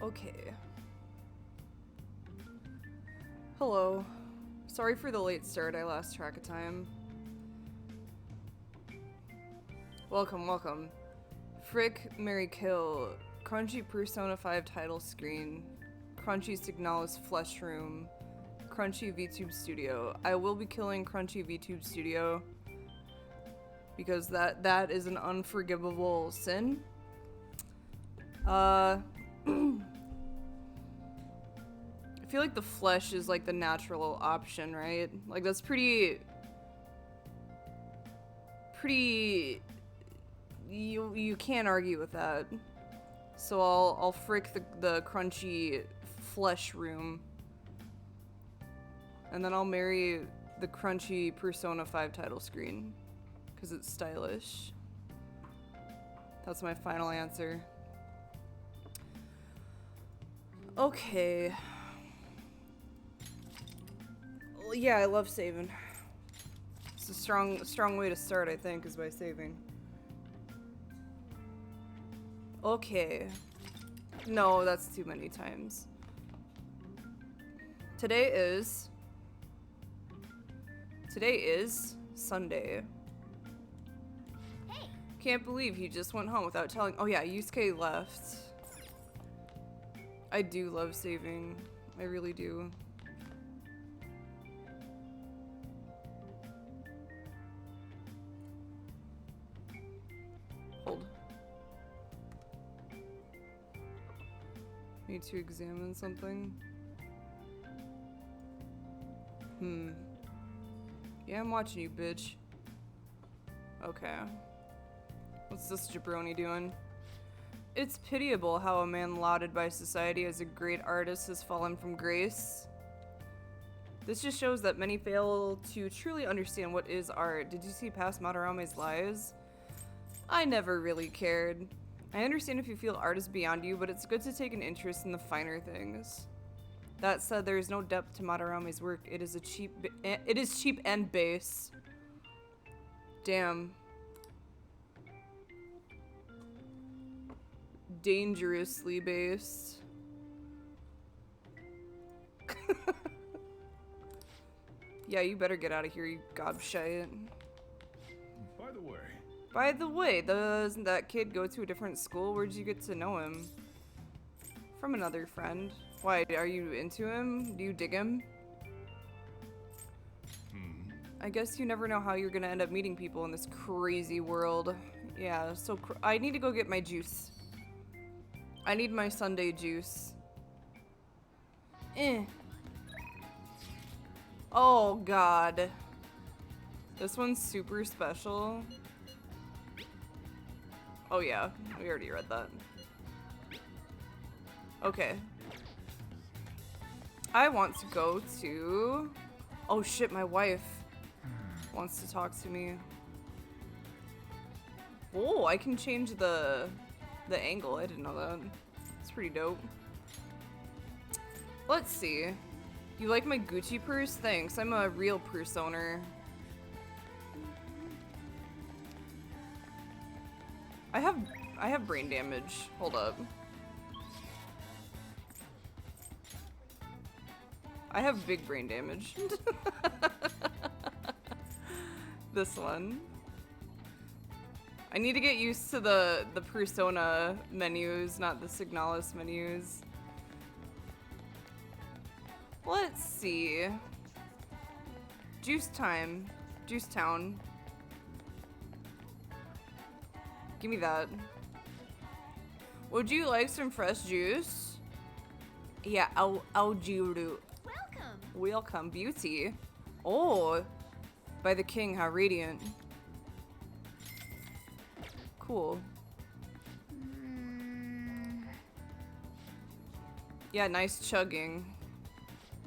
Okay. Hello. Sorry for the late start, I lost track of time. Welcome, welcome. Frick, Mary Kill, Crunchy Persona 5 title screen, Crunchy Signalis Flesh Room, Crunchy VTube Studio. I will be killing Crunchy VTube Studio because that is an unforgivable sin. I feel like the flesh is like the natural option, right? Like that's pretty you can't argue with that. So I'll frick the crunchy flesh room. And then I'll marry the crunchy Persona 5 title screen because it's stylish. That's my final answer. Okay. Well, yeah, I love saving. It's a strong way to start, I think, is by saving. Okay. No, that's too many times. Today is Sunday. Hey. Can't believe he just went home without telling. Oh yeah, Yusuke left. I do love saving. I really do. Hold. Need to examine something. Yeah, I'm watching you, bitch. Okay. What's this jabroni doing? It's pitiable how a man lauded by society as a great artist has fallen from grace. This just shows that many fail to truly understand what is art. Did you see past Madarame's lies? I never really cared. I understand if you feel art is beyond you, but it's good to take an interest in the finer things. That said, there is no depth to Madarame's work. It is cheap and base. Damn. Dangerously based. Yeah, you better get out of here, you gobshite. By the way, doesn't that kid go to a different school? Where'd you get to know him? From another friend. Why, are you into him? Do you dig him? I guess you never know how you're gonna end up meeting people in this crazy world. Yeah, so I need to go get my juice. I need my Sunday juice. Oh god. This one's super special. Oh yeah, we already read that. Okay. I want to go to... Oh shit, my wife wants to talk to me. Oh, I can change the angle. I didn't know that. It's pretty dope. Let's see. You like my Gucci purse? Thanks. I'm a real purse owner. I have brain damage. Hold up. I have big brain damage. This one. I need to get used to the Persona menus, not the Signalis menus. Let's see. Juice time. Juice town. Give me that. Would you like some fresh juice? Yeah, I'll do. Welcome, beauty. Oh, by the king, how radiant. Cool. Yeah, nice chugging.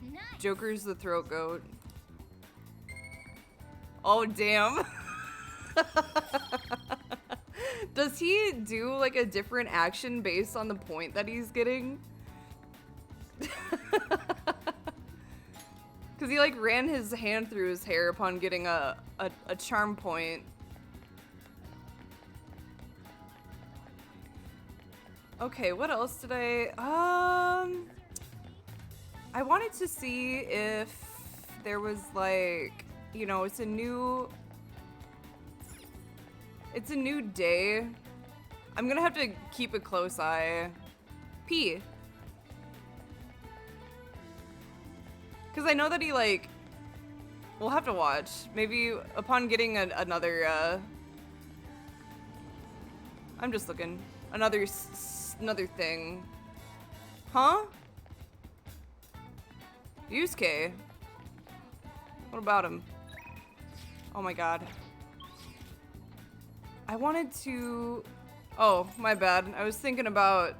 Nice. Joker's the throat goat. Oh, damn. Does he do like a different action based on the point that he's getting? Because he like ran his hand through his hair upon getting a charm point. Okay, what else did I wanted to see if there was like, you know, it's a new day. I'm gonna have to keep a close eye. P. Because I know that he like, we'll have to watch. Maybe upon getting another, I'm just looking. Another thing. Huh? Yusuke. What about him? Oh my god. I wanted to... Oh, my bad. I was thinking about...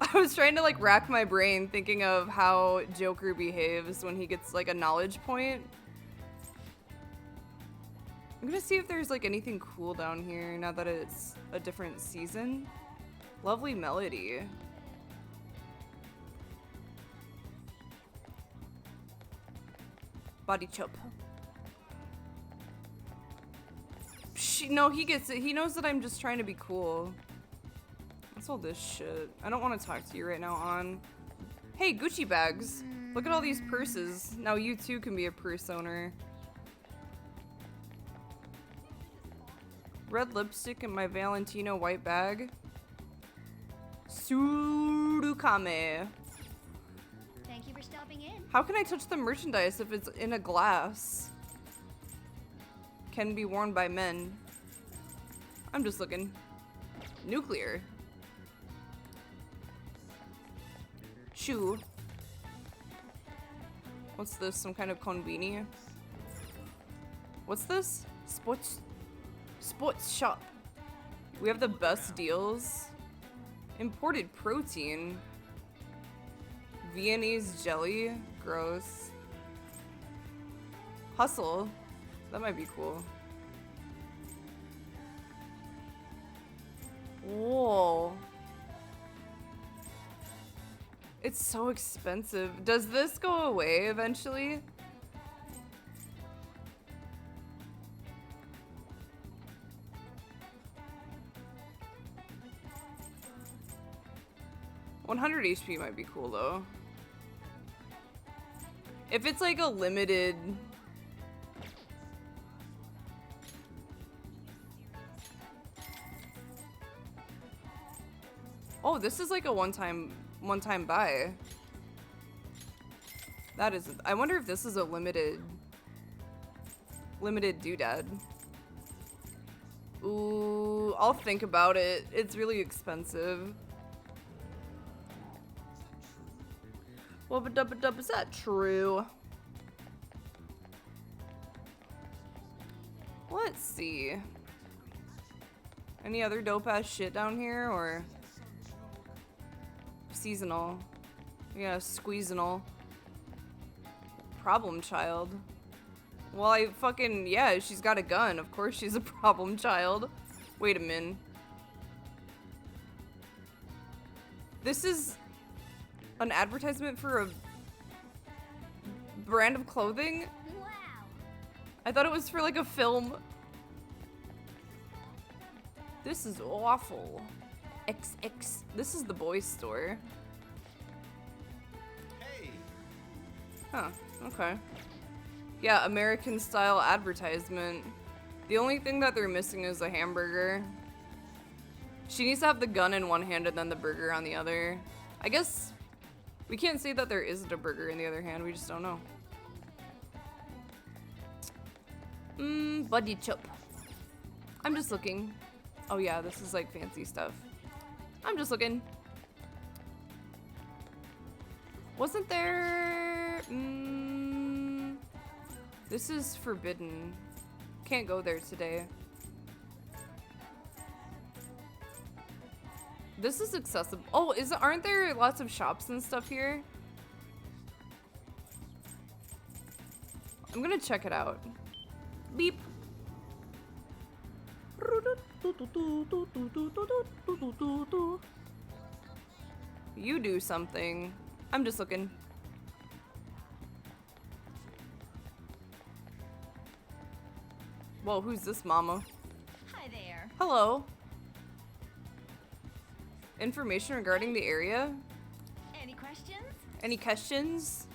I was trying to like rack my brain thinking of how Joker behaves when he gets like a knowledge point. I'm gonna see if there's like anything cool down here now that it's a different season. Lovely melody. Body chop. No, he gets it. He knows that I'm just trying to be cool. What's all this shit? I don't want to talk to you right now, On. Hey, Gucci bags. Look at all these purses. Now you too can be a purse owner. Red lipstick in my Valentino white bag. Surukame. Thank you for stopping in. How can I touch the merchandise if it's in a glass? Can be worn by men. I'm just looking. Nuclear. Shoe. What's this? Some kind of konbini? What's this? Sports shop. We have the best deals. Imported protein. Viennese jelly. Gross. Hustle. That might be cool. Whoa. It's so expensive. Does this go away eventually? $100 HP might be cool though. If it's like a limited... Oh, this is like a one-time buy. That is... I wonder if this is a limited doodad. Ooh, I'll think about it. It's really expensive. Wubba-dubba-dub, is that true? Let's see. Any other dope-ass shit down here, or... Seasonal. Yeah, squeezanal. Problem child. Well, I fucking... Yeah, she's got a gun. Of course she's a problem child. Wait a minute. This is... an advertisement for a brand of clothing? Wow. I thought it was for like a film. This is awful. XX. This is the boys' store. Hey. Huh, okay. Yeah, American style advertisement. The only thing that they're missing is a hamburger. She needs to have the gun in one hand and then the burger on the other. I guess we can't say that there isn't a burger in the other hand, we just don't know. Buddy chop. I'm just looking. Oh yeah, this is like fancy stuff. I'm just looking. Wasn't there... This is forbidden. Can't go there today. This is accessible. Oh, aren't there lots of shops and stuff here? I'm gonna check it out. Beep. You do something. I'm just looking. Whoa, who's this mama? Hi there. Hello. Information regarding the area? Any questions? Any questions?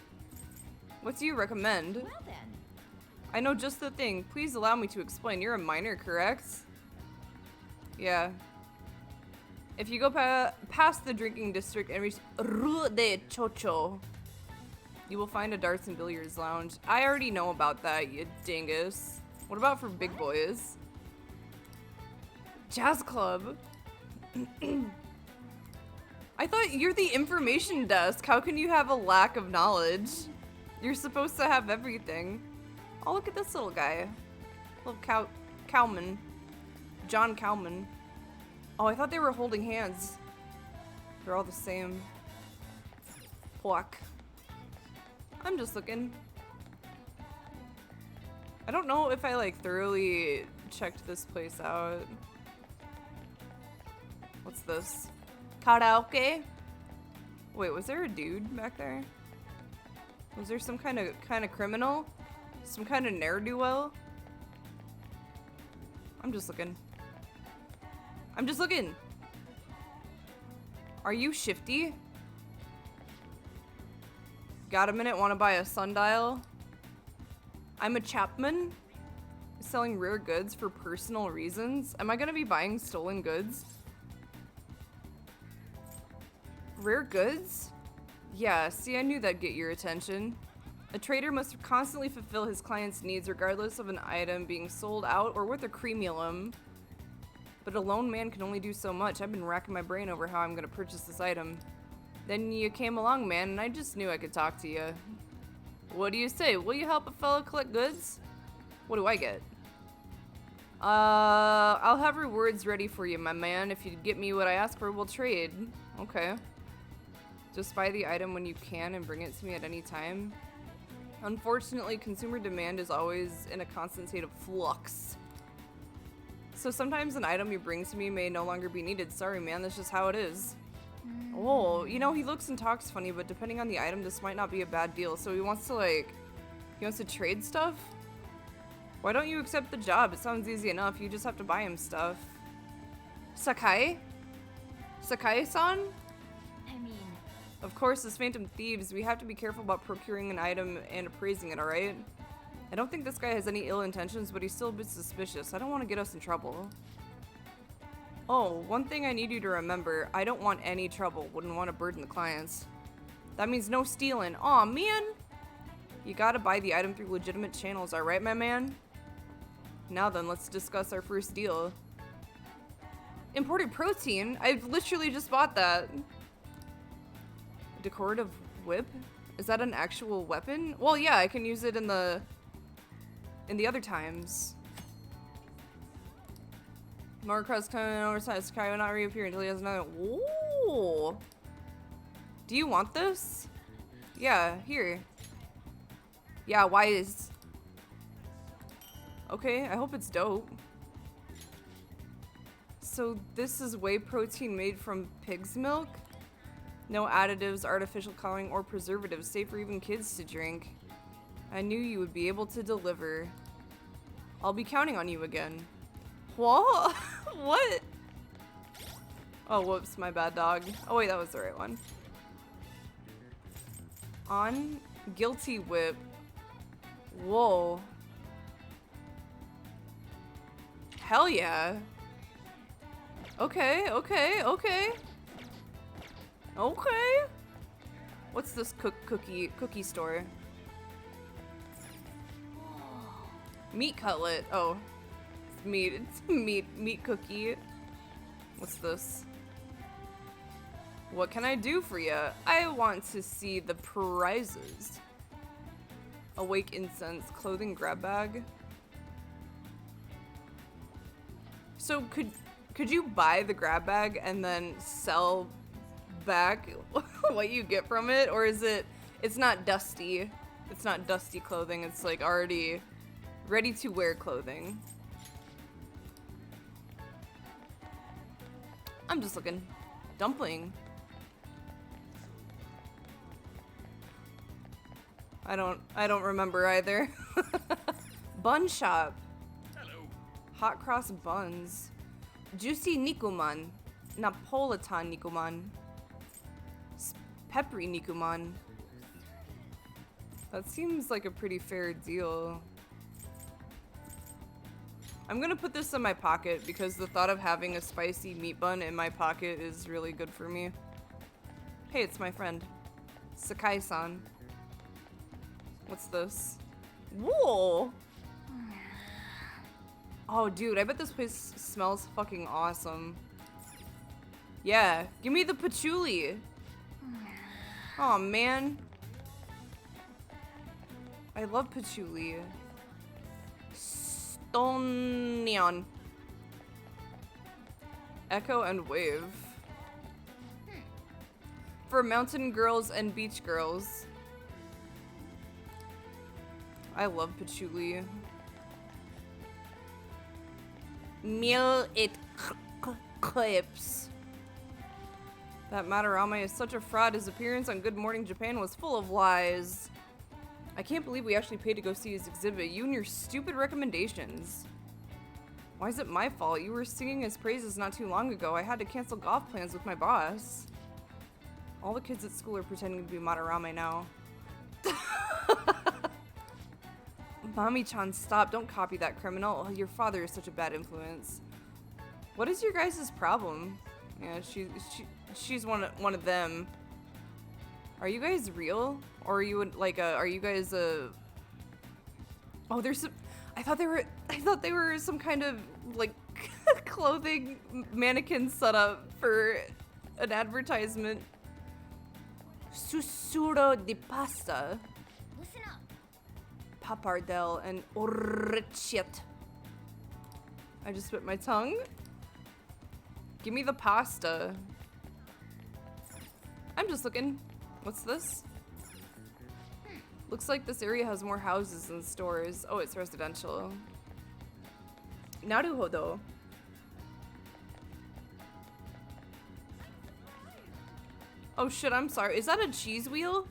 What do you recommend? Well then. I know just the thing. Please allow me to explain. You're a minor, correct? Yeah. If you go past the drinking district and reach Rue de Chocho, you will find a darts and billiards lounge. I already know about that, you dingus. What about for big boys? Jazz club. I thought you're the information desk. How can you have a lack of knowledge? You're supposed to have everything. Oh, look at this little guy. Little Cowman. John Cowman. Oh, I thought they were holding hands. They're all the same. Pluck. I'm just looking. I don't know if I like thoroughly checked this place out. What's this? Karaoke? Wait, was there a dude back there? Was there some kind of criminal? Some kind of ne'er-do-well? I'm just looking. I'm just looking. Are you shifty? Got a minute? Want to buy a sundial? I'm a Chapman. Selling rare goods for personal reasons. Am I gonna be buying stolen goods? Rare goods? Yeah, see, I knew that'd get your attention. A trader must constantly fulfill his client's needs regardless of an item being sold out or worth a cremulum. But a lone man can only do so much. I've been racking my brain over how I'm gonna purchase this item. Then you came along, man, and I just knew I could talk to you. What do you say? Will you help a fellow collect goods? What do I get? I'll have rewards ready for you, my man. If you get me what I ask for, we'll trade. Okay. Just buy the item when you can and bring it to me at any time. Unfortunately, consumer demand is always in a constant state of flux. So sometimes an item you bring to me may no longer be needed. Sorry, man, that's just how it is. Oh, you know, he looks and talks funny, but depending on the item, this might not be a bad deal. So he wants to trade stuff? Why don't you accept the job? It sounds easy enough. You just have to buy him stuff. Sakai? Sakai-san? I mean, Of course, as Phantom Thieves, we have to be careful about procuring an item and appraising it, alright? I don't think this guy has any ill intentions, but he's still a bit suspicious. I don't want to get us in trouble. Oh, one thing I need you to remember. I don't want any trouble. Wouldn't want to burden the clients. That means no stealing. Aw, man! You gotta buy the item through legitimate channels, alright, my man? Now then, let's discuss our first deal. Imported protein? I've literally just bought that. Decorative whip? Is that an actual weapon? Well, yeah, I can use it in the other times. Marcus coming oversized. Sakai will not reappear until he has another. Ooh. Do you want this? Yeah, here. Yeah, wise. Okay, I hope it's dope. So this is whey protein made from pig's milk? No additives, artificial coloring, or preservatives, safe for even kids to drink. I knew you would be able to deliver. I'll be counting on you again. What? What? Oh, whoops, my bad, dog. Oh wait, that was the right one. On guilty whip. Whoa. Hell yeah. Okay, okay, okay. Okay. What's this cookie store? Meat cutlet. Oh. It's meat. It's meat cookie. What's this? What can I do for you? I want to see the prizes. Awake incense, clothing grab bag. So could you buy the grab bag and then sell back what you get from it, or is it's not dusty? It's not dusty clothing. It's like already ready to wear clothing. I'm just looking. Dumpling. I don't remember either. Bun shop. Hello. Hot cross buns. Juicy Nikuman. Napolitan Nikuman. Peppery Nikuman. That seems like a pretty fair deal. I'm gonna put this in my pocket because the thought of having a spicy meat bun in my pocket is really good for me. Hey, it's my friend. Sakai-san. What's this? Wool! Oh, dude, I bet this place smells fucking awesome. Yeah, give me the patchouli. Oh man. I love patchouli. Stone neon. Echo and wave. For mountain girls and beach girls. I love patchouli. Meal it clips. That Madarame is such a fraud. His appearance on Good Morning Japan was full of lies. I can't believe we actually paid to go see his exhibit. You and your stupid recommendations. Why is it my fault? You were singing his praises not too long ago. I had to cancel golf plans with my boss. All the kids at school are pretending to be Madarame now. Mami-chan, stop. Don't copy that criminal. Oh, your father is such a bad influence. What is your guys' problem? Yeah, she's one of them. Are you guys real? Or are you like are you guys oh, there's some, I thought they were some kind of like clothing mannequin setup for an advertisement. Sussurro di pasta. Listen up. Pappardelle and orecchiette. I just bit my tongue. Give me the pasta. I'm just looking. What's this? Looks like this area has more houses than stores. Oh, it's residential. Naruhodo. Oh shit, I'm sorry. Is that a cheese wheel?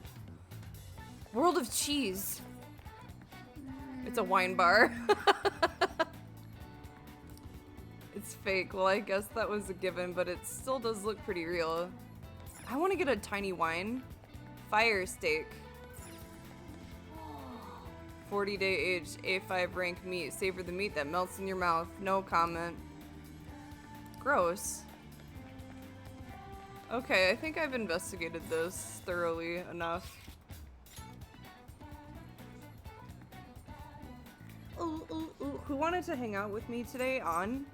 World of Cheese. It's a wine bar. It's fake. Well, I guess that was a given, but it still does look pretty real. I want to get a tiny wine. Fire steak. 40-day aged A5 rank meat. Savor the meat that melts in your mouth. No comment. Gross. Okay, I think I've investigated this thoroughly enough. Ooh, ooh, ooh. Who wanted to hang out with me today on?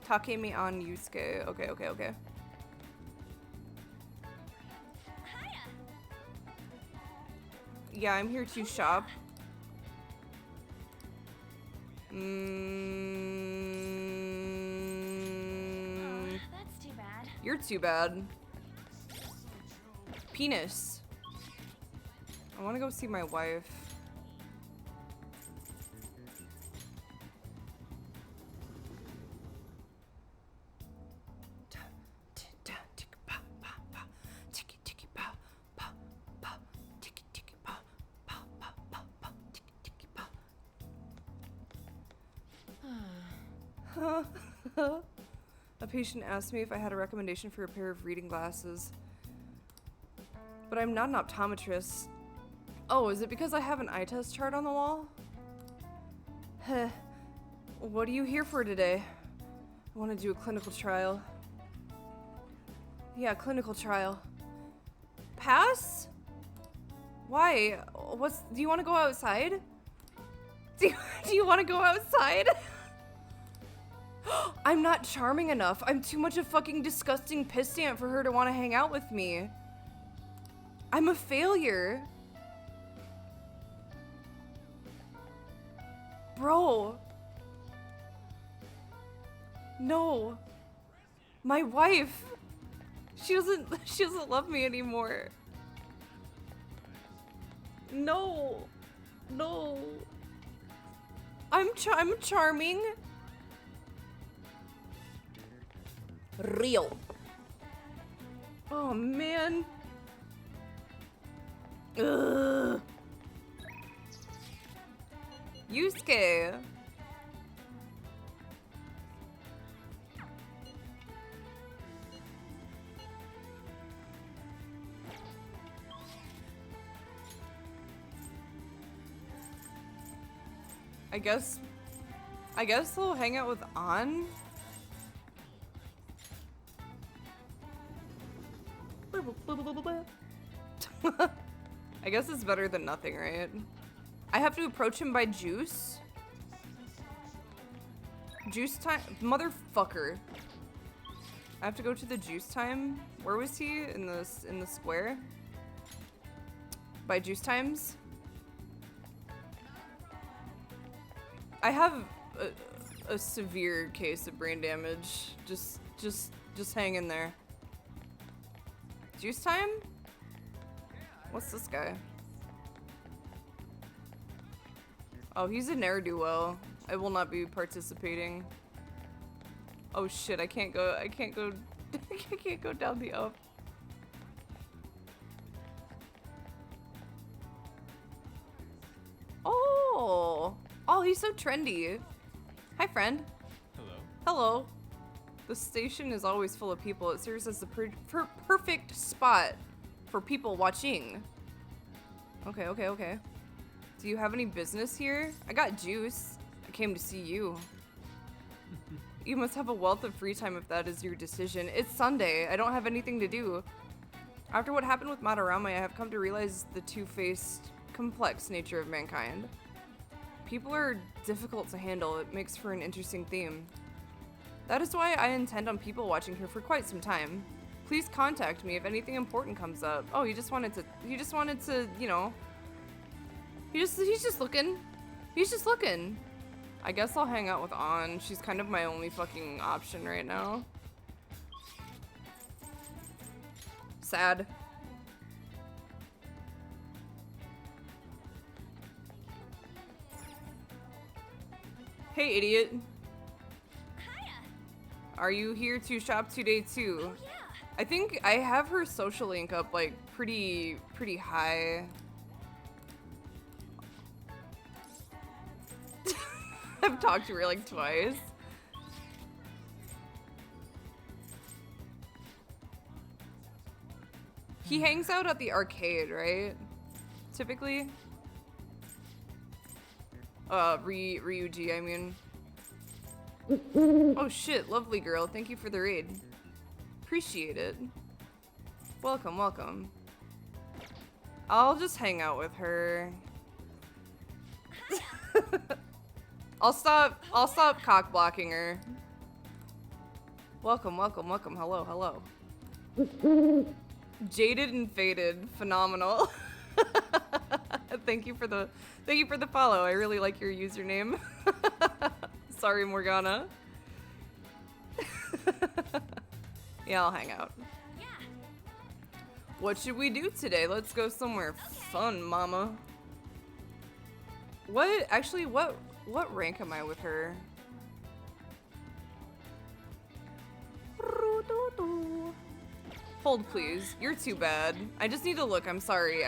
Takemi on Yusuke. Okay, okay, okay. Hiya. Yeah, I'm here to shop. Oh, that's too bad. You're too bad. Penis. I want to go see my wife. A patient asked me if I had a recommendation for a pair of reading glasses. But I'm not an optometrist. Oh, is it because I have an eye test chart on the wall? Heh. What are you here for today? I want to do a clinical trial. Yeah, clinical trial. Pass? Why? Do you want to go outside? Do you want to go outside? I'm not charming enough. I'm too much a fucking disgusting pissant for her to want to hang out with me. I'm a failure. Bro. No. My wife. She doesn't love me anymore. No. No. I'm charming. Real. Oh man. Ugh. Yusuke. I guess they'll hang out with An. I guess it's better than nothing, right? I have to approach him by juice? Juice time? Motherfucker. I have to go to the juice time? Where was he? In the square? By juice times? I have a severe case of brain damage. Just hang in there. Juice time? What's this guy? Oh, he's a ne'er-do-well. I will not be participating. Oh shit, I can't go I can't go down the up. Oh, he's so trendy. Hi, friend. Hello. Hello. The station is always full of people. It serves as the perfect spot for people watching. Okay. Do you have any business here? I got juice. I came to see you. You must have a wealth of free time if that is your decision. It's Sunday. I don't have anything to do. After what happened with Madarame, I have come to realize the two-faced, complex nature of mankind. People are difficult to handle. It makes for an interesting theme. That is why I intend on people watching here for quite some time. Please contact me if anything important comes up. Oh, he just wanted to, you know. He's just looking. He's just looking. I guess I'll hang out with An. She's kind of my only fucking option right now. Sad. Hey, idiot. Hiya. Are you here to shop today too? Oh, yeah. I think I have her social link up like pretty high. I've talked to her like twice. He hangs out at the arcade, right? Typically. Ryuji, I mean. Oh shit, lovely girl. Thank you for the raid. Appreciate it. Welcome, welcome. I'll just hang out with her. I'll stop cock blocking her. Welcome. Hello. Jaded and faded. Phenomenal. Thank you for the follow. I really like your username. Sorry, Morgana. Yeah, I'll hang out. Yeah. What should we do today? Let's go somewhere fun, mama. What rank am I with her? Hold, please. You're too bad. I just need to look. I'm sorry.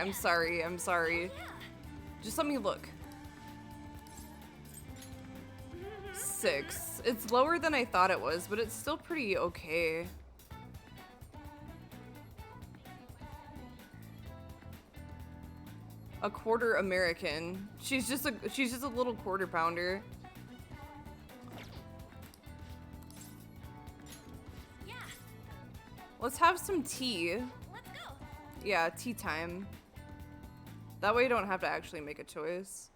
Just let me look. 6. It's lower than I thought it was, but it's still pretty okay. A quarter American. She's just a little quarter pounder. Yeah. Let's have some tea. Let's go. Yeah, tea time. That way you don't have to actually make a choice.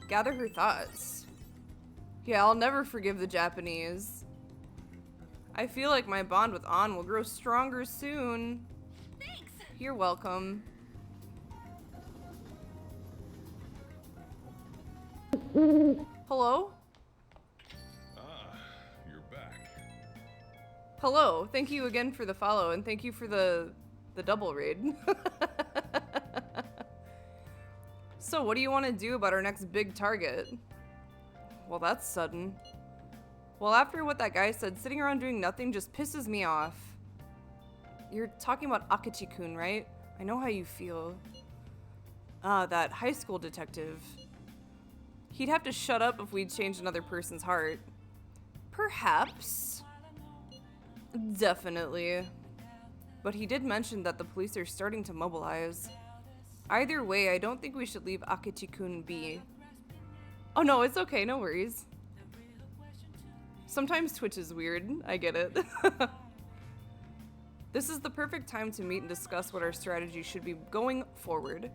Gather her thoughts. Yeah, I'll never forgive the Japanese. I feel like my bond with An will grow stronger soon. Thanks. You're welcome. Hello? Ah, you're back. Hello. Thank you again for the follow, and thank you for the double raid. So, what do you want to do about our next big target? Well, that's sudden. Well, after what that guy said, sitting around doing nothing just pisses me off. You're talking about Akachi-kun, right? I know how you feel. Ah, that high school detective. He'd have to shut up if we'd changed another person's heart. Perhaps. Definitely. But he did mention that the police are starting to mobilize. Either way, I don't think we should leave Akachi-kun be. Oh no, it's okay, no worries. Sometimes Twitch is weird, I get it. This is the perfect time to meet and discuss what our strategy should be going forward.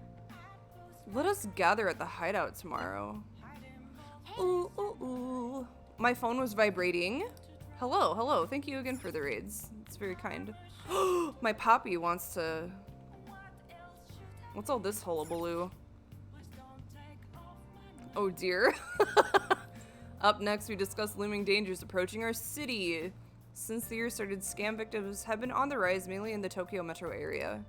Let us gather at the hideout tomorrow. Ooh, ooh, ooh. My phone was vibrating. Hello, hello, thank you again for the raids. It's very kind. My poppy wants to... What's all this hullabaloo? Oh dear. Up next, we discuss looming dangers approaching our city. Since the year started, scam victims have been on the rise, mainly in the Tokyo metro area.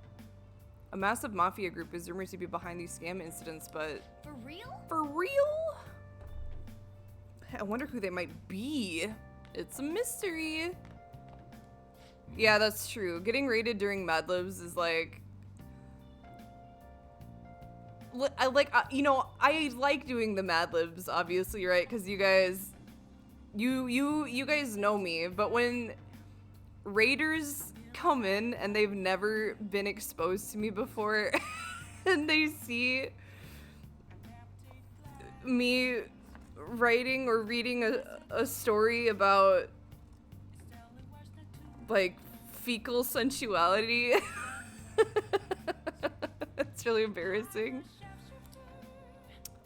A massive mafia group is rumored to be behind these scam incidents, but... For real? For real? I wonder who they might be. It's a mystery. Yeah, that's true. Getting raided during Mad Libs is like... I like doing the Mad Libs, obviously, right? Because you guys... You guys know me, but when raiders come in and they've never been exposed to me before and they see me writing or reading a story about like fecal sensuality, it's really embarrassing.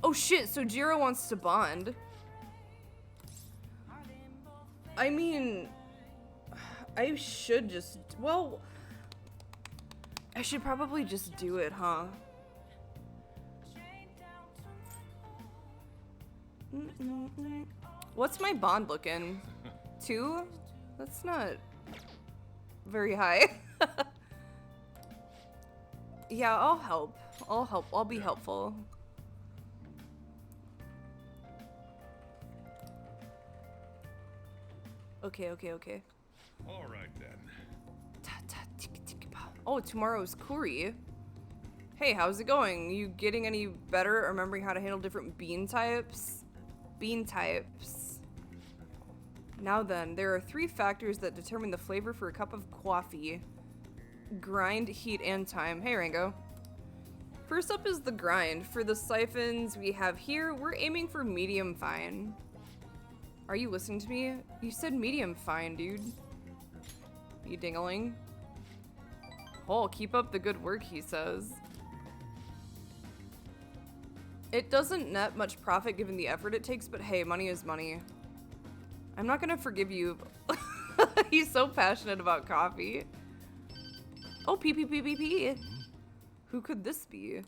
Oh shit, so Jiro wants to bond. I mean, I should just, well, I should probably just do it, huh? What's my bond looking? 2? That's not very high. Yeah, I'll help. I'll be helpful. Okay. All right then. Oh, tomorrow's Kuri. Hey, how's it going? You getting any better at remembering how to handle different bean types? Bean types. Now then, there are 3 factors that determine the flavor for a cup of coffee. Grind, heat, and time. Hey, Rango. First up is the grind. For the siphons we have here, we're aiming for medium fine. Are you listening to me? You said medium fine, dude. You dingling. Oh, keep up the good work, he says. It doesn't net much profit given the effort it takes, but hey, money is money. I'm not gonna forgive you. He's so passionate about coffee. Oh, pee. Who could this be?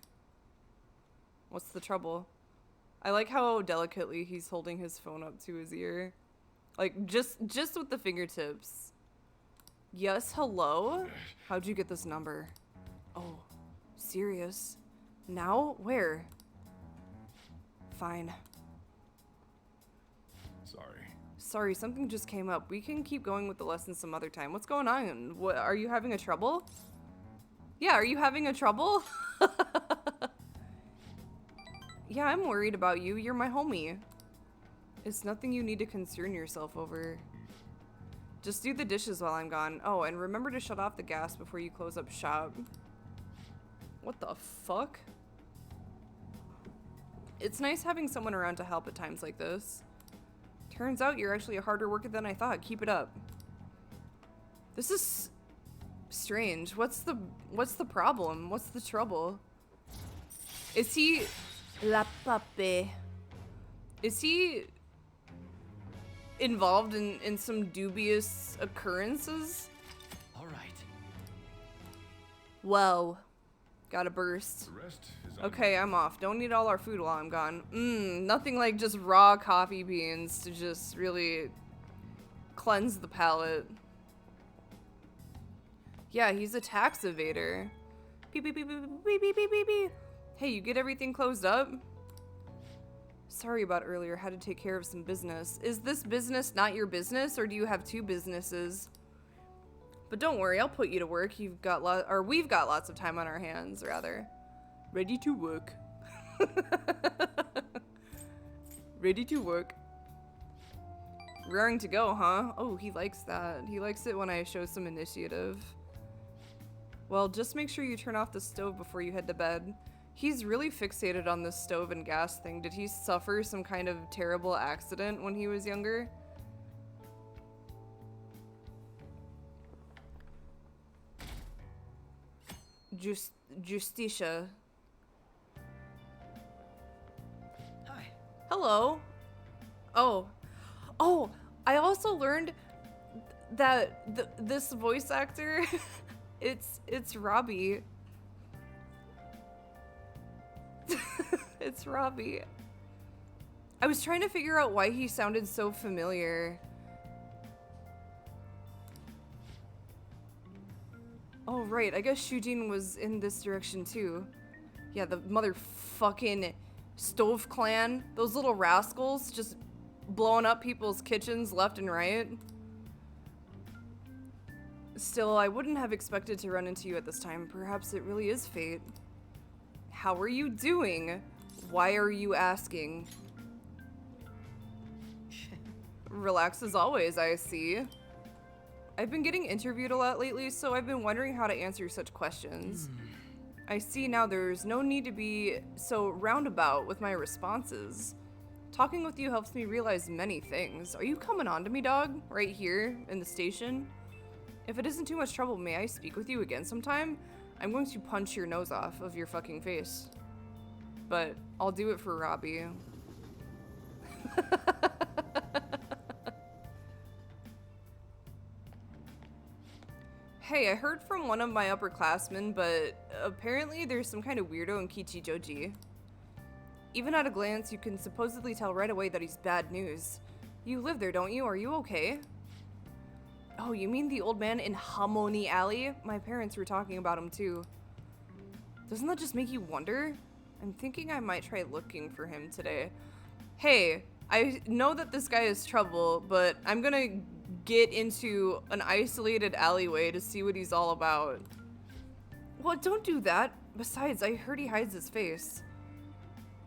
What's the trouble? I like how delicately he's holding his phone up to his ear. Like, just with the fingertips. Yes, hello? How'd you get this number? Oh, serious? Now? Fine. Sorry, something just came up. We can keep going with the lesson some other time. What's going on? What, are you having a trouble? Yeah, are you having a trouble? Yeah, I'm worried about you. You're my homie. It's nothing you need to concern yourself over. Just do the dishes while I'm gone. Oh, and remember to shut off the gas before you close up shop. What the fuck? It's nice having someone around to help at times like this. Turns out you're actually a harder worker than I thought. Keep it up. This is strange. What's the problem? What's the trouble? Is he... La pape. Is he involved in some dubious occurrences? All right. Whoa. Gotta burst. The rest is Okay, I'm off. Don't eat all our food while I'm gone. Nothing like just raw coffee beans to just really cleanse the palate. Yeah, he's a tax evader. Beep, beep, beep, beep, beep, beep, beep, beep, beep. Hey, you get everything closed up? Sorry about earlier, had to take care of some business. Is this business not your business, or do you have two businesses? But don't worry, I'll put you to work. We've got lots of time on our hands, rather. Ready to work. Ready to work. Raring to go, huh? Oh, he likes that. He likes it when I show some initiative. Well, just make sure you turn off the stove before you head to bed. He's really fixated on this stove and gas thing. Did he suffer some kind of terrible accident when he was younger? Justicia. Hi. Hello. Oh. Oh, I also learned that this voice actor, it's Robbie. It's Robbie. I was trying to figure out why he sounded so familiar. Oh, right. I guess Shujin was in this direction, too. Yeah, the motherfucking stove clan. Those little rascals just blowing up people's kitchens left and right. Still, I wouldn't have expected to run into you at this time. Perhaps it really is fate. How are you doing? Why are you asking? Relax as always, I see. I've been getting interviewed a lot lately, so I've been wondering how to answer such questions. I see now there's no need to be so roundabout with my responses. Talking with you helps me realize many things. Are you coming on to me, dog? Right here in the station? If it isn't too much trouble, may I speak with you again sometime? I'm going to punch your nose off of your fucking face. But I'll do it for Robbie. Hey, I heard from one of my upperclassmen, but apparently there's some kind of weirdo in Kichijoji. Even at a glance, you can supposedly tell right away that he's bad news. You live there, don't you? Are you okay? Oh, you mean the old man in Harmony Alley? My parents were talking about him too. Doesn't that just make you wonder? I'm thinking I might try looking for him today. Hey, I know that this guy is trouble, but I'm gonna get into an isolated alleyway to see what he's all about. Well, don't do that. Besides, I heard he hides his face.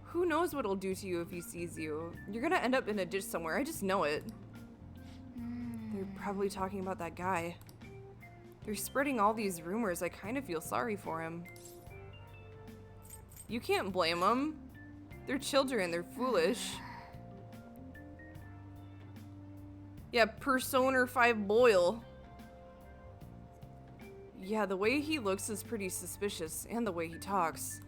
Who knows what he'll do to you if he sees you? You're gonna end up in a ditch somewhere, I just know it. They're probably talking about that guy. They're spreading all these rumors, I kind of feel sorry for him. You can't blame them. They're children, they're foolish. Yeah, Persona 5 Boyle. Yeah, the way he looks is pretty suspicious, and the way he talks.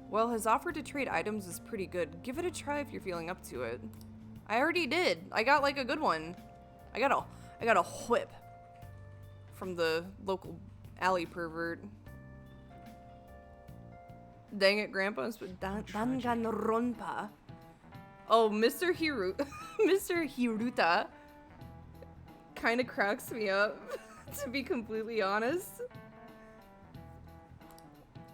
Well, his offer to trade items is pretty good. Give it a try if you're feeling up to it. I already did. I got like a good one. I got a whip from the local alley pervert. Dang it, Grandpa. Danganronpa. Oh, Mr. Mr. Hiruta kind of cracks me up, to be completely honest.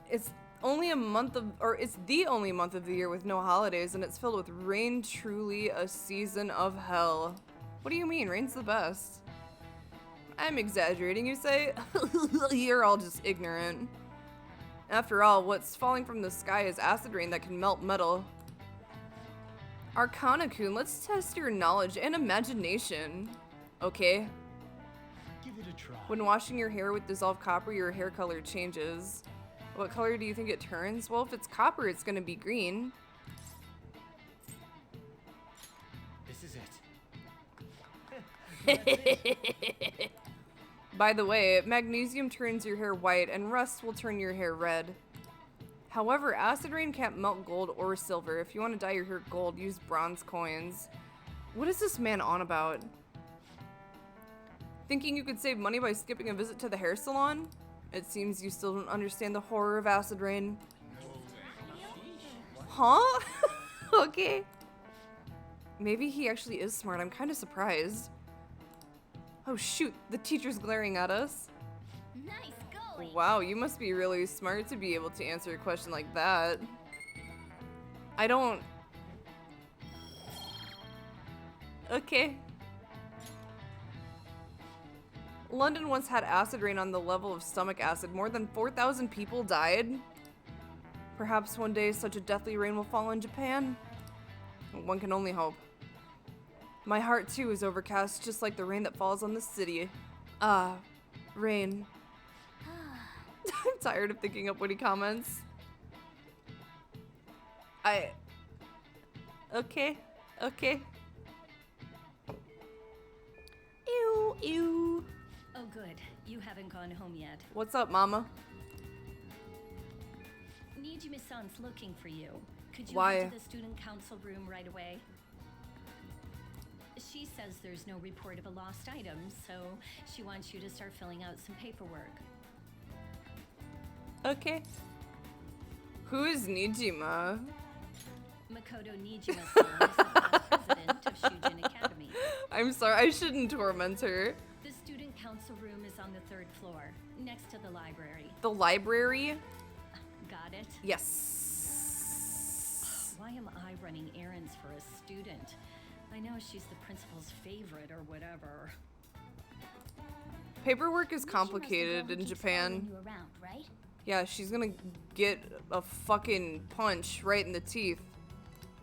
It's only a month of, or it's the only month of the year with no holidays, and it's filled with rain, truly a season of hell. What do you mean? Rain's the best. I'm exaggerating, you say? You're all just ignorant. After all, what's falling from the sky is acid rain that can melt metal. Arcana-kun, let's test your knowledge and imagination. Okay. Give it a try. When washing your hair with dissolved copper, your hair color changes. What color do you think it turns? Well, if it's copper, it's gonna be green. This is it. By the way, magnesium turns your hair white and rust will turn your hair red. However, acid rain can't melt gold or silver. If you want to dye your hair gold, use bronze coins. What is this man on about? Thinking you could save money by skipping a visit to the hair salon? It seems you still don't understand the horror of acid rain. Huh? Okay. Maybe he actually is smart. I'm kind of surprised. Oh shoot, the teacher's glaring at us. Nice going. Wow, you must be really smart to be able to answer a question like that. I don't Okay. London once had acid rain on the level of stomach acid. More than 4,000 people died. Perhaps one day such a deathly rain will fall in Japan. One can only hope. My heart too is overcast, just like the rain that falls on the city. Ah, rain. I'm tired of thinking up witty comments. Okay. Ew, ew. Oh, good. You haven't gone home yet. What's up, mama? Nijime-san's looking for you. Could you Why? head to the student council room right away? She says there's no report of a lost item, so she wants you to start filling out some paperwork. Okay. Who is Nijima? Makoto Nijima-san is the past president of Shujin Academy. I'm sorry, I shouldn't torment her. The student council room is on the 3rd floor, next to the library. The library? Got it? Yes. Why am I running errands for a student? I know she's the principal's favorite or whatever. Paperwork is complicated in Japan. You around, right? Yeah, she's gonna get a fucking punch right in the teeth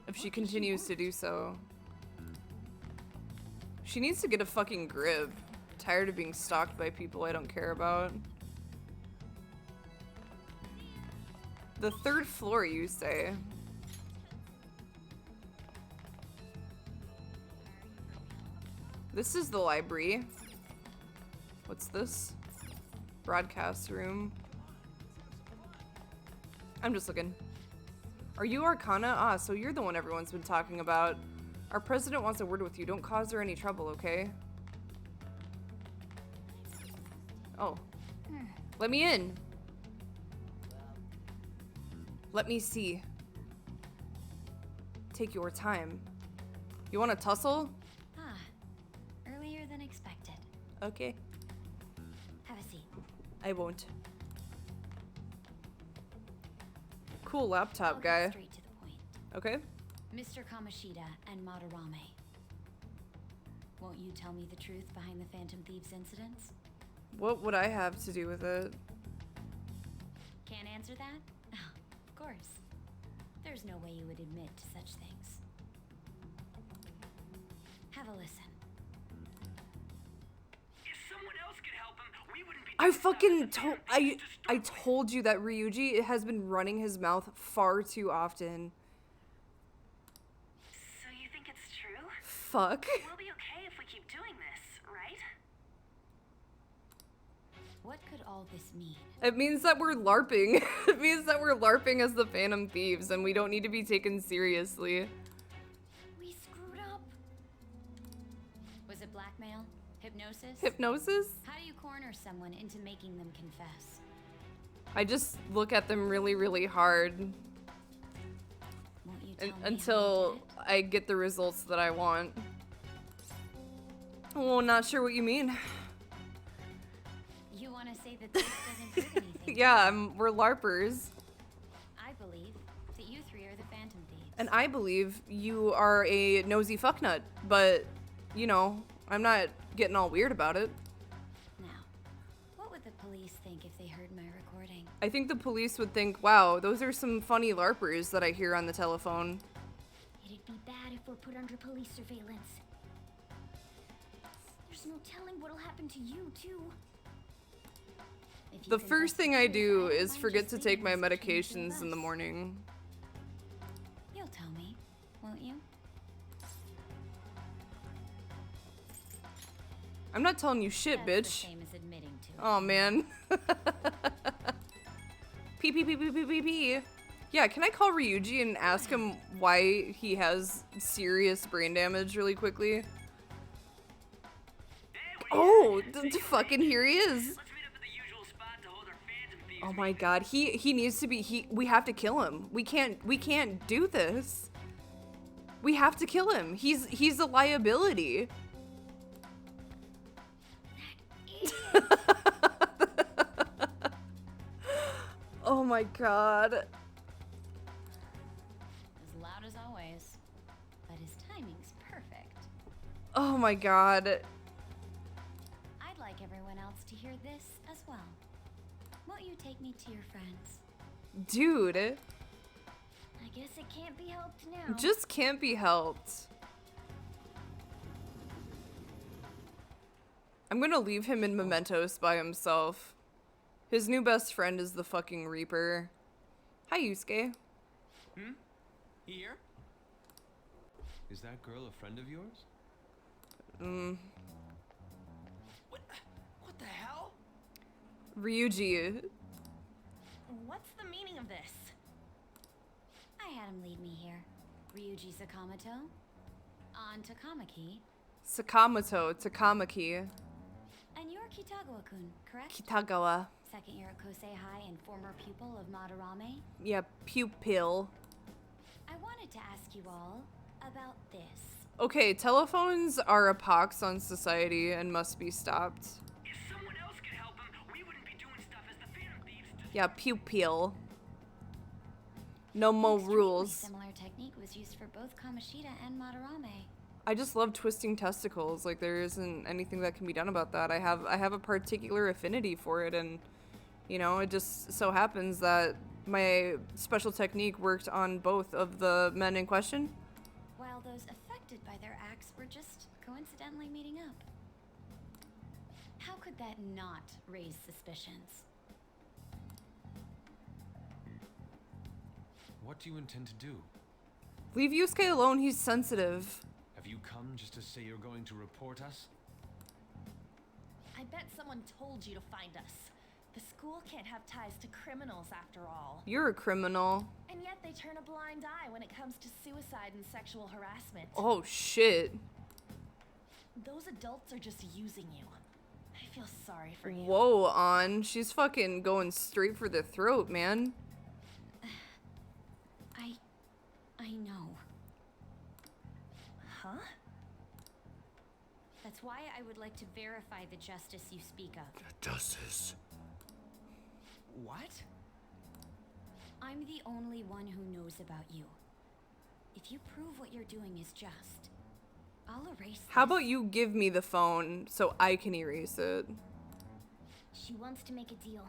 if she continues to do so. She needs to get a fucking grip. Tired of being stalked by people I don't care about. The 3rd floor, you say? This is the library. What's this? Broadcast room. I'm just looking. Are you Arcana? Ah, so you're the one everyone's been talking about. Our president wants a word with you. Don't cause her any trouble, okay? Oh. Let me in. Let me see. Take your time. You want to tussle? Ah, earlier than expected. Okay. Have a seat. I won't. Cool laptop I'll get guy. straight to the point. Okay. Mr. Kamoshida and Madarame. Won't you tell me the truth behind the Phantom Thieves incidents? What would I have to do with it? Can't answer that? Of course. There's no way you would admit to such things. Have a listen. If someone else could help him, we wouldn't be. I fucking told I told you that Ryuji has been running his mouth far too often. So you think it's true? Fuck. We'll be okay if we keep doing this, right? What could all this mean? It means that we're LARPing. It means that we're LARPing as the Phantom Thieves and we don't need to be taken seriously. We screwed up. Was it blackmail? Hypnosis? Hypnosis? How do you corner someone into making them confess? I just look at them really, really hard Won't you tell me how you until did it? I get the results that I want. Oh, not sure what you mean. You want to say that this doesn't prove anything? Yeah, we're LARPers. I believe that you three are the Phantom Thieves. And I believe you are a nosy fucknut, but, you know, I'm not getting all weird about it. Now, what would the police think if they heard my recording? I think the police would think, wow, those are some funny LARPers that I hear on the telephone. It'd be bad if we're put under police surveillance. There's no telling what'll happen to you, too. If you The confess first thing the I truth, do don't is mind forget just to take my leaving us between the two of medications in the us. morning. You'll tell me, won't you? I'm not telling you shit, That's the bitch. same as admitting to it. Oh man. P. Yeah, can I call Ryuji and ask him why he has serious brain damage really quickly? Oh, fucking here he is. Let's meet up at the usual spot to hold our Phantom Thieves. Oh my god, he needs to be we have to kill him. We can't do this. We have to kill him. He's a liability. Oh my god. As loud as always. But his timing's perfect. my god. I'd like everyone else to hear this as well. Won't you take me to your friends? Dude. I guess it can't be helped now. Just can't be helped. I'm gonna leave him in Mementos by himself. His new best friend is the fucking Reaper. Hi, Yusuke. Here? Is that girl a friend of yours? What the hell? Ryuji. What's the meaning of this? I had him lead me here. Ryuji Sakamoto. On Takamaki. Sakamoto Takamaki. And you're Kitagawa-kun, correct? Kitagawa. Second year at Kosei High and former pupil of Madarame. Yeah, pupil. I wanted to ask you all about this. Okay, telephones are a pox on society and must be stopped. If someone else could help him, we wouldn't be doing stuff as the Phantom Thieves do. Yeah, pupil. No more Extremely rules. Similar technique was used for both Kamoshida and Madarame. I just love twisting testicles. Like, there isn't anything that can be done about that. I have a particular affinity for it, and you know, it just so happens that my special technique worked on both of the men in question. While those affected by their acts were just coincidentally meeting up. How could that not raise suspicions? What do you intend to do? Leave Yusuke alone, he's sensitive. Have you come just to say you're going to report us? I bet someone told you to find us. The school can't have ties to criminals after all. You're a criminal. And yet they turn a blind eye when it comes to suicide and sexual harassment. Oh shit. Those adults are just using you. I feel sorry for you. Whoa, On. She's fucking going straight for the throat, man. I know. Huh? That's why I would like to verify the justice you speak of. Justice. What? I'm the only one who knows about you. If you prove what you're doing is just, I'll erase this. How about you give me the phone so I can erase it? She wants to make a deal.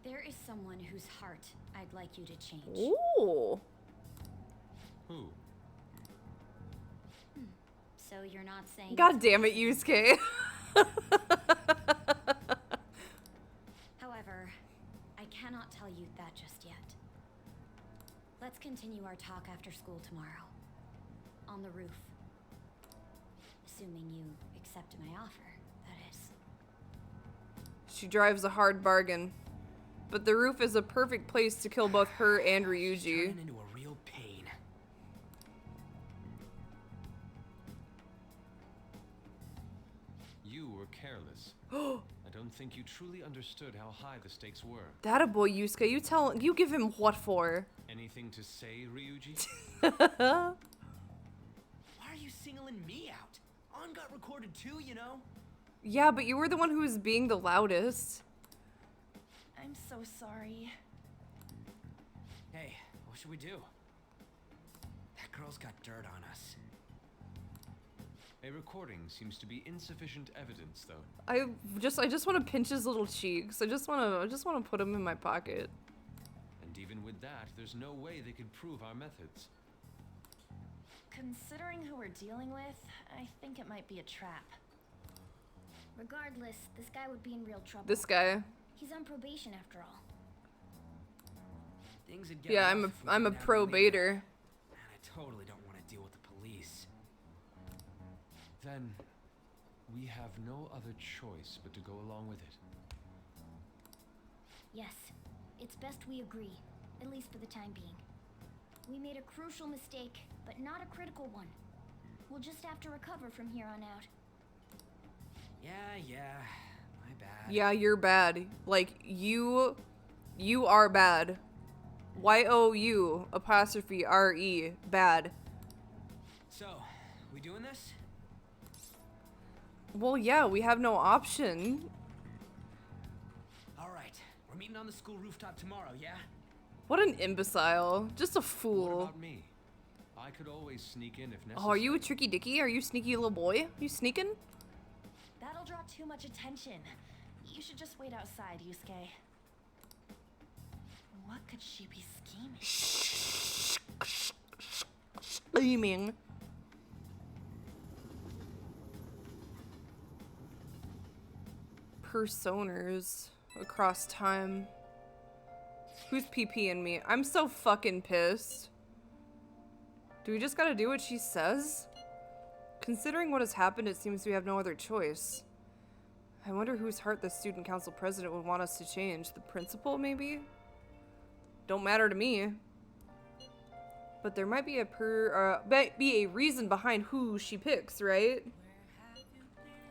There is someone whose heart I'd like you to change. Ooh. Who? So you're not saying... God damn it, Yusuke. However, I cannot tell you that just yet. Let's continue our talk after school tomorrow. On the roof. Assuming you accept my offer, that is. She drives a hard bargain. But the roof is a perfect place to kill both her and Ryuji. Turning into a real pain. You were careless. I don't think you truly understood how high the stakes were. That a boy, Yusuke. You give him what for? Anything to say, Ryuji? Why are you singling me out? On got recorded too, you know? Yeah, but you were the one who was being the loudest. I'm so sorry. Hey, what should we do? That girl's got dirt on us. A recording seems to be insufficient evidence, though. I just want to pinch his little cheeks. I just want to put him in my pocket. And even with that, there's no way they could prove our methods. Considering who we're dealing with, I think it might be a trap. Regardless, this guy would be in real trouble. This guy. He's on probation after all. Things would get Yeah, rough I'm if we a didn't have pro leader. baiter. Man, I totally don't want to deal with the police. Then, we have no other choice but to go along with it. Yes, it's best we agree, at least for the time being. We made a crucial mistake, but not a critical one. We'll just have to recover from here on out. Yeah, my bad. Yeah, you're bad. Like, you are bad. Y-O-U apostrophe R-E, bad. So, we doing this? Well, yeah, we have no option. All right, we're meeting on the school rooftop tomorrow, yeah? What an imbecile. Just a What fool. about me? I I could always sneak in if necessary. Oh, are you a tricky dicky? Are you sneaky little boy? You sneaking? That'll draw too much attention. You should just wait outside, Yusuke. What could she be scheming? Scheming. Personas across time. Who's PPing me? I'm so fucking pissed. Do we just gotta do what she says? Considering what has happened, it seems we have no other choice. I wonder whose heart the student council president would want us to change. The principal, maybe? Don't matter to me. But there might be a reason behind who she picks, right?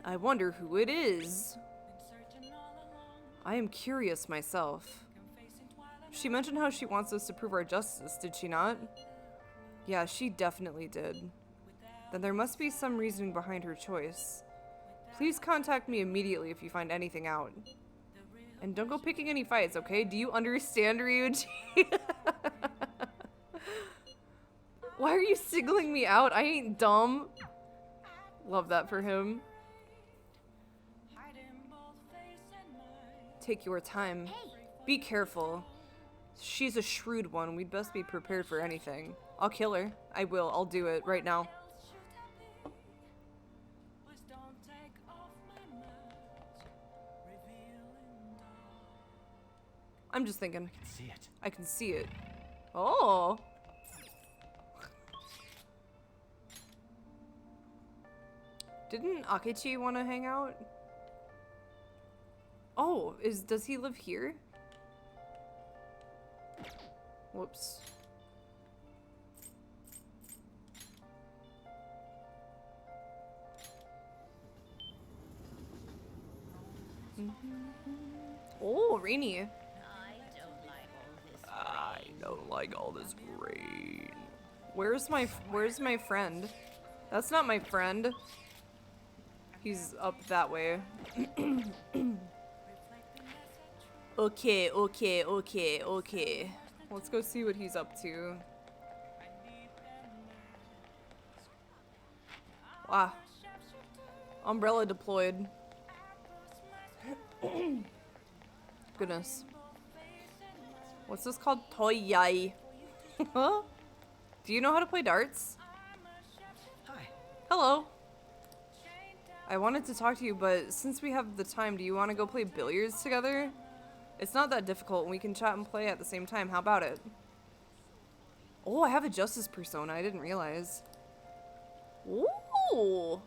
I wonder who it is. I am curious myself. She mentioned how she wants us to prove our justice, did she not? Yeah, she definitely did. Then there must be some reasoning behind her choice. Please contact me immediately if you find anything out. And don't go picking any fights, okay? Do you understand, Ryuji? Why are you singling me out? I ain't dumb. Love that for him. Take your time. Be careful. She's a shrewd one. We'd best be prepared for anything. I'll kill her. I will. I'll do it right now. I'm just thinking. I can see it. I can see it. Oh. Didn't Akechi want to hang out? Oh, does he live here? Whoops. Oh, rainy. I don't like all this rain. Where's my friend? That's not my friend. He's up that way. Okay. Let's go see what he's up to. Wow. Umbrella deployed. Goodness. What's this called? Toyai. Huh? Do you know how to play darts? Hi. Hello. I wanted to talk to you, but since we have the time, do you want to go play billiards together? It's not that difficult, and we can chat and play at the same time. How about it? Oh, I have a justice persona. I didn't realize. Ooh.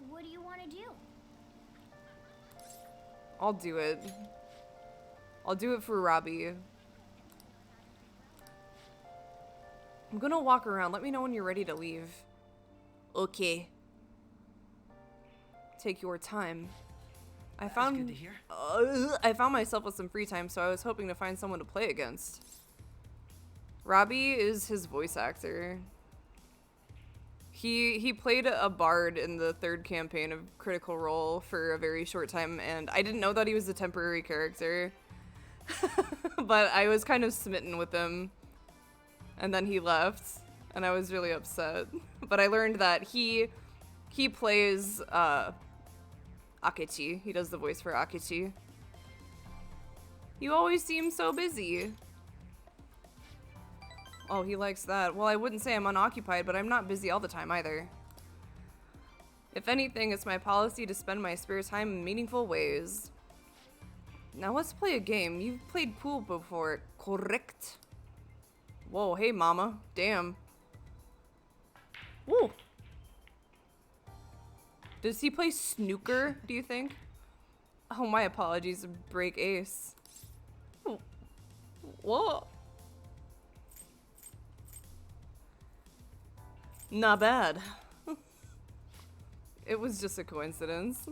What do you want to do? I'll do it. I'll do it for Robbie. I'm gonna walk around. Let me know when you're ready to leave. Okay. Take your time. I found good to hear. I found myself with some free time, so I was hoping to find someone to play against. Robbie is his voice actor. He played a bard in the third campaign of Critical Role for a very short time, and I didn't know that he was a temporary character. But I was kind of smitten with him. And then he left, and I was really upset. But I learned that he plays Akechi. He does the voice for Akechi. You always seem so busy. Oh, he likes that. Well, I wouldn't say I'm unoccupied, but I'm not busy all the time either. If anything, it's my policy to spend my spare time in meaningful ways. Now let's play a game. You've played pool before, correct? Whoa, hey mama. Damn. Woo. Does he play snooker, do you think? Oh, my apologies. Break ace. Whoa. Not bad. It was just a coincidence.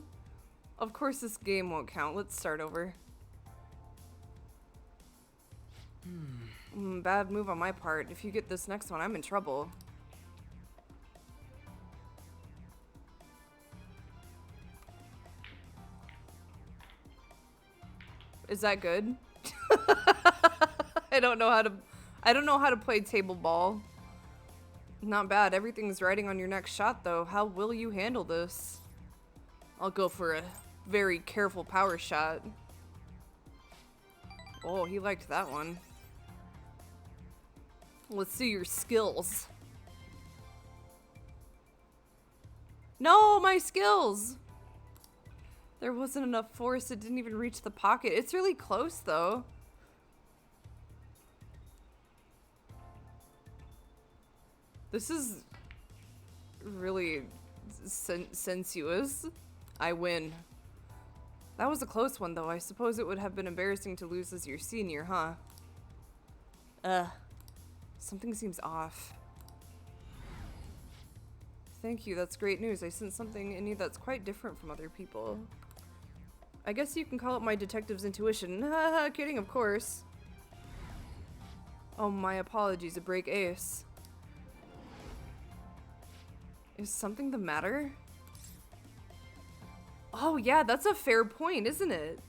Of course this game won't count. Let's start over. Bad move on my part. If you get this next one, I'm in trouble. Is that good? I don't know how to play table ball. Not bad. Everything's riding on your next shot, though. How will you handle this? I'll go for a very careful power shot. Oh, he liked that one. Let's see your skills. No, my skills! There wasn't enough force. It didn't even reach the pocket. It's really close, though. This is really sensuous. I win. That was a close one, though. I suppose it would have been embarrassing to lose as your senior, huh? Something seems off. Thank you, that's great news. I sense something in you that's quite different from other people. I guess you can call it my detective's intuition. Haha, kidding, of course. Oh, my apologies, a break ace. Is something the matter? Oh yeah, that's a fair point, isn't it?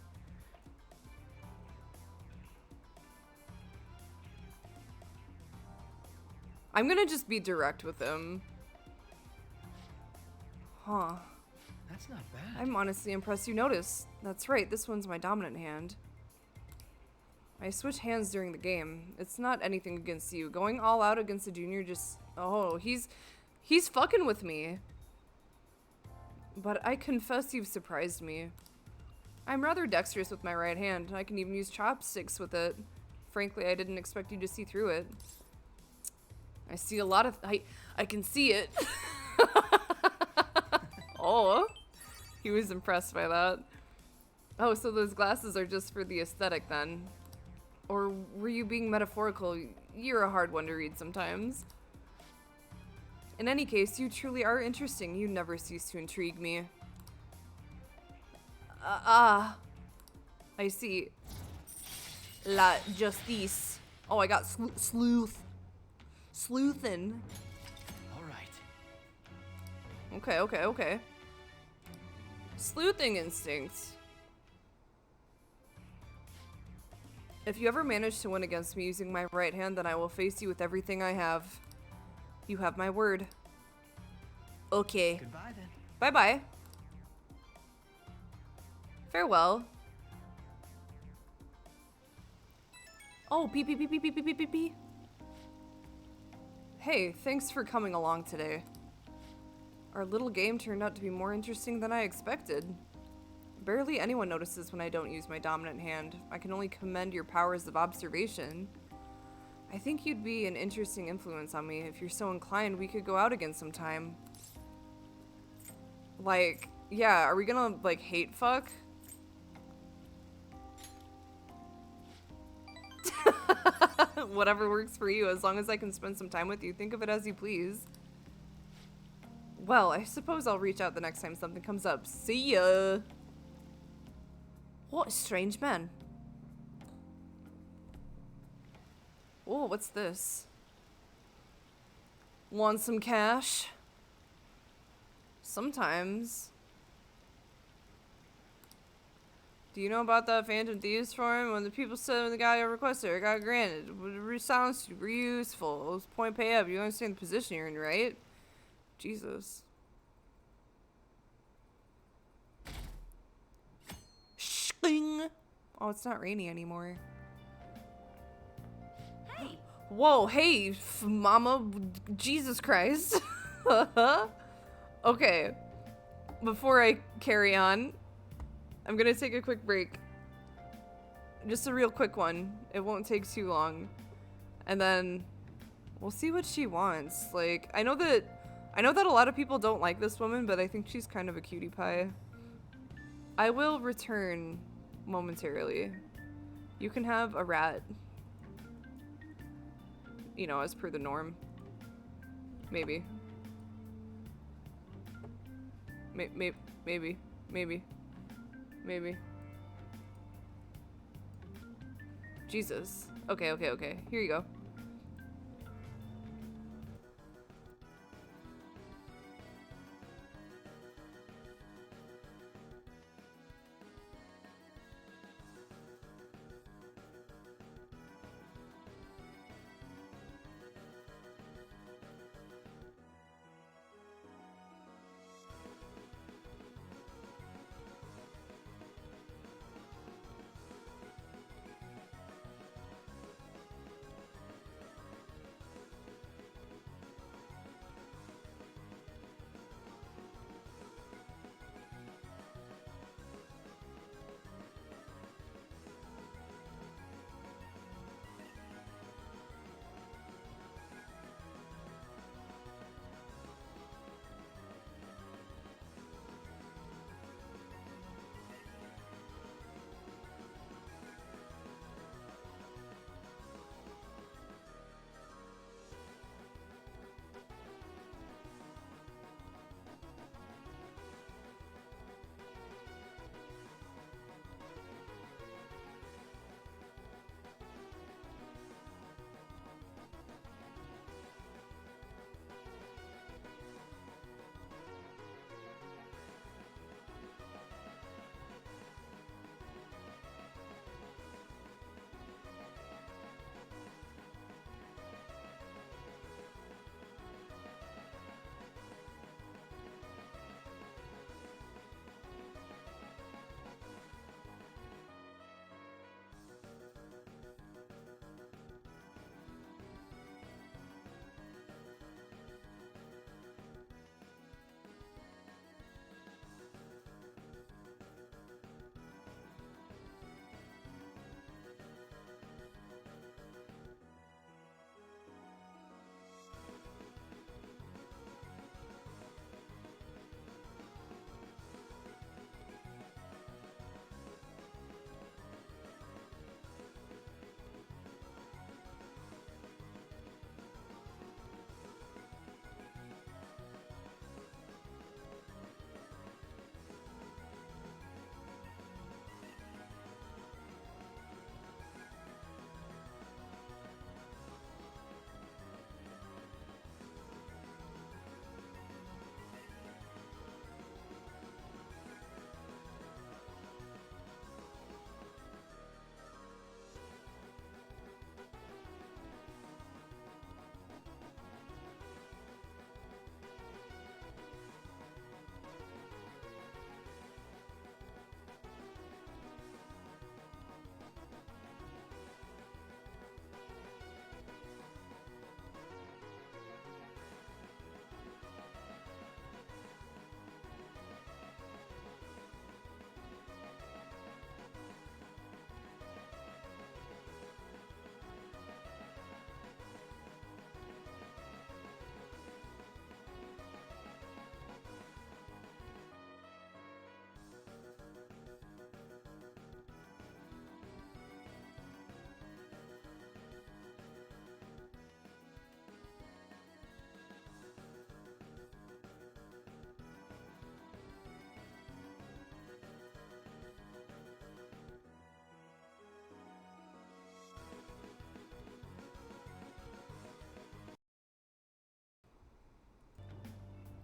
I'm gonna just be direct with him. Huh. That's not bad. I'm honestly impressed you noticed. That's right, this one's my dominant hand. I switch hands during the game. It's not anything against you. Going all out against a junior just... Oh, he's fucking with me. But I confess you've surprised me. I'm rather dexterous with my right hand. I can even use chopsticks with it. Frankly, I didn't expect you to see through it. I see a lot of... I can see it. Oh, he was impressed by that. Oh, so those glasses are just for the aesthetic then. Or were you being metaphorical? You're a hard one to read sometimes. In any case, you truly are interesting. You never cease to intrigue me. I see. La justice. Oh, I got sleuth. Sleuthin'. All right. Okay. Sleuthing instincts. If you ever manage to win against me using my right hand, then I will face you with everything I have. You have my word. Okay. Goodbye then. Bye-bye. Farewell. Oh, pee. Hey, thanks for coming along today. Our little game turned out to be more interesting than I expected. Barely anyone notices when I don't use my dominant hand. I can only commend your powers of observation. I think you'd be an interesting influence on me. If you're so inclined, we could go out again sometime. Like, yeah, are we gonna, like, hate fuck? Whatever works for you, as long as I can spend some time with you. Think of it as you please. Well, I suppose I'll reach out the next time something comes up. See ya! What a strange man. Oh, what's this? Want some cash? Sometimes. Do you know about that Phantom Thieves forum? When the people said when the guy requested it got granted. It sounds super useful. It was point pay up. You understand the position you're in, right? Jesus. Shing! Oh, it's not rainy anymore. Hey, Whoa, hey, mama. Jesus Christ. Okay. Before I carry on, I'm gonna take a quick break. Just a real quick one. It won't take too long. And then we'll see what she wants. Like, I know that a lot of people don't like this woman, but I think she's kind of a cutie pie. I will return momentarily. You can have a rat. You know, as per the norm. Maybe. Maybe. Jesus. Okay. Here you go.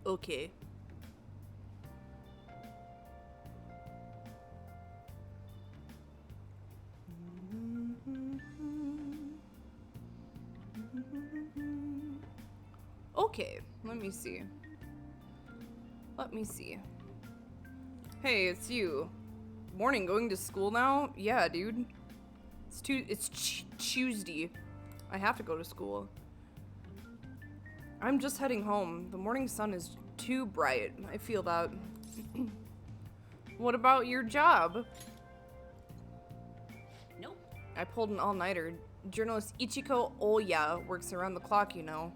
Okay. Okay, let me see. Let me see. Hey, it's you. Morning, going to school now? Yeah, dude. It's Tuesday. I have to go to school. I'm just heading home. The morning sun is too bright. I feel that. What about your job? Nope. I pulled an all-nighter. Journalist Ichiko Oya works around the clock, you know.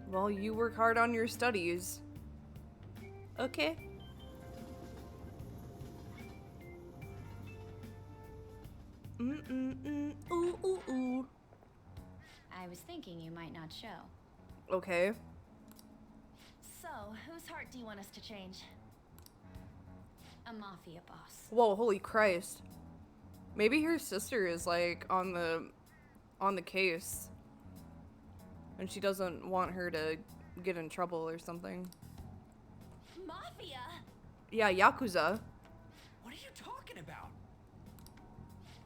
Well, you work hard on your studies. Okay. Ooh, ooh, ooh. I was thinking you might not show. Okay. So, whose heart do you want us to change? A mafia boss. Whoa, holy Christ. Maybe her sister is like on the case. And she doesn't want her to get in trouble or something. Mafia? Yeah, Yakuza. What are you talking about?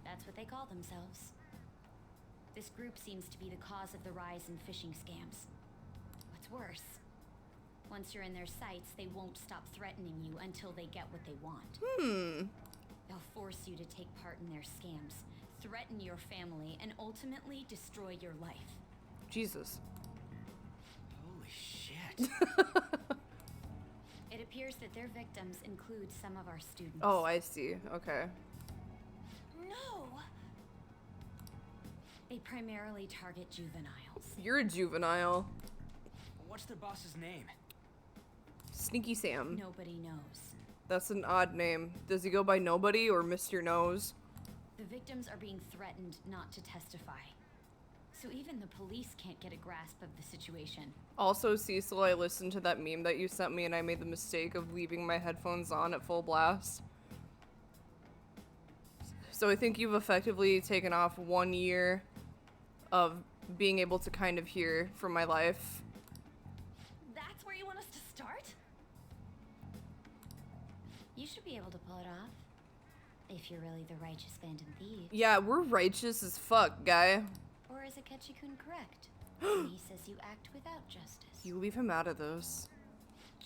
That's what they call themselves. This group seems to be the cause of the rise in phishing scams. What's worse, once you're in their sights, they won't stop threatening you until they get what they want. They'll force you to take part in their scams, threaten your family, and ultimately destroy your life. Jesus. Holy shit. It appears that their victims include some of our students. Oh, I see. Okay. No! They primarily target juveniles. You're a juvenile. What's their boss's name? Sneaky Sam. Nobody knows. That's an odd name. Does he go by Nobody or Mr. Nose? The victims are being threatened not to testify. So even the police can't get a grasp of the situation. Also, Cecil, I listened to that meme that you sent me and I made the mistake of leaving my headphones on at full blast. So I think you've effectively taken off 1 year of being able to kind of hear from my life. That's where you want us to start? You should be able to pull it off. If you're really the righteous Phantom Thief. Yeah, we're righteous as fuck, guy. Or is Akechi-kun correct? When he says you act without justice. You leave him out of this.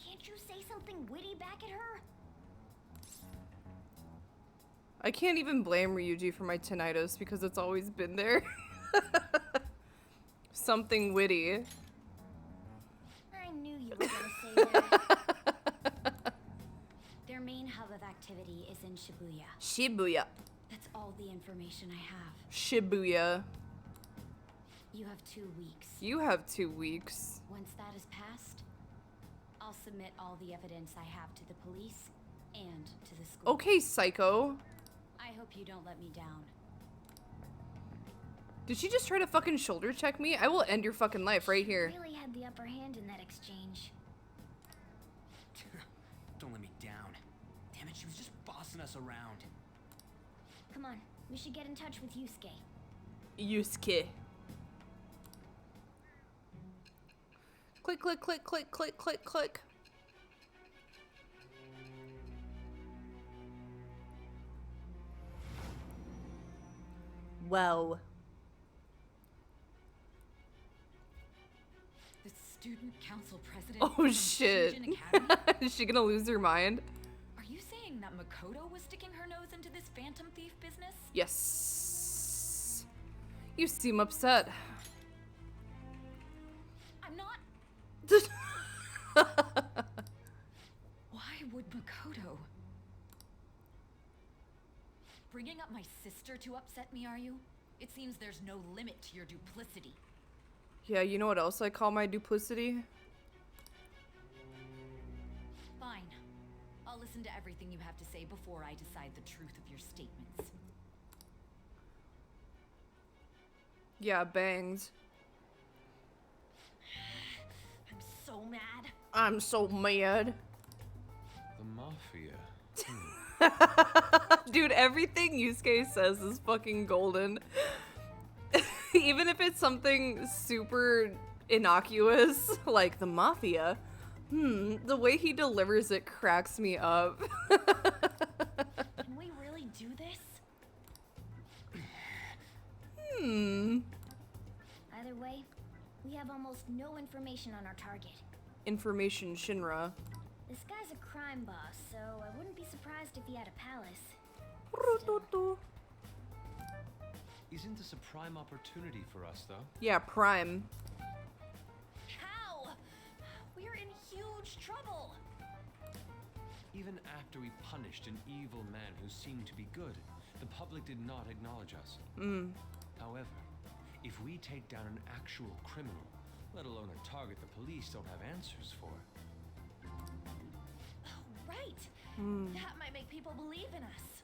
Can't you say something witty back at her? I can't even blame Ryuji for my tinnitus because it's always been there. Something witty. I knew you were gonna say that. Their main hub of activity is in Shibuya. Shibuya. That's all the information I have. Shibuya. You have 2 weeks. You have 2 weeks. Once that is passed, I'll submit all the evidence I have to the police and to the school. Okay, psycho. I hope you don't let me down. Did she just try to fucking shoulder check me? I will end your fucking life right here. Really had the upper hand in that exchange. Don't let me down. Damn it, she was just bossing us around. Come on, we should get in touch with Yusuke. Yusuke. Click, click, click, click, click, click, click. Wow. The student council president. Oh from shit. Shujin Academy? Is she gonna lose her mind? Are you saying that Makoto was sticking her nose into this phantom thief business? Yes. You seem upset. I'm not. Why would Makoto? Bringing up my sister to upset me, are you? It seems there's no limit to your duplicity. Yeah, you know what else I call my duplicity? Fine. I'll listen to everything you have to say before I decide the truth of your statements. Yeah, bangs. I'm so mad. I'm so mad. The mafia. Dude, everything Yusuke says is fucking golden. Even if it's something super innocuous, like the mafia. The way he delivers it cracks me up. Can we really do this? Either way, we have almost no information on our target. Information Shinra. This guy's a crime boss, so I wouldn't be surprised if he had a palace. Isn't this a prime opportunity for us, though? Yeah, Prime. How? We're in huge trouble. Even after we punished an evil man who seemed to be good, the public did not acknowledge us. However, if we take down an actual criminal, let alone a target the police don't have answers for. Oh, right. That might make people believe in us.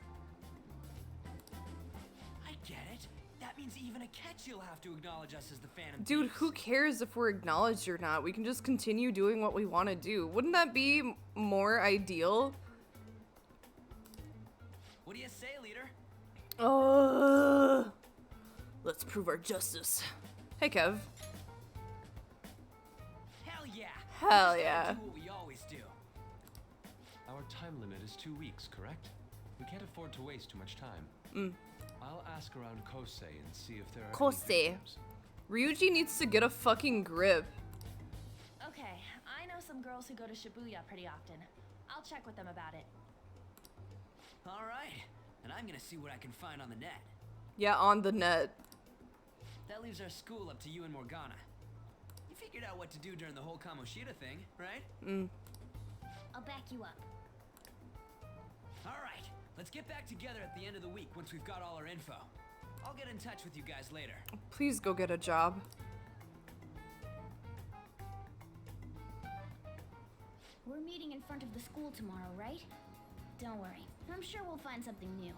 I get it. That means even a catch you'll have to acknowledge us as the Phantom Dude, Thieves. who cares if we're acknowledged or not? We can just continue doing what we want to do. Wouldn't that be more ideal? What do you say, leader? Let's prove our justice. Hey, Kev. Hell yeah. Hell We just yeah. gotta do what we always do. Our time limit is 2 weeks, correct? We can't afford to waste too much time. I'll ask around Kosei and see if there are any Kosei. victims. Ryuji needs to get a fucking grip. Okay, I know some girls who go to Shibuya pretty often. I'll check with them about it. All right. And I'm gonna see what I can find on the net. Yeah, on the net. That leaves our school up to you and Morgana. You figured out what to do during the whole Kamoshida thing, right? I'll back you up. All right. Let's get back together at the end of the week once we've got all our info. I'll get in touch with you guys later. Please go get a job. We're meeting in front of the school tomorrow, right? Don't worry. I'm sure we'll find something new.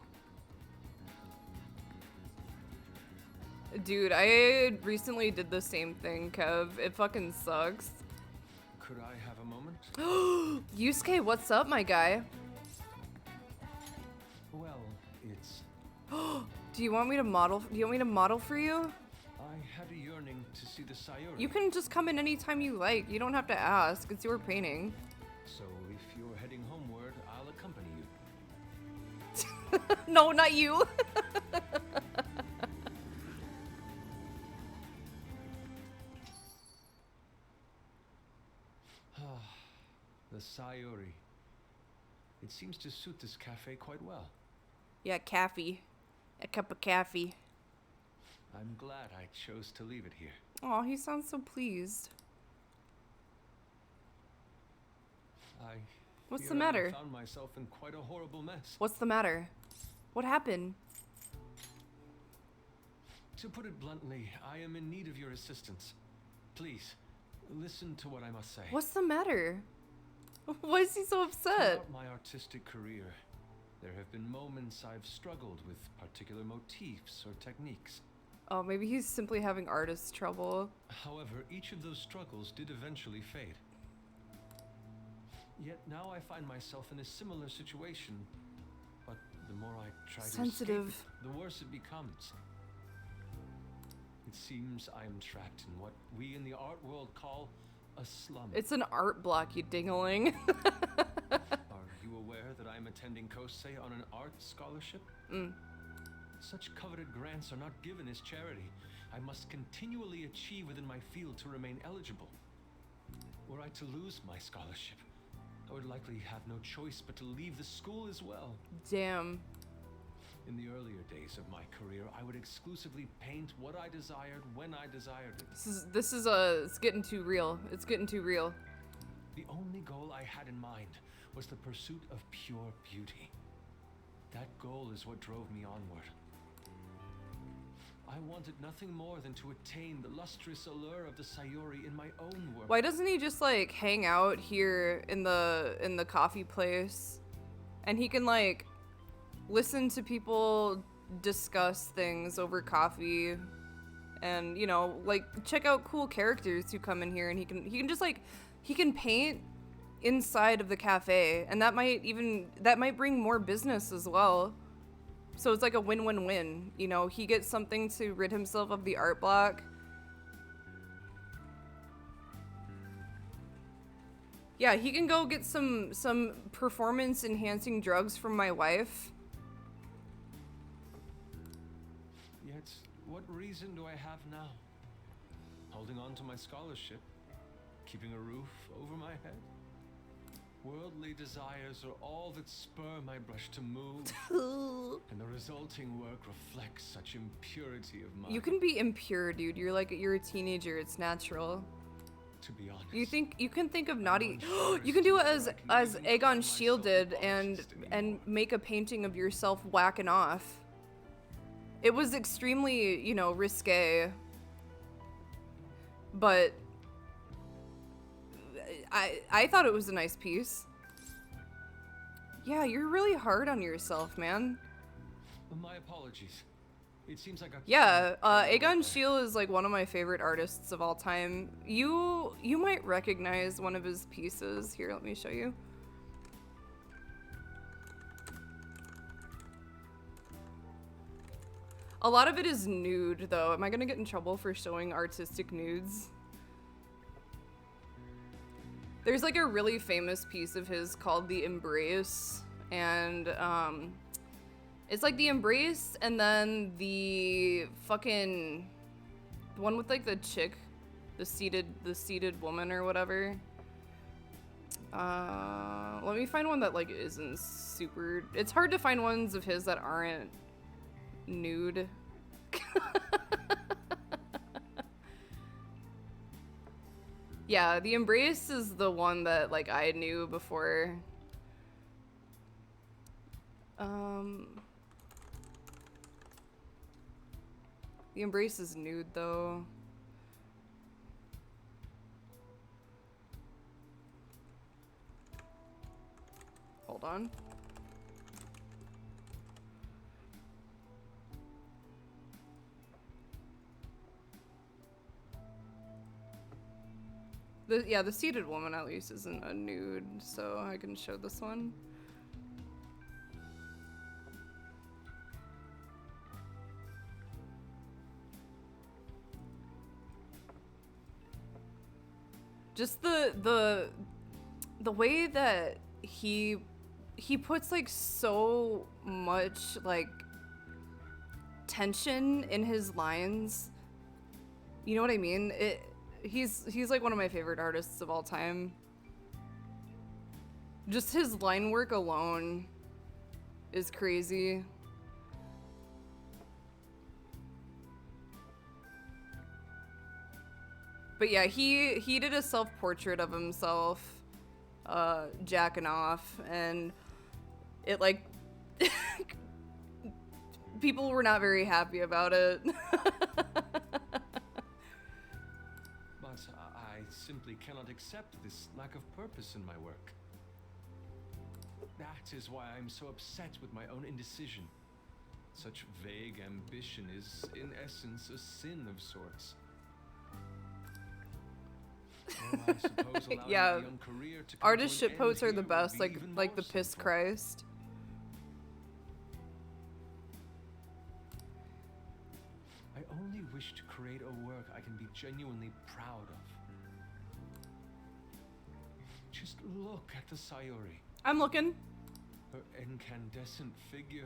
Dude, I recently did the same thing, Kev. It fucking sucks. Could I have a moment? Yusuke, what's up, my guy? Well, it's... Do you want me to model? Do you want me to model for you? I had a yearning to see the Sayori. You can just come in anytime you like. You don't have to ask. It's your painting. So if you're heading homeward, I'll accompany you. No, not you. The Sayori. It seems to suit this cafe quite well. Yeah, caffee. A cup of caffee. I'm glad I chose to leave it here. Oh, he sounds so pleased. What's the fear matter? I found myself in quite a horrible mess. What's the matter? What happened? To put it bluntly, I am in need of your assistance. Please, listen to what I must say. What's the matter? Why is he so upset? Throughout my artistic career, there have been moments I've struggled with particular motifs or techniques. Oh, maybe he's simply having artist trouble. However, each of those struggles did eventually fade. Yet now I find myself in a similar situation, but the more I try to Sensitive. escape it, the worse it becomes. It seems I am trapped in what we in the art world call a slum. It's an art block, you dingaling. Are you aware that I am attending Kosei on an art scholarship? Such coveted grants are not given as charity. I must continually achieve within my field to remain eligible. Were I to lose my scholarship, I would likely have no choice but to leave the school as well. Damn. In the earlier days of my career, I would exclusively paint what I desired when I desired it. It's getting too real. It's getting too real. The only goal I had in mind was the pursuit of pure beauty. That goal is what drove me onward. I wanted nothing more than to attain the lustrous allure of the Sayori in my own work. Why doesn't he just like hang out here in the coffee place, and he can like listen to people discuss things over coffee, and you know, like check out cool characters who come in here, and he can just like he can paint inside of the cafe, and that might bring more business as well. So it's like a win-win-win, you know, he gets something to rid himself of the art block. Yeah, he can go get some performance enhancing drugs from my wife. Yet, what reason do I have now? Holding on to my scholarship? Keeping a roof over my head? Worldly desires are all that spur my brush to move, and the resulting work reflects such impurity of mind. You can be impure, dude. You're a teenager. It's natural. To be honest, You can think of naughty. You can do it as Aegon Shield did and make a painting of yourself whacking off. It was extremely, you know, risque. But I thought it was a nice piece. Yeah, you're really hard on yourself, man. my apologies. It seems like yeah, Aegon Shield is like one of my favorite artists of all time. You might recognize one of his pieces. Here, let me show you. A lot of it is nude, though. Am I gonna get in trouble for showing artistic nudes? There's like a really famous piece of his called The Embrace, and it's like The Embrace and then the one with like the chick, the seated woman or whatever. Let me find one that like isn't super. It's hard to find ones of his that aren't nude. Yeah, The Embrace is the one that like I knew before. The Embrace is nude though. Hold on. The seated woman at least isn't a nude, so I can show this one. Just the way that he puts like so much like tension in his lines. You know what I mean? He's like one of my favorite artists of all time. Just his line work alone is crazy. But yeah, he did a self-portrait of himself jacking off, and it like people were not very happy about it. I simply cannot accept this lack of purpose in my work. That is why I'm so upset with my own indecision. Such vague ambition is, in essence, a sin of sorts. Oh, I suppose allowing yeah, my young career to come artist to an shitposts end are the here best, would be even like the more piss sinful. Christ. I only wish to create a work I can be genuinely proud of. Just look at the Sayori. I'm looking. Her incandescent figure,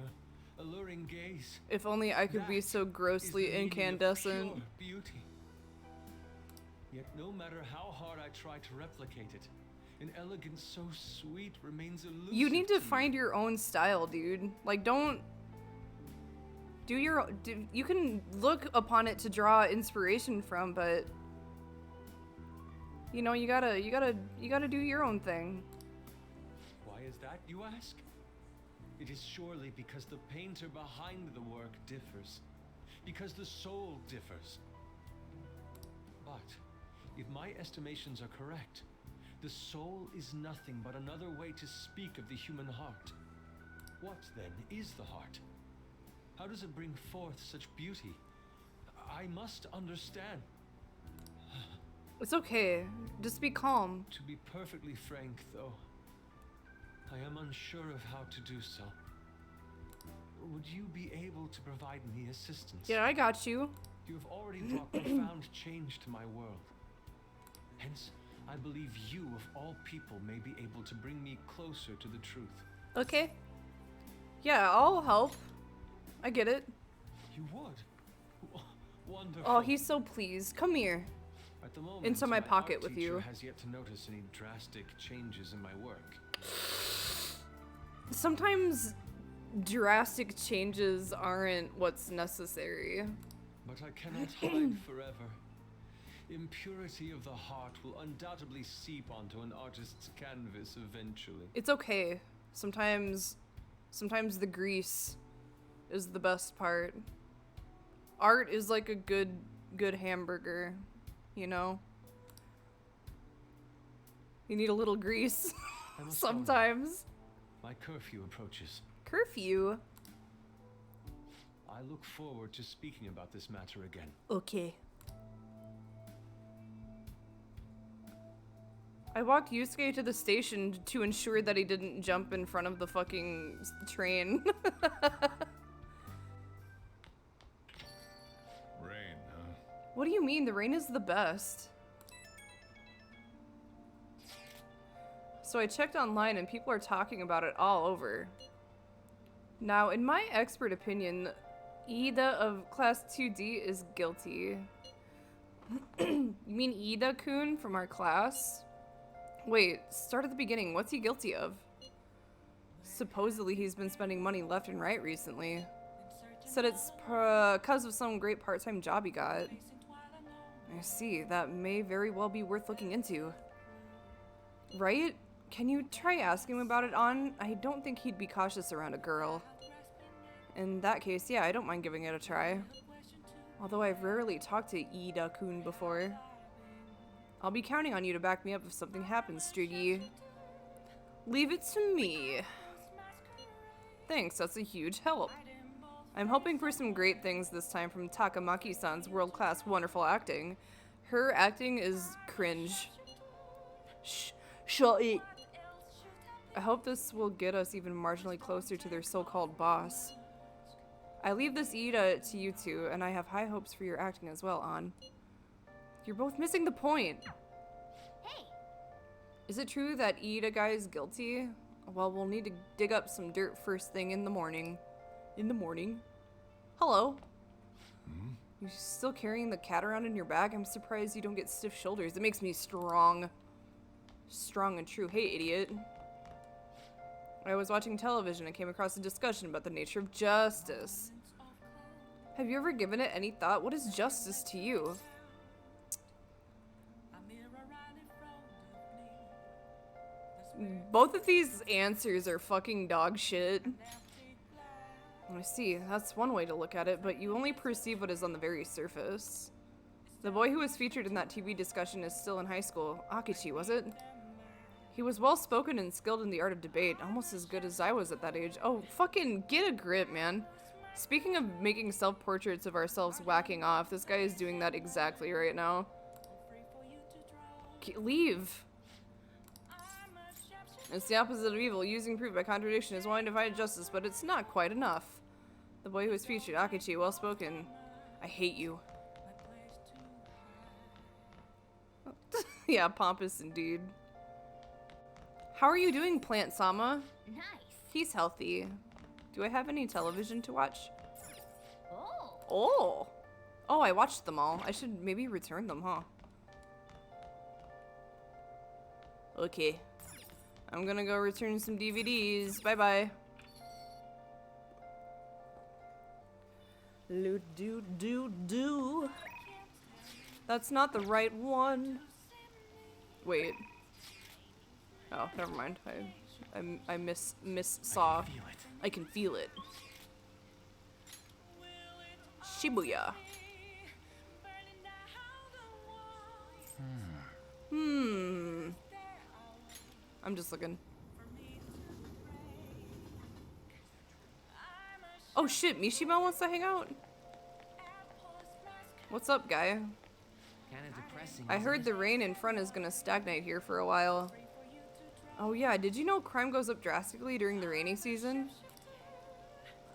alluring gaze. If only I could be That so is grossly the meaning of incandescent. pure beauty. Yet no matter how hard I try to replicate it, an elegance so sweet remains elusive. You need to me. find your own style, dude. Like, don't do your. You can look upon it to draw inspiration from, but you know, you gotta do your own thing. Why is that, you ask? It is surely because the painter behind the work differs, because the soul differs. But if my estimations are correct, the soul is nothing but another way to speak of the human heart. What then is the heart? How does it bring forth such beauty? I must understand. It's okay. Just be calm. To be perfectly frank, though, I am unsure of how to do so. Would you be able to provide me assistance? Yeah, I got you. You have already brought profound change to my world. Hence, I believe you, of all people, may be able to bring me closer to the truth. Okay. Yeah, I'll help. I get it. You would? Wonderful. Oh, he's so pleased. Come here. At the moment, Into my pocket art with teacher you. has yet to notice any drastic changes in my work. Sometimes drastic changes aren't what's necessary. But I cannot hide forever. Impurity of the heart will undoubtedly seep onto an artist's canvas eventually. It's okay. Sometimes the grease is the best part. Art is like a good hamburger, you know? You need a little grease I must go now. sometimes. My curfew approaches. Curfew? I look forward to speaking about this matter again. Okay. I walked Yusuke to the station to ensure that he didn't jump in front of the fucking train. Rain, huh? What do you mean? The rain is the best. So I checked online and people are talking about it all over. Now, in my expert opinion, Ida of Class 2D is guilty. You mean Ida-kun from our class? Wait, start at the beginning. What's he guilty of? Supposedly he's been spending money left and right recently. Said it's because of some great part-time job he got. I see. That may very well be worth looking into. Right? Can you try asking him about it, On? I don't think he'd be cautious around a girl. In that case, yeah, I don't mind giving it a try. Although I've rarely talked to Ida-kun before. I'll be counting on you to back me up if something happens, Striggy. Leave it to me. Thanks, that's a huge help. I'm hoping for some great things this time from Takamaki-san's world-class wonderful acting. Her acting is cringe. Shut it. I hope this will get us even marginally closer to their so-called boss. I leave this Ida to you two, and I have high hopes for your acting as well, On. You're both missing the point. Hey! Is it true that Ida guy is guilty? Well, we'll need to dig up some dirt first thing in the morning. In the morning? Hello? You still carrying the cat around in your bag? I'm surprised you don't get stiff shoulders. It makes me strong. Strong and true. Hey, idiot. I was watching television and came across a discussion about the nature of justice. Have you ever given it any thought? What is justice to you? Both of these answers are fucking dog shit. I see, that's one way to look at it, but you only perceive what is on the very surface. The boy who was featured in that TV discussion is still in high school. Akichi, was it? He was well-spoken and skilled in the art of debate, almost as good as I was at that age. Oh, fucking get a grip, man. Speaking of making self-portraits of ourselves whacking off, this guy is doing that exactly right now. Leave. It's the opposite of evil. Using proof by contradiction is wanting to find justice, but it's not quite enough. The boy who was featured, Akichi, well-spoken. I hate you. Yeah, pompous indeed. How are you doing, Plant Sama? Nice. He's healthy. Do I have any television to watch? Oh. Oh! Oh, I watched them all. I should maybe return them, huh? Okay. I'm gonna go return some DVDs. Bye-bye. Do. That's not the right one. Wait. Oh, never mind. I saw. Feel it. I can feel it. Shibuya. I'm just looking. Oh shit, Mishima wants to hang out? What's up, guy? Kinda depressing. I isn't heard it? the rain in front is gonna stagnate here for a while. Oh yeah, did you know crime goes up drastically during the rainy season?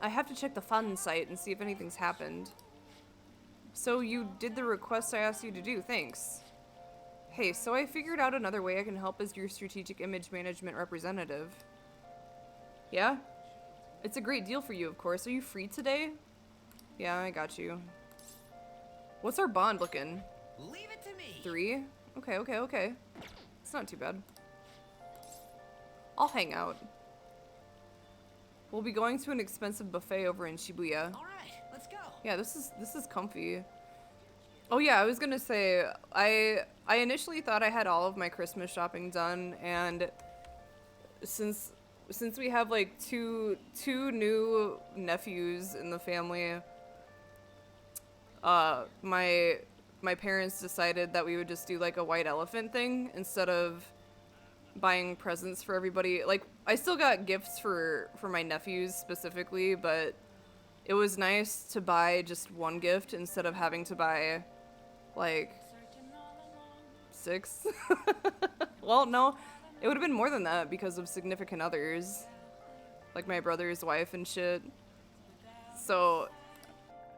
I have to check the fund site and see if anything's happened. So you did the request I asked you to do, thanks. Hey, so I figured out another way I can help as your strategic image management representative. Yeah? It's a great deal for you, of course. Are you free today? Yeah, I got you. What's our bond looking? Leave it to me. 3? Okay, okay, okay. It's not too bad. I'll hang out. We'll be going to an expensive buffet over in Shibuya. All right, let's go. Yeah, this is comfy. Oh yeah, I was gonna say, I initially thought I had all of my Christmas shopping done, and since we have like two new nephews in the family, my parents decided that we would just do like a white elephant thing instead of buying presents for everybody. Like, I still got gifts for my nephews specifically, but it was nice to buy just one gift instead of having to buy like 6. Well, no, it would have been more than that because of significant others, like my brother's wife and shit. So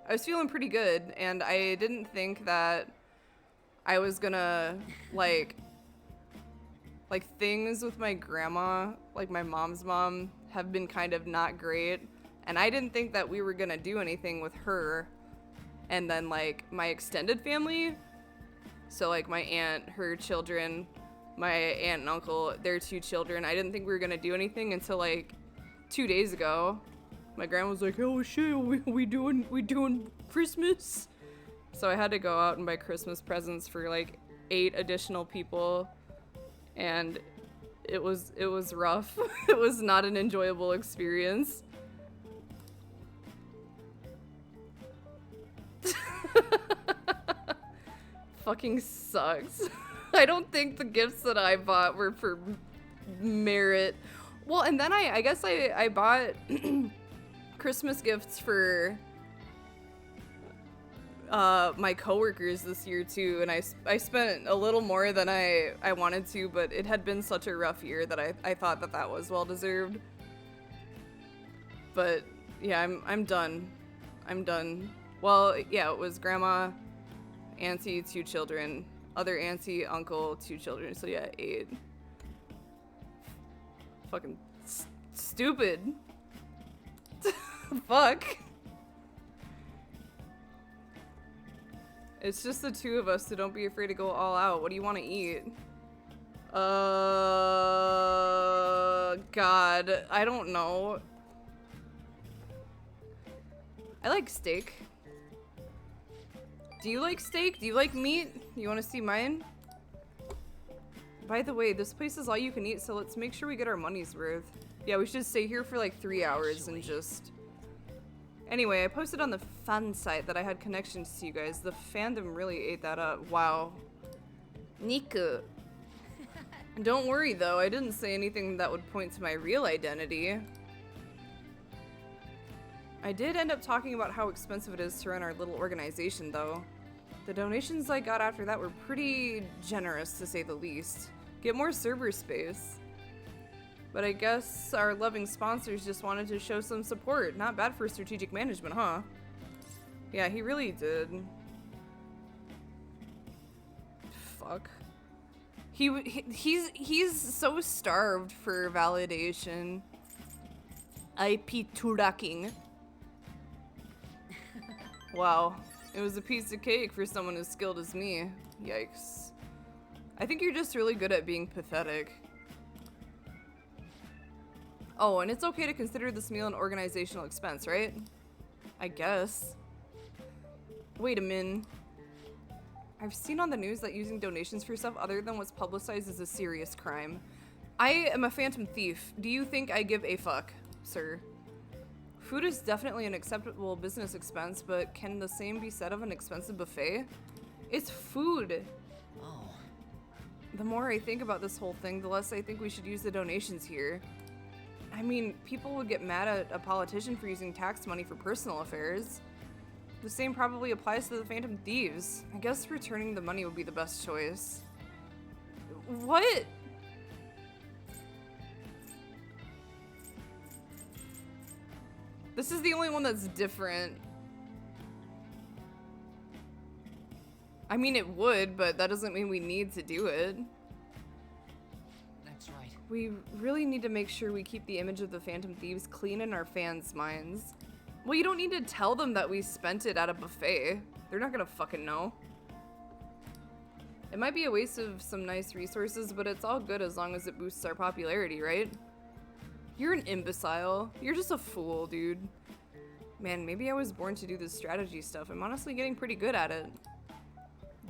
I was feeling pretty good, and I didn't think that I was gonna like things with my grandma, like my mom's mom, have been kind of not great, and I didn't think that we were gonna do anything with her. And then like my extended family, so like my aunt, her children, my aunt and uncle, their 2 children, I didn't think we were gonna do anything until like 2 days ago. My grandma was like, oh shit, we doing Christmas? So I had to go out and buy Christmas presents for like 8 additional people, and it was rough. It was not an enjoyable experience. Fucking sucks. I don't think the gifts that I bought were for merit. Well, and then I guess I bought Christmas gifts for my coworkers this year too, and I spent a little more than I wanted to, but it had been such a rough year that I thought that was well deserved. But yeah, I'm done. I'm done. Well, yeah, it was grandma, auntie, 2 children, other auntie, uncle, 2 children, so yeah, 8. Fucking stupid. Fuck. It's just the 2 of us, so don't be afraid to go all out. What do you want to eat? God, I don't know. I like steak. Do you like steak? Do you like meat? You want to see mine? By the way, this place is all you can eat, so let's make sure we get our money's worth. Yeah, we should stay here for like 3 hours and just... Anyway, I posted on the fan site that I had connections to you guys. The fandom really ate that up. Wow. Niku. Don't worry though, I didn't say anything that would point to my real identity. I did end up talking about how expensive it is to run our little organization though. The donations I got after that were pretty generous to say the least. Get more server space. But I guess our loving sponsors just wanted to show some support. Not bad for strategic management, huh? Yeah, he really did. Fuck. He's so starved for validation. IP tracking. Wow. It was a piece of cake for someone as skilled as me. Yikes. I think you're just really good at being pathetic. Oh, and it's okay to consider this meal an organizational expense, right? I guess. Wait a minute. I've seen on the news that using donations for stuff other than what's publicized is a serious crime. I am a phantom thief. Do you think I give a fuck, sir? Food is definitely an acceptable business expense, but can the same be said of an expensive buffet? It's food. Oh. The more I think about this whole thing, the less I think we should use the donations here. I mean, people would get mad at a politician for using tax money for personal affairs. The same probably applies to the Phantom Thieves. I guess returning the money would be the best choice. What? This is the only one that's different. I mean, it would, but that doesn't mean we need to do it. That's right. We really need to make sure we keep the image of the Phantom Thieves clean in our fans' minds. Well, you don't need to tell them that we spent it at a buffet. They're not gonna fucking know. It might be a waste of some nice resources, but it's all good as long as it boosts our popularity, right? You're an imbecile. You're just a fool, dude. Man, maybe I was born to do this strategy stuff. I'm honestly getting pretty good at it.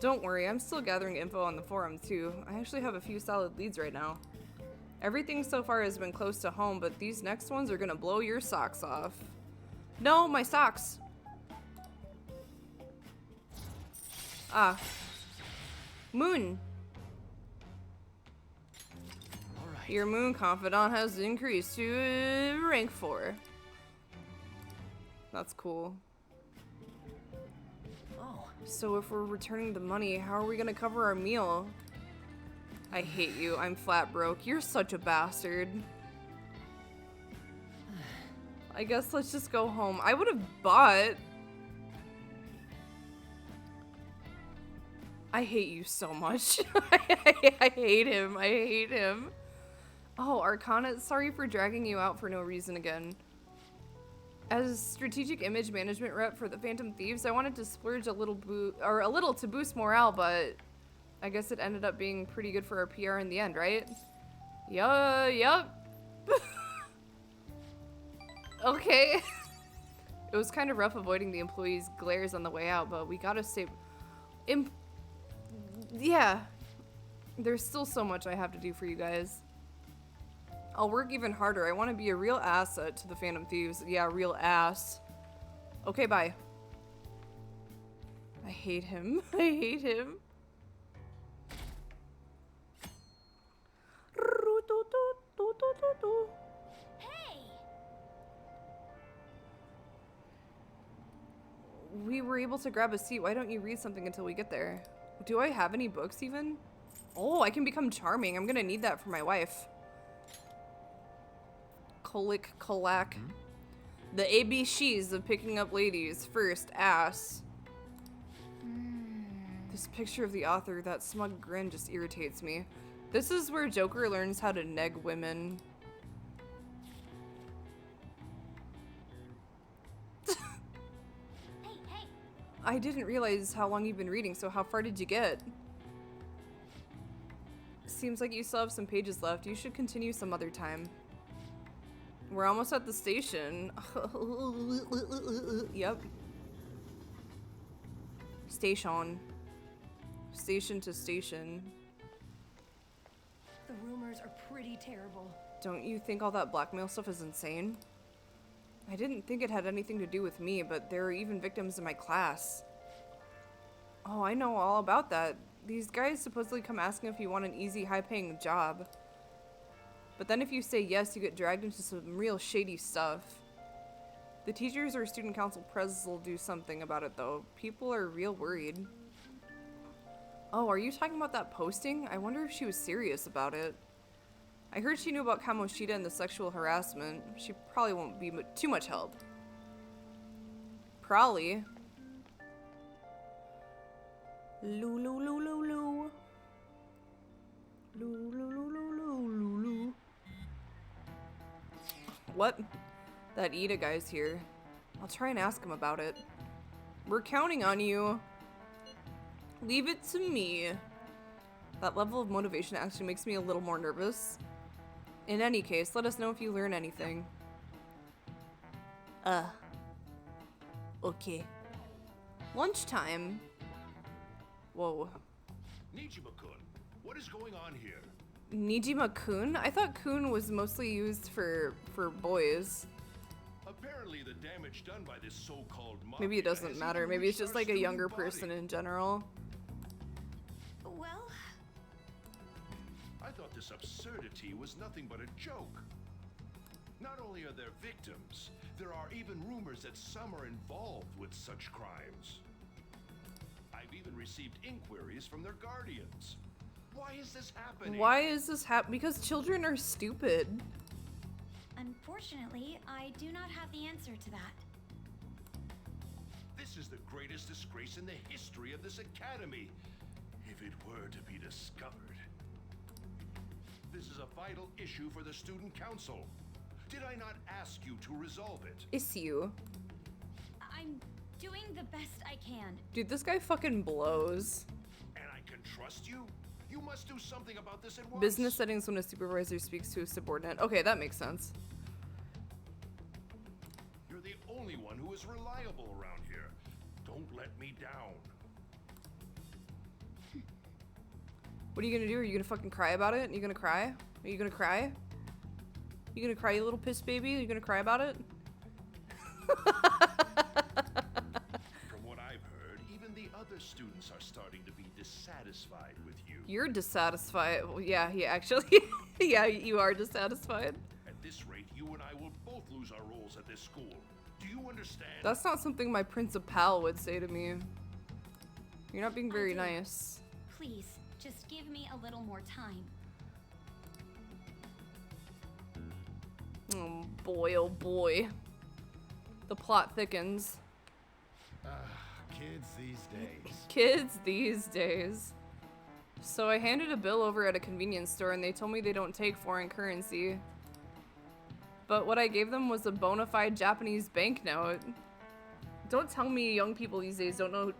Don't worry, I'm still gathering info on the forum too. I actually have a few solid leads right now. Everything so far has been close to home, but these next ones are gonna blow your socks off. No, my socks! Ah. Moon! Alright. Your moon confidant has increased to rank 4. That's cool. Oh, So if we're returning the money, how are we gonna cover our meal? I hate you. I'm flat broke. You're such a bastard. I guess let's just go home. I would have bought. I hate you so much. I hate him. I hate him. Oh, Arcana, sorry for dragging you out for no reason again. As strategic image management rep for the Phantom Thieves, I wanted to splurge a little to boost morale, but I guess it ended up being pretty good for our PR in the end, right? Yup. Okay. It was kind of rough avoiding the employees' glares on the way out, but we gotta stay. Yeah. There's still so much I have to do for you guys. I'll work even harder. I want to be a real asset to the Phantom Thieves. Yeah, real ass. Okay, bye. I hate him. I hate him. Hey! We were able to grab a seat. Why don't you read something until we get there? Do I have any books even? Oh, I can become charming. I'm gonna need that for my wife. Colac. The ABCs of picking up ladies. First, ass. This picture of the author, that smug grin just irritates me. This is where Joker learns how to neg women. Hey! I didn't realize how long you've been reading, so how far did you get? Seems like you still have some pages left. You should continue some other time. We're almost at the station. Yep. Station. Station to station. The rumors are pretty terrible. Don't you think all that blackmail stuff is insane? I didn't think it had anything to do with me, but there are even victims in my class. Oh, I know all about that. These guys supposedly come asking if you want an easy, high-paying job. But then if you say yes, you get dragged into some real shady stuff. The teachers or student council pres will do something about it, though. People are real worried. Oh, are you talking about that posting? I wonder if she was serious about it. I heard she knew about Kamoshida and the sexual harassment. She probably won't be too much help. Probably. Loo. What? That Ida guy's here. I'll try and ask him about it. We're counting on you. Leave it to me. That level of motivation actually makes me a little more nervous. In any case, let us know if you learn anything. Okay. Lunchtime. Whoa. Nijima-kun, what is going on here? Nijima-kun? I thought kun was mostly used for boys. Apparently the damage done by this so-called mafia Maybe it doesn't has matter. even Maybe it's reached just our like a younger student body. person in general. Well, I thought this absurdity was nothing but a joke. Not only are there victims, there are even rumors that some are involved with such crimes. I've even received inquiries from their guardians. Why is this happening? Why is this happening? Because children are stupid. Unfortunately, I do not have the answer to that. This is the greatest disgrace in the history of this academy, if it were to be discovered. This is a vital issue for the student council. Did I not ask you to resolve it? Issue. I'm doing the best I can. Dude, this guy fucking blows. And I can trust you? You must do something about this at once. Business settings when a supervisor speaks to a subordinate. Okay, that makes sense. You're the only one who is reliable around here. Don't let me down. What are you gonna do? Are you gonna fucking cry about it? Are you gonna cry? Are you gonna cry? You gonna cry, you little piss baby? Are you gonna cry about it? From what I've heard, even the other students are starting to be dissatisfied with you. You're dissatisfied. Well, yeah, he actually. Yeah, you are dissatisfied. At this rate, you and I will both lose our roles at this school. Do you understand? That's not something my principal would say to me. You're not being very I do. nice. Please, just give me a little more time. Oh boy, oh boy. The plot thickens. Kids these days. Kids these days. So I handed a bill over at a convenience store and they told me they don't take foreign currency. But what I gave them was a bona fide Japanese banknote. Don't tell me young people these days don't know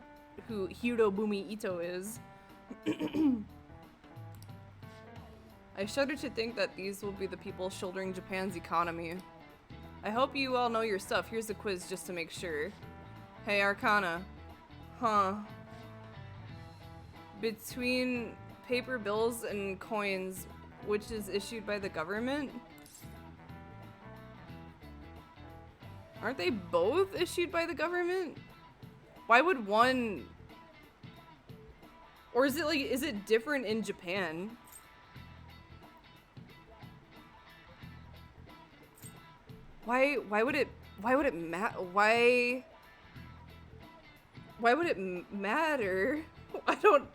who Hirobumi Ito is. I shudder to think that these will be the people shouldering Japan's economy. I hope you all know your stuff. Here's a quiz just to make sure. Hey, Arcana. Huh. Between paper bills and coins, which is issued by the government? Aren't they both issued by the government? Why would one... Or is it like, is it different in Japan? Why would it would it matter? I don't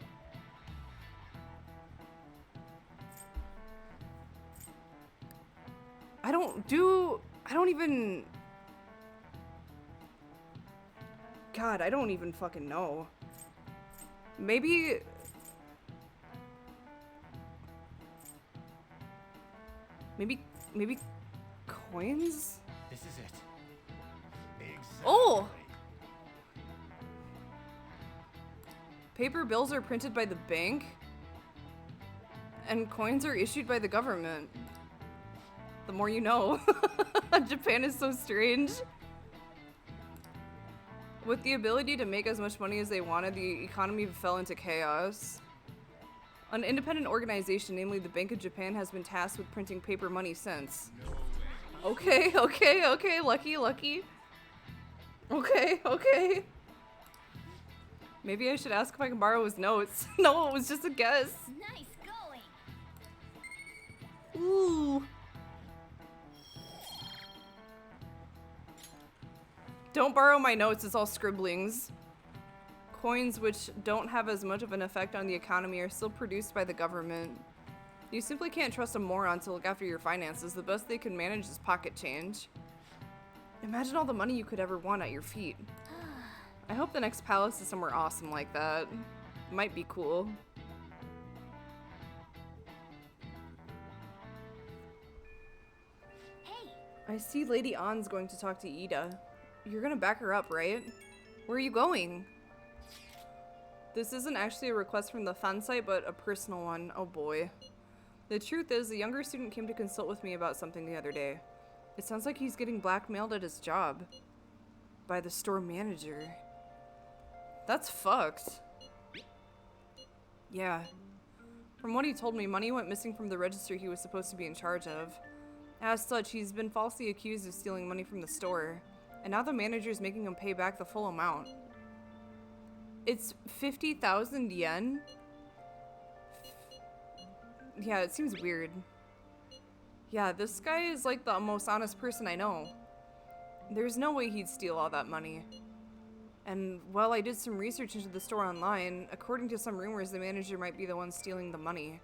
even God, I don't even fucking know. Maybe coins? This is it. Exactly. Oh! Paper bills are printed by the bank, and coins are issued by the government. The more you know. Japan is so strange. With the ability to make as much money as they wanted, the economy fell into chaos. An independent organization, namely the Bank of Japan, has been tasked with printing paper money since. Okay, lucky. Okay. Maybe I should ask if I can borrow his notes. No, it was just a guess. Nice going. Ooh. Don't borrow my notes, it's all scribblings. Coins which don't have as much of an effect on the economy are still produced by the government. You simply can't trust a moron to look after your finances. The best they can manage is pocket change. Imagine all the money you could ever want at your feet. I hope the next palace is somewhere awesome like that. Might be cool. Hey, I see Lady An's going to talk to Ida. You're gonna back her up, right? Where are you going? This isn't actually a request from the fan site, but a personal one. Oh boy. The truth is, a younger student came to consult with me about something the other day. It sounds like he's getting blackmailed at his job. By the store manager. That's fucked. Yeah. From what he told me, money went missing from the register he was supposed to be in charge of. As such, he's been falsely accused of stealing money from the store. And now the manager's making him pay back the full amount. It's 50,000 yen? Yeah, it seems weird. Yeah, this guy is like the most honest person I know. There's no way he'd steal all that money. And while I did some research into the store online, according to some rumors, the manager might be the one stealing the money.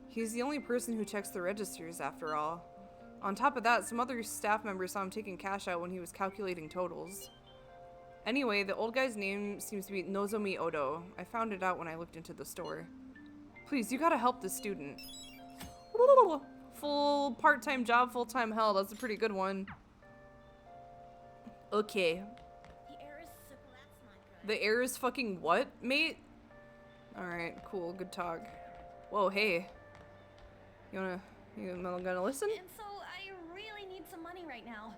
He's the only person who checks the registers, after all. On top of that, some other staff members saw him taking cash out when he was calculating totals. Anyway, the old guy's name seems to be Nozomi Odo. I found it out when I looked into the store. Please, you gotta help this student. Full part-time job, full-time hell. That's a pretty good one. Okay. The air is super, that's not good. The air is fucking what, mate? Alright, cool. Good talk. Whoa, hey. You gonna listen? And so I really need some money right now.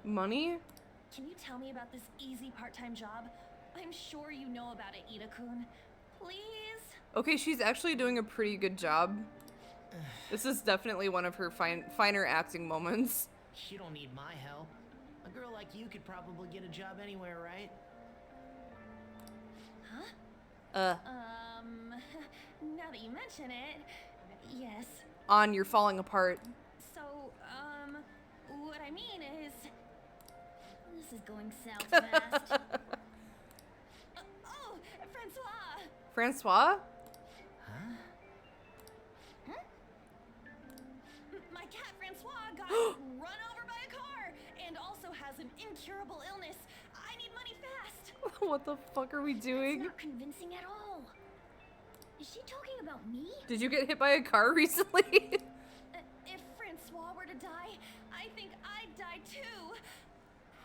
Money? Can you tell me about this easy part-time job? I'm sure you know about it, Ida-kun. Please? Okay, she's actually doing a pretty good job. This is definitely one of her finer acting moments. You don't need my help. A girl like you could probably get a job anywhere, right? Huh? Now that you mention it, yes. On, you're falling apart. So, what I mean is... This is going south fast. Oh, Francois! Francois? My cat Francois got run over by a car and also has an incurable illness. I need money fast. What the fuck are we It's doing? not convincing at all. Is she talking about me? Did you get hit by a car recently? If Francois were to die, I think I'd die too.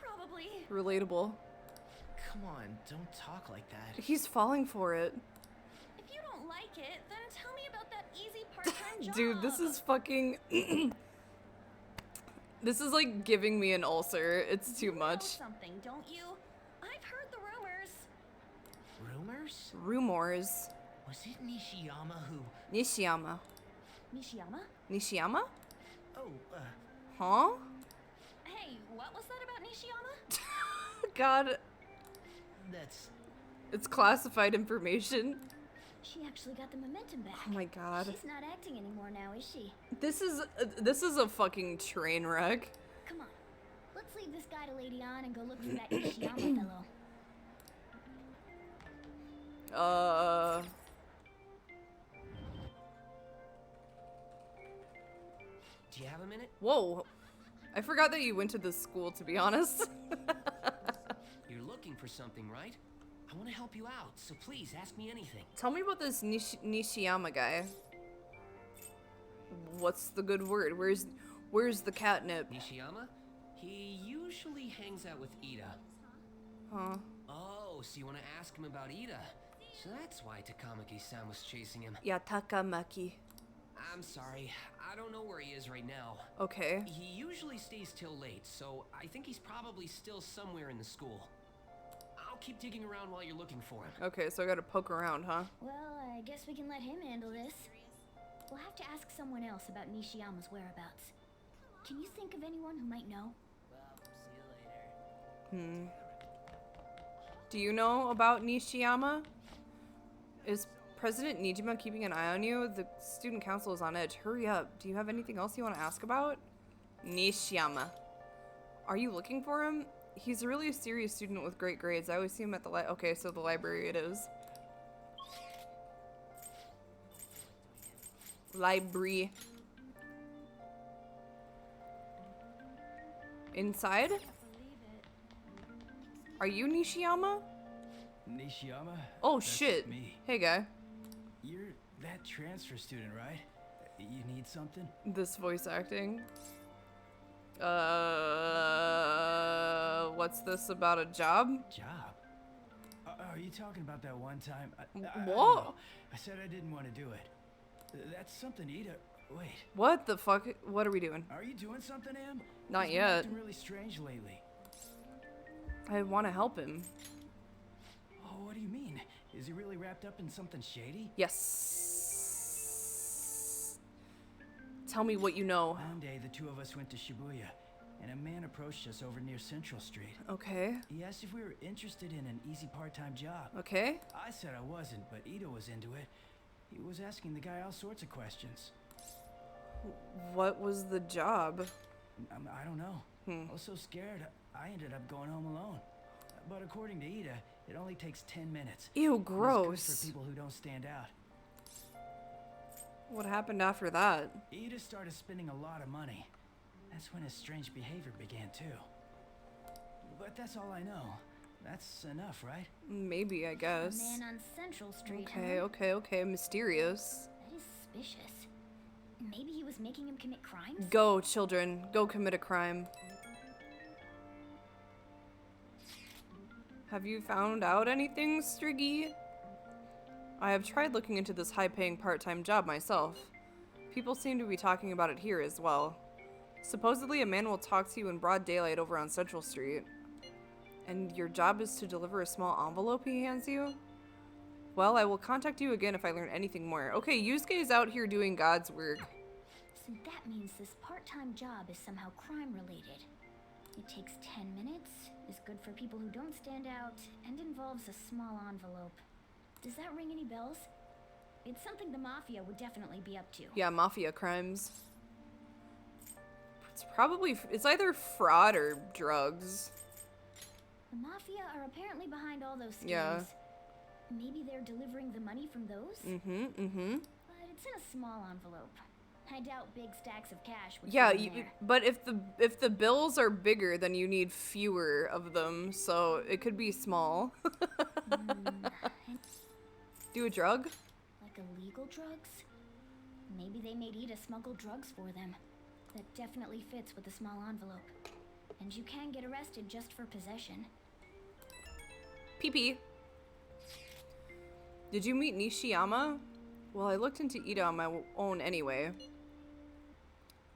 Probably. Relatable. Come on, don't talk like that. He's falling for it. If you don't like it, then tell me about that easy part-time job. Dude, this is fucking... This is like giving me an ulcer. It's too You know much. something, don't you? I've heard the rumors. Rumors? Rumors. Was it Nishiyama who... Nishiyama. Nishiyama? Nishiyama? Oh, Huh? Hey, what was that about Nishiyama? God, that's... it's classified information. She actually got the momentum back. Oh my god. She's not acting anymore now, is she? This is a fucking train wreck. Come on. Let's leave this guy to Lady On and go look for that Ishiyama fellow. Do you have a minute? Whoa. I forgot that you went to this school, to be honest. You're looking for something, right? I want to help you out, so please ask me anything. Tell me about this Nishiyama guy. What's the good word? Where's the catnip? Nishiyama? He usually hangs out with Ida. Huh? Oh, so you want to ask him about Ida? So that's why Takamaki-san was chasing him. Yeah, Takamaki. I'm sorry, I don't know where he is right now. Okay. He usually stays till late, so I think he's probably still somewhere in the school. I'll keep digging around while you're looking for him. Okay, so I gotta poke around, huh? Well, I guess we can let him handle this. We'll have to ask someone else about Nishiyama's whereabouts. Can you think of anyone who might know? Do you know about Nishiyama? Is President Nijima keeping an eye on you? The student council is on edge. Hurry up. Do you have anything else you want to ask about? Nishiyama. Are you looking for him? He's a really serious student with great grades. I always see him at the okay, so the library it is. Library. Inside? Are you Nishiyama? Nishiyama? Oh That's shit. me. Hey guy. You're that transfer student, right? You need something? This voice acting. What's this about a job? Job? Are you talking about that one time? I What? don't know. I said I didn't want to do it. That's something Ida... Wait. What the fuck? What are we doing? Are you doing something, Em? Not He's been yet. acting really strange lately. I want to help him. Oh, what do you mean? Is he really wrapped up in something shady? Yes. Tell me what you know. One day, the two of us went to Shibuya, and a man approached us over near Central Street. Okay. He asked if we were interested in an easy part-time job. Okay. I said I wasn't, but Ida was into it. He was asking the guy all sorts of questions. What was the job? I don't know. I was so scared, I ended up going home alone. But according to Ida, it only takes 10 minutes. Ew, It's gross. good for people who don't stand out. What happened after that? Ida started spending a lot of money. That's when his strange behavior began, too. but that's all I know. That's enough, right? Maybe, I A guess. man on Central Street. Okay, huh? okay. Mysterious. That is suspicious. Maybe he was making him commit crimes? Go, children. Go commit a crime. Have you found out anything, Striggy? I have tried looking into this high-paying part-time job myself. People seem to be talking about it here as well. Supposedly, a man will talk to you in broad daylight over on Central Street. And your job is to deliver a small envelope he hands you? Well, I will contact you again if I learn anything more. Okay, Yusuke is out here doing God's work. So that means this part-time job is somehow crime-related. It takes 10 minutes, is good for people who don't stand out, and involves a small envelope. Does that ring any bells? It's something the Mafia would definitely be up to. Yeah, mafia crimes. It's either fraud or drugs. The Mafia are apparently behind all those schemes. Yeah. Maybe they're delivering the money from those? But it's in a small envelope. I doubt big stacks of cash would Yeah, fit in there. but if the bills are bigger, then you need fewer of them, so it could be small. Do a drug? Like illegal drugs? Maybe they made Ida smuggle drugs for them. That definitely fits with the small envelope. And you can get arrested just for possession. Pee-pee. Did you meet Nishiyama? Well, I looked into Ida on my own anyway.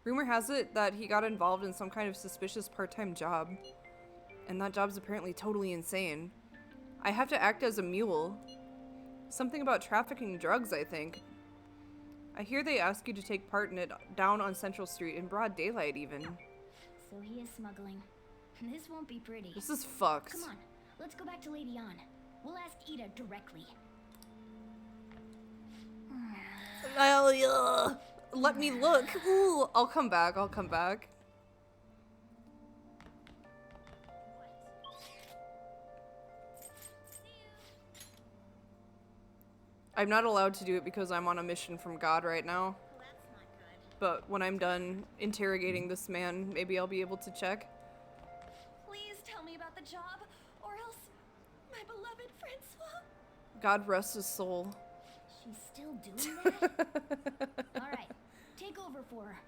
Rumor has it that he got involved in some kind of suspicious part-time job. And that job's apparently totally insane. I have to act as a mule. Something about trafficking drugs, I think. I hear they ask you to take part in it down on Central Street in broad daylight even. So he is smuggling. This won't be pretty. This is fucked. Come on, let's go back to Lady An. We'll ask Ida directly. Let me look. Ooh, I'll come back. I'm not allowed to do it because I'm on a mission from God right now. But when I'm done interrogating this man, maybe I'll be able to check. Please tell me about the job, or else my beloved Francois. God rest his soul. She's still doing that? Alright, take over for her.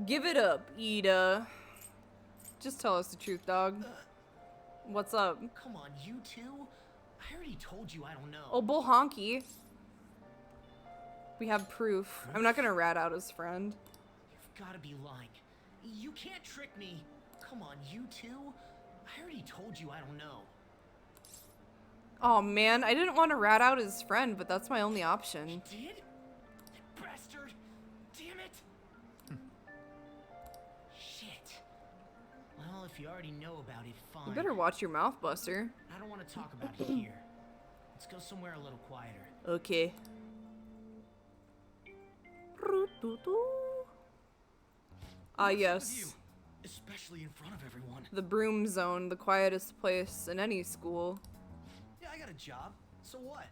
Give it up, Ida. Just tell us the truth, dog. What's up? Come on, you two. I already told you I don't know. Oh, bull honky. We have proof. I'm not gonna rat out his friend. You've gotta be lying. You can't trick me. Come on, you two. I already told you I don't know. Oh man, I didn't want to rat out his friend, but that's my only option. You did? You bastard! Damn it! Shit. Well, if you already know about it, fine. You better watch your mouth, Buster. I don't want to talk about it here. Let's go somewhere a little quieter. Okay. Ah, yes. Especially in front of everyone. The broom zone, the quietest place in any school. Yeah, I got a job. So what?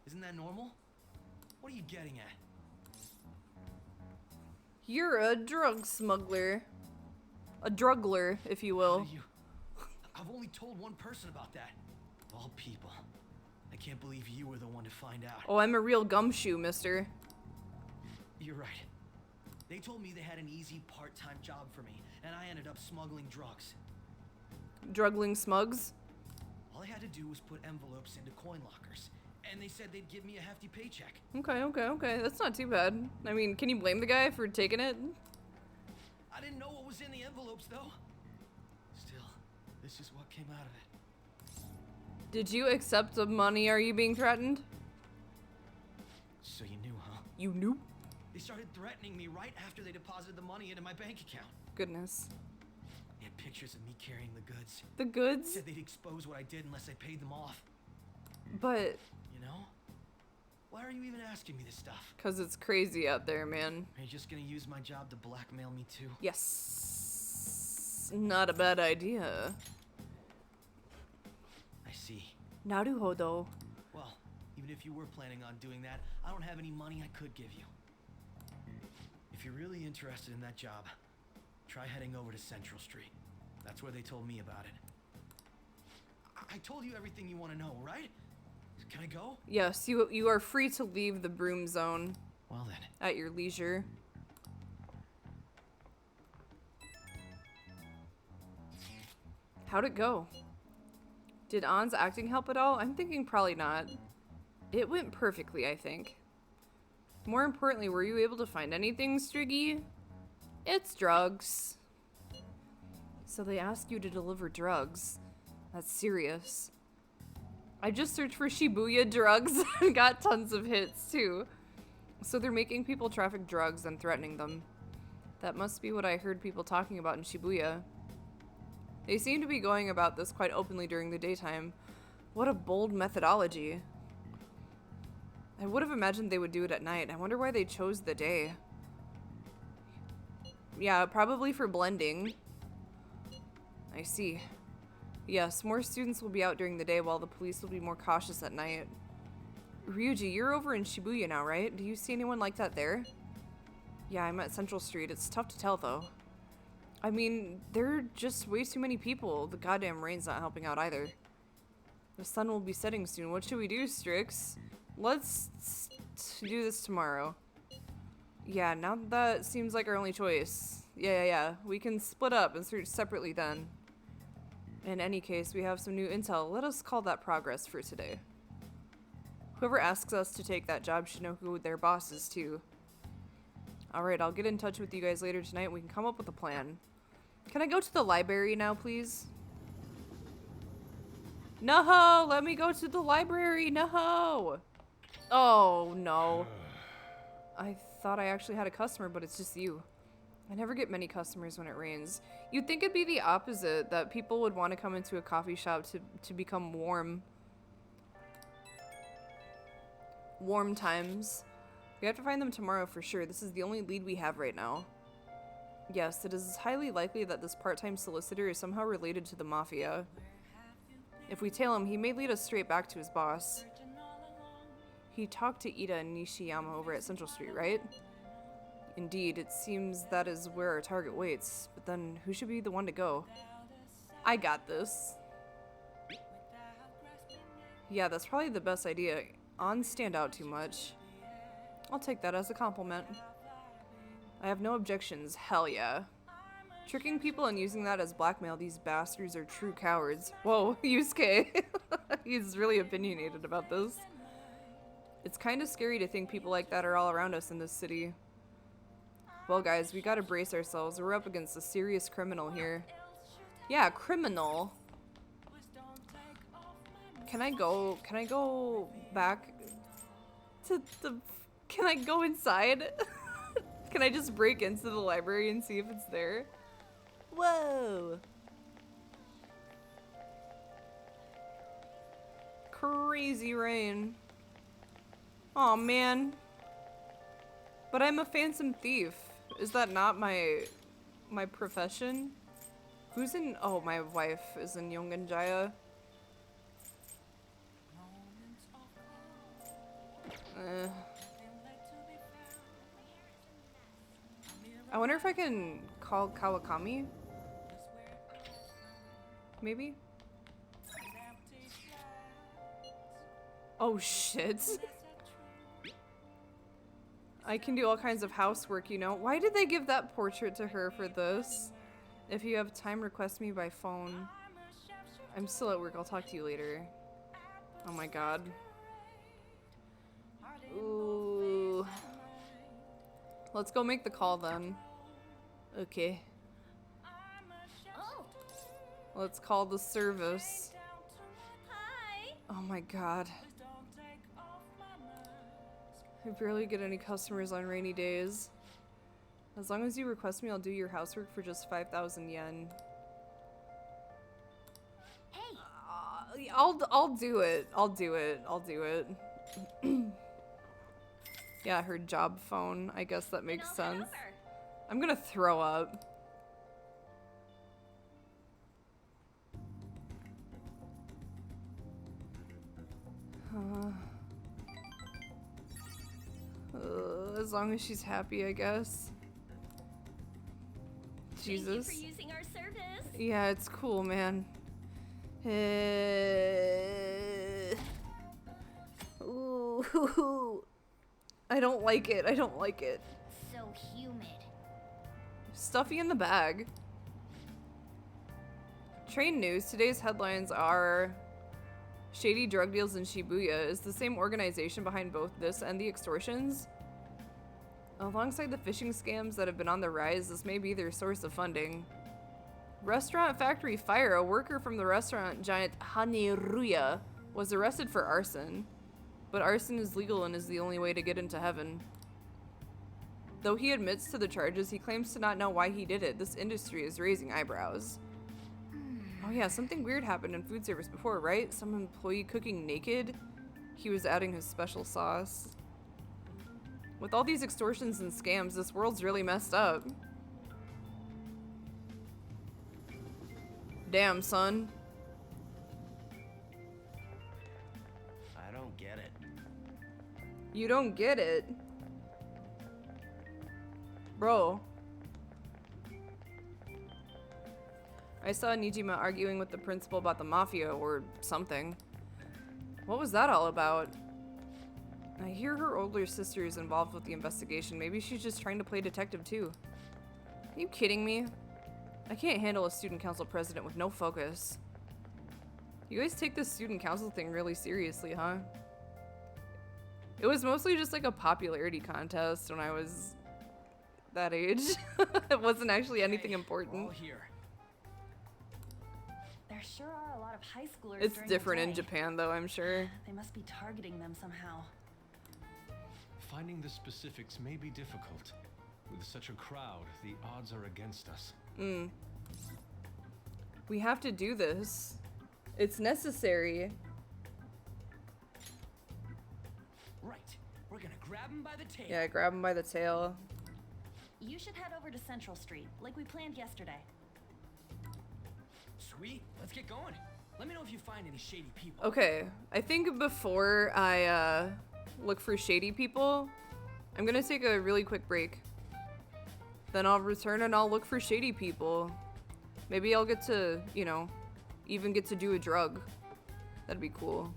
Isn't that normal? What are you getting at? You're a drug smuggler. A druggler, if you will. I've only told one person about that. Of all people. I can't believe you were the one to find out. Oh, I'm a real gumshoe, mister. You're right. They told me they had an easy part-time job for me, and I ended up smuggling drugs. Druggling smugs? All I had to do was put envelopes into coin lockers, and they said they'd give me a hefty paycheck. Okay. That's not too bad. I mean, can you blame the guy for taking it? I didn't know what was in the envelopes, though. Still, this is what came out of it. Did you accept the money? Are you being threatened? So you knew, huh? You knew? They started threatening me right after they deposited the money into my bank account. Goodness. They had pictures of me carrying the goods. The goods? Said they'd expose what I did unless I paid them off. But... You know? Why are you even asking me this stuff? Because it's crazy out there, man. Are you just gonna use my job to blackmail me too? Yes. Not a bad idea. I see. Naruhodo. Well, even if you were planning on doing that, I don't have any money I could give you. If you're really interested in that job, try heading over to Central Street. That's where they told me about it. I told you everything you want to know, right? Can I go? Yes, you are free to leave the broom zone. Well then. At your leisure. How'd it go? Did An's acting help at all? I'm thinking probably not. It went perfectly, I think. More importantly, were you able to find anything, Striggy? It's drugs. So they asked you to deliver drugs. That's serious. I just searched for Shibuya drugs and got tons of hits, too. So they're making people traffic drugs and threatening them. That must be what I heard people talking about in Shibuya. They seem to be going about this quite openly during the daytime. What a bold methodology. I would have imagined they would do it at night. I wonder why they chose the day. Yeah, probably for blending. I see. Yes, more students will be out during the day while the police will be more cautious at night. Ryuji, you're over in Shibuya now, right? Do you see anyone like that there? Yeah, I'm at Central Street. It's tough to tell, though. I mean, there are just way too many people. The goddamn rain's not helping out either. The sun will be setting soon. What should we do, Strix? Let's do this tomorrow. Yeah, now that seems like our only choice. Yeah. We can split up and search separately then. In any case, we have some new intel. Let us call that progress for today. Whoever asks us to take that job should know who their boss is, too. Alright, I'll get in touch with you guys later tonight and we can come up with a plan. Can I go to the library now, please? No! Let me go to the library! No! Oh, no. I thought I actually had a customer, but it's just you. I never get many customers when it rains. You'd think it'd be the opposite, that people would want to come into a coffee shop to become warm. Warm times. We have to find them tomorrow for sure. This is the only lead we have right now. Yes, it is highly likely that this part-time solicitor is somehow related to the Mafia. If we tail him, he may lead us straight back to his boss. He talked to Ida and Nishiyama over at Central Street, right? Indeed, it seems that is where our target waits. But then, who should be the one to go? I got this. Yeah, that's probably the best idea. Ons stand out too much. I'll take that as a compliment. I have no objections. Hell yeah. Tricking people and using that as blackmail, these bastards are true cowards. Whoa, Yusuke. He's really opinionated about this. It's kind of scary to think people like that are all around us in this city. Well, guys, we gotta brace ourselves. We're up against a serious criminal here. Yeah, criminal. Can I go back to the... Can I go inside? Can I just break into the library and see if it's there? Whoa! Crazy rain. Aw, man. But I'm a phantom thief. Is that not my profession? Who's in... Oh, my wife is in Yongenjaya. I wonder if I can call Kawakami? Maybe? Oh shit. I can do all kinds of housework, you know. Why did they give that portrait to her for this? If you have time, request me by phone. I'm still at work, I'll talk to you later. Oh my god. Ooh. Let's go make the call then. Okay. Oh. Let's call the service. Hi. Oh my god. I barely get any customers on rainy days. As long as you request me, I'll do your housework for just 5,000 yen. Hey. I'll do it. I'll do it. I'll do it. Yeah, her job phone. I guess that makes sense. I'm gonna throw up. As long as she's happy, I guess. Jesus. Thank you for using our service. Yeah, it's cool, man. Ooh. I don't like it. I don't like it. So humid. Stuffy in the bag. Train news. Today's headlines are shady drug deals in Shibuya. Is the same organization behind both this and the extortions? Alongside the phishing scams that have been on the rise, this may be their source of funding. Restaurant factory fire. A worker from the restaurant giant Haniruya was arrested for arson. But arson is legal and is the only way to get into heaven. Though he admits to the charges, he claims to not know why he did it. This industry is raising eyebrows. Oh yeah, something weird happened in food service before, right? Some employee cooking naked? He was adding his special sauce. With all these extortions and scams, this world's really messed up. Damn, son. I don't get it. You don't get it. Bro. I saw Nijima arguing with the principal about the mafia or something. What was that all about? I hear her older sister is involved with the investigation. Maybe she's just trying to play detective too. Are you kidding me? I can't handle a student council president with no focus. You guys take this student council thing really seriously, huh? It was mostly just like a popularity contest when I was that age. It wasn't actually anything important. All here. There sure are a lot of high schoolers. It's during the different in day. Japan though, I'm sure. They must be targeting them somehow. Finding the specifics may be difficult. With such a crowd, the odds are against us. We have to do this. It's necessary. Right. We're gonna grab him by the tail. Yeah, grab him by the tail. You should head over to Central Street, like we planned yesterday. Sweet. Let's get going. Let me know if you find any shady people. Okay, I think before I look for shady people, I'm gonna take a really quick break. Then I'll return and I'll look for shady people. Maybe I'll get to, you know, even get to do a drug. That'd be cool.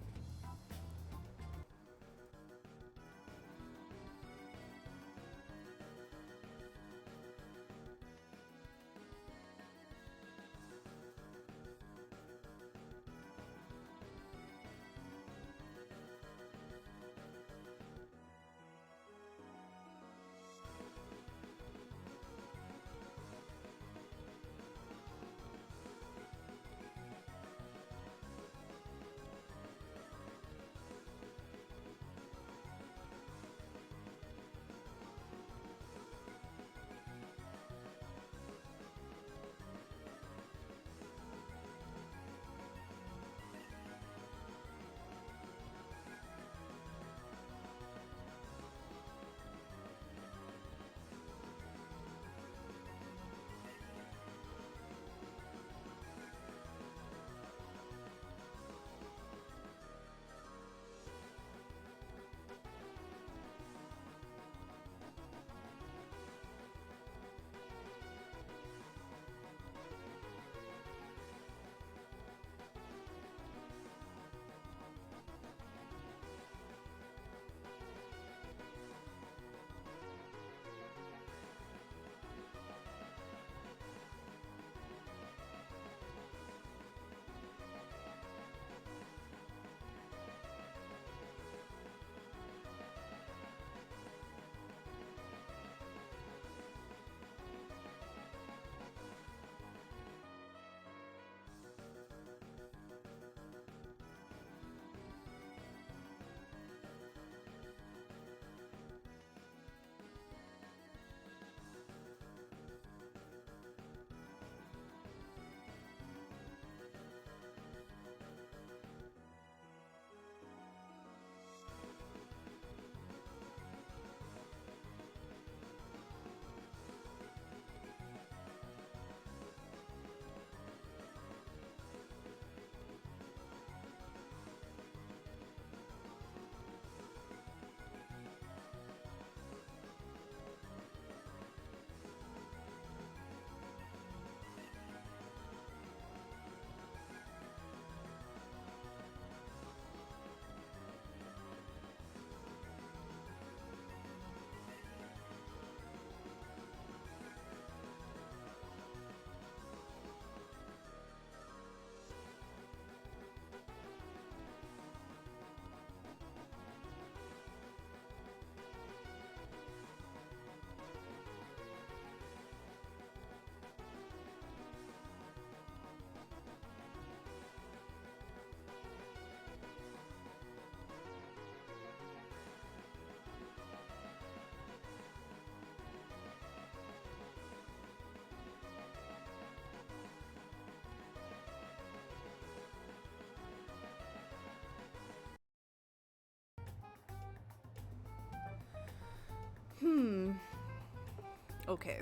Okay.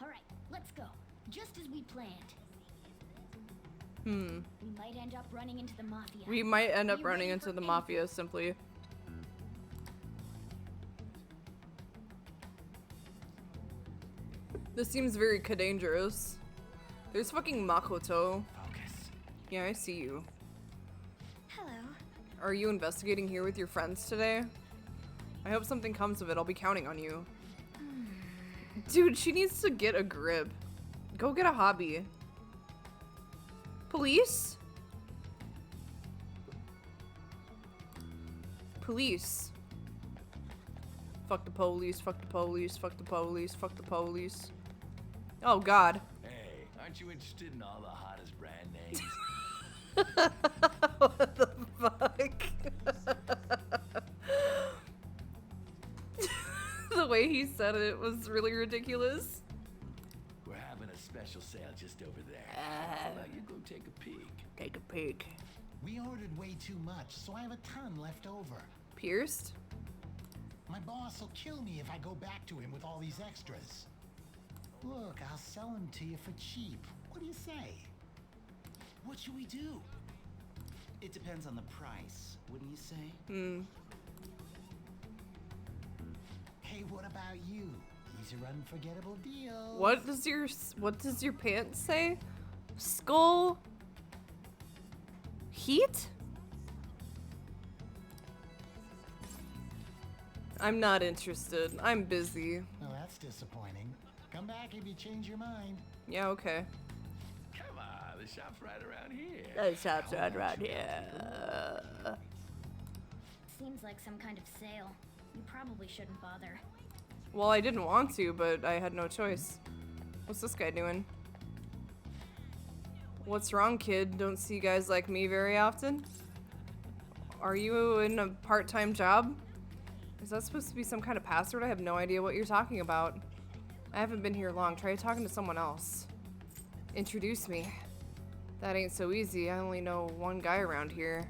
All right, let's go. Just as we planned. Hmm. We might end up running into the mafia. We might end up Be running ready into for the anything. mafia simply. This seems very dangerous. There's fucking Makoto. Focus. Yeah, I see you. Hello. Are you investigating here with your friends today? I hope something comes of it. I'll be counting on you. Dude, she needs to get a grip. Go get a hobby. Police? Police. Fuck the police, fuck the police, fuck the police, fuck the police. Oh god. Hey, aren't you interested in all the hottest brand names? What the fuck? The way he said it was really ridiculous. We're having a special sale just over there. How about you go take a peek? Take a peek. We ordered way too much, so I have a ton left over. Pierced? My boss will kill me if I go back to him with all these extras. Look, I'll sell them to you for cheap. What do you say? What should we do? It depends on the price, wouldn't you say? Hmm. Hey, what about you? These are unforgettable deals. What does your pants say? Skull heat? I'm not interested. I'm busy. Oh, that's disappointing. Come back if you change your mind. Yeah, okay. Come on, the shop's right around here. That shop's right around here. Seems like some kind of sale. You probably shouldn't bother. Well, I didn't want to, but I had no choice. What's this guy doing? What's wrong, kid? Don't see guys like me very often? Are you in a part-time job? Is that supposed to be some kind of password? I have no idea what you're talking about. I haven't been here long. Try talking to someone else. Introduce me. That ain't so easy. I only know one guy around here.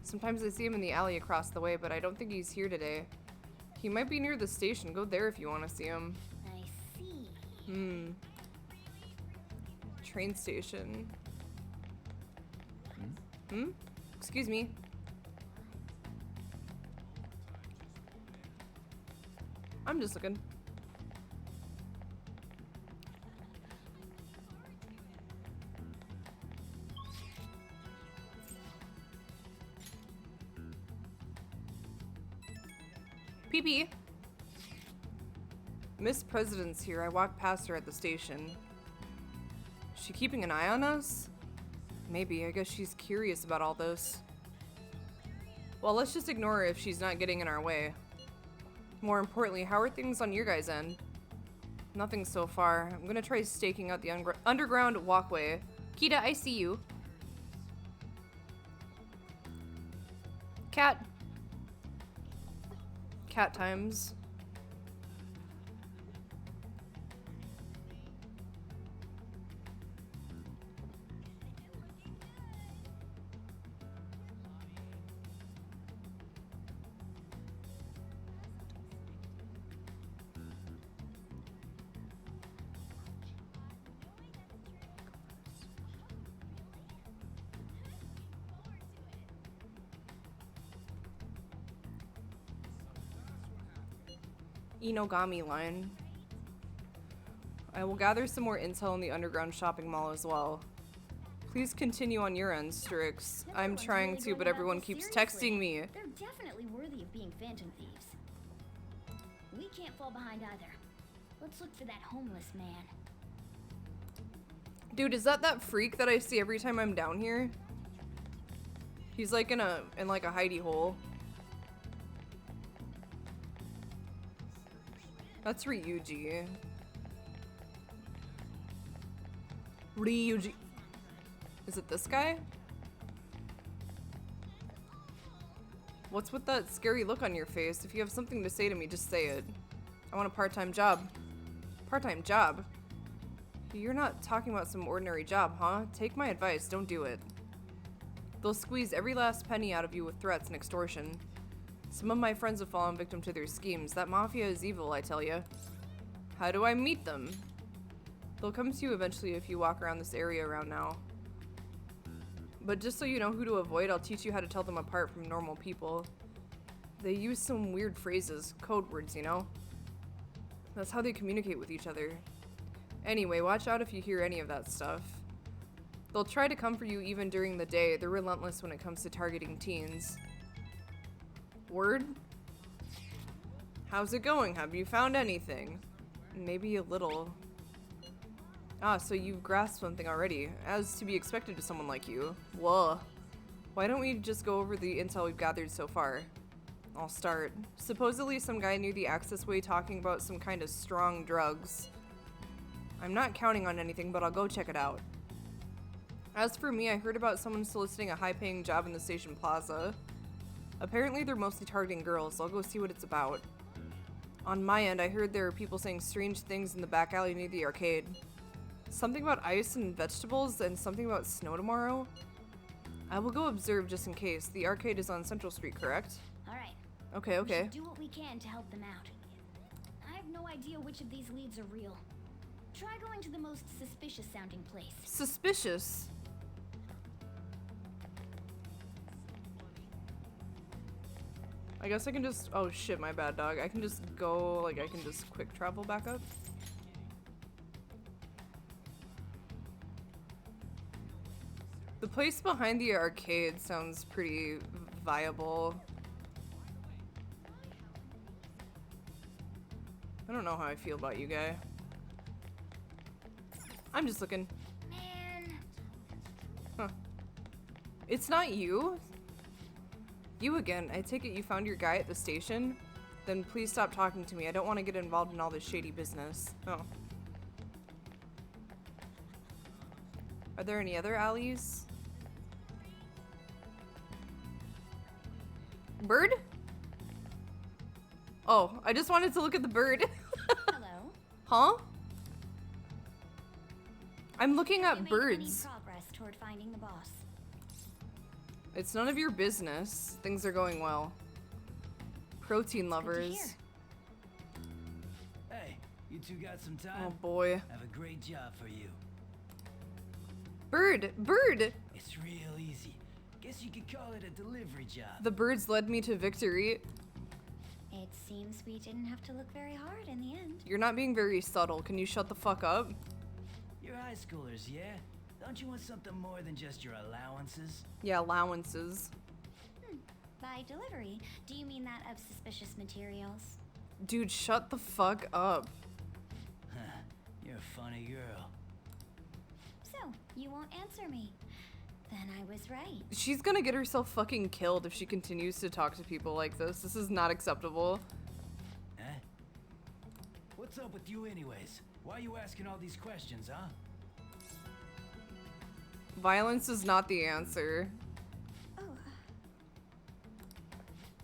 Sometimes I see him in the alley across the way, but I don't think he's here today. He might be near the station. Go there if you want to see him. I see. Train station. Excuse me. I'm just looking. PP. Miss President's here. I walked past her at the station. Is she keeping an eye on us? Maybe. I guess she's curious about all this. Well, let's just ignore her if she's not getting in our way. More importantly, how are things on your guys' end? Nothing so far. I'm gonna try staking out the underground walkway. Kita, I see you. Cat. Cat times. Inogami line. I will gather some more intel in the underground shopping mall as well. Please continue on your end, Strix. I'm Everyone's trying really to, going but about everyone this keeps seriously. texting me. They're definitely worthy of being phantom thieves. We can't fall behind either. Let's look for that homeless man. Dude, is that freak that I see every time I'm down here? He's like in like a hidey hole. That's Ryuji. Ryuji. Is it this guy? What's with that scary look on your face? If you have something to say to me, just say it. I want a part-time job. Part-time job? You're not talking about some ordinary job, huh? Take my advice, don't do it. They'll squeeze every last penny out of you with threats and extortion. Some of my friends have fallen victim to their schemes. That mafia is evil, I tell you. How do I meet them? They'll come to you eventually if you walk around this area around now. But just so you know who to avoid, I'll teach you how to tell them apart from normal people. They use some weird phrases, code words, you know? That's how they communicate with each other. Anyway, watch out if you hear any of that stuff. They'll try to come for you even during the day. They're relentless when it comes to targeting teens. Word? How's it going? Have you found anything? Maybe a little. Ah, so you've grasped something already, as to be expected to someone like you. Whoa. Why don't we just go over the intel we've gathered so far? I'll start. Supposedly some guy knew the access way talking about some kind of strong drugs. I'm not counting on anything, but I'll go check it out. As for me, I heard about someone soliciting a high-paying job in the station plaza. Apparently they're mostly targeting girls, so I'll go see what it's about. On my end, I heard there are people saying strange things in the back alley near the arcade. Something about ice and vegetables, and something about snow tomorrow. I will go observe just in case. The arcade is on Central Street, correct? Alright. Okay, okay. We should do what we can to help them out. I have no idea which of these leads are real. Try going to the most suspicious sounding place. Suspicious? I guess I can just, oh shit, my bad, dog. I can just go, like, I can just quick travel back up. The place behind the arcade sounds pretty viable. I don't know how I feel about you, guy. I'm just looking. Man. Huh. It's not you? You again. I take it you found your guy at the station? Then please stop talking to me. I don't want to get involved in all this shady business. Oh. Are there any other alleys? Bird? Oh, I just wanted to look at the bird. Hello. Huh? I'm looking at Have you made birds. any progress toward finding the boss? It's none of your business. Things are going well. Protein lovers. Hey, you two got some time? Oh boy. I have a great job for you. Bird! Bird! It's real easy. Guess you could call it a delivery job. The birds led me to victory. It seems we didn't have to look very hard in the end. You're not being very subtle. Can you shut the fuck up? You're high schoolers, yeah? Don't you want something more than just your allowances? Yeah, allowances. By delivery, do you mean that of suspicious materials? Dude, shut the fuck up. Huh. You're a funny girl. So, you won't answer me. Then I was right. She's gonna get herself fucking killed if she continues to talk to people like this. This is not acceptable. Huh? What's up with you anyways? Why are you asking all these questions, huh? Violence is not the answer. Oh.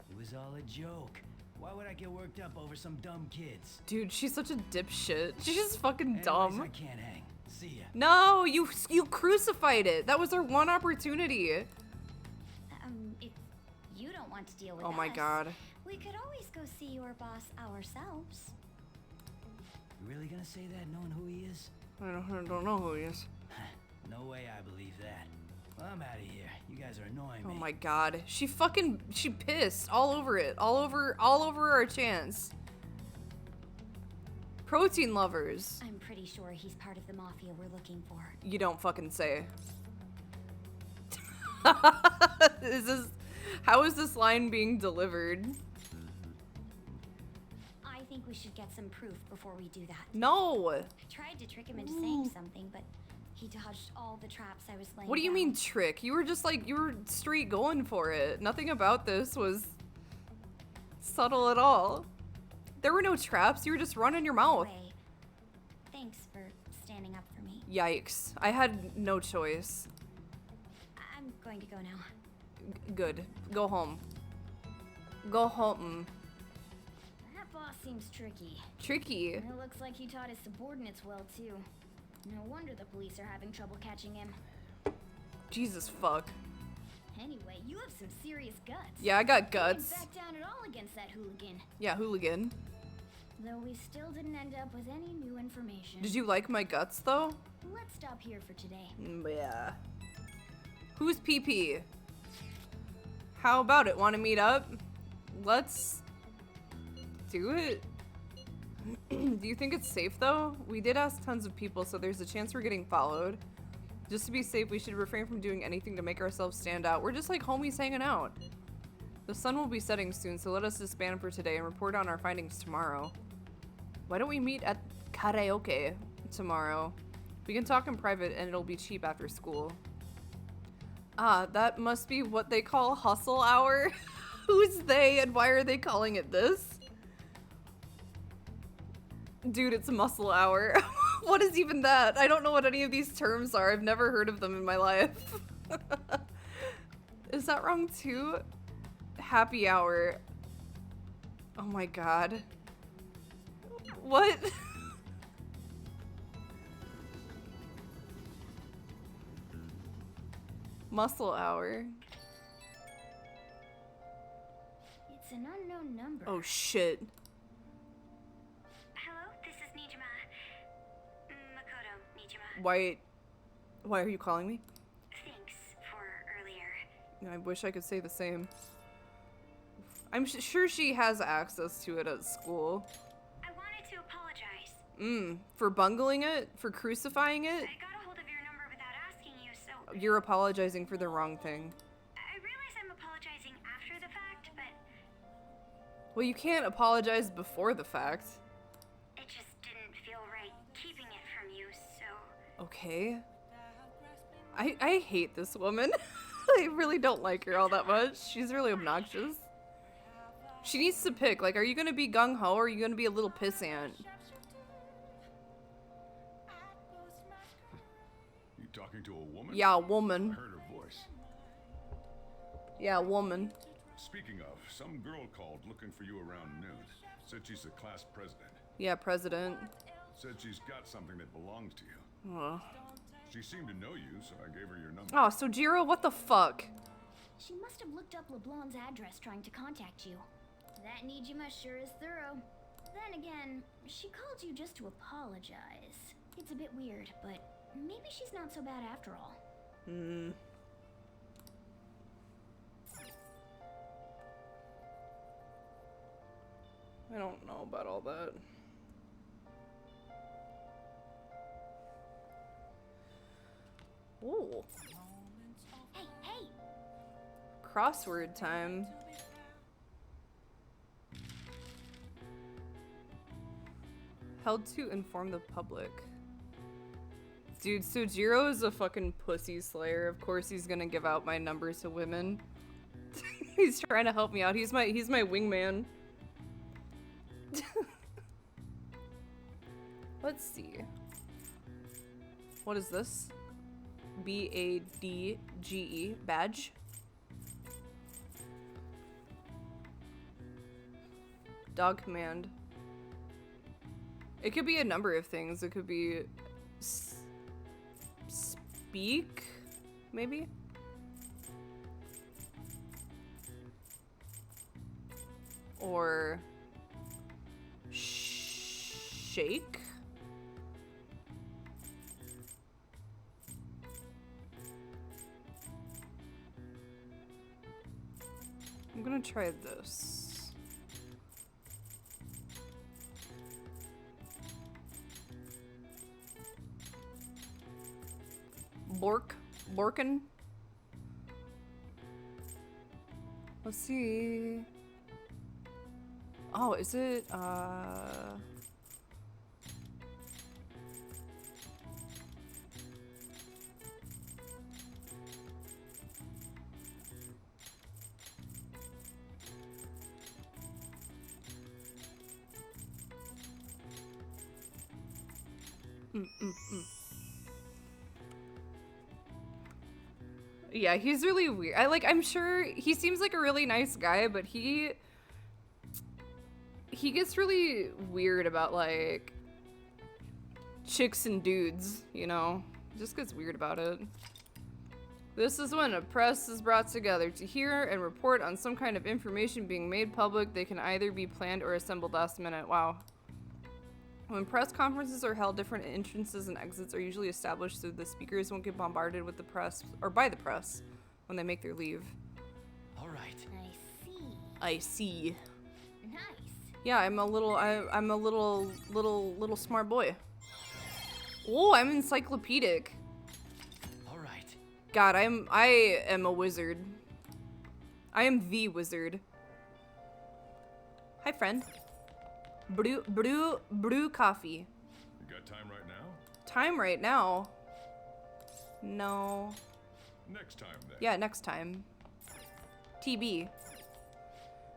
It was all a joke. Why would I get worked up over some dumb kids? Dude, she's such a dipshit. She's just fucking Anyways, dumb. I can't hang. See ya. No, you crucified it. That was our one opportunity. If you don't want to deal with Oh my us, god. we could always go see your boss ourselves. You really gonna say that knowing who he is? I don't know who he is. No way I believe that. Well, I'm out of here. You guys are annoying me. Oh my god. She pissed all over it. All over our chance. Protein lovers. I'm pretty sure he's part of the mafia we're looking for. You don't fucking say. How is this line being delivered? I think we should get some proof before we do that. No. I tried to trick him into saying something, but he dodged all the traps I was laying What do you down. mean trick? You were just like, you were straight going for it. Nothing about this was subtle at all. There were no traps. You were just running your mouth. Anyway, thanks for standing up for me. Yikes. I had no choice. I'm going to go now. Good. Go home. Go home. That boss seems tricky. Tricky. And it looks like he taught his subordinates well, too. No wonder the police are having trouble catching him. Jesus fuck. Anyway, you have some serious guts. Yeah, I got You guts. didn't back down at all against that hooligan. Yeah, hooligan. Though we still didn't end up with any new information. Did you like my guts, though? Let's stop here for today. Yeah. Who's PP? How about it? Want to meet up? Let's do it. Do you think it's safe, though? We did ask tons of people, so there's a chance we're getting followed. Just to be safe, we should refrain from doing anything to make ourselves stand out. We're just like homies hanging out. The sun will be setting soon, so let us disband for today and report on our findings tomorrow. Why don't we meet at karaoke tomorrow? We can talk in private and it'll be cheap after school. Ah, that must be what they call hustle hour. Who's they and why are they calling it this? Dude, it's muscle hour. What is even that? I don't know what any of these terms are. I've never heard of them in my life. Is that wrong too? Happy hour. Oh my god. What? Muscle hour. It's an unknown number. Oh shit. Hello, this is Nijima. Makoto Nijima. Why are you calling me? Thanks for earlier. I wish I could say the same. I'm sure she has access to it at school. I wanted to apologize. For bungling it? For crucifying it? I got a hold of your number without asking you, so... You're apologizing for the wrong thing. I realize I'm apologizing after the fact, but Well, you can't apologize before the fact. it just didn't feel right keeping it from you, so... Okay. I hate this woman. I really don't like her all that much. She's really obnoxious. She needs to pick. Like, are you gonna be gung-ho or are you gonna be a little pissant? You talking to a woman? Yeah, a woman. I heard her voice. Yeah, a woman. Speaking of, some girl called looking for you around noon. Said she's the class president. Yeah, president. Said she's got something that belongs to you. Oh, She seemed to know you, so I gave her your number. oh, so Jiro, what the fuck? She must have looked up LeBlanc's address trying to contact you. That Nijima sure is thorough. Then again, she called you just to apologize. It's a bit weird, but maybe she's not so bad after all. I don't know about all that. Ooh. Hey, hey! Crossword time. Held to inform the public. Dude, so Jiro is a fucking pussy slayer. Of course he's gonna give out my number to women. He's trying to help me out. He's my wingman. Let's see. What is this? B-A-D-G-E. Badge. Dog command. It could be a number of things. It could be speak, maybe? Or shake? I'm gonna try this. Borkin. Let's see. Oh, is it, Yeah, he's really weird. I'm sure he seems like a really nice guy, but he gets really weird about like chicks and dudes, you know? Just gets weird about it. This is when a press is brought together to hear and report on some kind of information being made public. They can either be planned or assembled last minute. Wow. When press conferences are held, different entrances and exits are usually established so the speakers won't get bombarded with the press or by the press when they make their leave. All right. I see. Nice. Yeah, I'm a little smart boy. Oh, I'm encyclopedic. All right. God, I am a wizard. I am the wizard. Hi, friend. Brew coffee. You got time right now? Time right now? No. Next time, then. Yeah, next time. TB.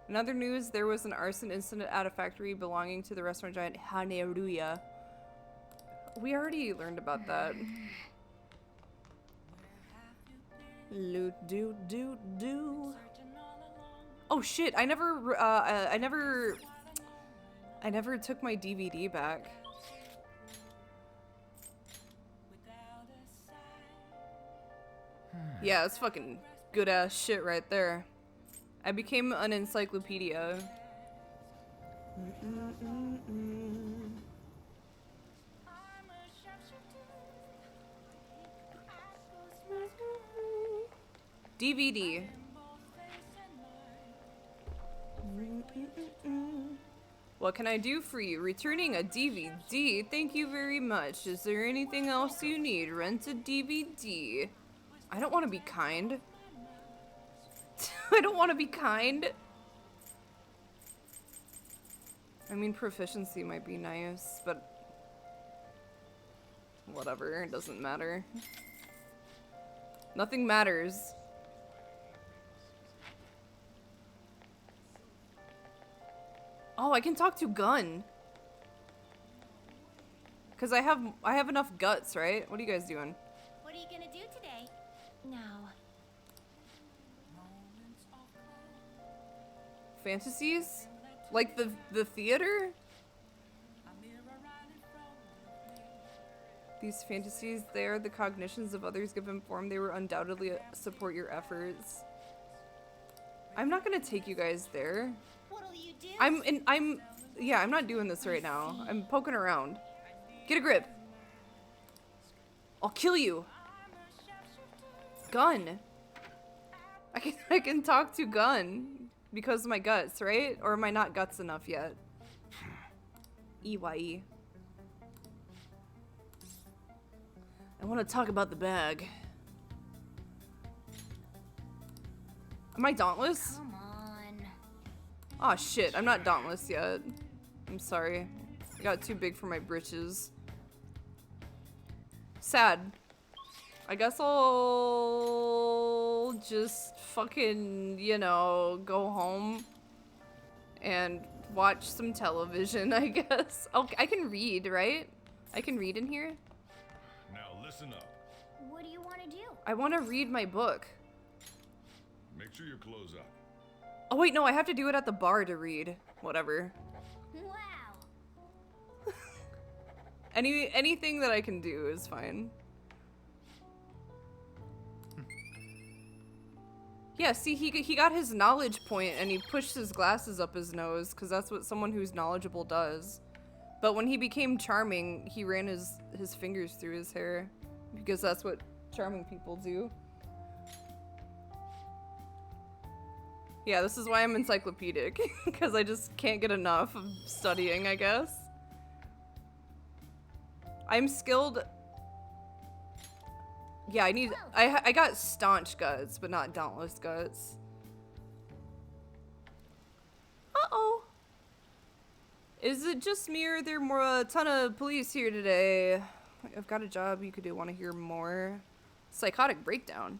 In other news, there was an arson incident at a factory belonging to the restaurant giant Haneruya. We already learned about that. Loot do do do. Oh shit! I never took my DVD back. Yeah, it's fucking good ass shit right there. I became an encyclopedia. DVD. What can I do for you? Returning a DVD. Thank you very much. Is there anything else you need? Rent a DVD. I don't want to be kind. I don't want to be kind. I mean, proficiency might be nice, but whatever. It doesn't matter. Nothing matters. Oh, I can talk to Gun. Cause I have enough guts, right? What are you guys doing? What are you gonna do today? No. Fantasies? Like the theater? These fantasies, they are the cognitions of others given form. They will undoubtedly support your efforts. I'm not gonna take you guys there. What'll you do? I'm not doing this right now. I'm poking around. Get a grip. I'll kill you. Gun. I can talk to Gun because of my guts, right? Or am I not guts enough yet? EYE. I want to talk about the bag. Am I dauntless? Come on. Aw, shit. I'm not dauntless yet. I'm sorry. I got too big for my britches. Sad. I guess I'll just fucking, you know, go home and watch some television, I guess. Oh, I can read, right? I can read in here? Now listen up. What do you want to do? I want to read my book. Make sure your clothes up. Oh wait, no, I have to do it at the bar to read. Whatever. Wow. Anything that I can do is fine. Yeah, see, he got his knowledge point and he pushed his glasses up his nose because that's what someone who's knowledgeable does. But when he became charming, he ran his fingers through his hair because that's what charming people do. Yeah, this is why I'm encyclopedic, because I just can't get enough of studying, I guess. I'm skilled. Yeah, I got staunch guts, but not dauntless guts. Uh-oh. Is it just me or are there a ton of police here today? I've got a job you could do. Want to hear more? Psychotic breakdown.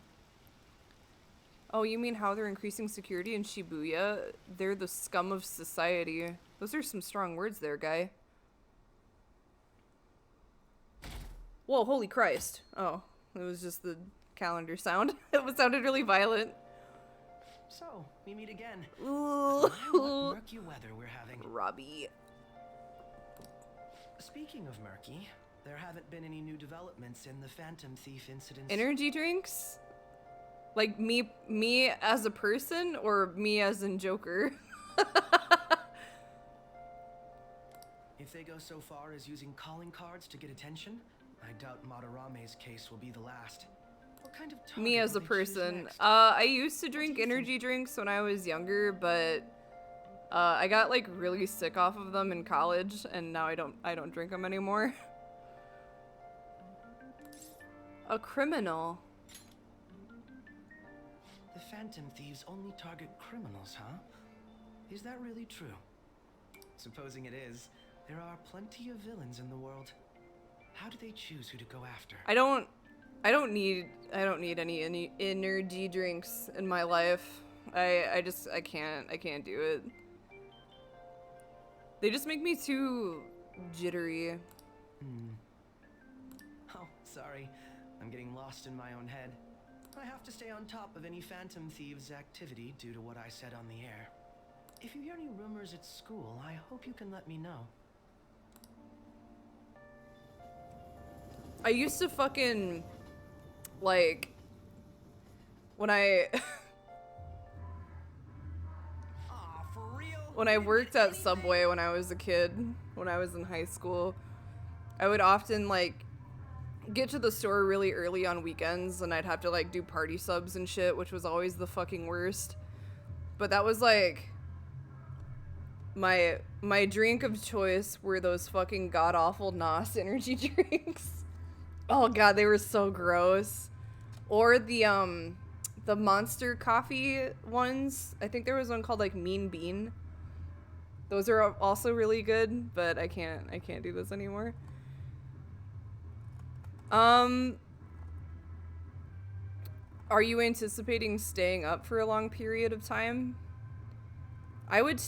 Oh, you mean how they're increasing security in Shibuya? They're the scum of society. Those are some strong words there, guy. Whoa, holy Christ. Oh, it was just the calendar sound. It sounded really violent. So, we meet again. Ooh. What murky weather we're having. Robbie. Speaking of murky, there haven't been any new developments in the Phantom Thief incident. Energy drinks? Like me as a person or me as in Joker? If they go so far as using calling cards to get attention, I doubt Madarame's case will be the last. What kind of target Me as will a they choose person. next? I used to drink energy drinks when I was younger, but I got like really sick off of them in college, and now I don't drink them anymore. A criminal. The Phantom Thieves only target criminals, huh? Is that really true? Supposing it is, there are plenty of villains in the world. How do they choose who to go after? I don't need any energy drinks in my life. I can't do it. They just make me too jittery. Oh, sorry. I'm getting lost in my own head. I have to stay on top of any Phantom Thieves activity due to what I said on the air. If you hear any rumors at school, I hope you can let me know. I used to fucking, like, when I Aw, for real? when I worked at Subway when I was a kid, when I was in high school, I would often, like, get to the store really early on weekends, and I'd have to, like, do party subs and shit, which was always the fucking worst. But that was, like, my drink of choice were those fucking god-awful NOS energy drinks. Oh god, they were so gross. Or the Monster coffee ones. I think there was one called, like, Mean Bean. Those are also really good, but I can't do this anymore. Are you anticipating staying up for a long period of time? I would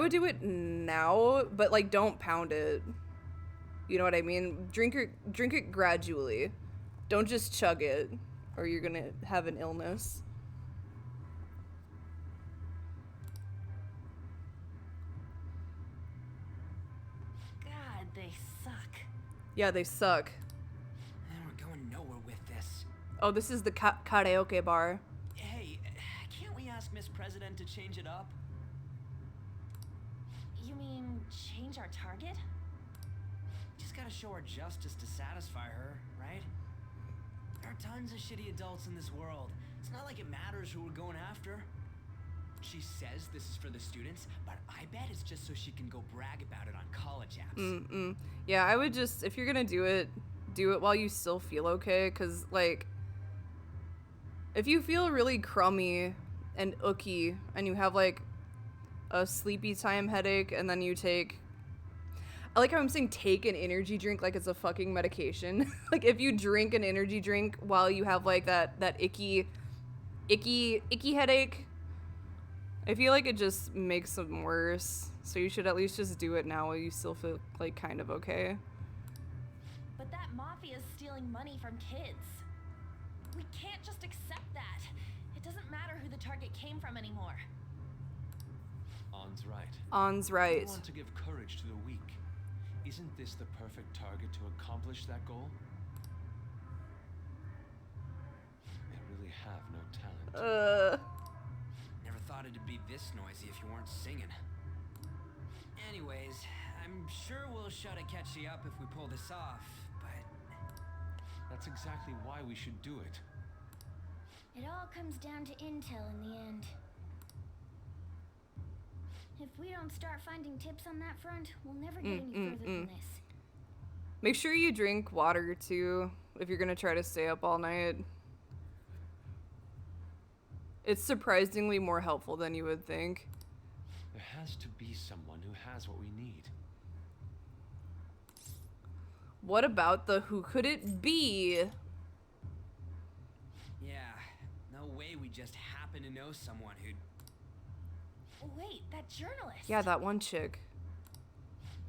do it now, but, like, don't pound it. You know what I mean? Drink it gradually. Don't just chug it, or you're gonna have an illness. God, they suck. Yeah, they suck. And we're going nowhere with this. Oh, this is the karaoke bar. Hey, can't we ask Miss President to change it up? You mean change our target? Just gotta show her justice to satisfy her, right? There are tons of shitty adults in this world. It's not like it matters who we're going after. She says this is for the students, but I bet it's just so she can go brag about it on college apps. Yeah, I would just, if you're gonna do it while you still feel okay, because, like, if you feel really crummy and ooky, and you have, like, a sleepy time headache, and then you take, I like how I'm saying take an energy drink like it's a fucking medication. Like, if you drink an energy drink while you have, like, that icky headache, I feel like it just makes them worse. So you should at least just do it now while you still feel, like, kind of okay. But that mafia's stealing money from kids. We can't just accept that. It doesn't matter who the target came from anymore. On's right. On's right. You want to give courage to the weak. Isn't this the perfect target to accomplish that goal? They really have no talent. Never thought it'd be this noisy if you weren't singing. Anyways, I'm sure we'll shut a catchy up if we pull this off, but... That's exactly why we should do it. It all comes down to intel in the end. If we don't start finding tips on that front, we'll never get any further than this. Make sure you drink water, too, if you're gonna try to stay up all night. It's surprisingly more helpful than you would think. There has to be someone who has what we need. What about the who could it be? Yeah, no way we just happen to know someone who'd... Wait, that journalist. Yeah, that one chick.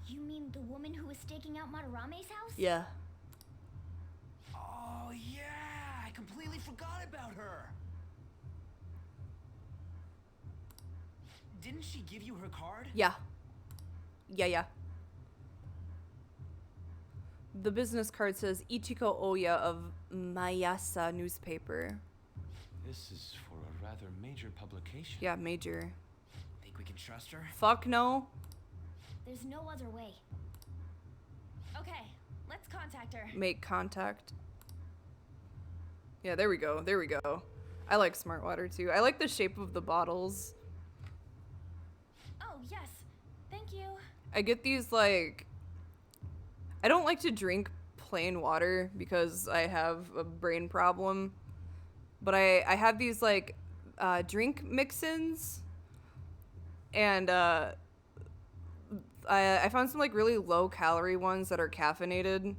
You mean the woman who was staking out Madarame's house? Yeah. Oh, yeah! I completely forgot about her! Didn't she give you her card? Yeah. Yeah. The business card says Ichiko Oya of Mayasa newspaper. This is for a rather major publication. Yeah, major. Think we can trust her? Fuck no. There's no other way. Okay, let's contact her. Make contact. Yeah, there we go. There we go. I like smart water too. I like the shape of the bottles. Oh, yes. Thank you. I get these like... I don't like to drink plain water because I have a brain problem. But I have these like drink mix-ins. And I found some like really low calorie ones that are caffeinated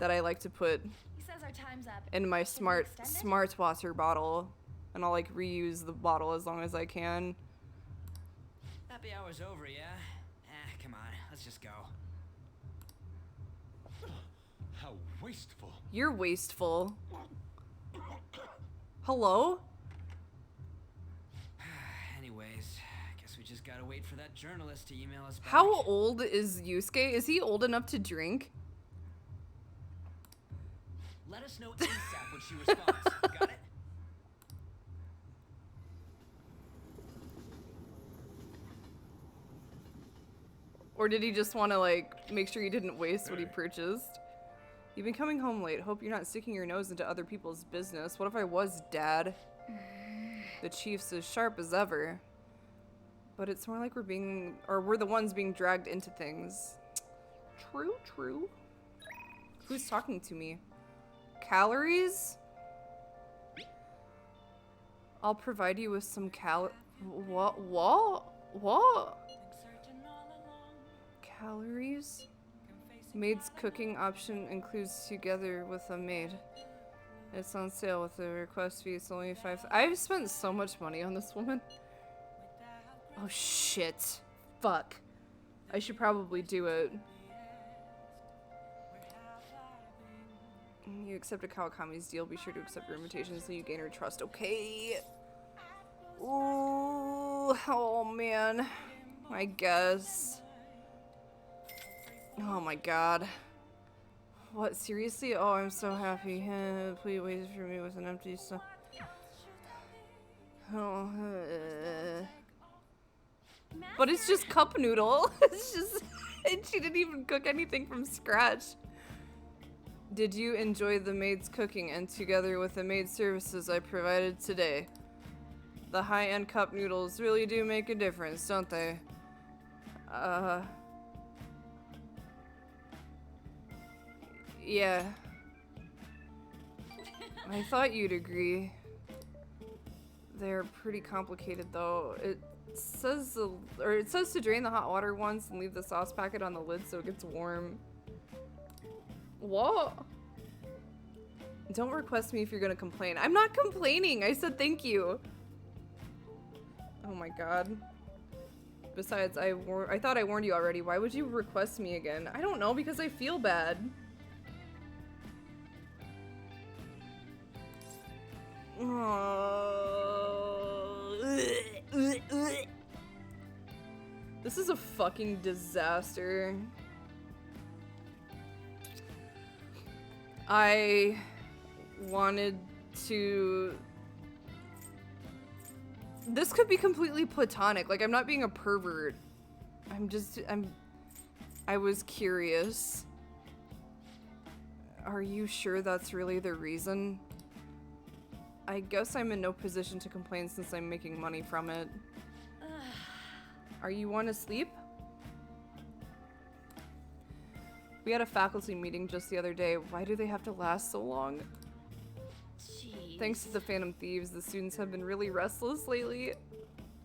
that I like to put He says our time's up. in my Should we extend it? smart water bottle, and I'll like reuse the bottle as long as I can. Happy hour's over, yeah? Come on, let's just go. How wasteful. You're wasteful. Hello? Anyways, guess we just gotta wait for that journalist to email us back. How old is Yusuke? Is he old enough to drink? Let us know ASAP when she responds. Got it? Or did he just want to like make sure he didn't waste what he purchased? You've been coming home late. Hope you're not sticking your nose into other people's business. What if I was, Dad? The chief's as sharp as ever. But it's more like we're the ones being dragged into things. True, true. Who's talking to me? Calories? I'll provide you with some What? Calories? Maid's cooking option includes together with a maid. It's on sale with the request fee. It's only $5. I've spent so much money on this woman. Oh shit. Fuck. I should probably do it. You accept a Kawakami's deal. Be sure to accept her invitation so you gain her trust. Okay. Ooh. Oh man. I guess. Oh my god. What, seriously? Oh, I'm so happy. Please wait for me with an empty stomach. Oh, but it's just cup noodle. It's just, and she didn't even cook anything from scratch. Did you enjoy the maid's cooking and together with the maid services I provided today? The high-end cup noodles really do make a difference, don't they? Yeah. I thought you'd agree. They're pretty complicated though. It says to drain the hot water once and leave the sauce packet on the lid so it gets warm. What? Don't request me if you're gonna complain. I'm not complaining. I said thank you. Oh my god. Besides, I thought I warned you already. Why would you request me again? I don't know, because I feel bad. This is a fucking disaster. I wanted to... This could be completely platonic. Like, I'm not being a pervert. I was curious. Are you sure that's really the reason? I guess I'm in no position to complain since I'm making money from it. Are you want to sleep? We had a faculty meeting just the other day. Why do they have to last so long? Jeez. Thanks to the Phantom Thieves, the students have been really restless lately.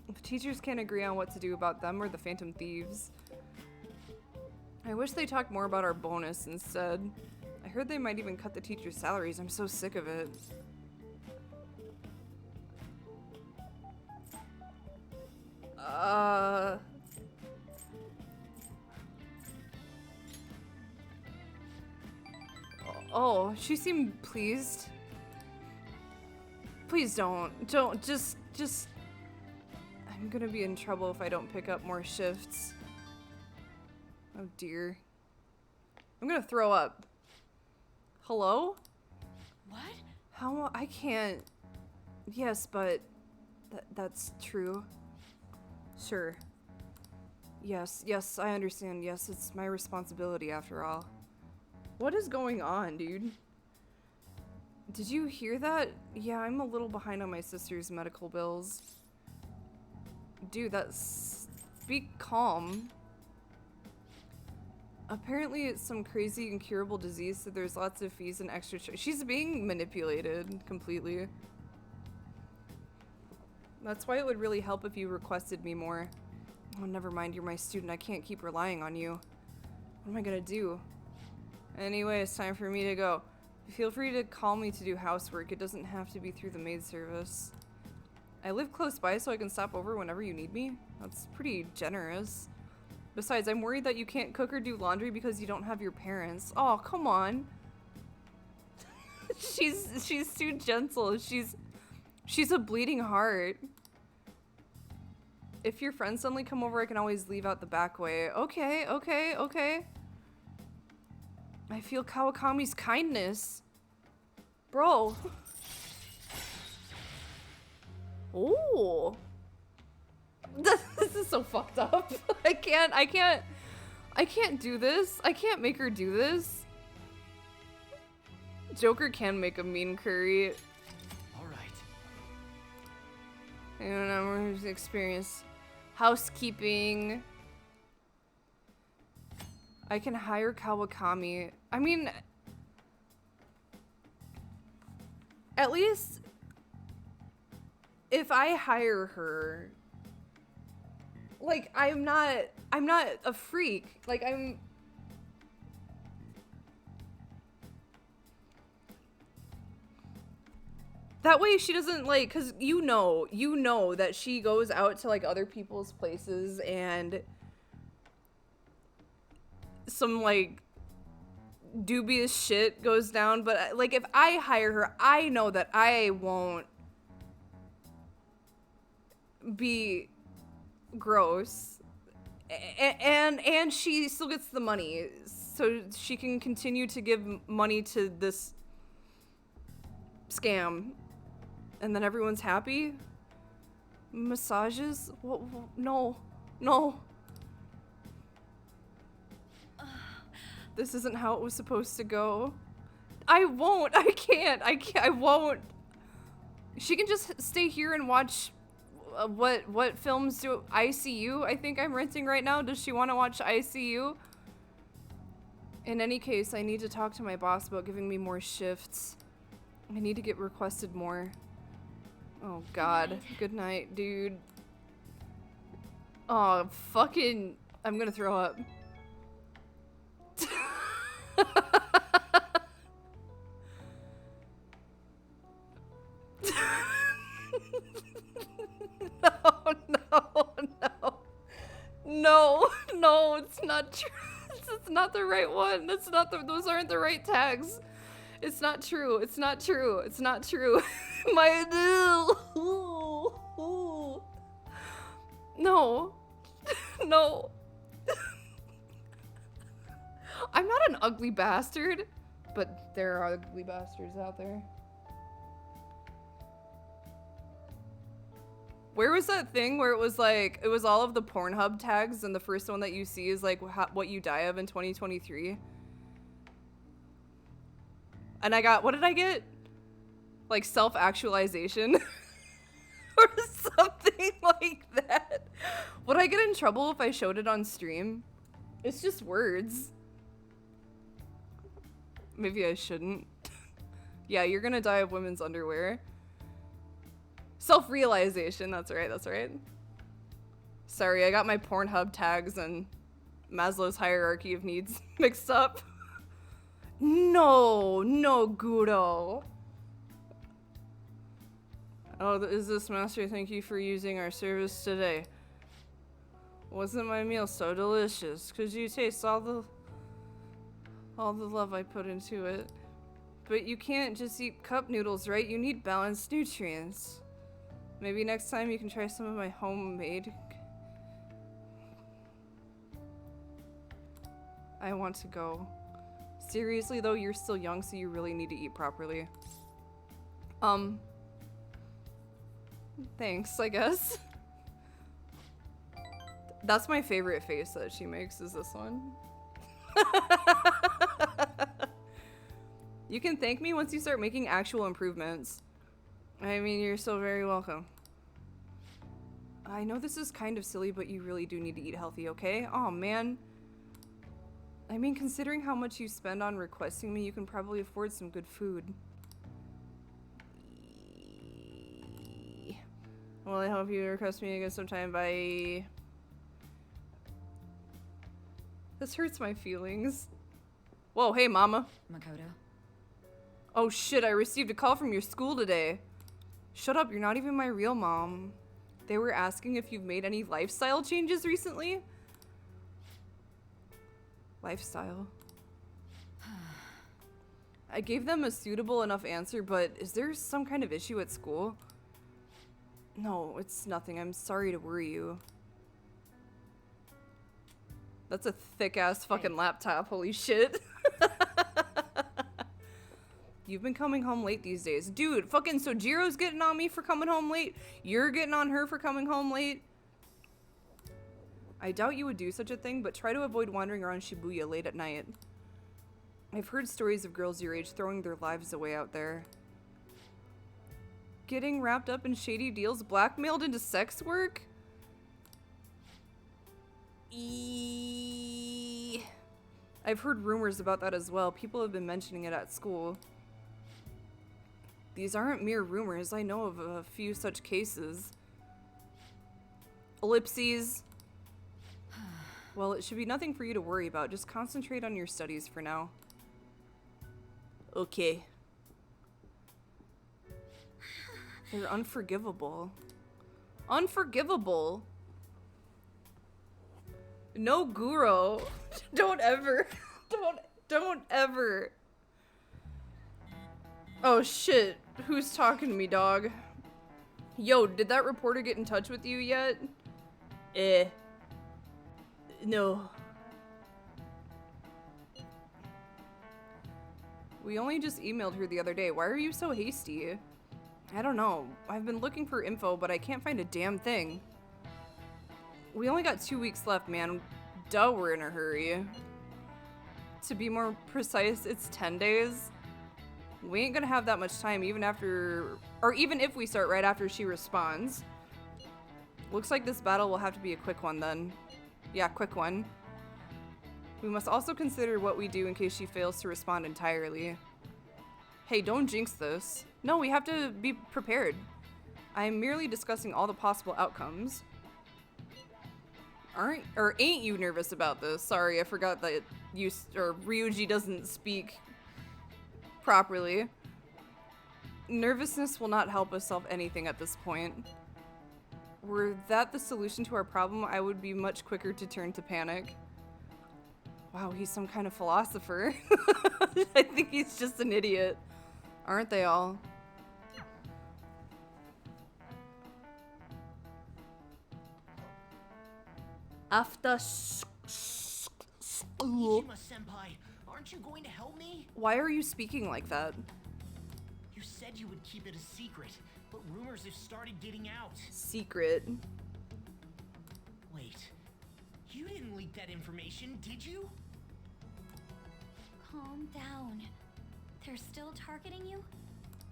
The teachers can't agree on what to do about them or the Phantom Thieves. I wish they talked more about our bonus instead. I heard they might even cut the teachers' salaries. I'm so sick of it. Oh, she seemed pleased. Please don't, just, I'm gonna be in trouble if I don't pick up more shifts. Oh dear. I'm gonna throw up. Hello? What? How, I can't Yes, but that's true. Sure. Yes, I understand. Yes, it's my responsibility after all. What is going on, dude? Did you hear that? Yeah, I'm a little behind on my sister's medical bills. Dude, be calm. Apparently it's some crazy incurable disease, so there's lots of fees and extra she's being manipulated completely. That's why it would really help if you requested me more. Oh, never mind, you're my student. I can't keep relying on you. What am I gonna do? Anyway, it's time for me to go. Feel free to call me to do housework. It doesn't have to be through the maid service. I live close by, so I can stop over whenever you need me. That's pretty generous. Besides, I'm worried that you can't cook or do laundry because you don't have your parents. Oh, come on. She's too gentle. She's a bleeding heart. If your friends suddenly come over, I can always leave out the back way. Okay. I feel Kawakami's kindness. Bro. Oh. This is so fucked up. I can't do this. I can't make her do this. Joker can make a mean curry. Alright. I don't know, experience. Housekeeping. I can hire Kawakami. I mean, at least if I hire her, like, I'm not a freak. Like, that way she doesn't, like, cause you know that she goes out to, like, other people's places and some, like, dubious shit goes down, but, like, if I hire her, I know that I won't be gross, and she still gets the money, so she can continue to give money to this scam, and then everyone's happy. Massages? No. This isn't how it was supposed to go. I won't. I can't. I won't. She can just stay here and watch what films do ICU? I think I'm renting right now. Does she want to watch ICU? In any case, I need to talk to my boss about giving me more shifts. I need to get requested more. Oh god. Good night, dude. Oh, fucking... I'm gonna throw up. No, it's not true. It's not the right one. Those aren't the right tags. It's not true. My No. I'm not an ugly bastard, but there are ugly bastards out there. Where was that thing where it was like, it was all of the Pornhub tags and the first one that you see is like what you die of in 2023? And I got, what did I get? Like self-actualization? Or something like that. Would I get in trouble if I showed it on stream? It's just words. Maybe I shouldn't. Yeah, you're gonna die of women's underwear. Self-realization, that's right. Sorry, I got my Pornhub tags and Maslow's hierarchy of needs mixed up. No, Guro. Oh, is this master? Thank you for using our service today. Wasn't my meal so delicious? Could you taste all the love I put into it? But you can't just eat cup noodles, right? You need balanced nutrients. Maybe next time you can try some of my homemade. I want to go. Seriously though, you're still young, so you really need to eat properly. Thanks, I guess. That's my favorite face that she makes, is this one. You can thank me once you start making actual improvements. I mean, you're so very welcome. I know this is kind of silly, but you really do need to eat healthy, okay? Oh man. I mean, considering how much you spend on requesting me, you can probably afford some good food. Well, I hope you request me again sometime. Bye. This hurts my feelings. Whoa, hey mama. Makoto? Oh shit, I received a call from your school today. Shut up, you're not even my real mom. They were asking if you've made any lifestyle changes recently. Lifestyle. I gave them a suitable enough answer, but is there some kind of issue at school? No, it's nothing. I'm sorry to worry you. That's a thick-ass fucking laptop. Holy shit. You've been coming home late these days. Dude, fucking Sojiro's getting on me for coming home late. You're getting on her for coming home late. I doubt you would do such a thing, but try to avoid wandering around Shibuya late at night. I've heard stories of girls your age throwing their lives away out there. Getting wrapped up in shady deals, blackmailed into sex work? I've heard rumors about that as well. People have been mentioning it at school. These aren't mere rumors. I know of a few such cases. Ellipses. Well, it should be nothing for you to worry about. Just concentrate on your studies for now. Okay. They're unforgivable. Unforgivable? No, Guro. Don't ever. Don't ever. Oh shit. Who's talking to me, dog? Yo, did that reporter get in touch with you yet? No. We only just emailed her the other day. Why are you so hasty? I don't know. I've been looking for info, but I can't find a damn thing. We only got 2 weeks left, man. Duh, we're in a hurry. To be more precise, it's 10 days. We ain't gonna have that much time even if we start right after she responds. Looks like this battle will have to be a quick one then. Yeah, quick one. We must also consider what we do in case she fails to respond entirely. Hey, don't jinx this. No, we have to be prepared. I am merely discussing all the possible outcomes. Ain't you nervous about this? Sorry, I forgot that Ryuji doesn't speak properly. Nervousness will not help us solve anything at this point. Were that the solution to our problem, I would be much quicker to turn to panic. Wow, he's some kind of philosopher. I think he's just an idiot. Aren't they all? After school. Senpai, aren't you going to help me? Why are you speaking like that? You said you would keep it a secret, but rumors have started getting out. Secret? Wait, you didn't leak that information, did you? Calm down. They're still targeting you?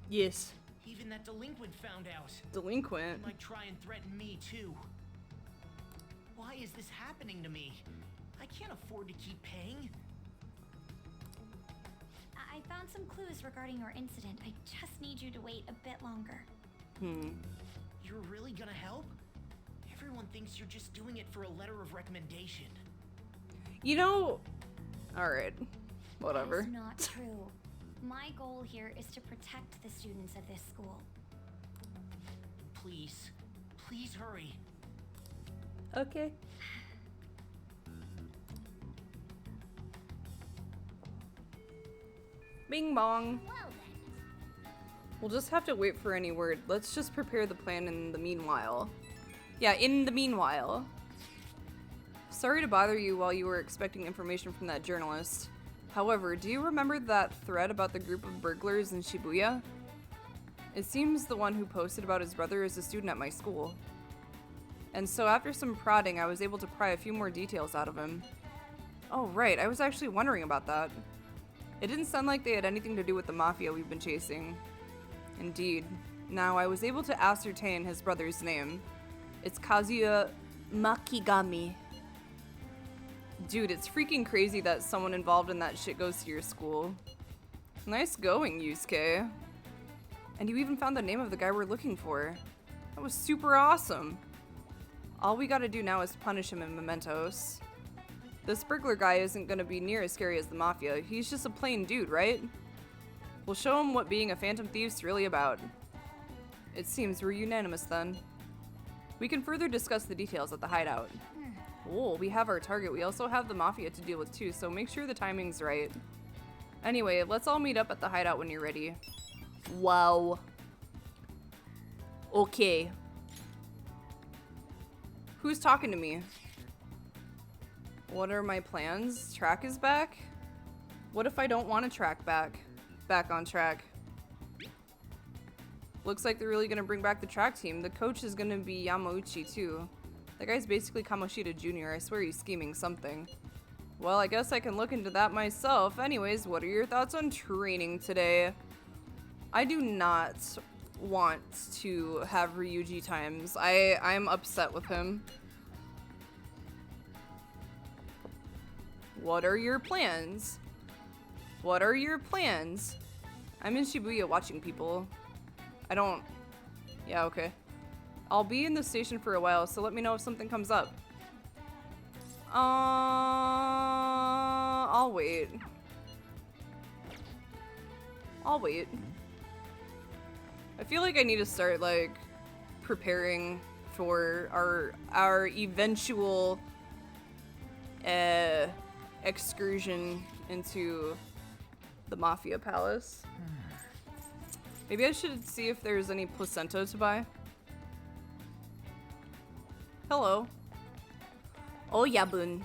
Yes. Even that delinquent found out. Delinquent? He might try and threaten me too. Why is this happening to me? I can't afford to keep paying. I found some clues regarding your incident. I just need you to wait a bit longer. You're really gonna help? Everyone thinks you're just doing it for a letter of recommendation. You know... Alright. Whatever. That is not true. My goal here is to protect the students of this school. Please. Please hurry. Okay. Bing bong. We'll just have to wait for any word. Let's just prepare the plan in the meanwhile. Yeah, in the meanwhile. Sorry to bother you while you were expecting information from that journalist. However, do you remember that thread about the group of burglars in Shibuya? It seems the one who posted about his brother is a student at my school. And so after some prodding, I was able to pry a few more details out of him. Oh, right, I was actually wondering about that. It didn't sound like they had anything to do with the mafia we've been chasing. Indeed. Now, I was able to ascertain his brother's name. It's Kazuya Makigami. Dude, it's freaking crazy that someone involved in that shit goes to your school. Nice going, Yusuke. And you even found the name of the guy we're looking for. That was super awesome. All we gotta do now is punish him in mementos. This burglar guy isn't gonna be near as scary as the mafia. He's just a plain dude, right? We'll show him what being a phantom thief's really about. It seems we're unanimous then. We can further discuss the details at the hideout. Oh, we have our target. We also have the mafia to deal with too, so make sure the timing's right. Anyway, let's all meet up at the hideout when you're ready. Wow. Okay. Who's talking to me? What are my plans? Track is back? What if I don't want to track back? Back on track. Looks like they're really gonna bring back the track team. The coach is gonna be Yamauchi too. That guy's basically Kamoshida Jr. I swear he's scheming something. Well, I guess I can look into that myself. Anyways, what are your thoughts on training today? I do not want to have Ryuji times. I'm upset with him. What are your plans? What are your plans? I'm in Shibuya watching people. Yeah, okay. I'll be in the station for a while, so let me know if something comes up. I'll wait. I'll wait. I feel like I need to start, like, preparing for our eventual excursion into the Mafia Palace. Maybe I should see if there's any placenta to buy. Hello. Oh, Yabun.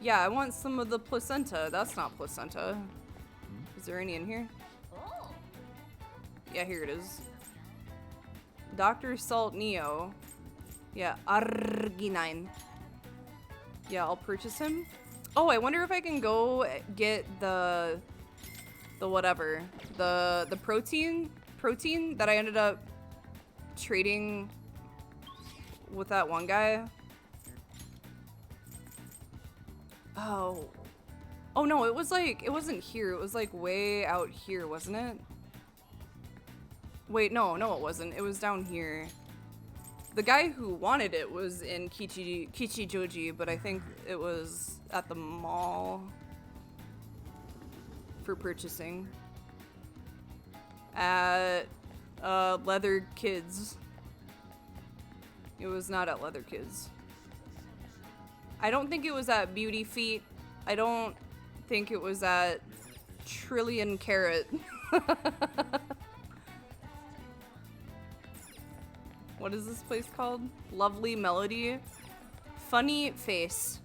Yeah, I want some of the placenta. That's not placenta. Is there any in here? Yeah, here it is. Dr. Salt Neo. Yeah, Arginine. Yeah, I'll purchase him. Oh, I wonder if I can go get the whatever. The protein that I ended up trading with that one guy. Oh. Oh no, it wasn't here. It was like way out here, wasn't it? Wait, no, it wasn't. It was down here. The guy who wanted it was in Kichijoji, but I think it was at the mall for purchasing. At Leather Kids. It was not at Leather Kids. I don't think it was at Beauty Feet. I don't think it was at Trillion Carrot. What is this place called? Lovely Melody. Funny Face.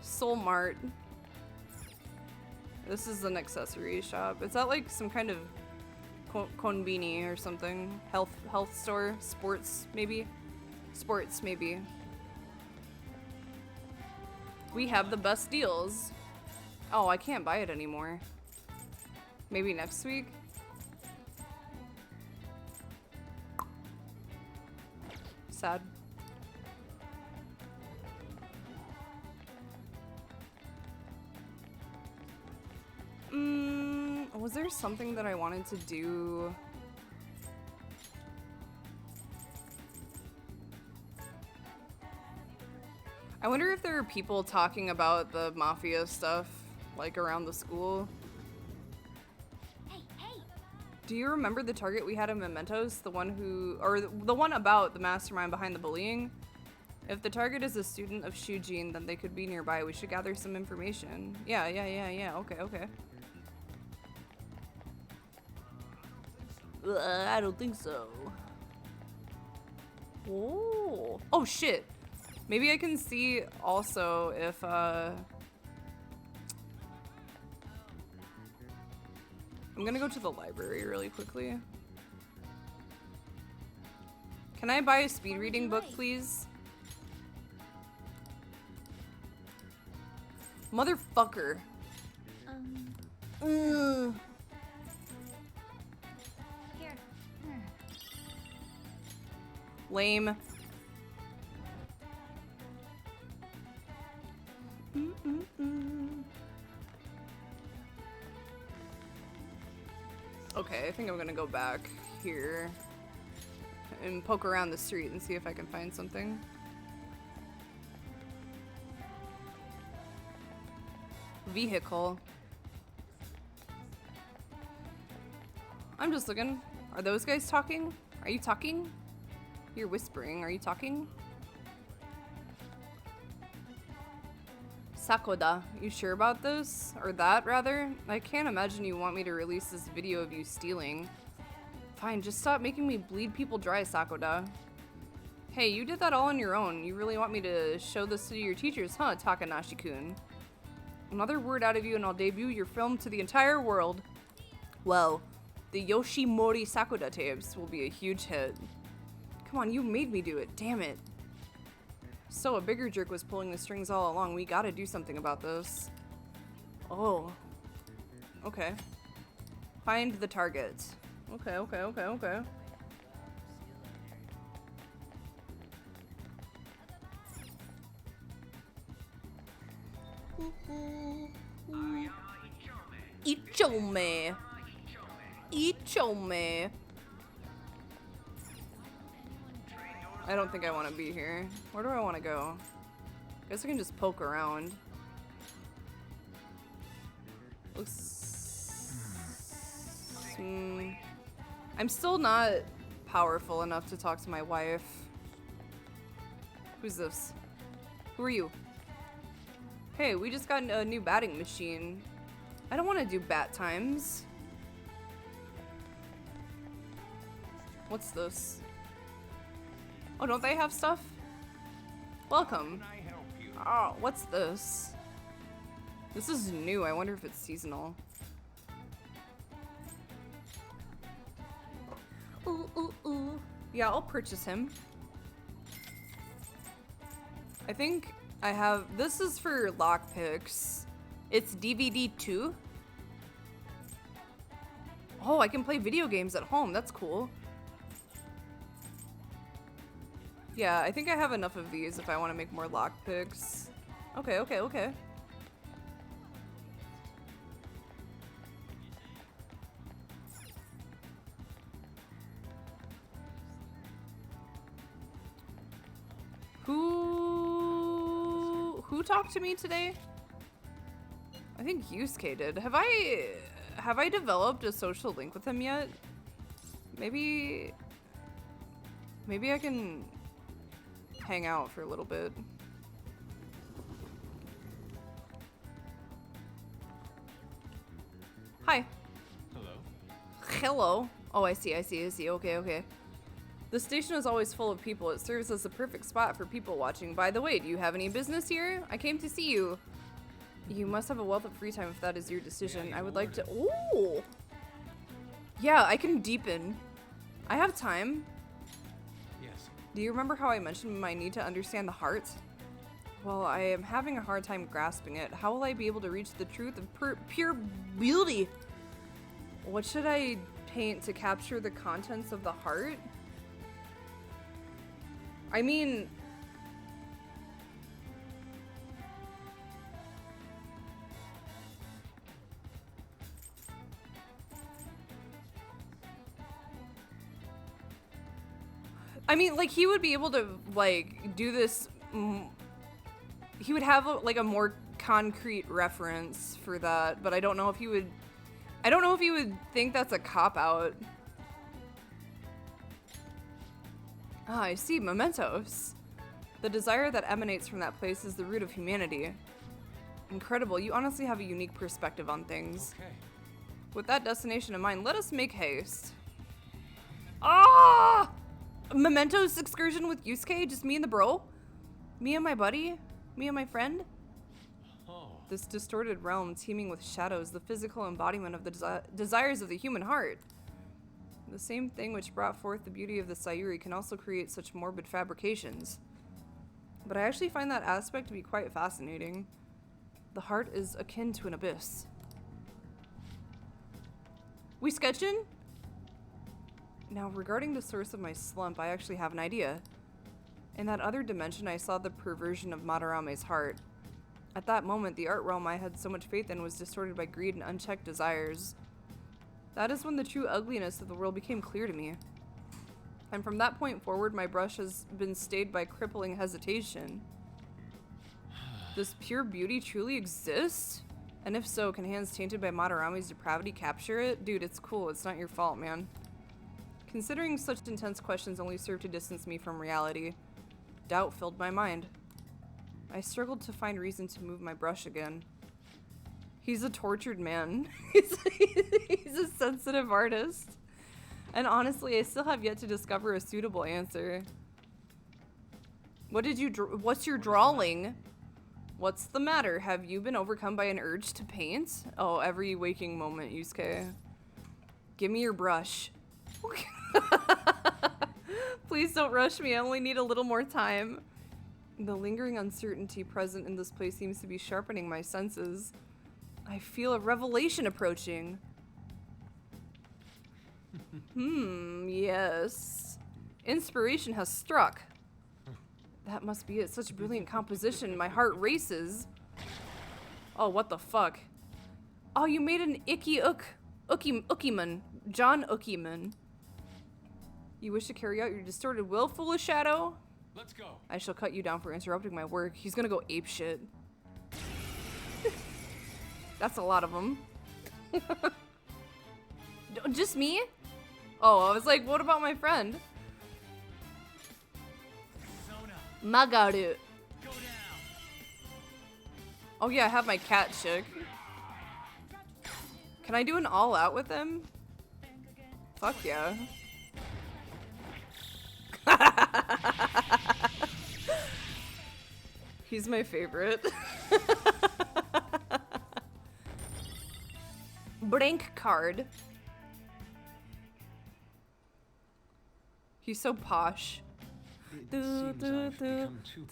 Soul Mart. This is an accessory shop. It's at like some kind of konbini or something. Health store. Sports, maybe. Sports, maybe. We have the best deals. Oh, I can't buy it anymore. Maybe next week? Sad. Was there something that I wanted to do? I wonder if there are people talking about the mafia stuff, like around the school. Hey! Do you remember the target we had in Mementos? The one about the mastermind behind the bullying? If the target is a student of Shujin, then they could be nearby. We should gather some information. Yeah. Okay. I don't think so. Oh shit. Maybe I can see also if I'm gonna go to the library really quickly. Can I buy a speed reading book, please? Motherfucker. Ugh. Here. Lame. Okay, I think I'm gonna go back here and poke around the street and see if I can find something. Vehicle. I'm just looking. Are those guys talking? Are you talking? You're whispering. Are you talking? Sakoda, you sure about this? Or that, rather? I can't imagine you want me to release this video of you stealing. Fine, just stop making me bleed people dry, Sakoda. Hey, you did that all on your own. You really want me to show this to your teachers, huh, Takanashi-kun? Another word out of you and I'll debut your film to the entire world. Well, the Yoshimori Sakoda tapes will be a huge hit. Come on, you made me do it, damn it. So a bigger jerk was pulling the strings all along. We gotta do something about this. Oh. Okay. Find the target. Okay. Ichome. Ichome. I don't think I want to be here. Where do I want to go? Guess I can just poke around. Looks... I'm still not powerful enough to talk to my wife. Who's this? Who are you? Hey, we just got a new batting machine. I don't want to do bat times. What's this? Oh, don't they have stuff? Welcome. Oh, what's this? This is new. I wonder if it's seasonal. Ooh. Yeah, I'll purchase him. I think I have... This is for lockpicks. It's DVD 2. Oh, I can play video games at home. That's cool. Yeah, I think I have enough of these if I want to make more lockpicks. Okay. Who talked to me today? I think Yusuke did. Have I developed a social link with him yet? Maybe I can hang out for a little bit. Hi. Hello. Oh, I see. Okay. The station is always full of people. It serves as the perfect spot for people watching. By the way, do you have any business here? I came to see you. You must have a wealth of free time if that is your decision. I would like to... Ooh! Yeah, I can deepen. I have time. Yes. Do you remember how I mentioned my need to understand the heart? Well, I am having a hard time grasping it. How will I be able to reach the truth of pure beauty? What should I paint to capture the contents of the heart? I mean... like, he would be able to, like, do this... He would have, like, a more concrete reference for that, but I don't know if he would... I don't know if he would think that's a cop-out. Ah, I see. Mementos. The desire that emanates from that place is the root of humanity. Incredible. You honestly have a unique perspective on things. Okay. With that destination in mind, let us make haste. Ah! Mementos excursion with Yusuke? Just me and the bro? Me and my buddy? Me and my friend? Oh. this distorted realm teeming with shadows, the physical embodiment of the desires of the human heart. The same thing which brought forth the beauty of the Sayuri can also create such morbid fabrications. But I actually find that aspect to be quite fascinating. The heart is akin to an abyss. We sketching? Now, regarding the source of my slump, I actually have an idea. In that other dimension, I saw the perversion of Madarame's heart. At that moment, the art realm I had so much faith in was distorted by greed and unchecked desires. That is when the true ugliness of the world became clear to me. And from that point forward, my brush has been stayed by crippling hesitation. Does pure beauty truly exist? And if so, can hands tainted by Madarame's depravity capture it? Dude, it's cool. It's not your fault, man. Considering such intense questions only serve to distance me from reality, doubt filled my mind. I struggled to find reason to move my brush again. He's a tortured man. He's a sensitive artist. And honestly, I still have yet to discover a suitable answer. What's your drawing? What's the matter? Have you been overcome by an urge to paint? Oh, every waking moment, Yusuke. Give me your brush. Please don't rush me. I only need a little more time. The lingering uncertainty present in this place seems to be sharpening my senses. I feel a revelation approaching. Yes. Inspiration has struck. That must be it. Such brilliant composition. My heart races. Oh, what the fuck? Oh, you made an Ukiman. John Ukiman. You wish to carry out your distorted will, foolish shadow? Let's go. I shall cut you down for interrupting my work. He's gonna go apeshit. That's a lot of them. Just me? Oh, I was like, what about my friend? Magaru. Oh yeah, I have my cat chick. Can I do an all out with him? Fuck yeah. He's my favorite. Blank card. He's so posh. It seems I've become too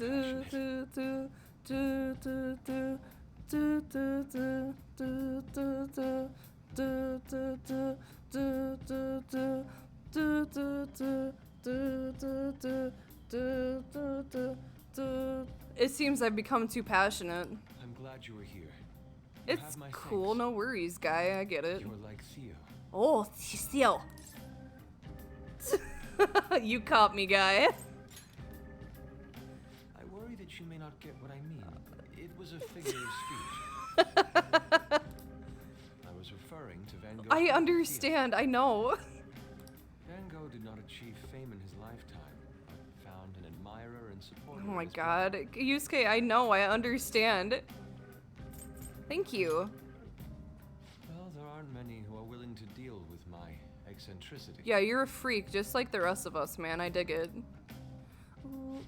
It seems I've become too passionate. I'm glad you were here. It's cool, no worries, guy. I get it. You're like Theo. Oh, Theo. You caught me, guy. I worry that you may not get what I mean. It was a figure of speech. I was referring to Van Gogh. I understand, I know. Van Gogh did not achieve fame in his lifetime, but found an admirer and supporter. Oh my god. Yusuke, I know, I understand. Thank you. Well, there aren't many who are willing to deal with my eccentricity. Yeah, you're a freak, just like the rest of us, man. I dig it.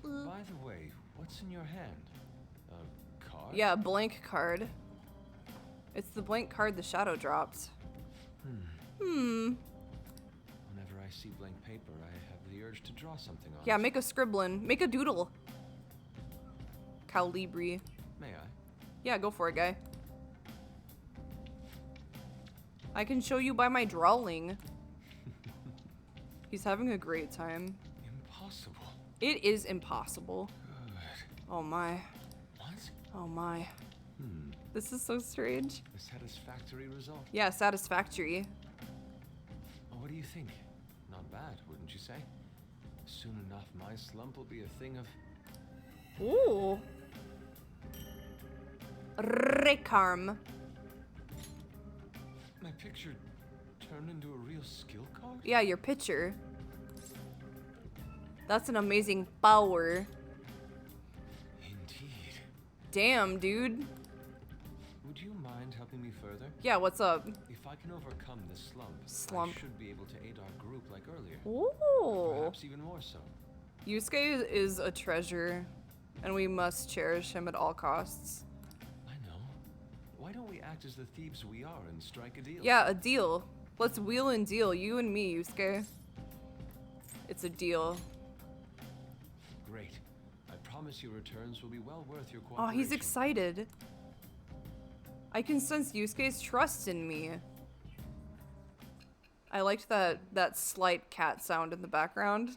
By the way, what's in your hand? A card? Yeah, blank card. It's the blank card the shadow dropped. Whenever I see blank paper, I have the urge to draw something on Yeah, it. make a scribbling. Make a doodle. Calibri. May I? Yeah, go for it, guy. I can show you by my drawing. He's having a great time. Impossible. It is impossible. Good. Oh my. What? Oh my. This is so strange. A satisfactory result. Yeah, satisfactory. Oh, what do you think? Not bad, wouldn't you say? Soon enough, my slump will be a thing of... Ooh. Rekarm. My picture turned into a real skill card? Yeah, your picture. That's an amazing power. Indeed. Damn, dude. Would you mind helping me further? Yeah, what's up? If I can overcome this Slump. I should be able to aid our group like earlier. Ooh. Perhaps even more so. Yusuke is a treasure, and we must cherish him at all costs. I know. Why don't we act as the thieves we are and strike a deal? Yeah, a deal. Let's wheel and deal, you and me, Yusuke. It's a deal. Great. I promise your returns will be well worth your Oh, cooperation. he's excited. I can sense Yusuke's trust in me. I liked that slight cat sound in the background.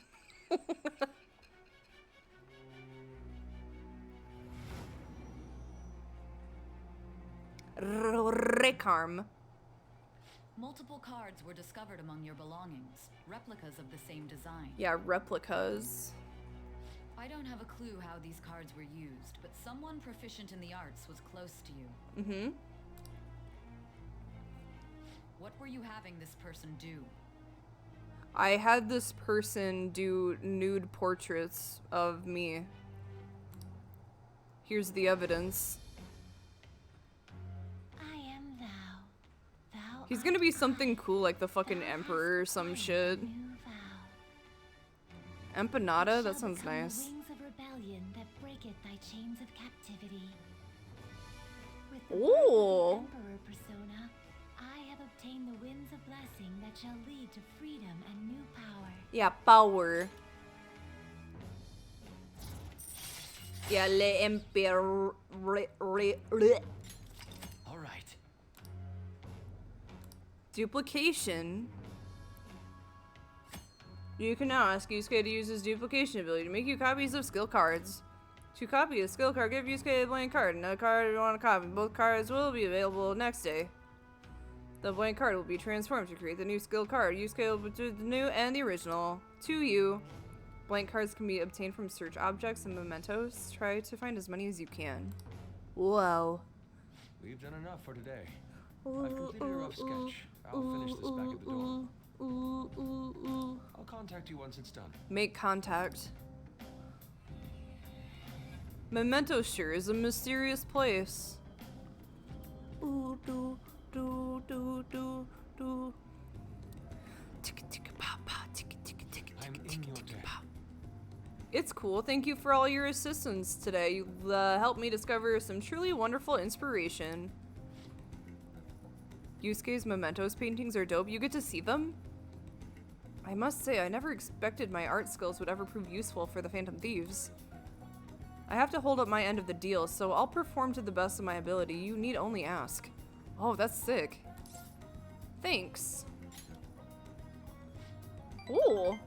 Rekarm. Multiple cards were discovered among your belongings, replicas of the same design. Yeah, replicas. I don't have a clue how these cards were used, but someone proficient in the arts was close to you. Mm-hmm. What were you having this person do? I had this person do nude portraits of me. Here's the evidence. I am thou. Thou He's gonna be something cool like the fucking emperor or some shit. Empanada? That sounds nice. Wings of rebellion that breaketh thy chains of captivity. With the Ooh. emperor persona, I have obtained the winds of blessing that shall lead to freedom and new power. Yeah, power. Yeah, le emperor. All right. Duplication. You can now ask Yusuke to use his duplication ability to make you copies of skill cards. To copy a skill card, give Yusuke a blank card. Another card you want to copy. Both cards will be available next day. The blank card will be transformed to create the new skill card. Yusuke will do the new and the original to you. Blank cards can be obtained from search objects and mementos. Try to find as many as you can. Whoa. We've done enough for today. I've completed a rough sketch. I'll finish this back at the door. I'll contact you once it's done. Make contact. Memento sure is a mysterious place. Ooh, do, do, do, do, do. I'm in your debt. It's cool. Thank you for all your assistance today. You helped me discover some truly wonderful inspiration. Yusuke's Mementos paintings are dope. You get to see them? I must say, I never expected my art skills would ever prove useful for the Phantom Thieves. I have to hold up my end of the deal, so I'll perform to the best of my ability. You need only ask. Oh, that's sick. Thanks. Ooh.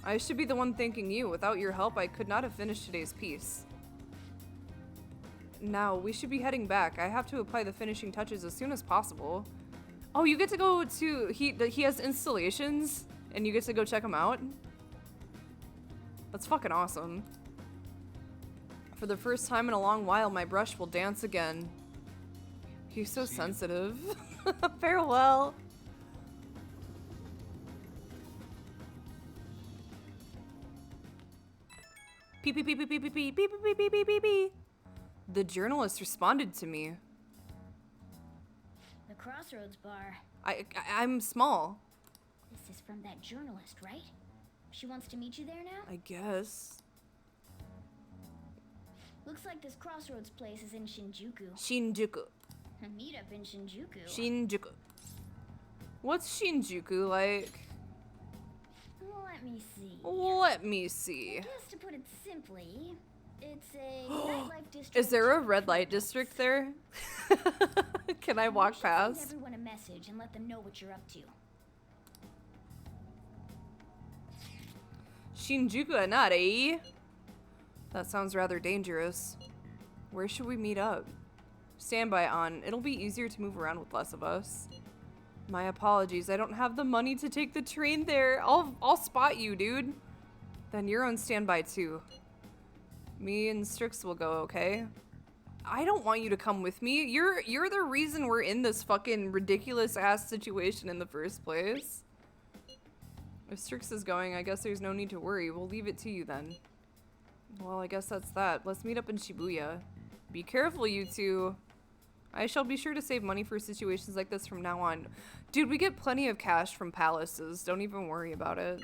I should be the one thanking you. Without your help, I could not have finished today's piece. Now, we should be heading back. I have to apply the finishing touches as soon as possible. Oh, you get to go to... He has installations, and you get to go check them out? That's fucking awesome. For the first time in a long while, my brush will dance again. He's so sensitive. Farewell. Beep, beep, beep, beep, beep, beep, beep, beep, beep, beep, beep, beep, beep. The journalist responded to me. The Crossroads bar. I'm small. This is from that journalist, right? She wants to meet you there now? I guess. Looks like this Crossroads place is in Shinjuku. Shinjuku. A meetup in Shinjuku. Shinjuku. What's Shinjuku like? Let me see. Let me see. I guess to put it simply, it's a nightlife district. Is there a red light district there? Can I walk past? Send everyone a message and let them know what you're up to. Shinjuku Anare. That sounds rather dangerous. Where should we meet up? Standby on. It'll be easier to move around with less of us. My apologies. I don't have the money to take the train there. I'll spot you, dude. Then you're on standby too. Me and Strix will go, okay? I don't want you to come with me. You're the reason we're in this fucking ridiculous ass situation in the first place. If Strix is going, I guess there's no need to worry. We'll leave it to you then. Well, I guess that's that. Let's meet up in Shibuya. Be careful, you two. I shall be sure to save money for situations like this from now on. Dude, we get plenty of cash from palaces. Don't even worry about it.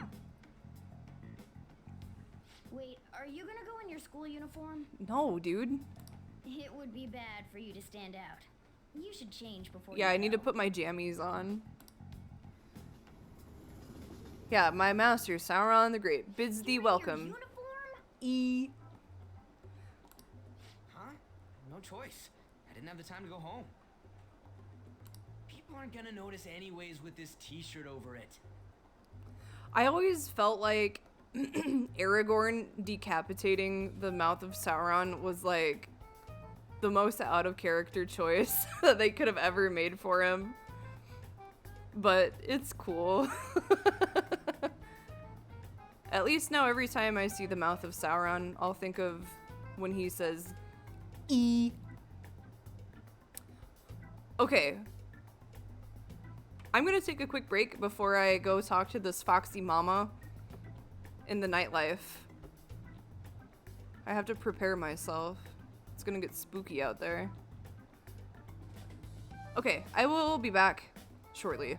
Wait, are you gonna go in your school uniform? No, dude. It would be bad for you to stand out. You should change before Yeah, you I need to go. put my jammies on. Yeah, my master, Sauron the Great, bids thee You're in your welcome. uniform? E. Huh? No choice. I didn't have the time to go home. People aren't gonna notice anyways with this t-shirt over it. I always felt like Aragorn decapitating the mouth of Sauron was like the most out of character choice that they could have ever made for him. But it's cool. At least now every time I see the mouth of Sauron, I'll think of when he says E. Okay. I'm gonna take a quick break before I go talk to this foxy mama in the nightlife. I have to prepare myself. It's gonna get spooky out there. Okay, I will be back shortly.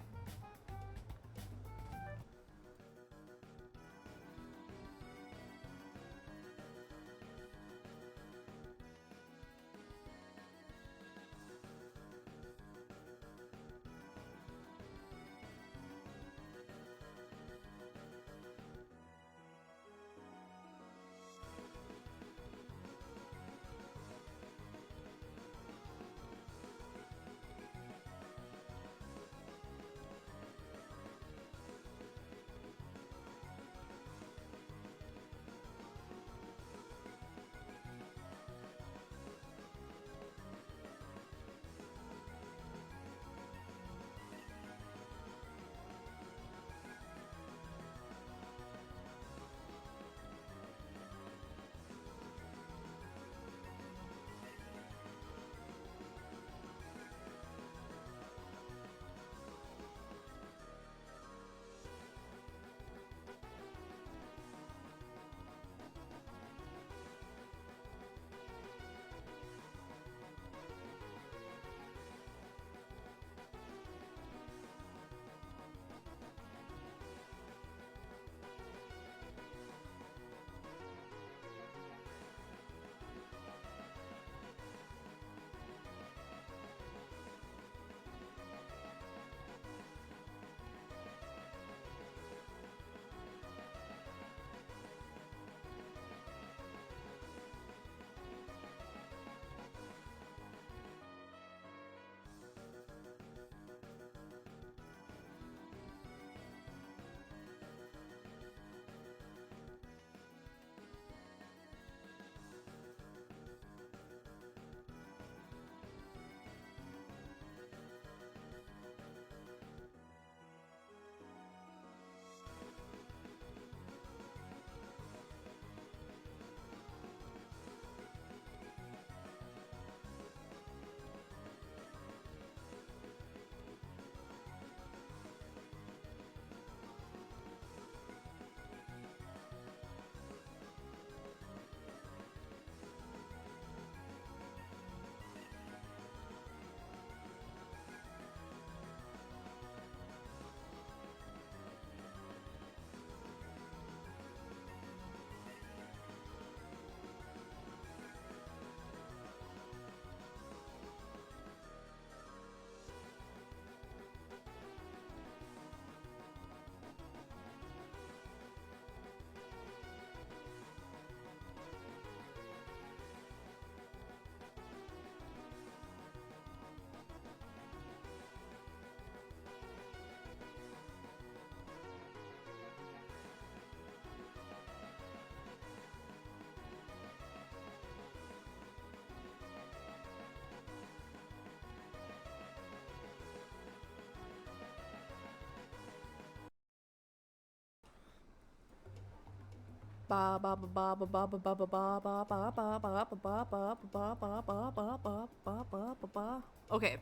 Okay.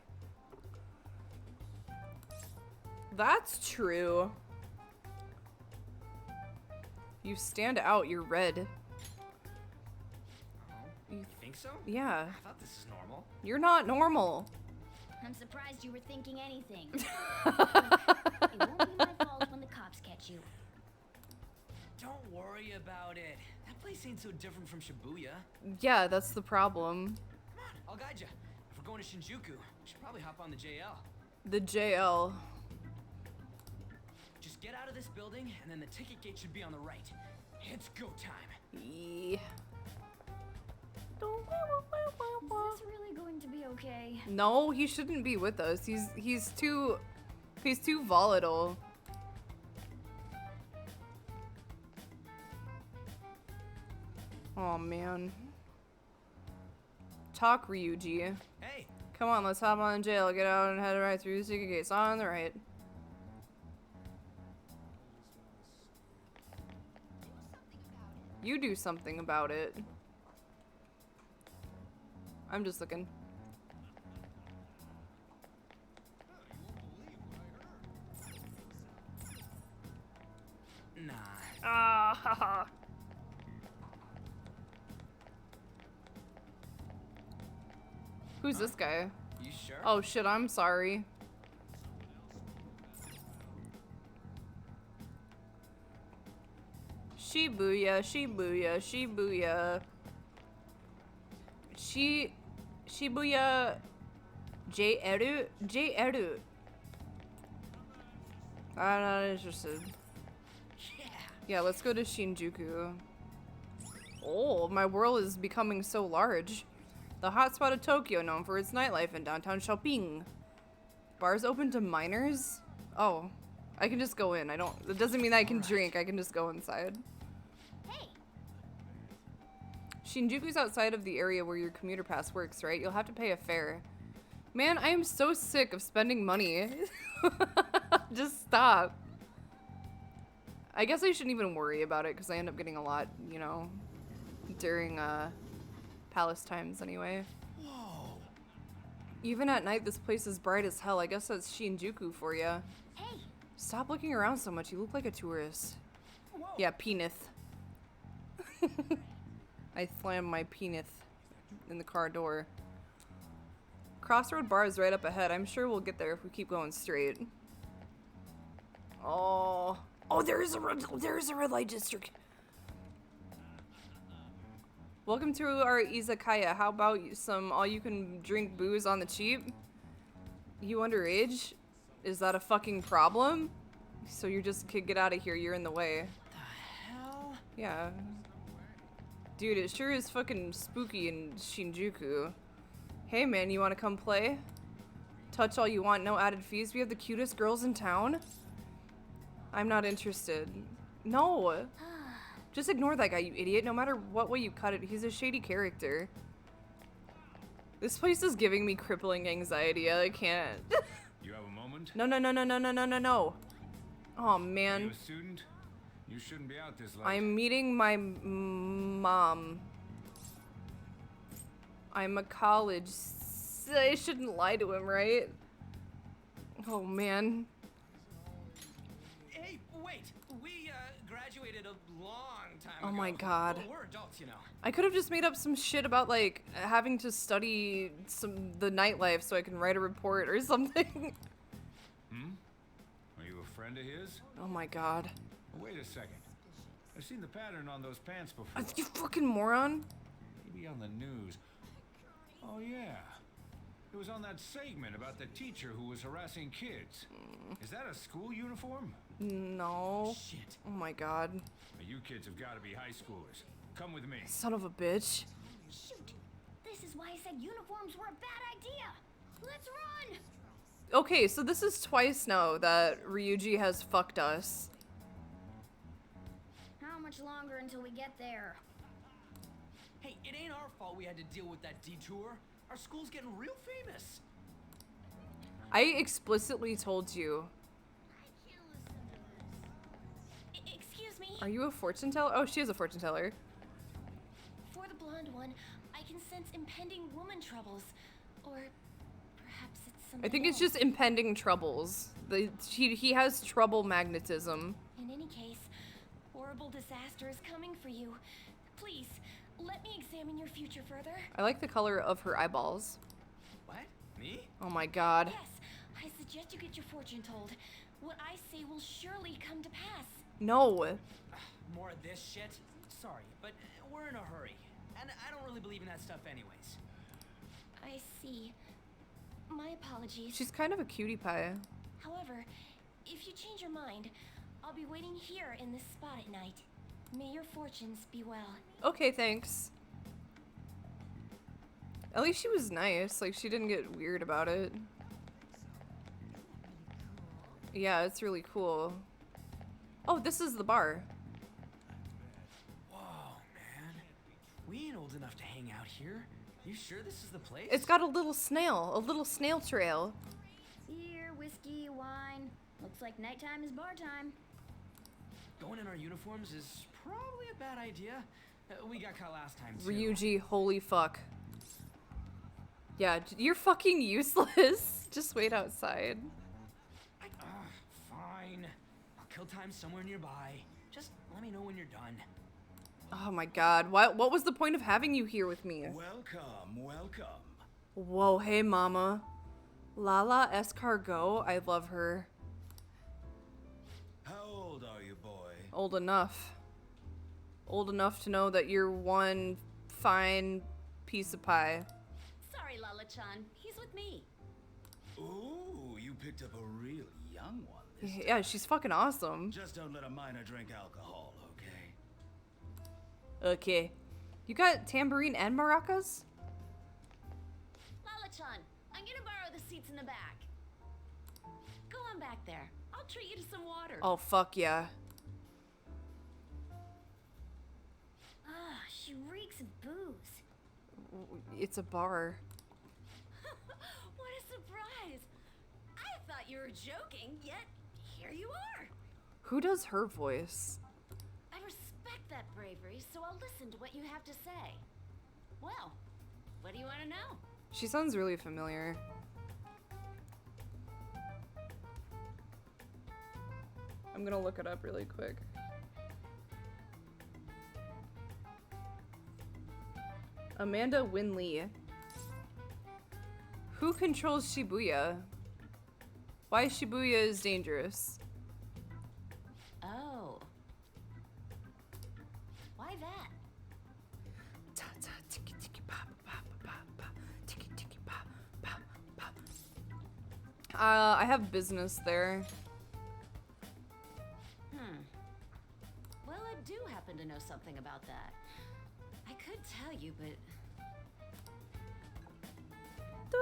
That's true. You stand out, you're red. Oh, you think so? Yeah. I thought this is normal. You're not normal. I'm surprised you were thinking anything. It won't be my fault when the cops catch you. Don't worry about it. That place ain't so different from Shibuya. Yeah, that's the problem. Come on, I'll guide you. If we're going to Shinjuku, Should probably hop on the JL. The JL. Just get out of this building, and then the ticket gate should be on the right. It's go time. Yeah. Is this really going to be okay? No, he shouldn't be with us. He's too volatile. Oh man. Talk, Ryuji. Hey. Come on, let's hop on jail. Get out and head right through the ticket gates. On the right. You do something about it. I'm just looking. Nah. Ah, haha. Who's this guy? You sure? Oh shit, I'm sorry. Shibuya, Shibuya, Shibuya. Shibuya J-Eru? J-Eru. I'm not interested. Yeah, let's go to Shinjuku. Oh, my world is becoming so large. The hotspot of Tokyo, known for its nightlife and downtown shopping. Bars open to minors? Oh, I can just go in. It doesn't mean I can drink. I can just go inside. Hey. Shinjuku's outside of the area where your commuter pass works, right? You'll have to pay a fare. Man, I am so sick of spending money. Just stop. I guess I shouldn't even worry about it because I end up getting a lot, you know, during palace times anyway. Whoa. Even at night, this place is bright as hell. I guess that's Shinjuku for ya. Hey. Stop looking around so much. You look like a tourist. Whoa. Yeah, penis. I slammed my penis in the car door. Crossroad Bar is right up ahead. I'm sure we'll get there if we keep going straight. Oh, there is a red light district. Welcome to our izakaya. How about some all-you-can-drink booze on the cheap? You underage? Is that a fucking problem? So you're just a kid. Get out of here. You're in the way. The hell? Yeah. Dude, it sure is fucking spooky in Shinjuku. Hey man, you wanna come play? Touch all you want, no added fees. We have the cutest girls in town. I'm not interested. No. Just ignore that guy, you idiot. No matter what way you cut it, he's a shady character. This place is giving me crippling anxiety. I can't. You have a moment? No, no, no, no, no, no, no, no, no. Oh Are man. you a student? You shouldn't be out this late. I'm meeting my mom. I'm a college. I shouldn't lie to him, right? Oh man. Hey, wait. We graduated a long time ago. Oh my god. Well, we're adults, you know. I could have just made up some shit about like having to study the nightlife so I can write a report or something. Are you a friend of his? Oh my god. Wait a second. I've seen the pattern on those pants before. You fucking moron. Maybe on the news. Oh yeah. It was on that segment about the teacher who was harassing kids. Is that a school uniform? No. Shit. Oh my god. Now, you kids have got to be high schoolers. Come with me. Son of a bitch. Shoot. This is why I said uniforms were a bad idea. Let's run. Okay, so this is twice now that Ryuji has fucked us. How much longer until we get there? Hey, it ain't our fault we had to deal with that detour. Our school's getting real famous. I explicitly told you. Excuse me. Are you a fortune teller? Oh, she is a fortune teller. For the blonde one, I can sense impending woman troubles. Or perhaps it's something I think it's else. just impending troubles. He has trouble magnetism. In any case, horrible disaster is coming for you. Please, let me examine your future further. I like the color of her eyeballs. What? Me? Oh my god. Yes, I suggest you get your fortune told. What I say will surely come to pass. No. More of this shit? Sorry, but we're in a hurry. And I don't really believe in that stuff anyways. I see. My apologies. She's kind of a cutie pie. However, if you change your mind, I'll be waiting here in this spot at night. May your fortunes be well. Okay, thanks. At least she was nice. Like, she didn't get weird about it. Yeah, it's really cool. Oh, this is the bar. Whoa, man. We ain't old enough to hang out here. You sure this is the place? It's got a little snail trail. Beer, whiskey, wine. Looks like nighttime is bar time. Going in our uniforms is probably a bad idea. We got caught last time, too. Ryuji, holy fuck. Yeah, you're fucking useless. Just wait outside. Fine. I'll kill time somewhere nearby. Just let me know when you're done. Oh my god, what was the point of having you here with me? Welcome, welcome. Whoa, hey mama. Lala Escargot, I love her. How old are you, boy? Old enough. Old enough to know that you're one fine piece of pie. Sorry, Lala-chan. He's with me. Ooh, you picked up a really young one this time. Yeah, she's fucking awesome. Just don't let a minor drink alcohol, okay? Okay. You got tambourine and maracas? Lala-chan, I'm gonna borrow the seats in the back. Go on back there. I'll treat you to some water. Oh, fuck yeah. Ah, she reeks of booze. It's a bar. What a surprise! I thought you were joking, yet here you are. Who does her voice? I respect that bravery, so I'll listen to what you have to say. Well, what do you want to know? She sounds really familiar. I'm gonna look it up really quick. Amanda Winley. Who controls Shibuya? Why Shibuya is dangerous? Oh. Why that? I have business there. Well, I do happen to know something about that. I could tell you, but... Do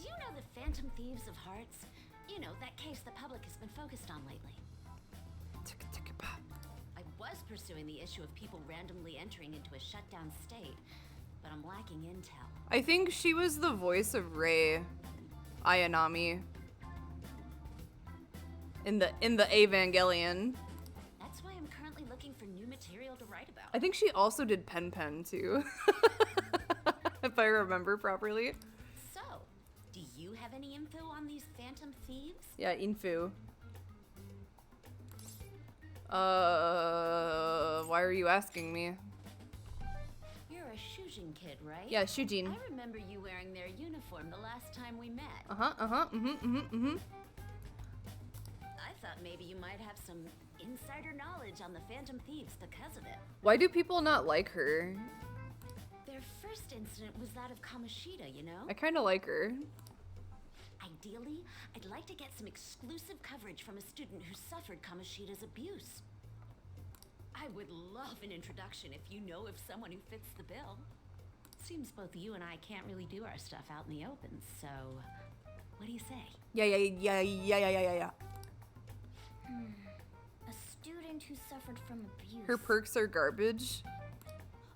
you know the Phantom Thieves of Hearts? You know, that case the public has been focused on lately. I was pursuing the issue of people randomly entering into a shutdown state, but I'm lacking intel. I think she was the voice of Rei Ayanami in the Evangelion. That's why I'm currently looking for new material to write about. I think she also did Pen Pen too. If I remember properly. So, do you have any info on these Phantom Thieves? Yeah, info. Why are you asking me? You're a Shujin kid, right? Yeah, Shujin. I remember you wearing their uniform the last time we met. I thought maybe you might have some insider knowledge on the Phantom Thieves because of it. Why do people not like her? Their first incident was that of Kamoshida, you know? I kind of like her. Ideally, I'd like to get some exclusive coverage from a student who suffered Kamoshida's abuse. I would love an introduction if you know of someone who fits the bill. Seems both you and I can't really do our stuff out in the open, so what do you say? Yeah. A student who suffered from abuse. Her perks are garbage.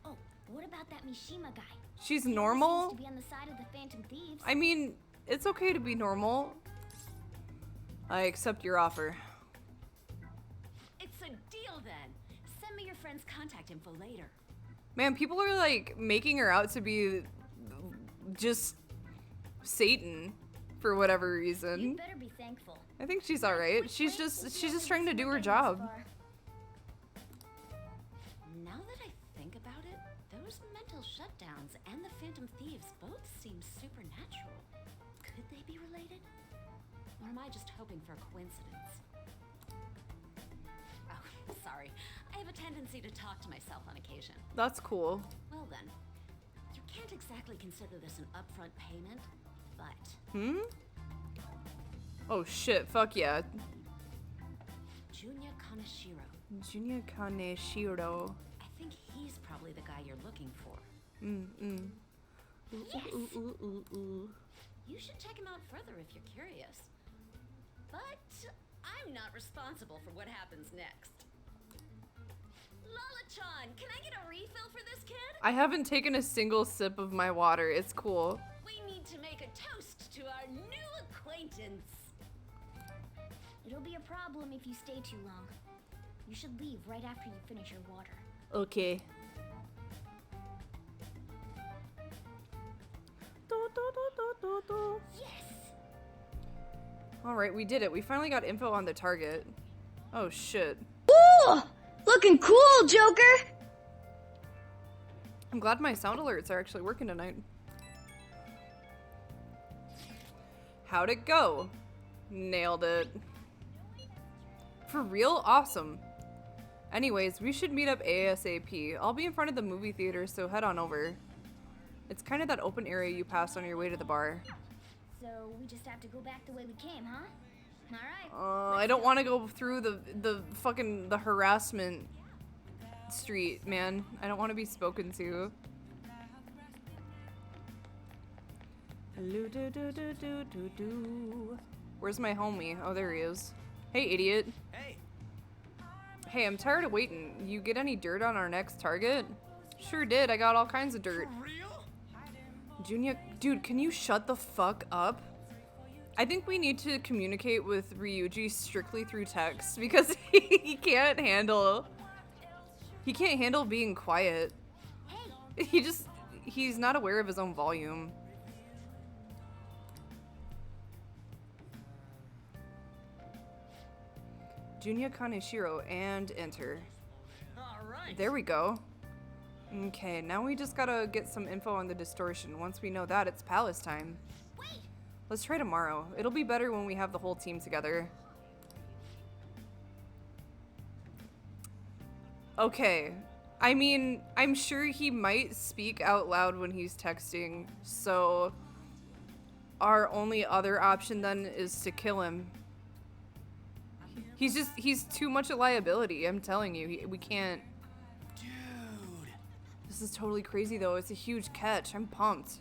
Oh, what about that Mishima guy? She's He normal. seems to be on the side of the Phantom Thieves. I mean, it's okay to be normal. I accept your offer. It's a deal then. Send me your friend's contact info later. Man, people are like making her out to be just Satan for whatever reason. You better be thankful. I think she's alright. She's just trying to do her job. Now that I think about it, those mental shutdowns and the Phantom Thieves both seem supernatural. Could they be related? Or am I just hoping for a coincidence? Oh, sorry. I have a tendency to talk to myself on occasion. That's cool. Well then, you can't exactly consider this an upfront payment. but... Oh shit, fuck yeah. Junya Kaneshiro. Junya Kaneshiro. I think he's probably the guy you're looking for. Yes! You should check him out further if you're curious. But I'm not responsible for what happens next. Lala-chan, can I get a refill for this kid? I haven't taken a single sip of my water. It's cool. We need to make a toast to our new acquaintance. It'll be a problem if you stay too long. You should leave right after you finish your water. Okay. Yes! Alright, we did it. We finally got info on the target. Oh shit. Ooh! Looking cool, Joker! I'm glad my sound alerts are actually working tonight. How'd it go? Nailed it. For real? Awesome. Anyways, we should meet up ASAP. I'll be in front of the movie theater, so head on over. It's kind of that open area you pass on your way to the bar. So we just have to go back the way we came, huh? Alright. I don't want to go through the fucking harassment street, man. I don't want to be spoken to. Where's my homie? Oh, there he is. Hey, idiot. Hey. Hey, I'm tired of waiting. You get any dirt on our next target? Sure did. I got all kinds of dirt. For real? Junya, dude, can you shut the fuck up? I think we need to communicate with Ryuji strictly through text because he can't handle being quiet. He's not aware of his own volume. Junya Kaneshiro and enter. All right. There we go. Okay, now we just gotta get some info on the distortion. Once we know that, it's palace time. Wait. Let's try tomorrow. It'll be better when we have the whole team together. Okay. I mean, I'm sure he might speak out loud when he's texting, so our only other option then is to kill him. He's too much a liability, I'm telling you. We can't. Dude. This is totally crazy though. It's a huge catch. I'm pumped.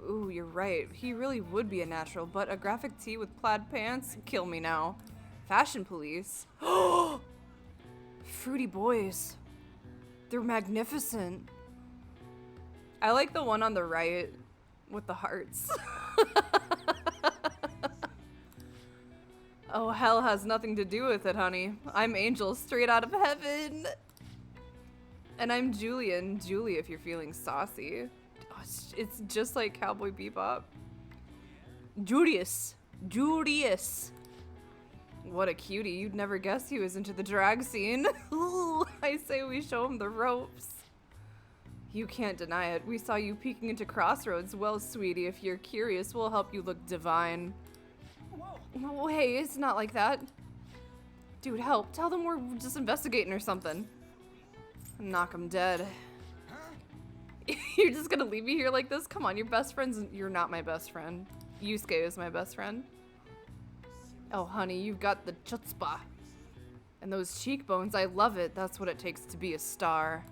Ooh, you're right. He really would be a natural, but a graphic tee with plaid pants? Kill me now. Fashion police. Fruity boys. They're magnificent. I like the one on the right with the hearts. Oh, hell has nothing to do with it, honey. I'm Angel straight out of heaven. And I'm Julian. Julie, if you're feeling saucy. Oh, it's just like Cowboy Bebop. Julius. Julius. What a cutie. You'd never guess he was into the drag scene. Ooh, I say we show him the ropes. You can't deny it. We saw you peeking into Crossroads. Well, sweetie, if you're curious, we'll help you look divine. Whoa, hey, it's not like that. Dude, help. Tell them we're just investigating or something. Knock them dead. Huh? You're just gonna leave me here like this? Come on, your best friend's... You're not my best friend. Yusuke is my best friend. Oh, honey, you've got the chutzpah. And those cheekbones, I love it. That's what it takes to be a star.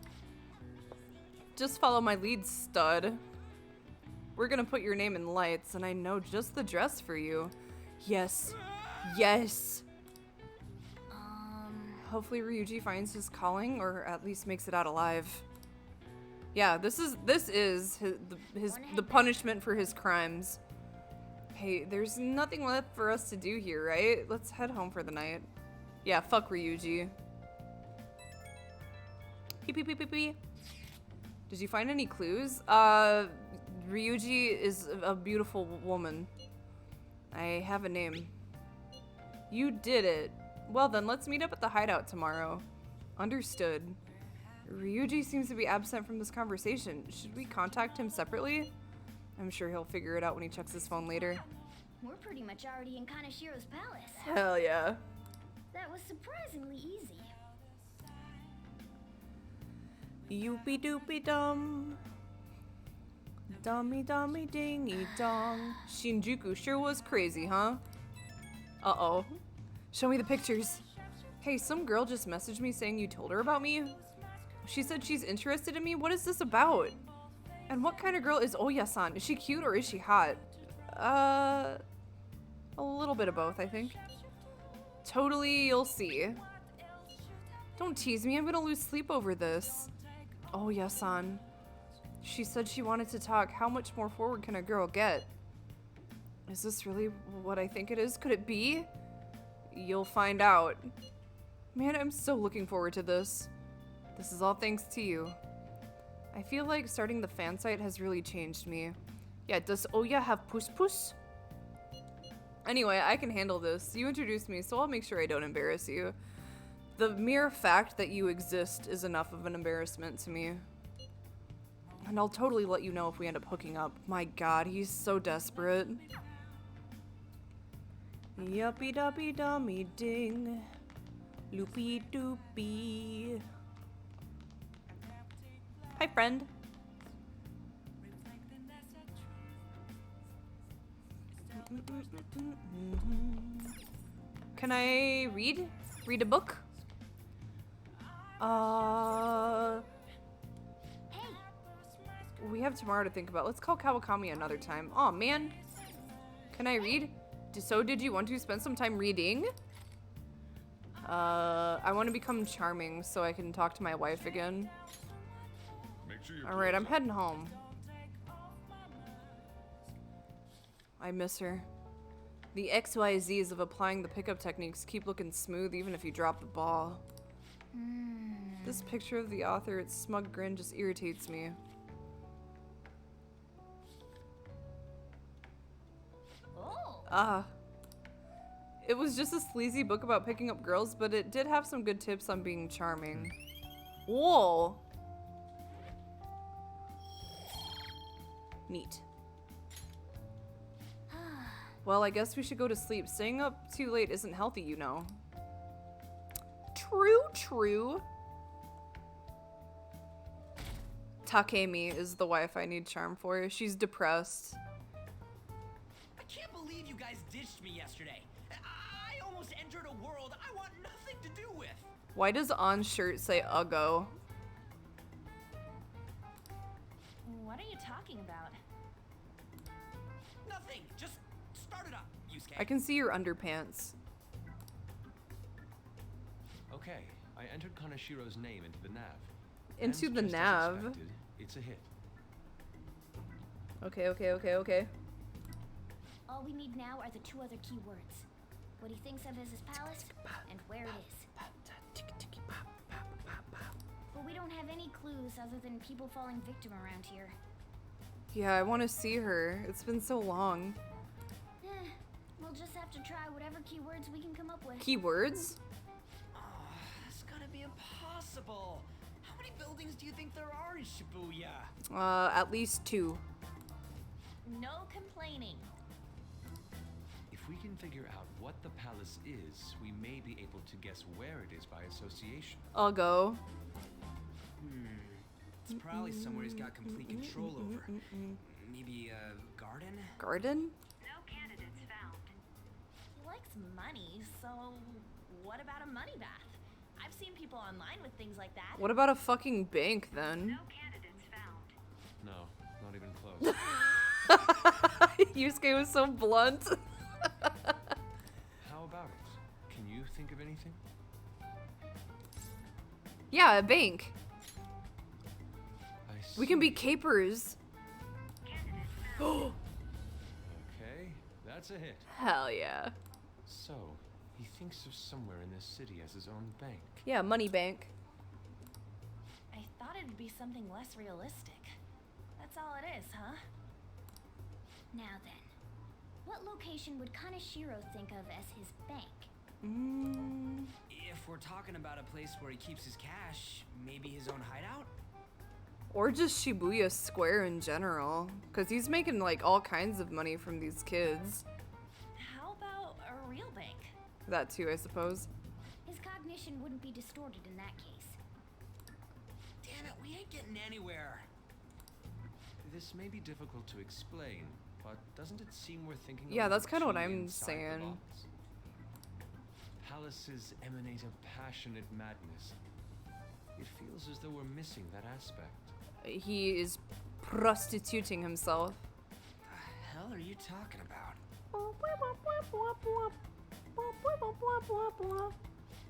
Just follow my lead, stud. We're gonna put your name in lights, and I know just the dress for you. Yes. Yes. Hopefully Ryuji finds his calling, or at least makes it out alive. Yeah, this is the punishment for his crimes. Hey, there's nothing left for us to do here, right? Let's head home for the night. Yeah, fuck Ryuji. Pee pee pee pee pee. Did you find any clues? Ryuji is a beautiful woman. I have a name. You did it. Well then, let's meet up at the hideout tomorrow. Understood. Ryuji seems to be absent from this conversation. Should we contact him separately? I'm sure he'll figure it out when he checks his phone later. We're pretty much already in Kaneshiro's palace. Hell yeah. That was surprisingly easy. Yoopy doopy dum. Dummy dummy dingy dong. Shinjuku sure was crazy, huh? Uh-oh. Show me the pictures. Hey, some girl just messaged me saying you told her about me. She said she's interested in me. What is this about? And what kind of girl is Oya-san? Is she cute or is she hot? A little bit of both, I think. Totally, you'll see. Don't tease me. I'm gonna lose sleep over this. Oya-san. She said she wanted to talk. How much more forward can a girl get? Is this really what I think it is? Could it be? You'll find out. Man, I'm so looking forward to this. This is all thanks to you. I feel like starting the fan site has really changed me. Yeah, does Oya have puss-puss? Anyway, I can handle this. You introduced me, so I'll make sure I don't embarrass you. The mere fact that you exist is enough of an embarrassment to me. And I'll totally let you know if we end up hooking up. My god, he's so desperate. Yuppie duppie dummy ding. Loopy doopy. Hi, friend. Can I read? Read a book? We have tomorrow to think about. Let's call Kawakami another time. Aw, man. Can I read? So did you want to spend some time reading? I want to become charming so I can talk to my wife again. Alright, I'm heading home. I miss her. The XYZs of applying the pickup techniques keep looking smooth even if you drop the ball. This picture of the author, its smug grin just irritates me. It was just a sleazy book about picking up girls, but it did have some good tips on being charming. Whoa! Neat. Well, I guess we should go to sleep. Staying up too late isn't healthy, you know. True, true. Takemi is the wife I need charm for. She's depressed. I can't believe you guys ditched me yesterday. I almost entered a world I want nothing to do with. Why does on shirt say Uggo? What are you talking about? Nothing. Just start it up, Yusuke. I can see your underpants. Okay, I entered Kanashiro's name into the nav. Into And the just as nav? expected, it's a hit. Okay. All we need now are the two other keywords. What he thinks of as his palace, and where it is. But we don't have any clues other than people falling victim around here. Yeah, I want to see her. It's been so long. We'll just have to try whatever keywords we can come up with. Keywords? That's gonna be impossible. How many buildings do you think there are in Shibuya? At least 2. No complaining. If we can figure out what the palace is, we may be able to guess where it is by association. I'll go. It's probably somewhere he's got complete control over. Maybe a garden? Garden? No candidates found. He likes money, so what about a money bath? I've seen people online with things like that. What about a fucking bank then? No candidates found. No, not even close. Yusuke was so blunt. How about it? Can you think of anything? Yeah, a bank. I see. We can be capers. Okay, that's a hit. Hell yeah. So, he thinks of somewhere in this city as his own bank. Yeah, money bank. I thought it'd be something less realistic. That's all it is, huh? Now then, what location would Kaneshiro think of as his bank? If we're talking about a place where he keeps his cash, maybe his own hideout? Or just Shibuya Square in general. Because he's making like all kinds of money from these kids. How about a real bank? That too, I suppose. His cognition wouldn't be distorted in that case. Damn it, we ain't getting anywhere. This may be difficult to explain, but doesn't it seem we're thinking Yeah, a that's little kind of what too I'm inside the saying. box? Palaces emanate a passionate madness. It feels as though we're missing that aspect. He is prostituting himself. The hell are you talking about?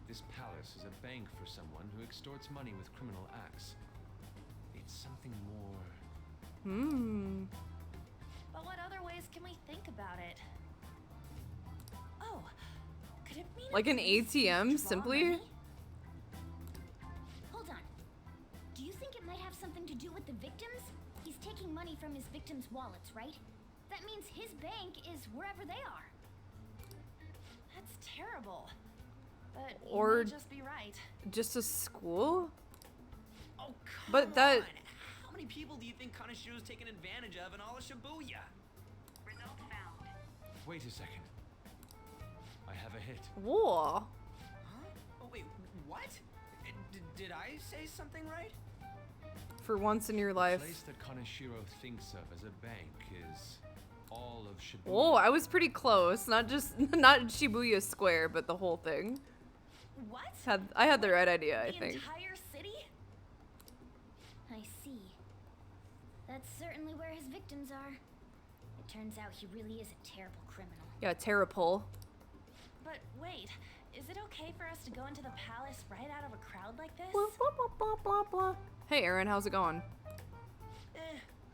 This palace is a bank for someone who extorts money with criminal acts. It's something more. But what other ways can we think about it? Oh, could it mean Like an it's ATM, draw simply? money? Hold on. Do you think it might have something to do with the victims? He's taking money from his victims' wallets, right? That means his bank is wherever they are. That's terrible. But you Or may just be right. just a school? Oh, come But that- on. How many people do you think Kanashiro's taken advantage of in all of Shibuya? Result found. Wait a second. I have a hit. Whoa. Huh? Oh, wait, what? Did I say something right? For once in your The life. place that Kaneshiro thinks of as a bank is all of Shibuya. Whoa, I was pretty close. Not Shibuya Square, but the whole thing. What? I had the right idea, I The think. entire city? I see. That's certainly where his victims are. It turns out he really is a terrible criminal. Yeah, Terrapole. But wait, is it okay for us to go into the palace right out of a crowd like this? Blah, blah, blah, blah, blah, blah. Hey, Aaron, how's it going?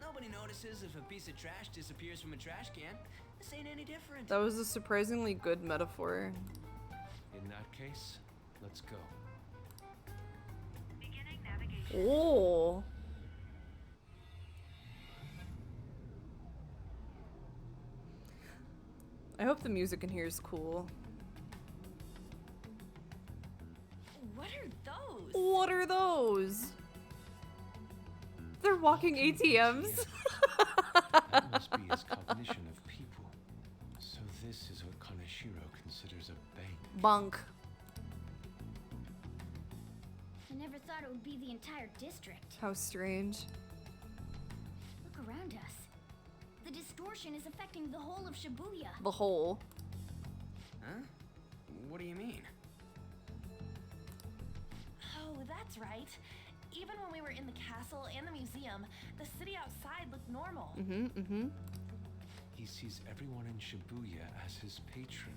Nobody notices if a piece of trash disappears from a trash can. This ain't any different. That was a surprisingly good metaphor. In that case, let's go. Beginning navigation. Oh. I hope the music in here is cool. What are those? What are those? They're walking ATMs. That must be his cognition of people. So this is what Kaneshiro considers a bank. Bunk. I never thought it would be the entire district. How strange. Look around us. The distortion is affecting the whole of Shibuya. The whole. Huh? What do you mean? Oh, that's right. Even when we were in the castle and the museum, the city outside looked normal. He sees everyone in Shibuya as his patron.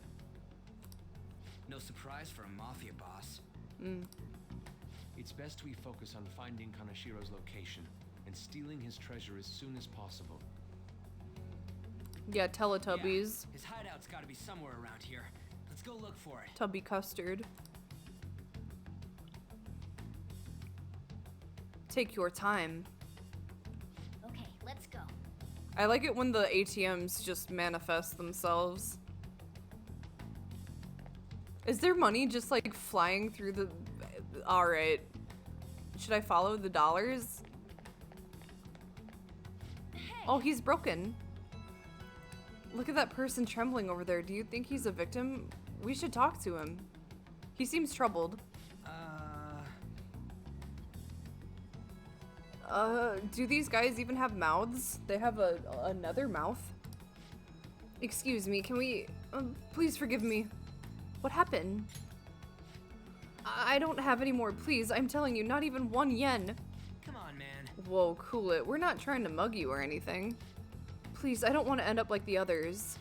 No surprise for a mafia boss. It's best we focus on finding Kanashiro's location and stealing his treasure as soon as possible. Yeah, Teletubbies. His hideout's gotta be somewhere around here. Let's go look for it. Tubby custard. Take your time. Okay, let's go. I like it when the ATMs just manifest themselves. Is there money just like flying through the... Alright. Should I follow the dollars? Oh, he's broken. Look at that person trembling over there. Do you think he's a victim? We should talk to him. He seems troubled. Do these guys even have mouths? They have another mouth? Excuse me, can we... please forgive me. What happened? I don't have any more, please. I'm telling you, not even 1 yen. Come on, man. Whoa, cool it. We're not trying to mug you or anything. Please, I don't want to end up like the others.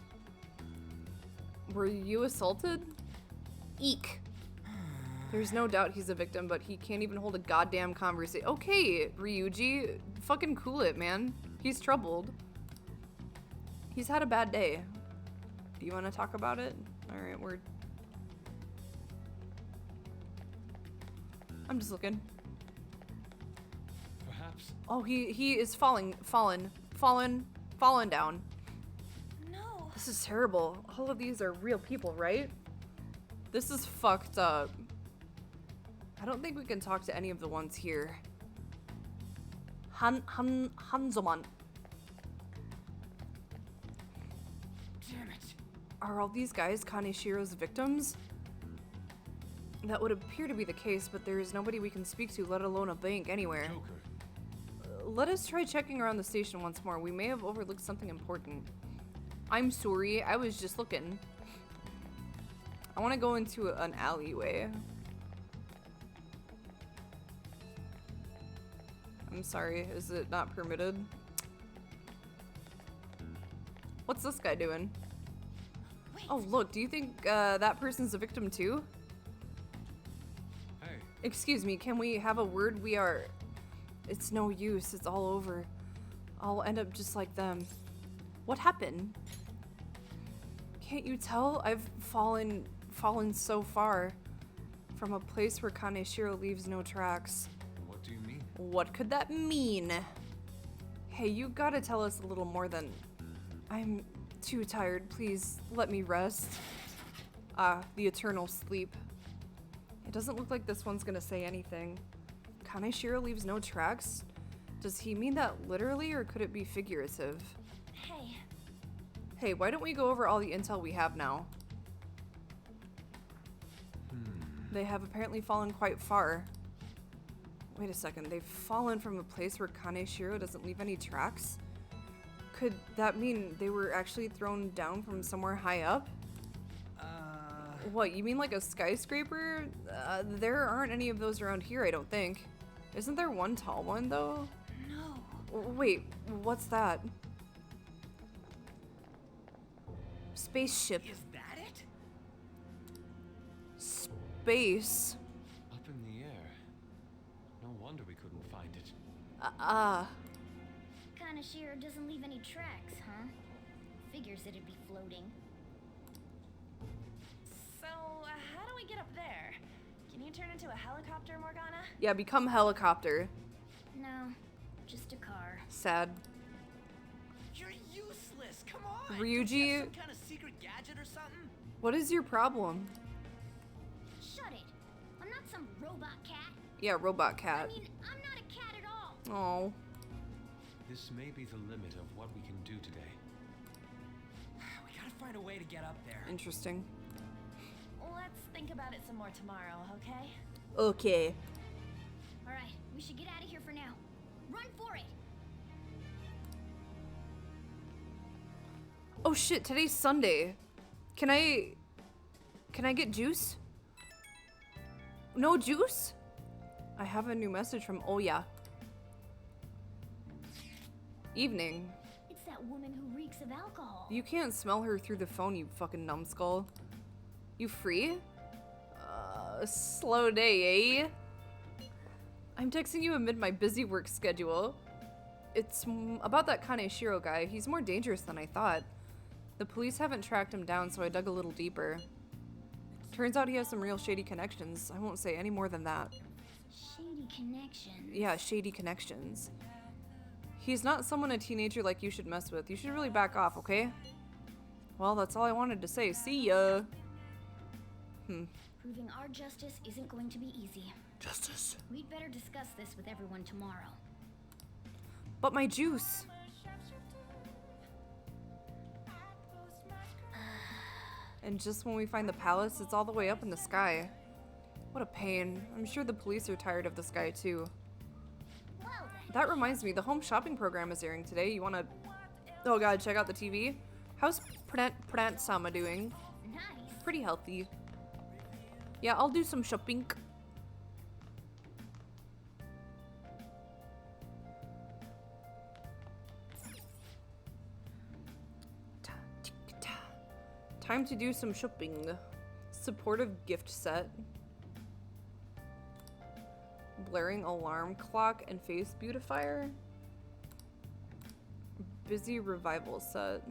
Were you assaulted? Eek. There's no doubt he's a victim, but he can't even hold a goddamn conversation. Okay, Ryuji, fucking cool it, man. He's troubled. He's had a bad day. Do you want to talk about it? Alright, word. I'm just looking. Perhaps. Oh, he is falling down. No. This is terrible. All of these are real people, right? This is fucked up. I don't think we can talk to any of the ones here. Hanzoman. Damn it. Are all these guys Kaneshiro's victims? That would appear to be the case, but there is nobody we can speak to, let alone a bank anywhere. Joker. let us try checking around the station once more. We may have overlooked something important. I'm sorry, I was just looking. I want to go into an alleyway. I'm sorry, is it not permitted? What's this guy doing? Wait. Oh, look, do you think that person's a victim too? Hey. Excuse me, can we have a word? We are... It's no use, it's all over. I'll end up just like them. What happened? Can't you tell? I've fallen so far from a place where Kaneshiro leaves no tracks. What do you mean? What could that mean? Hey, you gotta tell us a little more than... I'm too tired. Please, let me rest. Ah, the eternal sleep. It doesn't look like this one's gonna say anything. Kaneshiro leaves no tracks? Does he mean that literally, or could it be figurative? Hey. Hey, why don't we go over all the intel we have now? They have apparently fallen quite far. Wait a second, they've fallen from a place where Kaneshiro doesn't leave any tracks? Could that mean they were actually thrown down from somewhere high up? What, you mean like a skyscraper? There aren't any of those around here, I don't think. Isn't there one tall one, though? No. Wait, what's that? Spaceship. Is that it? Space. Up in the air. No wonder we couldn't find it. Kaneshiro doesn't leave any tracks, huh? Figures it'd be floating. So, how do we get up there? Can you turn into a helicopter, Morgana? Yeah, become helicopter. No, just a car. Sad. You're useless. Come on. Ryuji. Don't you have some kind of secret gadget or something? What is your problem? Shut it. I'm not some robot cat. Yeah, robot cat. I mean, I'm not a cat at all. Oh. This may be the limit of what we can do today. We gotta find a way to get up there. Interesting. Let's think about it some more tomorrow, okay? Okay. All right, we should get out of here for now. Run for it. Oh shit, today's Sunday. Can I get juice? No juice? I have a new message from Oya. Evening. It's that woman who reeks of alcohol. You can't smell her through the phone, you fucking numbskull. You free? Slow day, eh? I'm texting you amid my busy work schedule. It's about that Kaneshiro guy. He's more dangerous than I thought. The police haven't tracked him down, so I dug a little deeper. Turns out he has some real shady connections. I won't say any more than that. Shady connections? Yeah, shady connections. He's not someone a teenager like you should mess with. You should really back off, okay? Well, that's all I wanted to say. See ya! Proving our justice isn't going to be easy. Justice. We'd better discuss this with everyone tomorrow. But my juice! And just when we find the palace, it's all the way up in the sky. What a pain. I'm sure the police are tired of this guy too. That reminds me, the home shopping program is airing today. You wanna... Oh god, check out the TV? How's Prant-sama doing? Nice. Pretty healthy. Yeah, I'll do some shopping. Time to do some shopping. Supportive gift set. Blaring alarm clock and face beautifier. Busy revival set.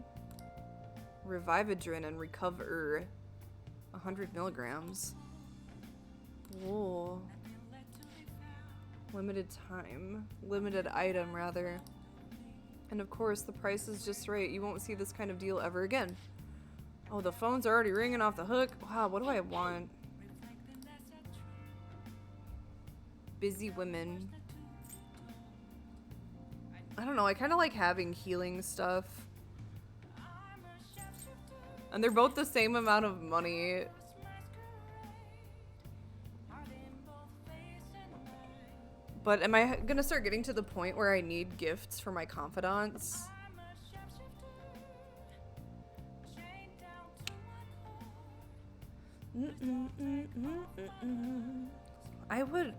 Revividrin and recover. 100 milligrams. Whoa. Limited time. Limited item, rather. And of course, the price is just right. You won't see this kind of deal ever again. Oh, the phone's already ringing off the hook. Wow, what do I want? Busy women. I don't know, I kind of like having healing stuff. And they're both the same amount of money. But am I gonna start getting to the point where I need gifts for my confidants? I would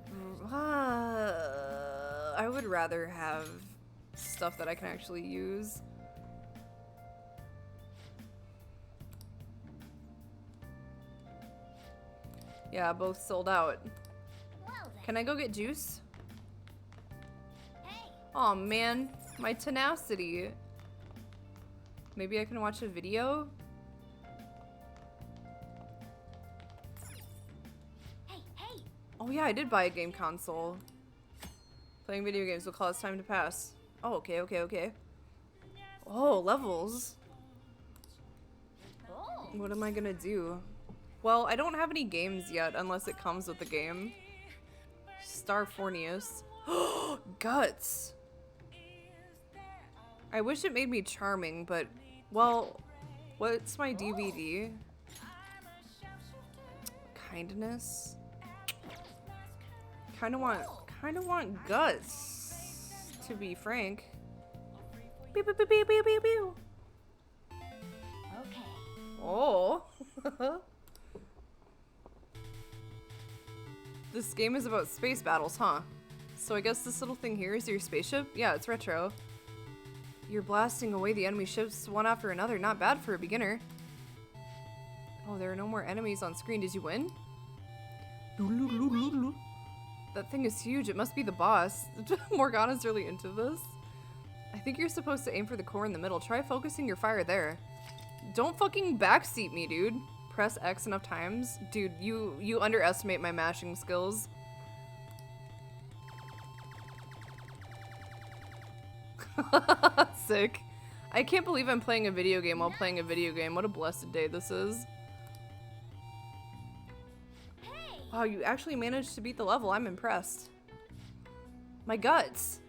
rather have stuff that I can actually use. Yeah, both sold out. Can I go get juice? Oh man, my tenacity. Maybe I can watch a video? Oh yeah, I did buy a game console. Playing video games will cause time to pass. Oh, okay, okay, okay. Oh, levels. What am I gonna do? Well, I don't have any games yet, unless it comes with the game. Starfornius. Guts. I wish it made me charming, but, well, what's my DVD? Kindness? Kinda want guts, to be frank. Pew, pew, pew, pew, pew, pew, pew. Okay. Oh. This game is about space battles, huh? So I guess this little thing here is your spaceship? Yeah, it's retro. You're blasting away the enemy ships one after another. Not bad for a beginner. Oh, there are no more enemies on screen. Did you win? That thing is huge. It must be the boss. Morgana's really into this. I think you're supposed to aim for the core in the middle. Try focusing your fire there. Don't fucking backseat me, dude. Press X enough times. Dude, you underestimate my mashing skills. Sick. I can't believe I'm playing a video game while playing a video game. What a blessed day this is. Wow, you actually managed to beat the level. I'm impressed. My guts.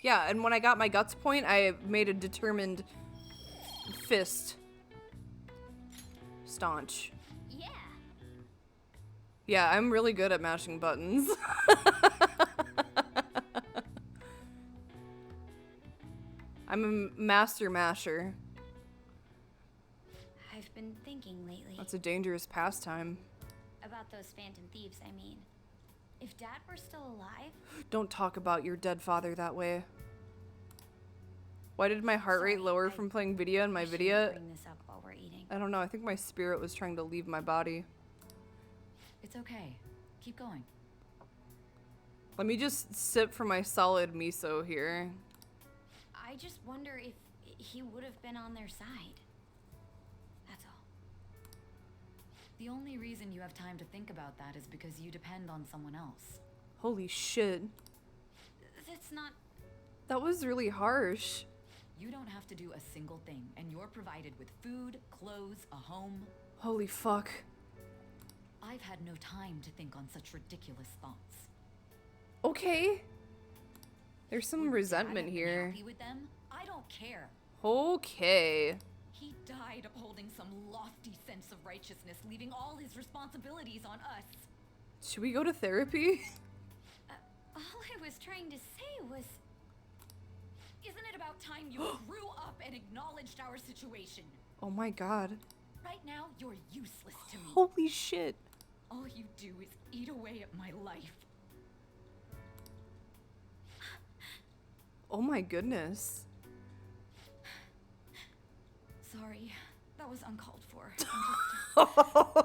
Yeah, and when I got my guts point, I made a determined fist. Staunch. Yeah. Yeah, I'm really good at mashing buttons. I'm a master masher. I've been thinking lately. That's a dangerous pastime. About those phantom thieves, I mean. If Dad were still alive... Don't talk about your dead father that way. Why did my heart rate lower from playing video in my video? Bring this up while we're eating. I don't know, I think my spirit was trying to leave my body. It's okay. Keep going. Let me just sip from my solid miso here. I just wonder if he would have been on their side. That's all. The only reason you have time to think about that is because you depend on someone else. Holy shit. That's not... That was really harsh. You don't have to do a single thing, and you're provided with food, clothes, a home. Holy fuck. I've had no time to think on such ridiculous thoughts. Okay. There's some resentment Dad here. happy with them? I don't care. Okay. He died upholding some lofty sense of righteousness, leaving all his responsibilities on us. Should we go to therapy? All I was trying to say was... Isn't it about time you grew up and acknowledged our situation? Oh my god. Right now, you're useless to me. Holy shit. All you do is eat away at my life. Oh my goodness. Sorry, that was uncalled for.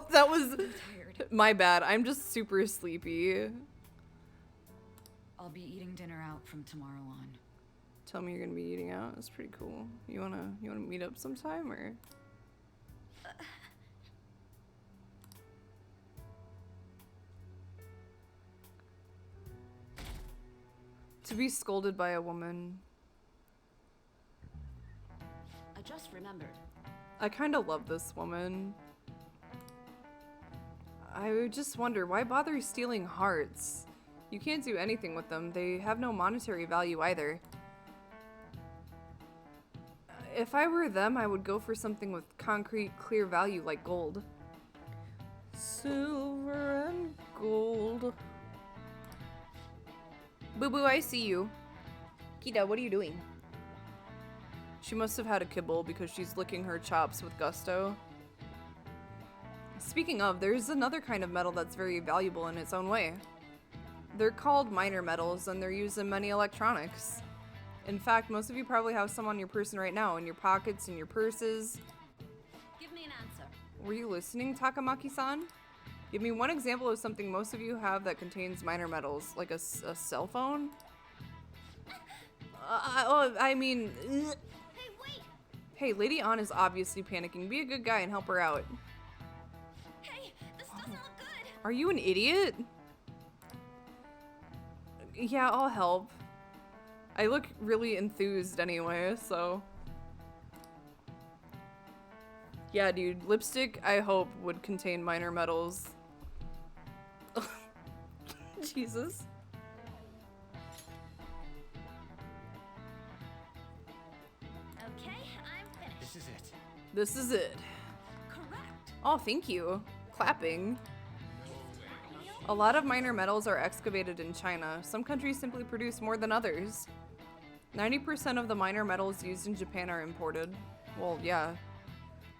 That was tired. my bad. I'm just super sleepy. I'll be eating dinner out from tomorrow on. Tell me you're gonna be eating out. That's pretty cool. You wanna meet up sometime or? To be scolded by a woman. I just remembered. I kind of love this woman. I would just wonder, why bother stealing hearts? You can't do anything with them. They have no monetary value either. If I were them, I would go for something with concrete, clear value like gold. Silver and gold. Boo Boo, I see you. Kita, what are you doing? She must have had a kibble because she's licking her chops with gusto. Speaking of, there's another kind of metal that's very valuable in its own way. They're called minor metals, and they're used in many electronics. In fact, most of you probably have some on your person right now, in your pockets, in your purses. Give me an answer. Were you listening, Takamaki-san? Give me one example of something most of you have that contains minor metals, like a cell phone? I mean... Hey, wait! Hey, Lady An is obviously panicking. Be a good guy and help her out. Hey, this doesn't look good! Are you an idiot? Yeah, I'll help. I look really enthused anyway, so... Yeah, dude, lipstick, I hope, would contain minor metals. Jesus. Okay, I'm finished. This is it. This is it. Correct. Oh, thank you. Clapping. A lot of minor metals are excavated in China. Some countries simply produce more than others. 90% of the minor metals used in Japan are imported. Well, yeah.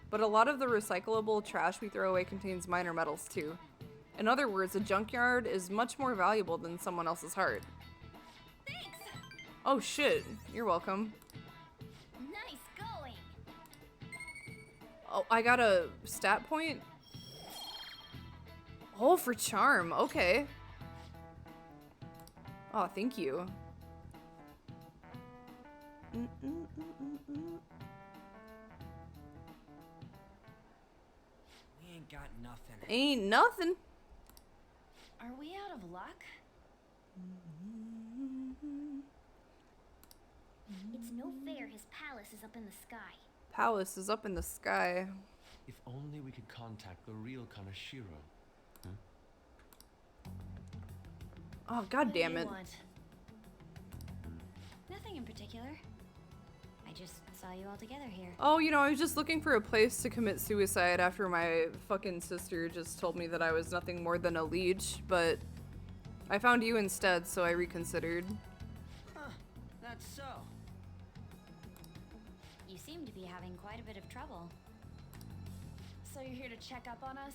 But a lot of the recyclable trash we throw away contains minor metals too. In other words, a junkyard is much more valuable than someone else's heart. Thanks! Oh shit, you're welcome. Nice going! Oh, I got a stat point? Oh, for charm, okay. Oh, thank you. We ain't got nothing. Ain't nothing. Are we out of luck? It's no fair his palace is up in the sky. Palace is up in the sky. If only we could contact the real Kanashiro. Oh, god damn it. Nothing in particular. I just saw you all together here. Oh, you know, I was just looking for a place to commit suicide after my fucking sister just told me that I was nothing more than a leech, but I found you instead, so I reconsidered. Huh, that's so. You seem to be having quite a bit of trouble. So you're here to check up on us?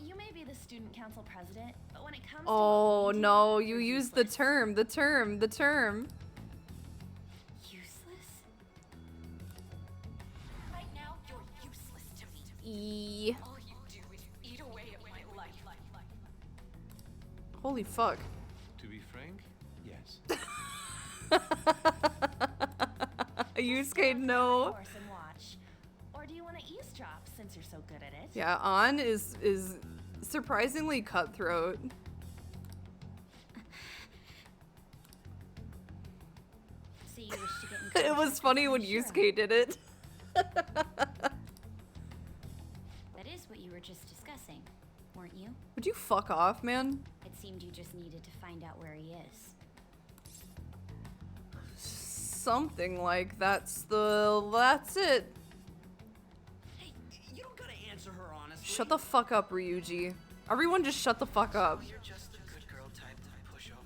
You may be the student council president, but when it comes to Oh, what we do, no, you you're used the useless. term. Useless? Right now, you're useless to me. E. All you do is eat away at my life. Holy fuck. To be frank, yes. Yusuke, no. Horse and watch. Or do you want to eavesdrop since you're so good at it? Yeah, An is surprisingly cutthroat. So you wish to get in It was funny when Yusuke did it. That is what you were just discussing, weren't you? Would you fuck off, man? It seemed you just needed to find out where he is. Something like that's it. Hey, you don't gotta answer her honestly. Shut the fuck up, Ryuji. Everyone just shut the fuck up. You're just the good girl type to push over.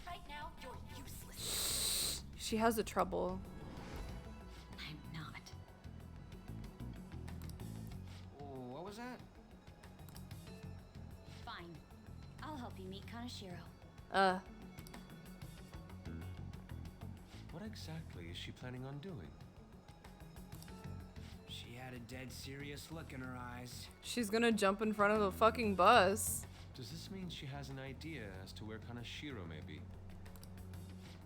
Right now, you're useless. She has a trouble. I'm not. What was that? Fine. I'll help you meet Kanashiro. What exactly is she planning on doing? She had a dead serious look in her eyes. She's gonna jump in front of a fucking bus. Does this mean she has an idea as to where Kanashiro may be?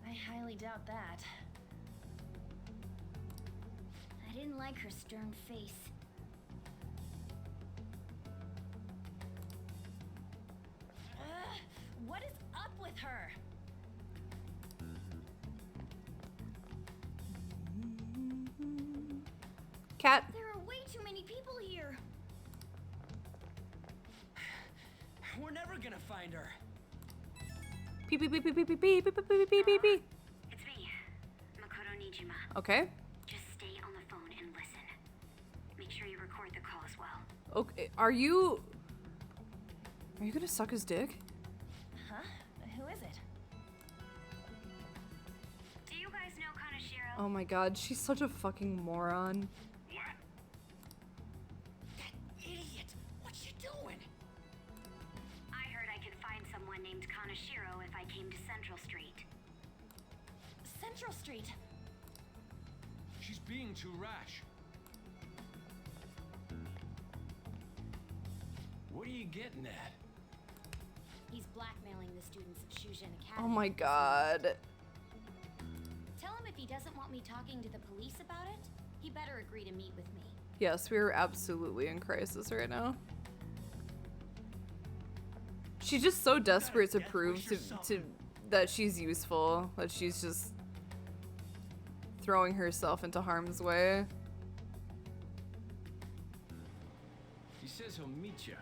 I highly doubt that. I didn't like her stern face. What is up with her? Cat. There are way too many people here. We're never gonna find her. Pee pee pee pee pee pee pee pee pee pee pee pee. It's me, Makoto Nijima. Okay. Just stay on the phone and listen. Make sure you record the call as well. Okay. Are you gonna suck his dick? Huh? Oh my god, she's such a fucking moron. What? That idiot! What's she doing? I heard I could find someone named Kanashiro if I came to Central Street. Central Street. She's being too rash. What are you getting at? He's blackmailing the students at Shujin Academy. Oh my god. Tell him if he doesn't want me talking to the police about it, he better agree to meet with me. Yes, we are absolutely in crisis right now. She's just so desperate to prove to that she's useful, that she's just throwing herself into harm's way. He says he'll meet you.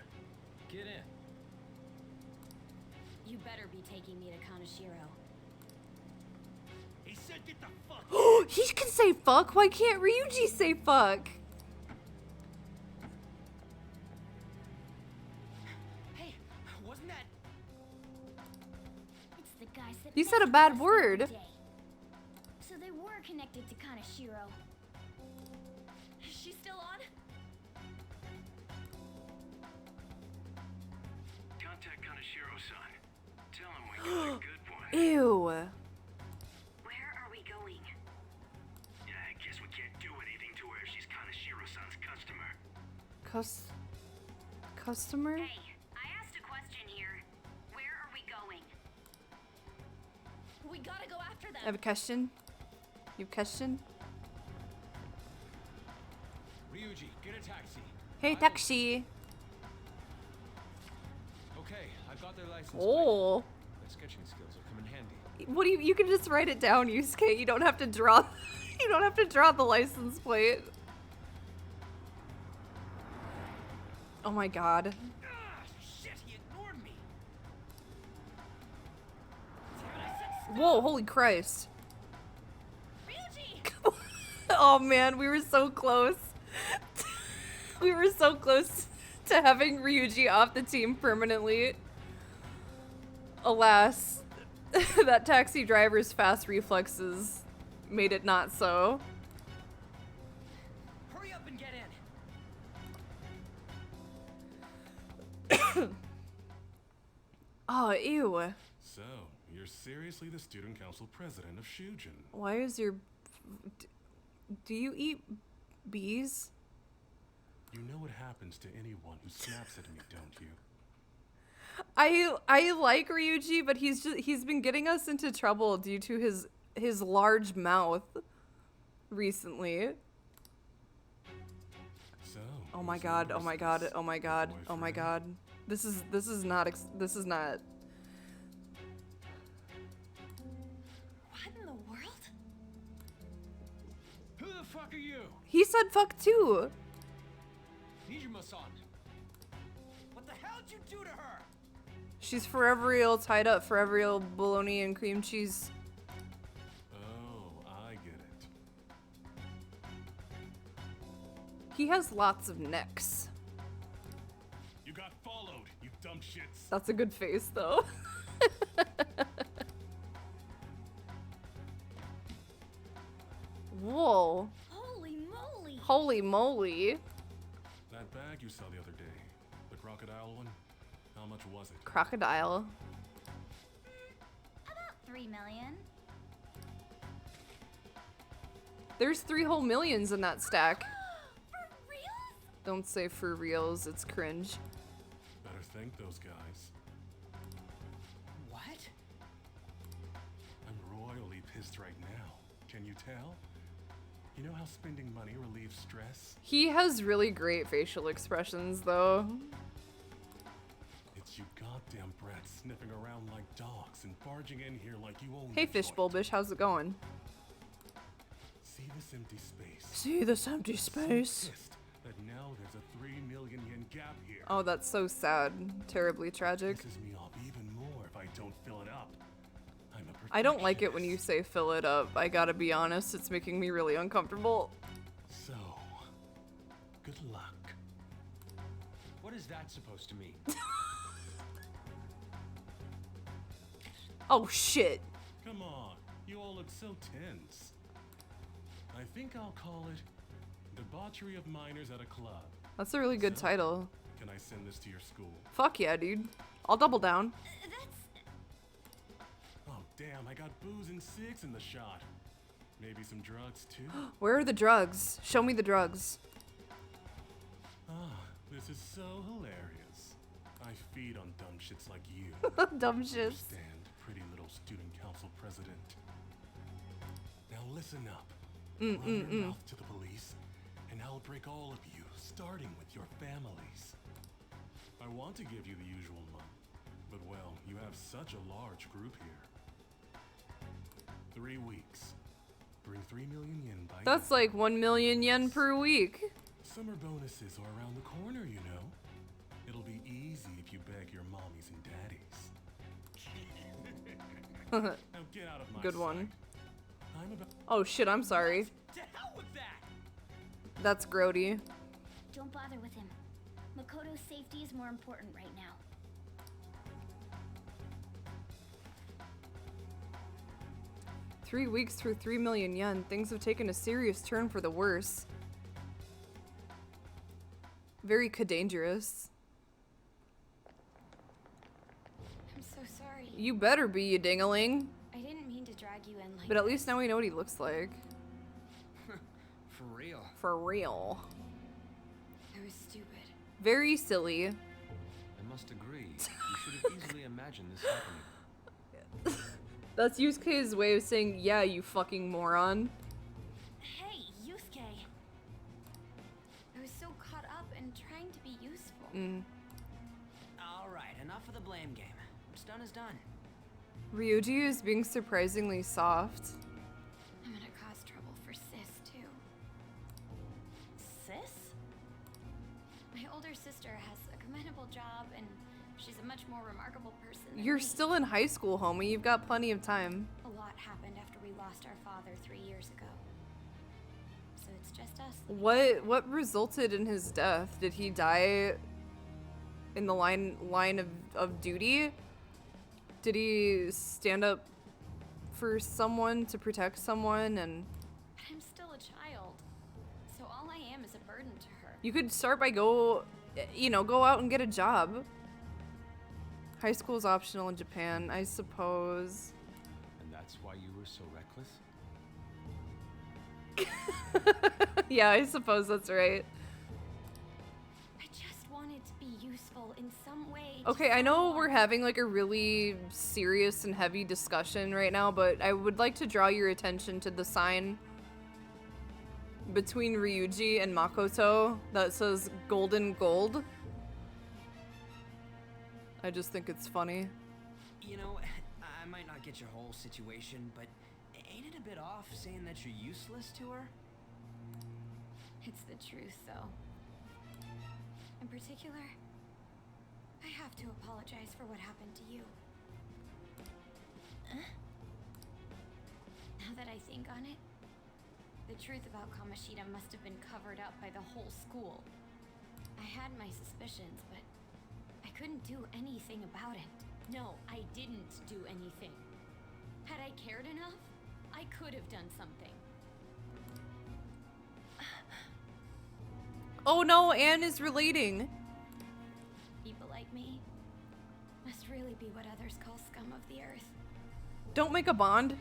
Get in. You better be taking me to Kanashiro. He said get the fuck He can say fuck. Why can't Ryuji say fuck? Hey, wasn't that... It's the guys that You said a messed bad with us word. the other day. So they were connected to Kanashiro. Is she still on? Contact Kanashiro-san. Tell him we got a good one. Ew. Where are we going? Yeah, I guess we can't do anything to her if she's Kanashiro-san's customer. Customer? Hey, I asked a question here. Where are we going? We gotta go after them. I have a question. You have a question? Ryuji, get a taxi. Hey, taxi. Okay, I've got their license Oh. plate. Their sketching skills will come in handy. What do you can just write it down, Yusuke. You don't have to draw you don't have to draw the license plate. Oh my god. Ah, shit, he ignored me. Whoa, holy Christ. Ryuji! Oh man, we were so close. We were so close to having Ryuji off the team permanently. Alas, that taxi driver's fast reflexes made it not so. Hurry up and get in. Oh, ew. So, you're seriously the student council president of Shujin. Why is your... Do you eat bees? You know what happens to anyone who snaps at me, don't you? I like Ryuji, but he's been getting us into trouble due to his large mouth recently. So, Oh my god, oh my god, oh my god, oh my god. This is not What in the world? Who the fuck are you? He said fuck too. Nijima-san. What the hell did you do to her? She's forever ill, tied up, forever ill, bologna and cream cheese. Oh, I get it. He has lots of necks. You got followed, you dumb shits. That's a good face though. Whoa. Holy moly! Holy moly. That bag you saw the other day, the crocodile one, how much was it? Crocodile. About 3 million. There's 3 whole millions in that stack. For real? Don't say for reals, it's cringe. Better thank those guys. What? I'm royally pissed right now. Can you tell? You know how spending money relieves stress? He has really great facial expressions though. It's you goddamn brats sniffing around like dogs and barging in here like you own Hey the Fish Bulbish, how's it going? See this empty space? See this empty space? Pissed that now there's a 3 million yen gap here. Oh, that's so sad. Terribly tragic. Pisses me off even more if I don't fill it up. I'm a I don't like it when you say fill it up. I gotta be honest, it's making me really uncomfortable. So, good luck. What is that supposed to mean? Oh shit. Come on, you all look so tense. think I'll call it Debauchery of Minors at a Club. That's a really good title. Can I send this to your school? Fuck yeah, dude. I'll double down. Oh, damn, I got booze and cigs in the shot. Maybe some drugs, too? Where are the drugs? Show me the drugs. Ah, this is so hilarious. I feed on dumb shits like you. Dumb shits. Understand, pretty little student council president. Now listen up. Run your mouth to the police, and I'll break all of you, starting with your families. I want to give you the usual month, but well, you have such a large group here. 3 weeks. Bring 3 million yen by That's like 1 million yen per week. Summer bonuses are around the corner, you know. It'll be easy if you beg your mommies and daddies. Now get out of my Good sight. one. I'm about Oh shit, I'm sorry. To hell with that! That's grody. Don't bother with him. Makoto's safety is more important right now. 3 weeks for 3 million yen. Things have taken a serious turn for the worse. Very dangerous. I'm so sorry. You better be, you dingaling. I didn't mean to drag you in like But at least now we know what he looks like. For real. For real. I was stupid. Very silly. I must agree. You should have easily imagined this happening. That's Yusuke's way of saying, yeah, you fucking moron. Hey, Yusuke. I was so caught up in trying to be useful. Alright, enough of the blame game. What's done is done. Ryuji is being surprisingly soft. I'm gonna cause trouble for Sis, too. Sis? My older sister has a commendable job, and she's a much more remarkable person than You're me. still in high school, homie. You've got plenty of time. A lot happened after we lost our father 3 years ago. So it's just us. What resulted in his death? Did he die in the line of duty? Did he stand up for someone to protect someone? And But I'm still a child. So all I am is a burden to her. you could start by go out and get a job. High school is optional in Japan, I suppose. And that's why you were so reckless? Yeah, I suppose that's right. I just wanted to be useful in some way. Okay, I know we're having like a really serious and heavy discussion right now, but I would like to draw your attention to the sign between Ryuji and Makoto that says golden gold. I just think it's funny. You know, I might not get your whole situation, but ain't it a bit off saying that you're useless to her? It's the truth, though. In particular, I have to apologize for what happened to you. Now that I think on it, the truth about Kamoshida must have been covered up by the whole school. I had my suspicions, but I couldn't do anything about it. No, I didn't do anything. Had I cared enough, I could have done something. Oh no, Anne is relating. People like me must really be what others call scum of the earth. Don't make a bond.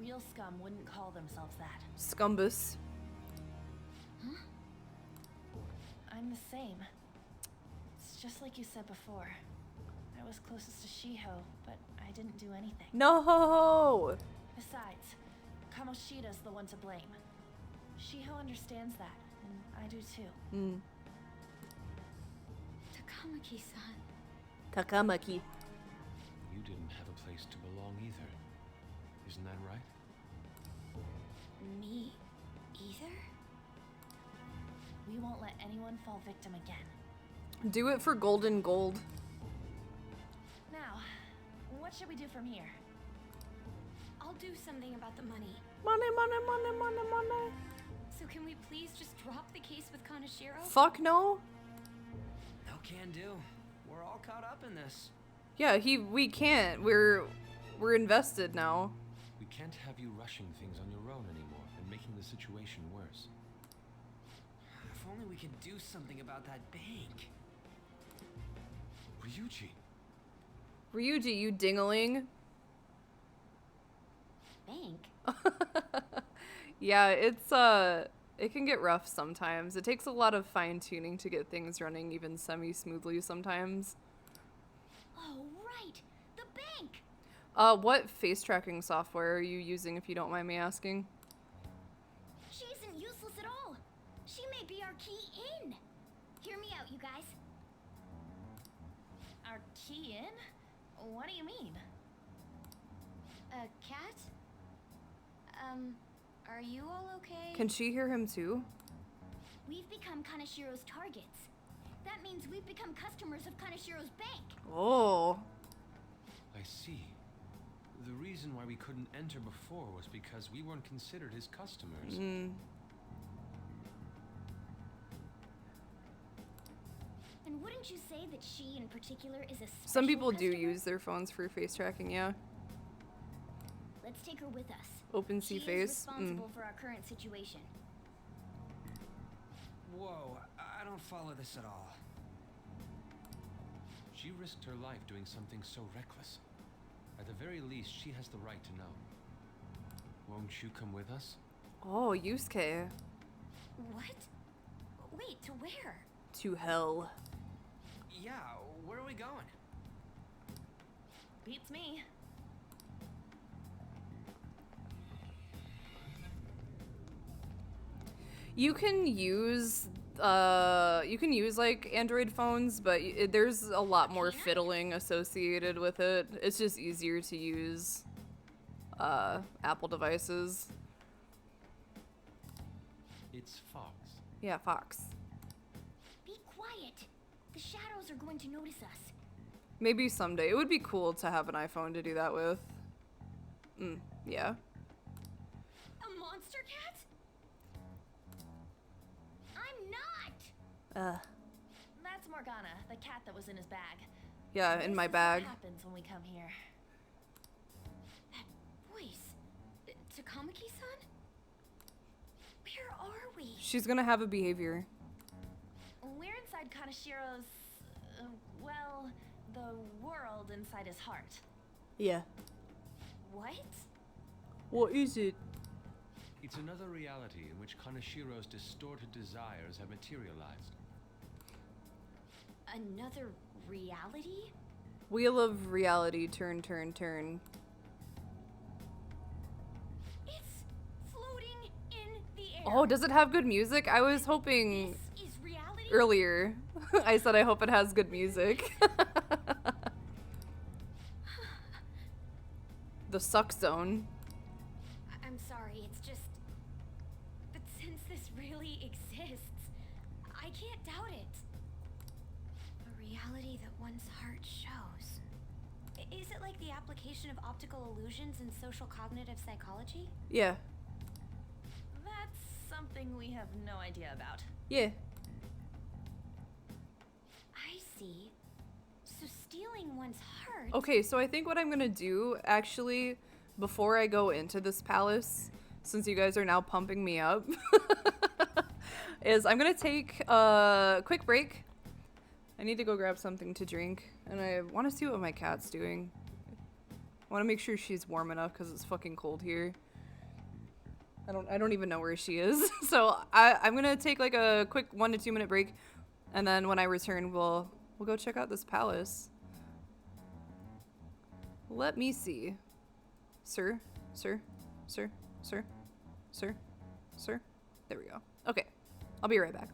Real scum wouldn't call themselves that. Scumbus. Huh? I'm the same. It's just like you said before. I was closest to Shiho, but I didn't do anything. No! Besides, Kamoshida's the one to blame. Shiho understands that, and I do too. Takamaki-san. Takamaki. You didn't have a place to belong either. Isn't that right? Me either? We won't let anyone fall victim again. Do it for golden gold. Now, what should we do from here? I'll do something about the money. Money, money, money, money, money. So can we please just drop the case with Kaneshiro? Fuck no. No can do. We're all caught up in this. Yeah, we can't. We're invested now. We can't have you rushing things on your own anymore and making the situation worse. If only we could do something about that bank. Ryuji! Ryuji, you dingaling. Bank? Yeah, it can get rough sometimes. It takes a lot of fine-tuning to get things running even semi-smoothly sometimes. Oh, right! The bank! What face tracking software are you using, if you don't mind me asking? She isn't useless at all. She may be our key in. Hear me out, you guys. Our key in? What do you mean? A cat? Are you all okay? Can she hear him too? We've become Kanashiro's targets. That means we've become customers of Kanashiro's bank. Oh. I see. The reason why we couldn't enter before was because we weren't considered his customers. And wouldn't you say that she in particular is a special Some people do customer? use their phones for face tracking, yeah. Let's take her with us. Open She sea is face. responsible for our current situation. Whoa, I don't follow this at all. She risked her life doing something so reckless. At the very least, she has the right to know. Won't you come with us? Oh, Yusuke. What? Wait, to where? To hell. Yeah, where are we going? Beats me. You can use like Android phones, but there's a lot more fiddling associated with it. It's just easier to use Apple devices. It's Fox. Yeah, Fox. Be quiet. The shadows are going to notice us. Maybe someday. It would be cool to have an iPhone to do that with. Yeah. A monster cat? I'm not. That's Morgana, the cat that was in his bag. Yeah, in my This is bag. what happens when we come here. That voice. Takamaki-san? Where are we? She's gonna have a behavior. We're inside Kanashiro's, well, the world inside his heart. Yeah. What? What is it? It's another reality in which Kanashiro's distorted desires have materialized. Another reality? Wheel of reality, turn, turn, turn. It's floating in the air. Oh, does it have good music? I was hoping This is reality? earlier. I said I hope it has good music. The suck zone. I'm sorry, it's just... But since this really exists, I can't doubt it. A reality that one's heart shows. Is it like the application of optical illusions in social cognitive psychology? Yeah. That's something we have no idea about. Yeah. I see. So stealing one's heart... Okay, so I think what I'm gonna do, actually, before I go into this palace, since you guys are now pumping me up, is I'm gonna take a quick break. I need to go grab something to drink, and I want to see what my cat's doing. I want to make sure she's warm enough because it's fucking cold here. I don't even know where she is. So I'm gonna take like a quick 1 to 2 minute break, and then when I return, we'll go check out this palace. Let me see. Sir? Sir? Sir? Sir? Sir? Sir? There we go. Okay. I'll be right back.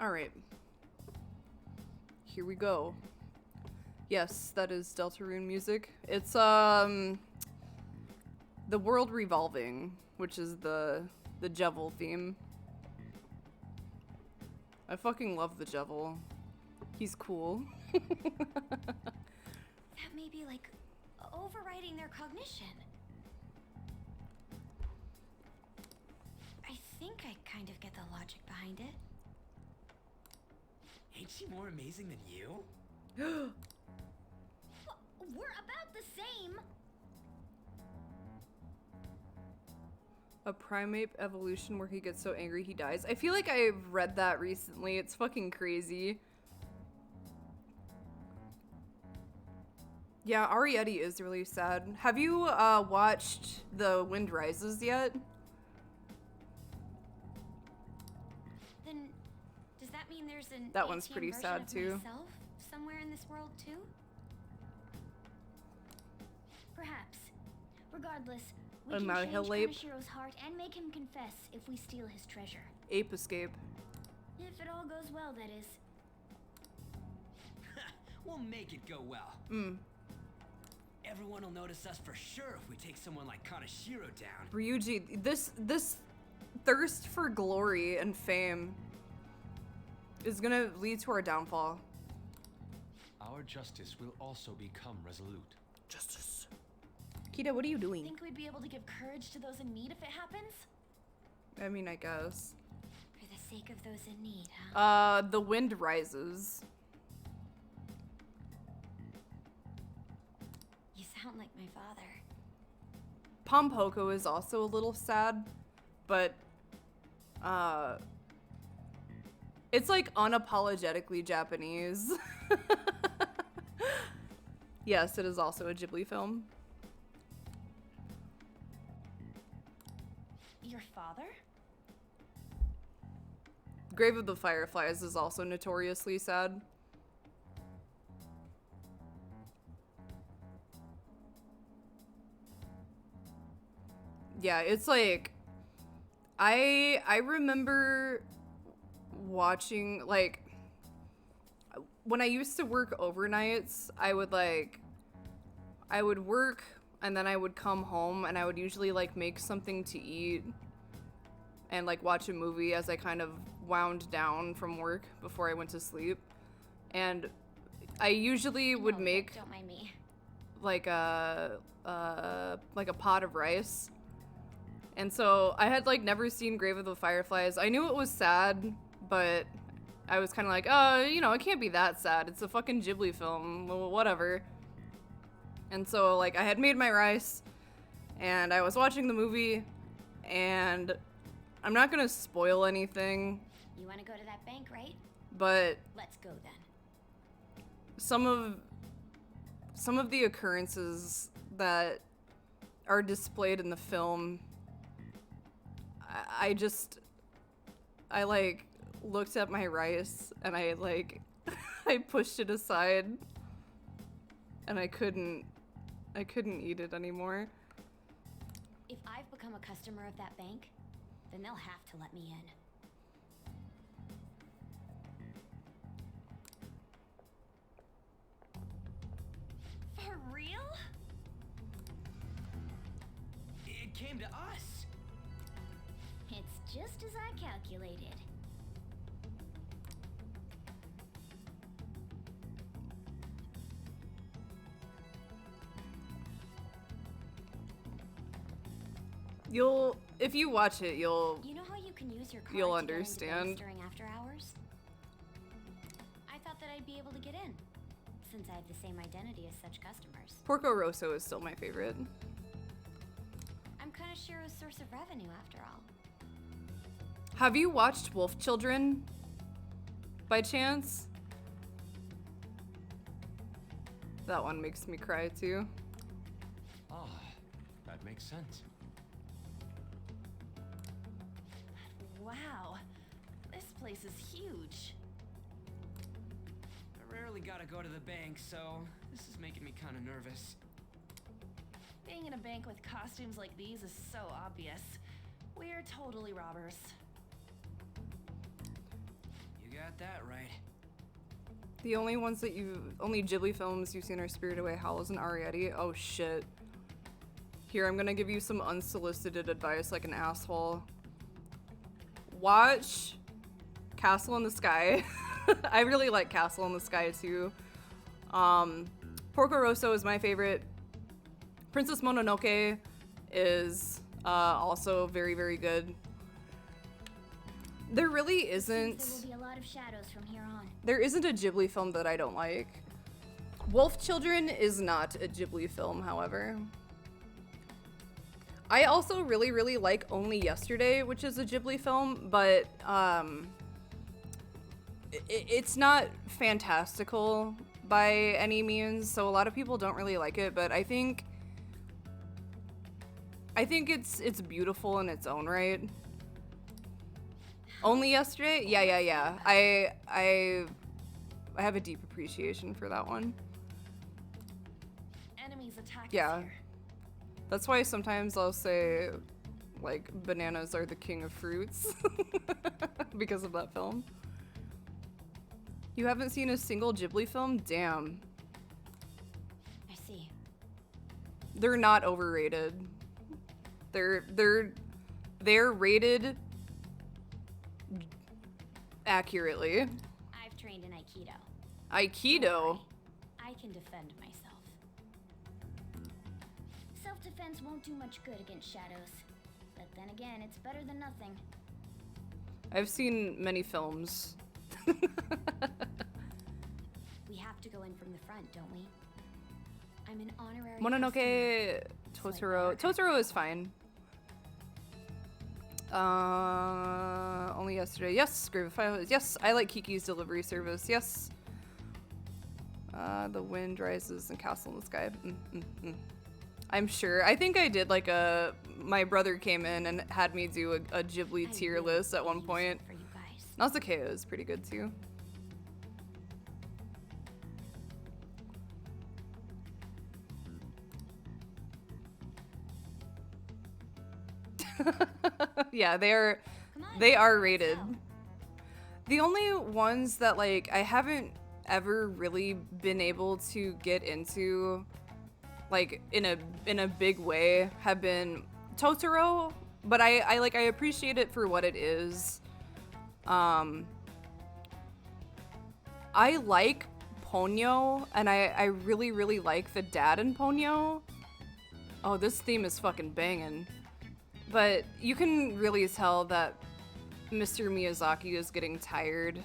Alright. Here we go. Yes, that is Deltarune music. It's, The World Revolving, which is the Jevil theme. I fucking love the Jevil. He's cool. That may be like overriding their cognition. I think I kind of get the logic behind it. Ain't she more amazing than you? We're about the same. A primate evolution where he gets so angry he dies. I feel like I've read that recently. It's fucking crazy. Yeah, Arietti is really sad. Have you watched The Wind Rises yet? Then does that mean there's an That one's 18 pretty version sad of too. myself somewhere in this world too? Perhaps. Regardless, we can change Kaneshiro's heart and make him confess if we steal his treasure. Ape escape. If it all goes well, that is. We'll make it go well. Everyone will notice us for sure if we take someone like Kaneshiro down. Ryuji, this thirst for glory and fame is gonna lead to our downfall. Our justice will also become resolute. Justice. Kita, what are you doing? Think we'd be able to give courage to those in need if it happens? I mean, I guess. For the sake of those in need, huh? The Wind Rises. You sound like my father. Pompoko is also a little sad, but it's like unapologetically Japanese. Yes, it is also a Ghibli film. Your father? Grave of the Fireflies is also notoriously sad. Yeah, it's like I remember watching, like, when I used to work overnights, I would work and then I would come home and I would usually like make something to eat and like watch a movie as I kind of wound down from work before I went to sleep. And I usually would make Don't mind me. like a pot of rice. And so I had like never seen Grave of the Fireflies. I knew it was sad, but I was kind of like, oh, you know, it can't be that sad. It's a fucking Ghibli film, well, whatever. And so like I had made my rice and I was watching the movie, and I'm not gonna spoil anything. You want to go to that bank, right? But Let's go then. some of the occurrences that are displayed in the film, I like looked at my rice and I like I pushed it aside and I couldn't eat it anymore. If I've become a customer of that bank, then they'll have to let me in. For real? It came to us. It's just as I calculated. If you watch it, You know how you can use your card you'll to get into banks understand. during after hours? I thought that I'd be able to get in, since I have the same identity as such customers. Porco Rosso is still my favorite. I'm Kaneshiro's source of revenue, after all. Have you watched Wolf Children by chance? That one makes me cry too. Ah, that makes sense. Wow. This place is huge. I rarely gotta go to the bank, so this is making me kind of nervous. Being in a bank with costumes like these is so obvious. We're totally robbers. You You got that right. The only only Ghibli films you've seen are Spirited Away, Howls, and Arrietty. Oh shit. Here, I'm gonna give you some unsolicited advice like an asshole. Watch Castle in the Sky. I really like Castle in the Sky too. Porco Rosso is my favorite. Princess Mononoke is also very, very good. There really isn't. There will be a lot of shadows from here on. There isn't a Ghibli film that I don't like. Wolf Children is not a Ghibli film, however. I also really, really like Only Yesterday, which is a Ghibli film, but it's not fantastical by any means, so a lot of people don't really like it, but I think it's beautiful in its own right. Only Yesterday? Yeah. I have a deep appreciation for that one. Enemies attack us Yeah. here. That's why sometimes I'll say, like, bananas are the king of fruits. Because of that film. You haven't seen a single Ghibli film? Damn. I see. They're not overrated. They're rated accurately. I've trained in Aikido. Aikido? I can defend myself. Self-defense won't do much good against shadows. But then again, it's better than nothing. I've seen many films. We have to go in from the front, don't we? I'm an honorary Mononoke, customer. Totoro. Totoro is fine. Only Yesterday. Yes, Grave of Fire. Yes, I like Kiki's Delivery Service. Yes. The Wind Rises and Castle in the Sky. I'm sure. I think I did like my brother came in and had me do a Ghibli tier list at one point. Nausicaa is pretty good too. Yeah, they are rated. The only ones that like I haven't ever really been able to get into like in a big way have been Totoro, but I appreciate it for what it is. I like Ponyo, and I really, really like the dad in Ponyo. Oh, this theme is fucking banging. But you can really tell that Mr. Miyazaki is getting tired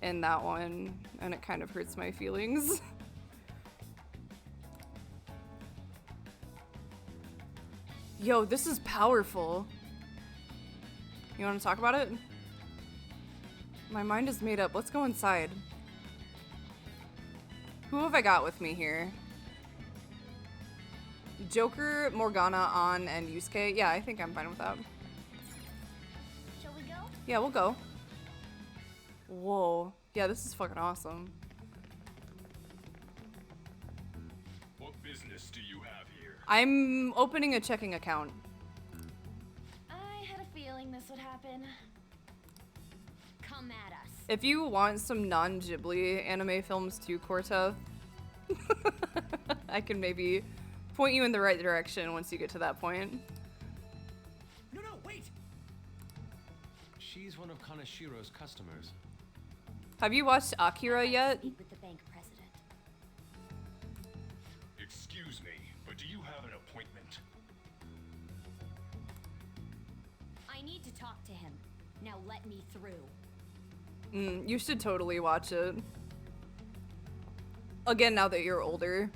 in that one, and it kind of hurts my feelings. Yo, this is powerful. You want to talk about it? My mind is made up. Let's go inside. Who have I got with me here? Joker, Morgana, An, and Yusuke. Yeah, I think I'm fine with that. Shall we go? Yeah, we'll go. Whoa. Yeah, this is fucking awesome. What business do you have here? I'm opening a checking account. I had a feeling this would happen. Come at us. If you want some non-Ghibli anime films too, Cortez, I can maybe point you in the right direction once you get to that point. No, wait! She's one of Kanashiro's customers. Have you watched Akira yet? Speak with the bank president. Excuse me, but do you have an appointment? I need to talk to him. Now let me through. You should totally watch it. Again, now that you're older.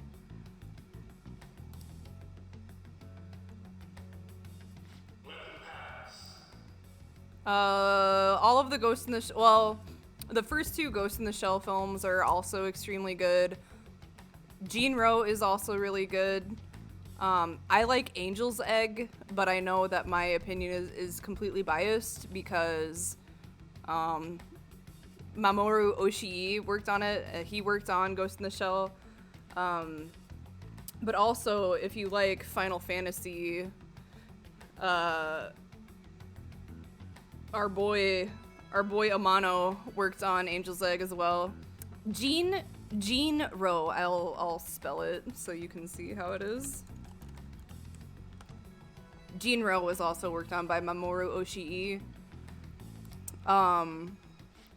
All of the Ghost in the well, the first two Ghost in the Shell films are also extremely good. Jinro is also really good. I like Angel's Egg, but I know that my opinion is completely biased because Mamoru Oshii worked on it. He worked on Ghost in the Shell. But also, if you like Final Fantasy, our boy our boy Amano worked on Angel's Egg as well. Jean Rowe. I'll spell it so you can see how it is. Jean Rowe was also worked on by Mamoru Oshii.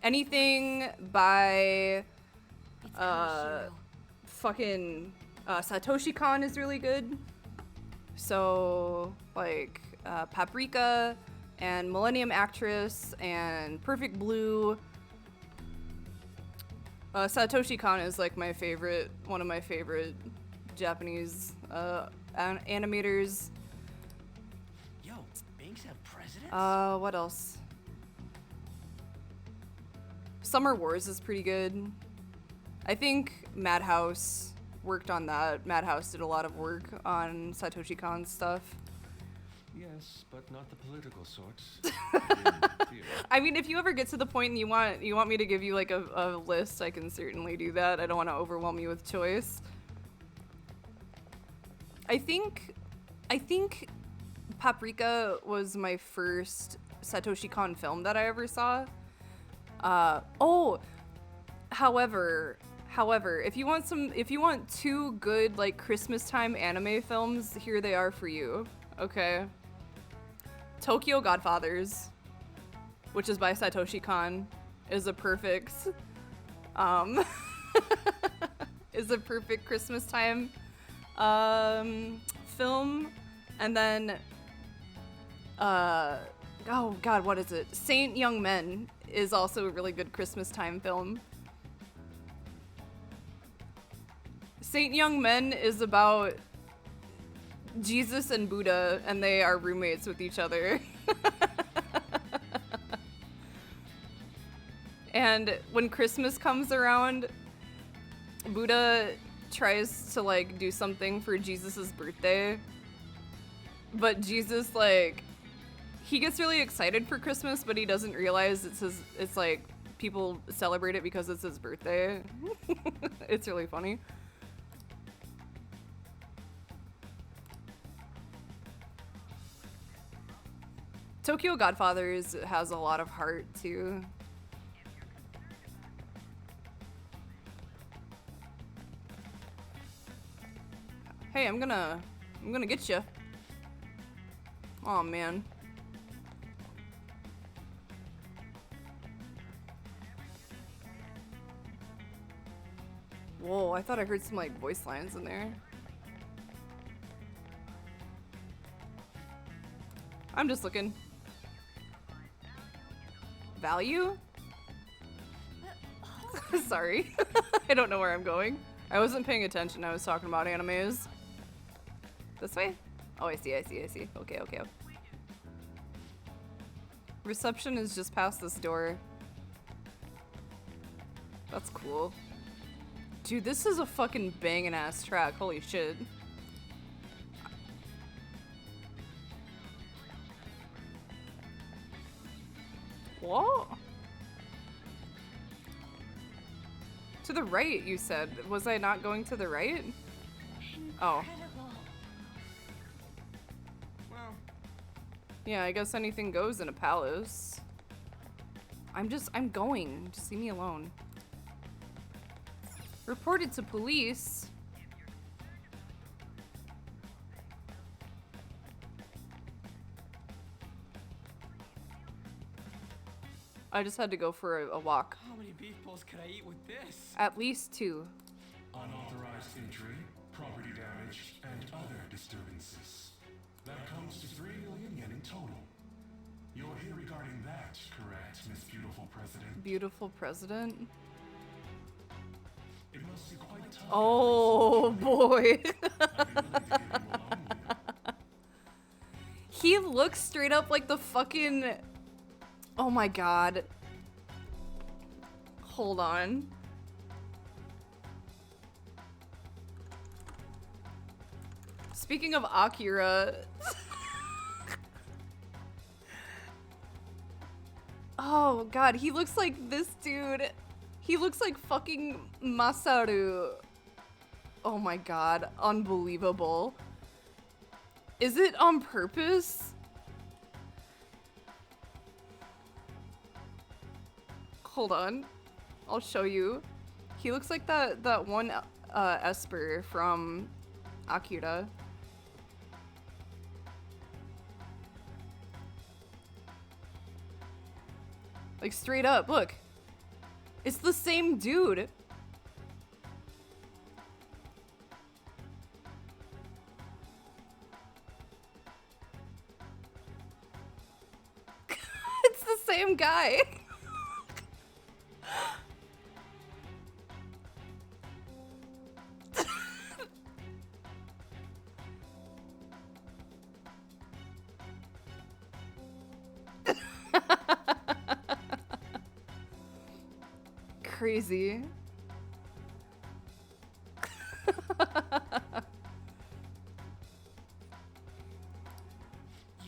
Anything by fucking Satoshi Kon is really good. So like Paprika and Millennium Actress and Perfect Blue. Satoshi Kon is like my favorite, one of my favorite Japanese animators. Yo, banks have presidents? What else? Summer Wars is pretty good. I think Madhouse worked on that. Madhouse did a lot of work on Satoshi Kon's stuff. Yes, but not the political sorts. I mean, if you ever get to the point and you want me to give you like a list, I can certainly do that. I don't want to overwhelm you with choice. I think Paprika was my first Satoshi Kon film that I ever saw. However, if you want two good like Christmas time anime films, here they are for you. Okay. Tokyo Godfathers, which is by Satoshi Kon, is a perfect Christmas time film. And then oh god, what is it? Saint Young Men is also a really good Christmas time film. Saint Young Men is about Jesus and Buddha, and they are roommates with each other. And when Christmas comes around, Buddha tries to like do something for Jesus's birthday, but Jesus like he gets really excited for Christmas, but he doesn't realize it's like people celebrate it because it's his birthday. It's really funny. Tokyo Godfathers has a lot of heart too. Hey, I'm gonna get you. Oh man. Whoa, I thought I heard some like voice lines in there. I'm just looking. Value? Sorry. I don't know where I'm going. I wasn't paying attention. I was talking about animes. This way? Oh, I see. Okay. Reception is just past this door. That's cool. Dude, this is a fucking banging ass track. Holy shit. What? To the right, you said. Was I not going to the right? Oh. Well. Yeah, I guess anything goes in a palace. I'm going. Just leave me alone. Reported to police. I just had to go for a walk. How many beef balls could I eat with this? At least 2. Unauthorized entry, property damage, and other disturbances. That comes to 3 million yen in total. You're here regarding that, correct, Miss Beautiful President? Beautiful President? It must be quite tough. Oh boy. He looks straight up like the fucking... Oh my god. Hold on. Speaking of Akira... Oh god, he looks like this dude. He looks like fucking Masaru. Oh my god, unbelievable. Is it on purpose? Hold on. I'll show you. He looks like that one Esper from Akira. Like straight up, look. It's the same dude. It's the same guy. Crazy. You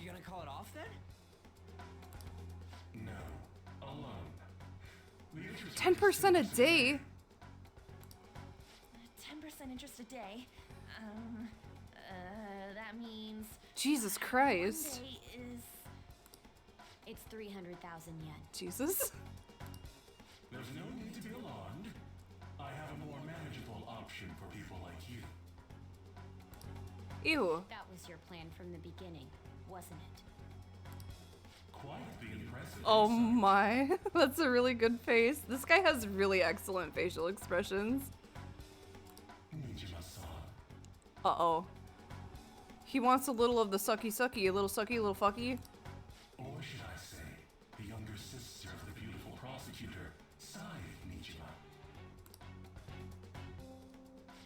gonna call it off then? No, alone. 10% a day? 10% interest a day. That means Jesus Christ. one day is It's 300,000 yen. Jesus. There's no need to be alarmed. I have a more manageable option for people like you. Ew. That was your plan from the beginning, wasn't it? Quite the impressive. Oh my. That's a really good face. This guy has really excellent facial expressions. Uh-oh. He wants a little of the sucky sucky, a little sucky, a little fucky. Or should I say, the younger sister of the beautiful prosecutor, Nijima.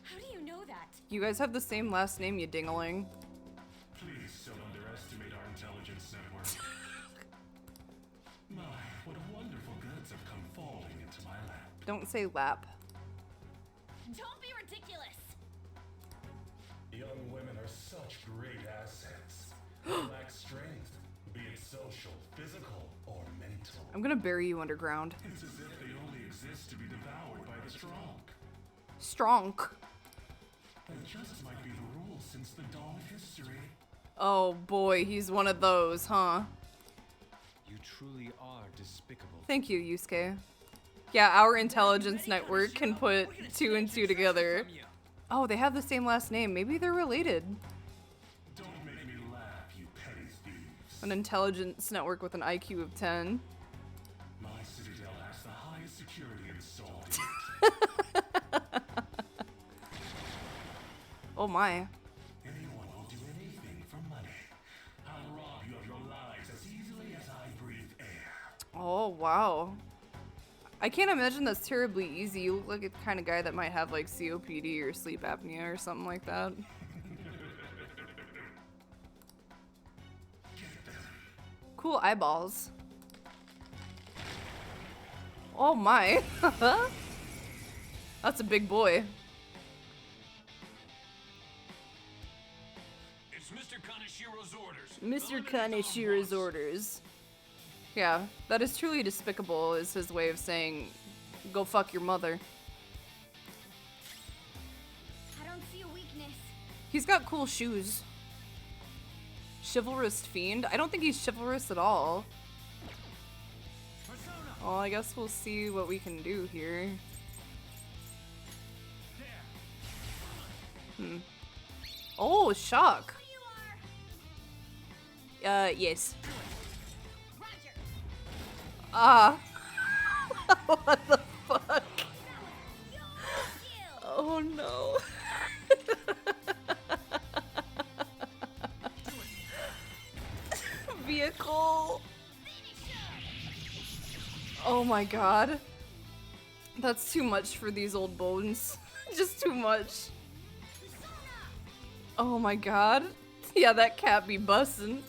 How do you know that? You guys have the same last name, you dingaling. Please don't underestimate our intelligence network. My, what wonderful goods have come falling into my lap. Don't say lap. Don't be ridiculous. Young women are such great assets. They lack strength, be it social, physical, or mental. I'm gonna bury you underground. It's as if they only exist to be devoured by the strong. Strong. That just might be the rule since the dawn of history. Oh boy, he's one of those, huh? You truly are despicable. Thank you, Yusuke. Yeah, our intelligence network can put 2 and 2 together. Oh, they have the same last name. Maybe they're related. Don't make me laugh, you petty thieves. An intelligence network with an IQ of 10. My citadel has the highest security installed in it. Oh my. Anyone will do anything for money. I'll rob you of your lives as easily as I breathe air. Oh, wow. I can't imagine that's terribly easy. You look like the kind of guy that might have like COPD or sleep apnea or something like that. Cool eyeballs. Oh my. That's a big boy. It's Mr. Kaneshiro's orders. Mr. Kaneshiro's orders. Yeah, that is truly despicable, is his way of saying, go fuck your mother. I don't see a weakness. He's got cool shoes. Chivalrous fiend? I don't think he's chivalrous at all. Well, I guess we'll see what we can do here. Oh, shock. Yes. Ah. What the fuck? Oh no. Vehicle. Oh my god. That's too much for these old bones. Just too much. Oh my god. Yeah, that cat be bussin'.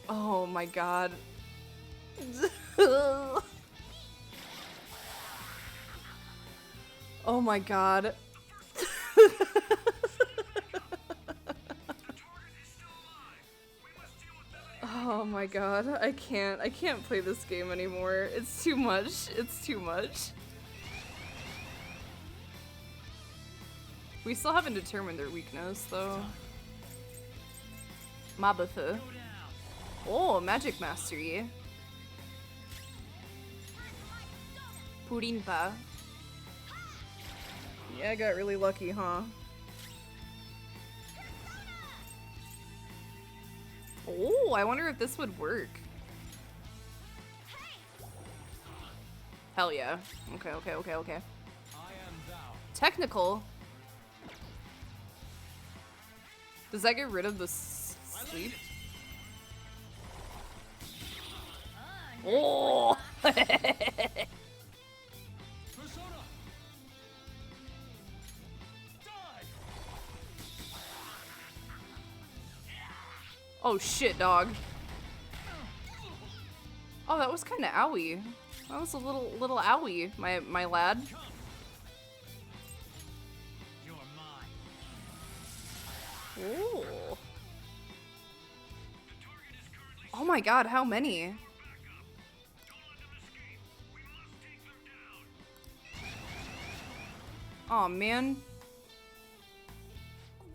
Oh my god. Oh my god. Oh my god. I can't play this game anymore. It's too much. It's too much. We still haven't determined their weakness though. Mabufu. Oh, magic mastery. Purinpa. Yeah, I got really lucky, huh? Oh, I wonder if this would work. Hell yeah. Okay, okay, okay, okay. Technical. Does that get rid of the sleep? Oh! Oh shit, dog. Oh, that was kind of owie. That was a little owie, my lad. Ooh. Oh my god, how many? Oh man.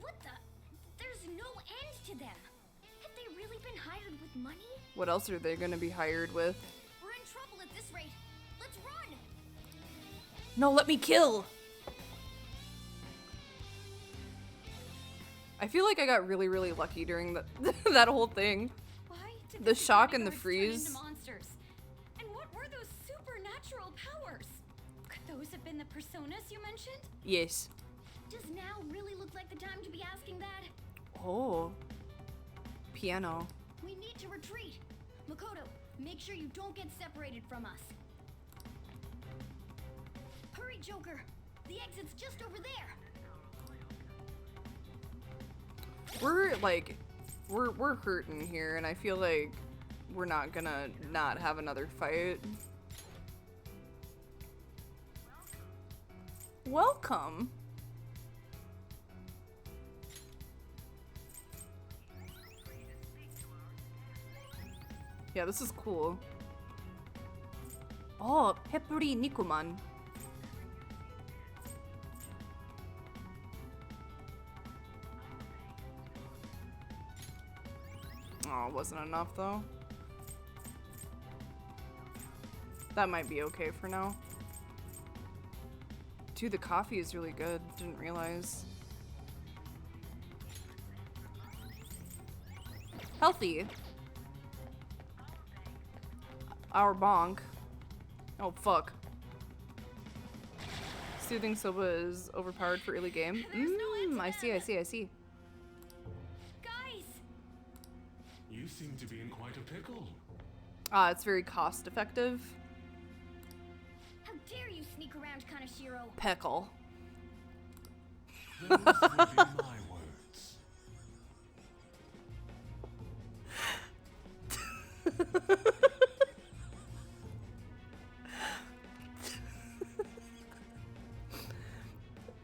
What the? There's no end to them. Have they really been hired with money? What else are they gonna be hired with? We're in trouble at this rate. Let's run! No, let me kill! I feel like I got really lucky during that whole thing. Why did The shock and the guards turn freeze. into monsters? And what were those supernatural powers? Could those have been the personas you mentioned? Yes. Does now really look like the time to be asking that? Oh. Piano. We need to retreat. Makoto, make sure you don't get separated from us. Hurry, Joker. The exit's just over there. We're hurting here, and I feel like we're not gonna not have another fight. Welcome. Yeah, this is cool. Oh, Pepuri Nikuman. Oh, it wasn't enough though. That might be okay for now. Dude, the coffee is really good. Didn't realize. Healthy. Our bonk. Oh, fuck. Soothing soba is overpowered for early game. I see. Guys! You seem to be in quite a pickle. It's very cost effective. How dare you sneak around, Kanashiro? Peckle. Those would be my words.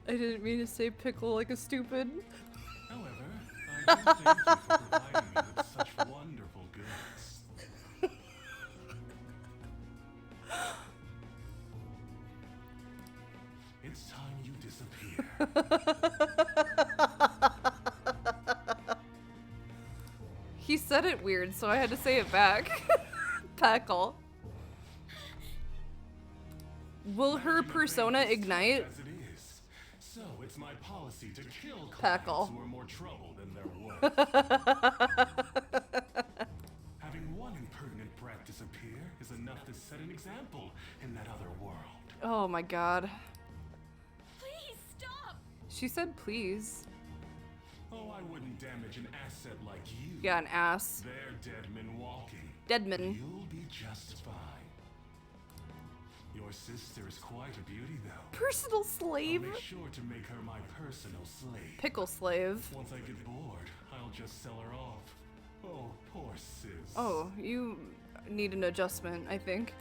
I didn't mean to say pickle like a stupid. However, I do thank you for providing me with such wonderful goods. It's time you disappear. He said it weird, so I had to say it back. Peckle. Will her persona ignite? As it is. So it's my policy to kill Peckle. clients who are more trouble than they're worth. Having one impertinent brat disappear is enough to set an example in that other world. Oh my god. Please stop! She said please. Oh, I wouldn't damage an asset like you. Yeah, an ass. They're dead men walking. Dead men. You'll be just fine. Your sister is quite a beauty, though. Personal slave. I'll make sure to make her my personal slave. Pickle slave. Once I get bored, I'll just sell her off. Oh, poor sis. Oh, you need an adjustment, I think.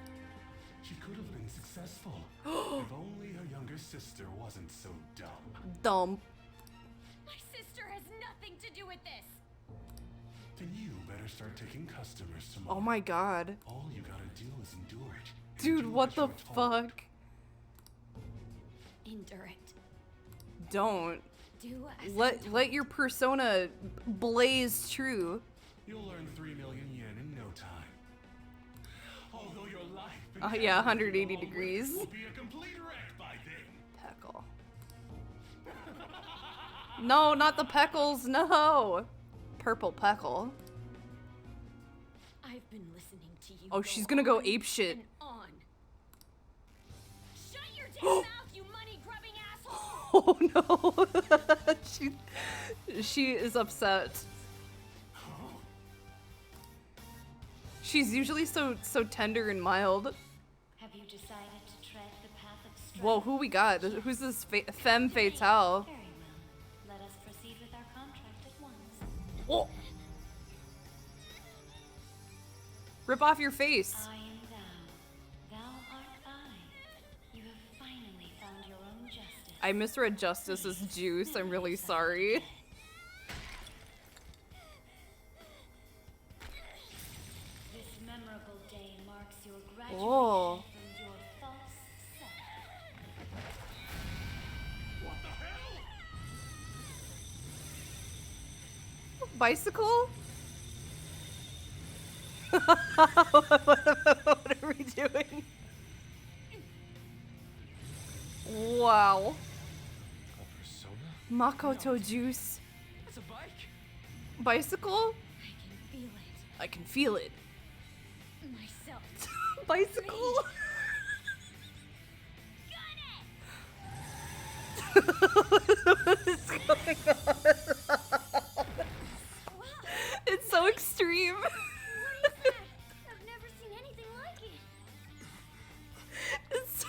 She could have been successful. If only her younger sister wasn't so dumb. Dumb. My sister has nothing to do with this! Then you better start taking customers tomorrow. Oh my god. All you gotta do is endure it. Dude, what the fuck? Endure it. Don't. Do as Let your persona blaze true. You'll earn 3 million yen in no time. Although your life life. Yeah, 180 degrees. Will be a complete wreck by then. Peckle. No, not the Peckles, no! Purple Peckle. I've been listening to you. Oh, she's gonna go apeshit. And on. Shut your damn mouth, you money-grubbing asshole! Oh no. she is upset. She's usually so tender and mild. Have you decided to tread the path of strife? Whoa, who we got? Who's this femme fatale? Very well. Let us proceed with our contract at once. Oh. Rip off your face. I am thou. Thou art I. You have finally found your own justice. I misread justice as juice. I'm really sorry. This memorable day marks your graduation Oh. from your false self. What the hell? Bicycle? What are we doing? Wow. A persona? Makoto juice. That's a bike. Bicycle? I can feel it. I can feel it. Myself. Bicycle? What is going on? It's so extreme. What is that? I've never seen anything like it. It's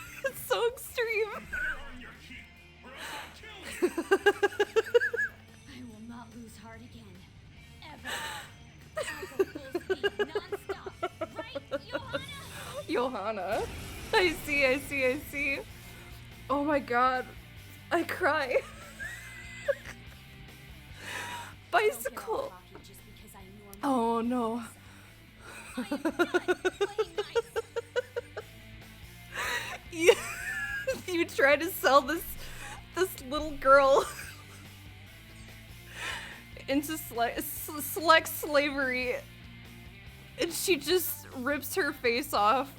so extreme. Better on your keep, or else I'll kill you. I will not lose heart again. Ever. I'll go full speed, non-stop. Right, Johanna? Johanna. I see. Oh my god. I cry. Bicycle. Oh no. You try to sell this little girl into select slavery, and she just rips her face off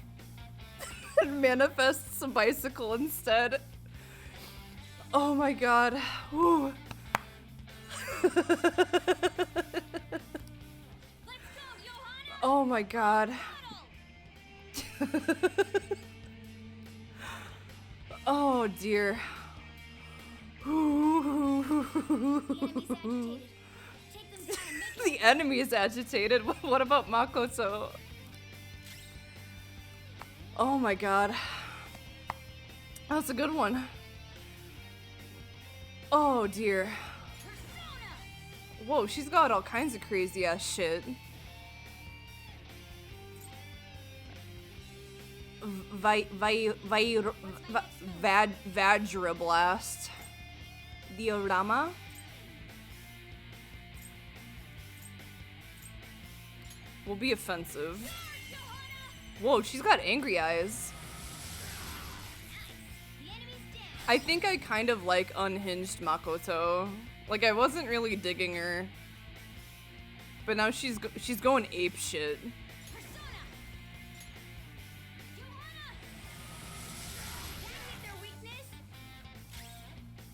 and manifests a bicycle instead. Oh my god. Ooh. Oh my god. Oh dear. The enemy is agitated. What about Makoto? Oh my god. That's a good one. Oh dear. Whoa, she's got all kinds of crazy ass shit. Vajra Blast. Diorama. Will be offensive. Whoa, she's got angry eyes. I think I kind of like unhinged Makoto. Like, I wasn't really digging her. But now she's going ape shit.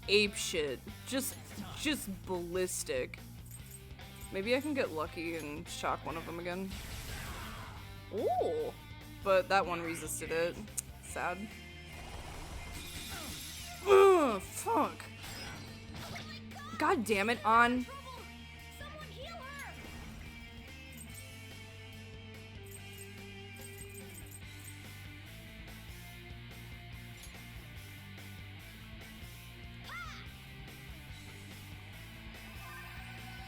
Ape shit. Just ballistic. Maybe I can get lucky and shock one of them again. Ooh. But that one resisted it. Sad. Ugh, fuck. God damn it, On.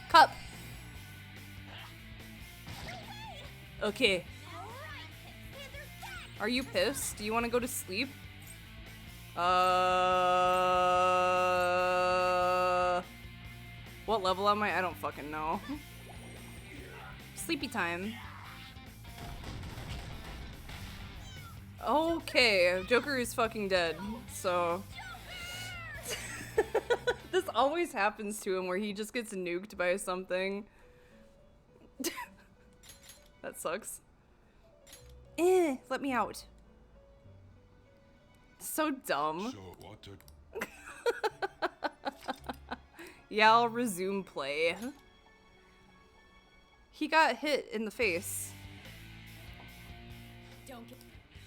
Cup. Okay. Are you pissed? Do you want to go to sleep? What level am I? I don't fucking know. Sleepy time. Okay, Joker is fucking dead, so... This always happens to him where he just gets nuked by something. That sucks. Let me out. So dumb. So what to... Yeah, I'll resume play. He got hit in the face. Don't get...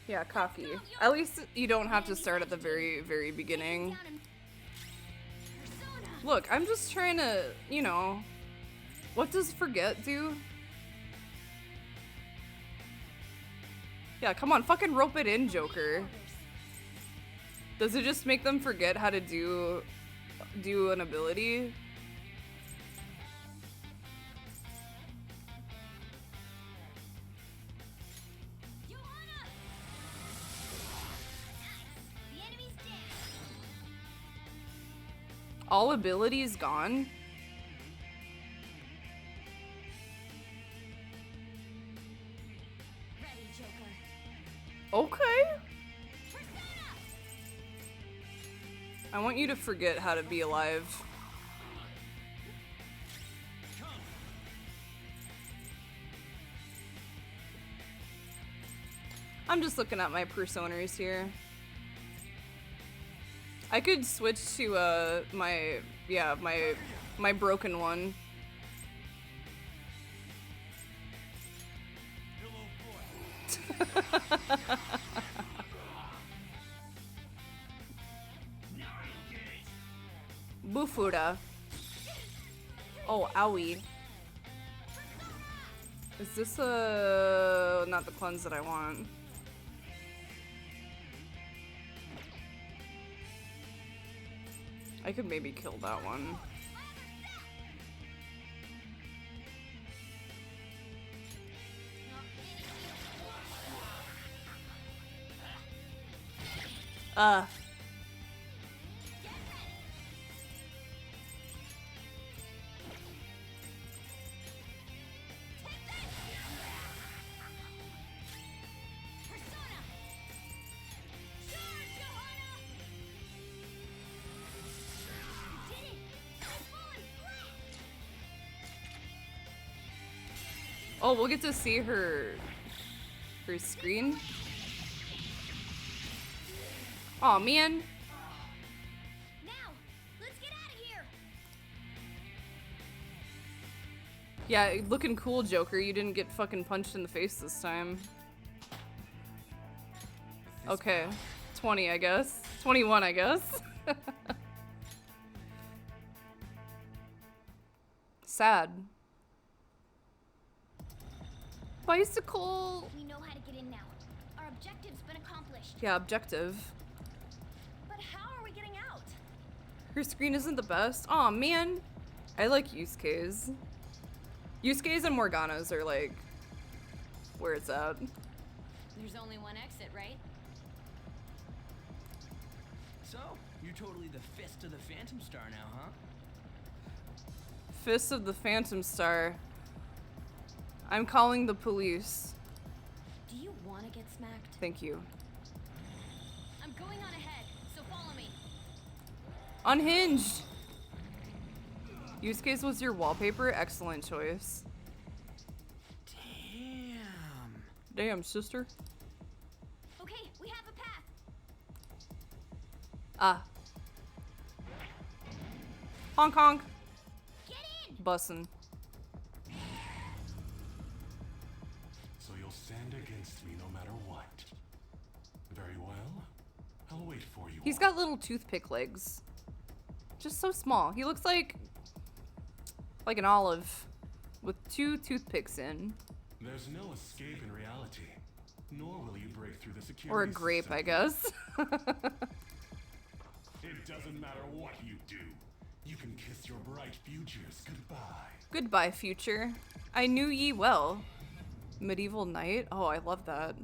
Yeah, coffee. At least you don't have to start at the very, very beginning. Look, I'm just trying to, you know... What does forget do? Yeah, come on, fucking rope it in, Joker. Does it just make them forget how to do an ability? All abilities gone? Ready, Joker. Okay. I want you to forget how to be alive. I'm just looking at my personas here. I could switch to my broken one. Bufura. Oh, owie. Is this not the cleanse that I want? I could maybe kill that one. Oh, we'll get to see her screen. Oh man. Now, let's get out of here. Yeah, looking cool, Joker. You didn't get fucking punched in the face this time. Okay, 20, I guess. 21, I guess. Sad. Bicycle. We know how to get in now. Our objective's been accomplished. Yeah, objective. But how are we getting out? Her screen isn't the best. Aw, man. I like Yusuke's. Yusuke's and Morgana's are like where it's at. There's only one exit, right? So, you're totally the fist of the Phantom Star now, huh? Fist of the Phantom Star. I'm calling the police. Do you want to get smacked? Thank you. I'm going on ahead, so follow me. Unhinged! Yusuke's was your wallpaper? Excellent choice. Damn. Damn, sister. Okay, we have a path. Ah. Honk honk. Get in! Bussin'. So you'll stand against me no matter what. Very well. I'll wait for you. He's got little toothpick legs. Just so small. He looks like an olive with 2 toothpicks in. There's no escape in reality, nor will you break through the security Or a grape, system. I guess. It doesn't matter what you do. You can kiss your bright futures goodbye. Goodbye, future. I knew ye well. Medieval knight? Oh, I love that.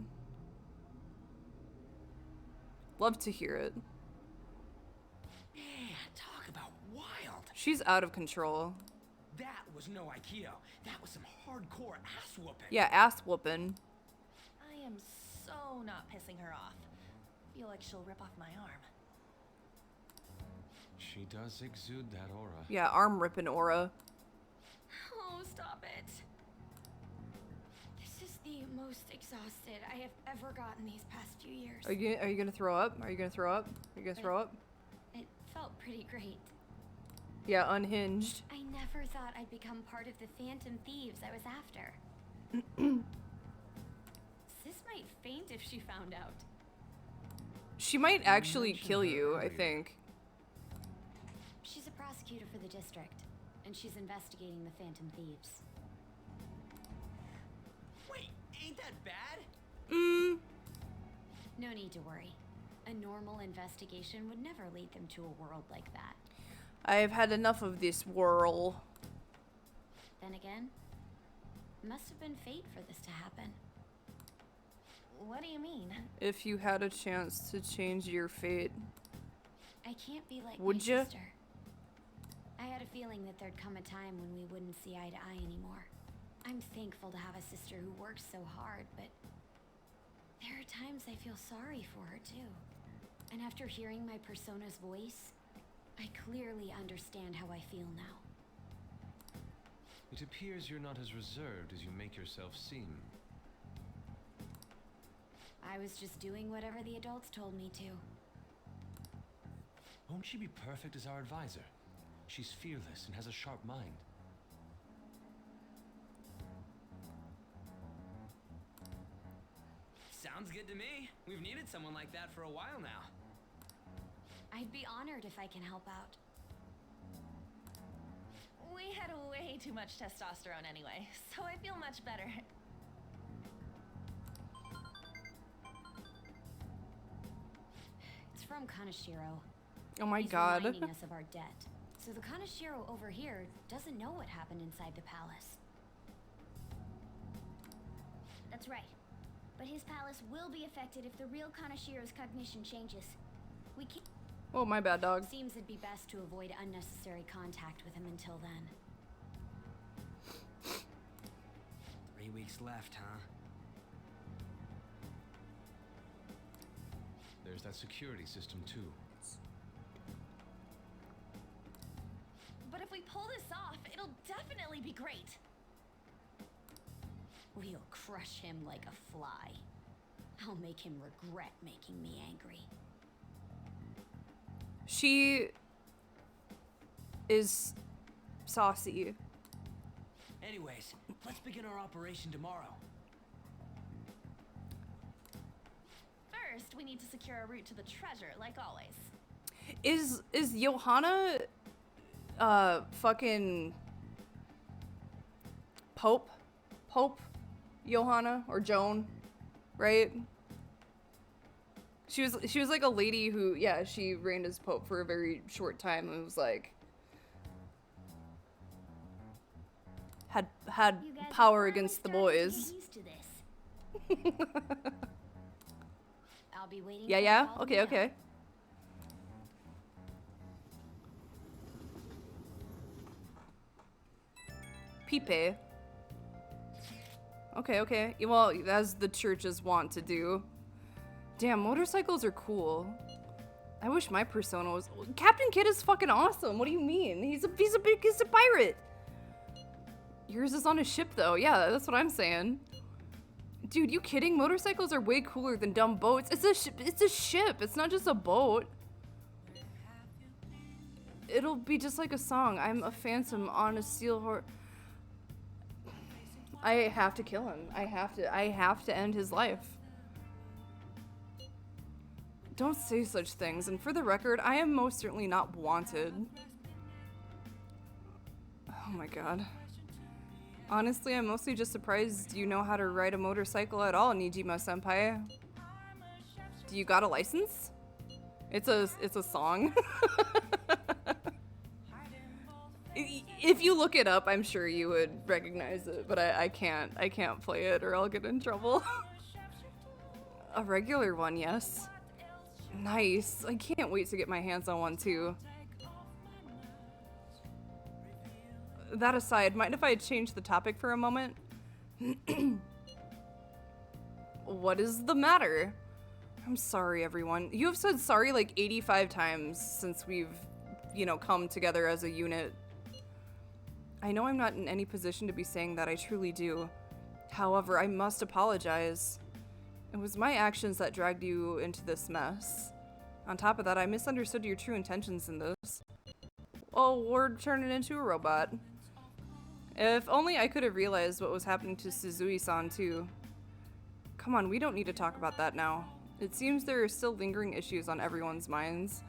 Love to hear it. Man, talk about wild. She's out of control. That was no Aikido. That was some hardcore ass whooping. Yeah, ass whooping. I am so not pissing her off. Feel like she'll rip off my arm. She does exude that aura. Yeah, arm ripping aura. Oh, stop it. This is the most exhausted I have ever gotten these past few years. Are you gonna throw up? Are you gonna throw up? Are you gonna throw up? It felt pretty great. Yeah, unhinged. I never thought I'd become part of the Phantom Thieves I was after. Sis might faint if she found out. She might actually kill you, I think. She's a prosecutor for the district, and she's investigating the Phantom Thieves. Wait, ain't that bad? No need to worry. A normal investigation would never lead them to a world like that. I've had enough of this whirl. Then again, must have been fate for this to happen. What do you mean? If you had a chance to change your fate, I can't be like would my you? sister. I had a feeling that there'd come a time when we wouldn't see eye to eye anymore. I'm thankful to have a sister who works so hard, but there are times I feel sorry for her too. And after hearing my persona's voice, I clearly understand how I feel now. It appears you're not as reserved as you make yourself seem. I was just doing whatever the adults told me to. Won't she be perfect as our advisor? She's fearless and has a sharp mind. Sounds good to me. We've needed someone like that for a while now. I'd be honored if I can help out. We had way too much testosterone anyway, so I feel much better. It's from Kaneshiro. Oh my He's god. reminding us of our debt. So the Kaneshiro over here doesn't know what happened inside the palace. That's right. But his palace will be affected if the real Kaneshiro's cognition changes. We can't... Oh, my bad, dog. Seems it'd be best to avoid unnecessary contact with him until then. 3 weeks left, huh? There's that security system too. But if we pull this off, it'll definitely be great. We'll crush him like a fly. I'll make him regret making me angry. She is saucy. Anyways, let's begin our operation tomorrow. First, we need to secure a route to the treasure, like always. Is Johanna fucking Pope Johanna or Joan, right? She was like a lady who, yeah, she reigned as Pope for a very short time and was like had power against the boys. I'll be waiting. Yeah. Okay. Pipe. Okay. Well, as the churches want to do. Damn, motorcycles are cool. I wish my persona was... Captain Kidd is fucking awesome. What do you mean? He's a pirate. Yours is on a ship, though. Yeah, that's what I'm saying. Dude, you kidding? Motorcycles are way cooler than dumb boats. It's a ship. It's not just a boat. It'll be just like a song. I'm a phantom on a steel horse. I have to kill him. I have to end his life. Don't say such things, and for the record, I am most certainly not wanted. Oh my god. Honestly, I'm mostly just surprised you know how to ride a motorcycle at all, Nijima-senpai. Do you got a license? It's a song. If you look it up, I'm sure you would recognize it, but I can't play it or I'll get in trouble. A regular one, yes. Nice. I can't wait to get my hands on one too. That aside, mind if I change the topic for a moment? What is the matter? I'm sorry, everyone. You have said sorry like 85 times since we've, come together as a unit. I know I'm not in any position to be saying that, I truly do. However, I must apologize. It was my actions that dragged you into this mess. On top of that, I misunderstood your true intentions in this. Oh, we're turning into a robot. If only I could have realized what was happening to Suzui-san too. Come on, we don't need to talk about that now. It seems there are still lingering issues on everyone's minds.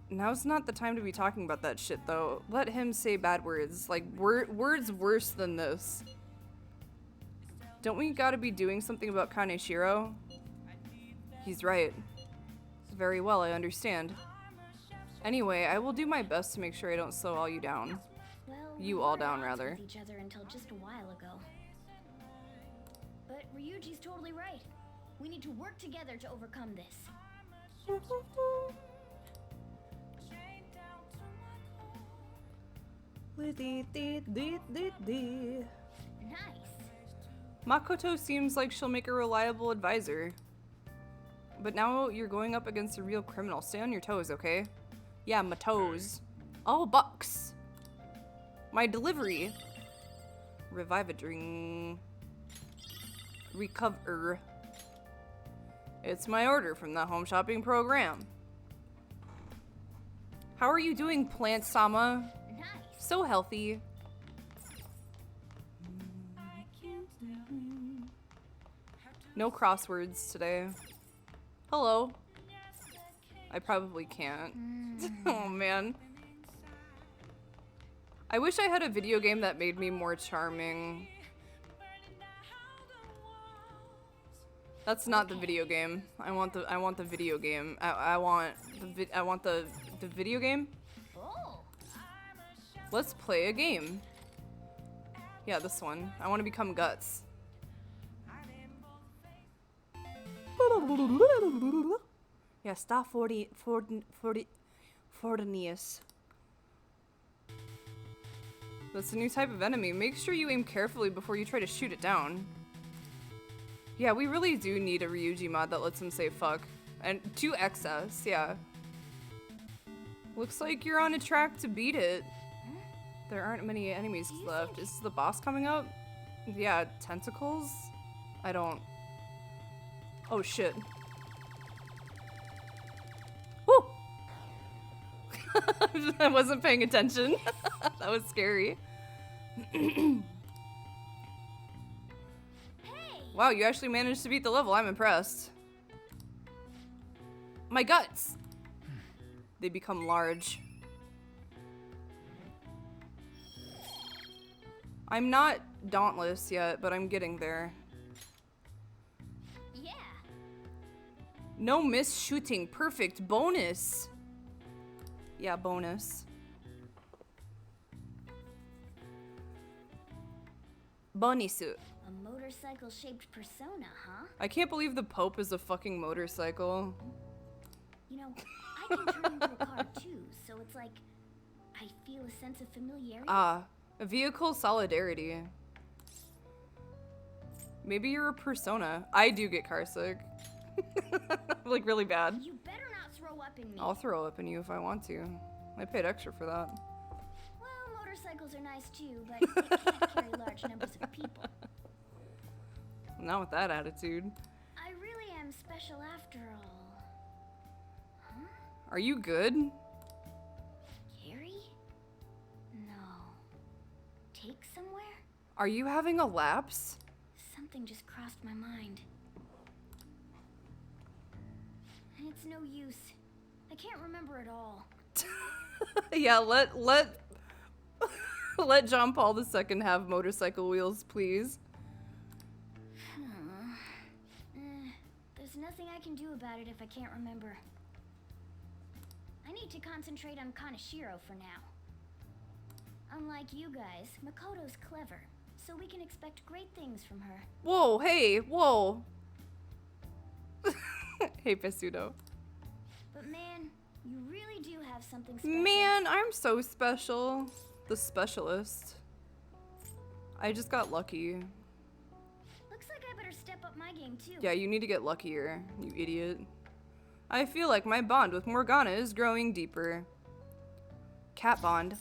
Now's not the time to be talking about that shit though. Let him say bad words. Like, words worse than this. Don't we gotta be doing something about Kaneshiro? He's right. Very well, I understand. Anyway, I will do my best to make sure I don't slow all you down. Well, You all down, rather. with each other until just a while ago. But Ryuji's totally right. We need to work together to overcome this. Nice. Makoto seems like she'll make a reliable advisor. But now you're going up against a real criminal. Stay on your toes, okay? Yeah, my toes. All bucks. My delivery. Revive a drink. Recover. It's my order from the home shopping program. How are you doing, Plant Sama? Nice. So healthy. No crosswords today. Hello. I probably can't. Oh man. I wish I had a video game that made me more charming. That's not the video game. I want the video game. I want the video game. Oh. Let's play a game. Yeah, this one. I want to become Guts. Yeah, star 40-nius. That's a new type of enemy. Make sure you aim carefully before you try to shoot it down. Yeah, we really do need a Ryuji mod that lets him say fuck. And to excess, yeah. Looks like you're on a track to beat it. There aren't many enemies left. Is the boss coming up? Yeah, tentacles? I don't... Oh shit. Woo! I wasn't paying attention. That was scary. Wow, you actually managed to beat the level. I'm impressed. My guts! They become large. I'm not dauntless yet, but I'm getting there. Yeah. No miss shooting. Perfect. Bonus. Yeah, bonus. Bonisu. A motorcycle-shaped persona, huh? I can't believe the Pope is a fucking motorcycle. You know, I can turn into a car too, so it's like I feel a sense of familiarity. Ah, a vehicle solidarity. Maybe you're a persona. I do get car sick. Like really bad. You better not throw up in me. I'll throw up in you if I want to. I paid extra for that. Well, motorcycles are nice too, but they can't carry large numbers of people. Not with that attitude. I really am special after all. Huh? Are you good? Carrie? No. Take somewhere? Are you having a lapse? Something just crossed my mind. And it's no use. I can't remember it all. Yeah, let John Paul II have motorcycle wheels, please. There's nothing I can do about it if I can't remember. I need to concentrate on Kaneshiro for now. Unlike you guys, Makoto's clever, so we can expect great things from her. Whoa, hey, whoa. Hey, Pesudo. But man, you really do have something special. Man, I'm so special. The specialist. I just got lucky. Looks like I better step up my game too. Yeah, you need to get luckier, you idiot. I feel like my bond with Morgana is growing deeper. Cat bond.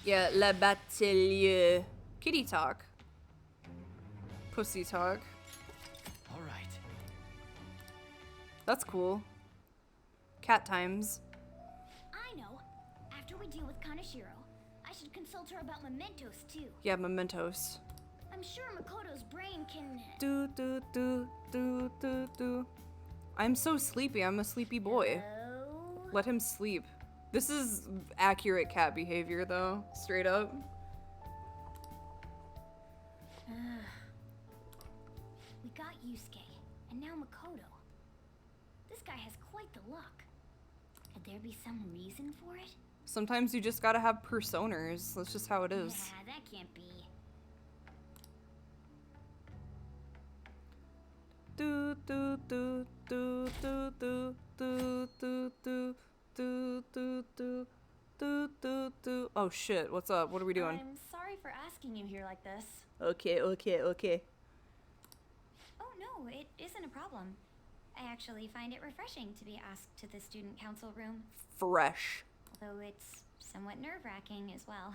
Yeah, la batelier. Kitty talk. Pussy talk. All right. That's cool. Cat times. I know. After we deal with Kaneshiro, I should consult her about mementos too. Yeah, mementos. I'm sure Makoto's brain can... Do do do do do do. I'm so sleepy. I'm a sleepy boy. Hello? Let him sleep. This is accurate cat behavior, though. Straight up. We got Yusuke, and now Makoto. This guy has quite the luck. Could there be some reason for it? Sometimes you just gotta have personas. That's just how it is. Yeah, that can't be. Do do do do do do do do do do do do do do do. Oh shit! What's up? What are we doing? I'm sorry for asking you here like this. Okay, okay, okay. Oh no, it isn't a problem. I actually find it refreshing to be asked to the student council room. Fresh. Although it's somewhat nerve-wracking as well.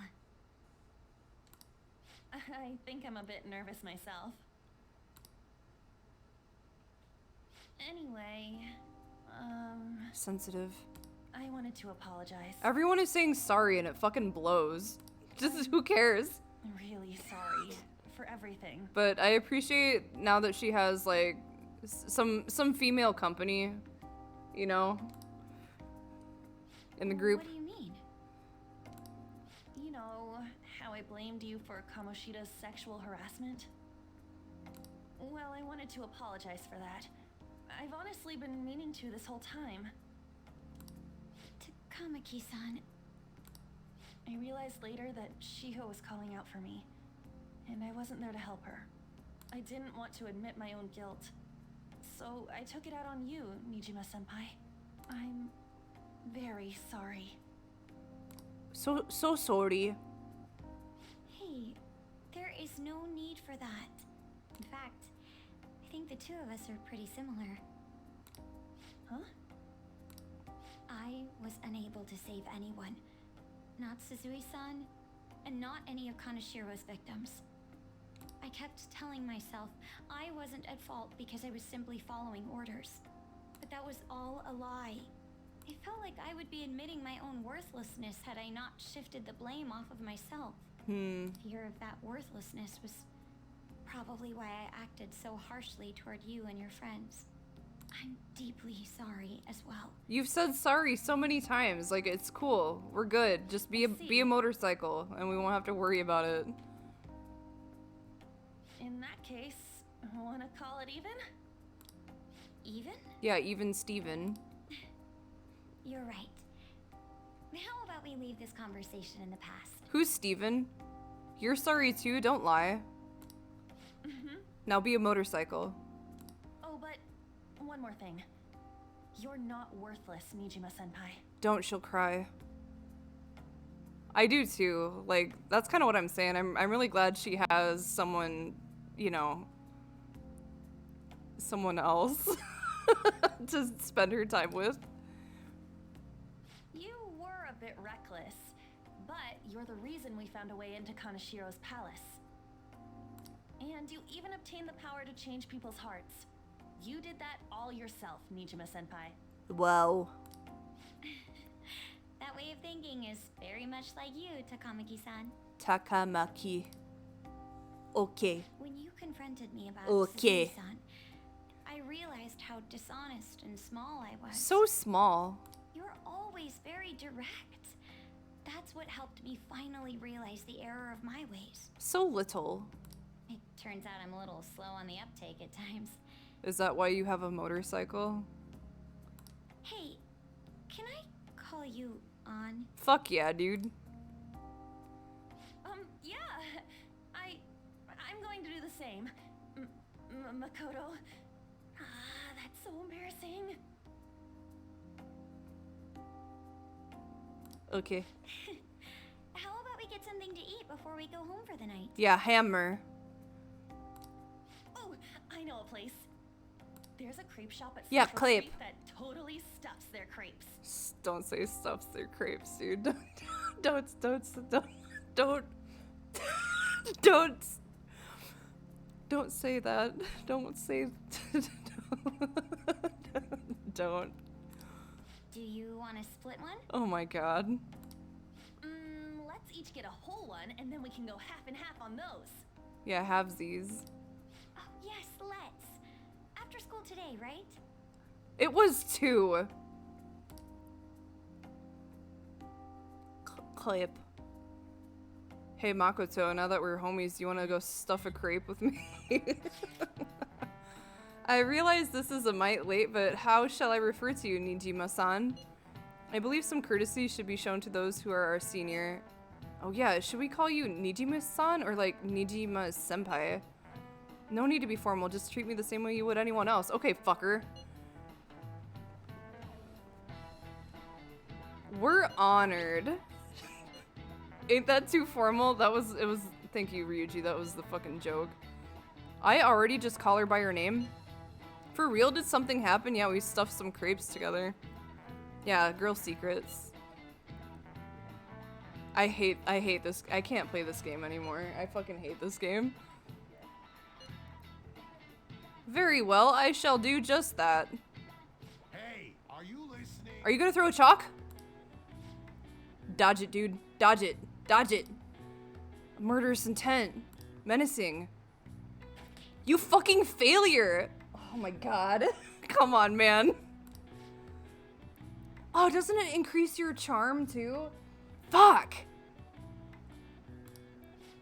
I think I'm a bit nervous myself. Anyway, Sensitive. I wanted to apologize. Everyone is saying sorry and it fucking blows. Just who cares? I'm really sorry for everything. But I appreciate now that she has like some female company, you know, in the group. What do you mean? You know how I blamed you for Kamoshida's sexual harassment? Well, I wanted to apologize for that. I've honestly been meaning to this whole time. Takamaki-san. I realized later that Shiho was calling out for me, and I wasn't there to help her. I didn't want to admit my own guilt, so I took it out on you, Nijima-senpai. I'm very sorry. So sorry. Hey, there is no need for that. In fact, I think the two of us are pretty similar. Huh? I was unable to save anyone. Not Suzui-san, and not any of Kaneshiro's victims. I kept telling myself I wasn't at fault because I was simply following orders. But that was all a lie. I felt like I would be admitting my own worthlessness had I not shifted the blame off of myself. Fear of that worthlessness was probably why I acted so harshly toward you and your friends. I'm deeply sorry as well. You've said sorry so many times. Like, it's cool. We're good. Just be a motorcycle and we won't have to worry about it. In that case, wanna call it even? Even? Yeah, even Steven. You're right. How about we leave this conversation in the past? Who's Steven? You're sorry too, don't lie. Now be a motorcycle. Oh, but one more thing. You're not worthless, Nijima-senpai. Don't, she'll cry. I do too. Like, that's kind of what I'm saying. I'm really glad she has someone, you know, someone else to spend her time with. You were a bit reckless, but you're the reason we found a way into Kaneshiro's palace. And you even obtained the power to change people's hearts. You did that all yourself, Nijima-senpai. Wow. That way of thinking is very much like you, Takamaki-san. Takamaki. Okay. When you confronted me about Okay. Suzui-san, I realized how dishonest and small I was. So small. You're always very direct. That's what helped me finally realize the error of my ways. So little. It turns out I'm a little slow on the uptake at times. Is that why you have a motorcycle? Hey, can I call you on? Fuck yeah, dude. Yeah. I'm going to do the same. Makoto. Ah, that's so embarrassing. Okay. How about we get something to eat before we go home for the night? Yeah, hammer. Oh, I know a place. There's a crepe shop at Yeah, Central crepe. Street that totally stuffs their crepes. Don't say stuffs their crepes, dude. Don't. Don't say that. Don't say... Don't. Do you want to split one? Oh my god. Let's each get a whole one, and then we can go half and half on those. Yeah, halvesies. Oh, yes, let's. After school today, right? It was 2. Clip. Hey Makoto, now that we're homies, you wanna go stuff a crepe with me? I realize this is a mite late, but how shall I refer to you, Nijima-san? I believe some courtesy should be shown to those who are our senior. Oh yeah, should we call you Nijima-san or like Nijima-senpai? No need to be formal, just treat me the same way you would anyone else. Okay, fucker. We're honored. Ain't that too formal? It was, thank you, Ryuji, that was the fucking joke. I already just call her by her name? For real, did something happen? Yeah, we stuffed some crepes together. Yeah, girl secrets. I hate this. I can't play this game anymore. I fucking hate this game. Very well, I shall do just that. Hey, are you listening? Are you gonna throw a chalk? Dodge it, dude. Dodge it. Dodge it. Murderous intent. Menacing. You fucking failure! Oh my god. Come on, man. Oh, doesn't it increase your charm too? Fuck!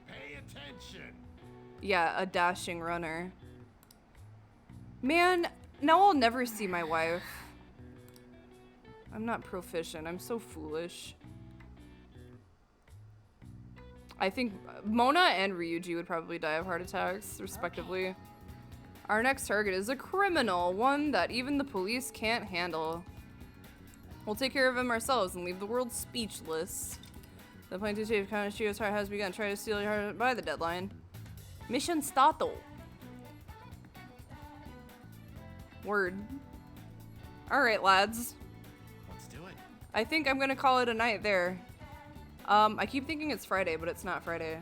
Pay attention. Yeah, a dashing runner. Man, now I'll never see my wife. I'm not proficient. I'm so foolish. I think Mona and Ryuji would probably die of heart attacks, respectively. Our next target is a criminal, one that even the police can't handle. We'll take care of him ourselves and leave the world speechless. The plan to save Kaneshio's heart has begun. Try to steal your heart by the deadline. Mission stato. Word. Alright, lads. Let's do it. I think I'm gonna call it a night there. I keep thinking it's Friday, but it's not Friday.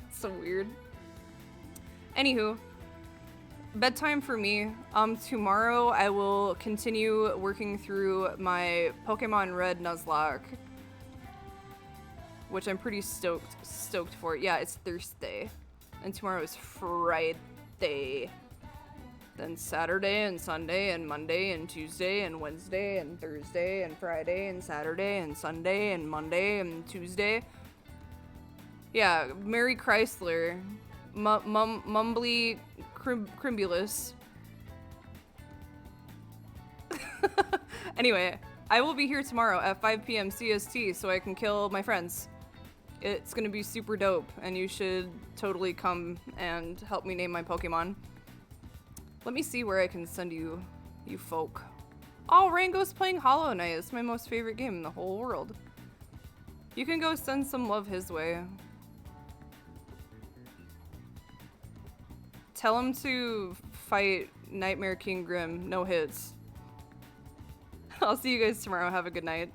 It's so weird. Anywho, bedtime for me. Tomorrow I will continue working through my Pokemon Red Nuzlocke, which I'm pretty stoked for. Yeah, it's Thursday, and tomorrow is Friday. Then Saturday and Sunday and Monday and Tuesday and Wednesday and Thursday and Friday and Saturday and Sunday and Monday and Tuesday. Yeah, Mary Chrysler. Mumbly Crimbulus. Anyway, I will be here tomorrow at 5 p.m. CST so I can kill my friends. It's gonna be super dope, and you should totally come and help me name my Pokemon. Let me see where I can send you, you folk. Oh, Rango's playing Hollow Knight. It's my most favorite game in the whole world. You can go send some love his way. Tell him to fight Nightmare King Grim. No hits. I'll see you guys tomorrow. Have a good night.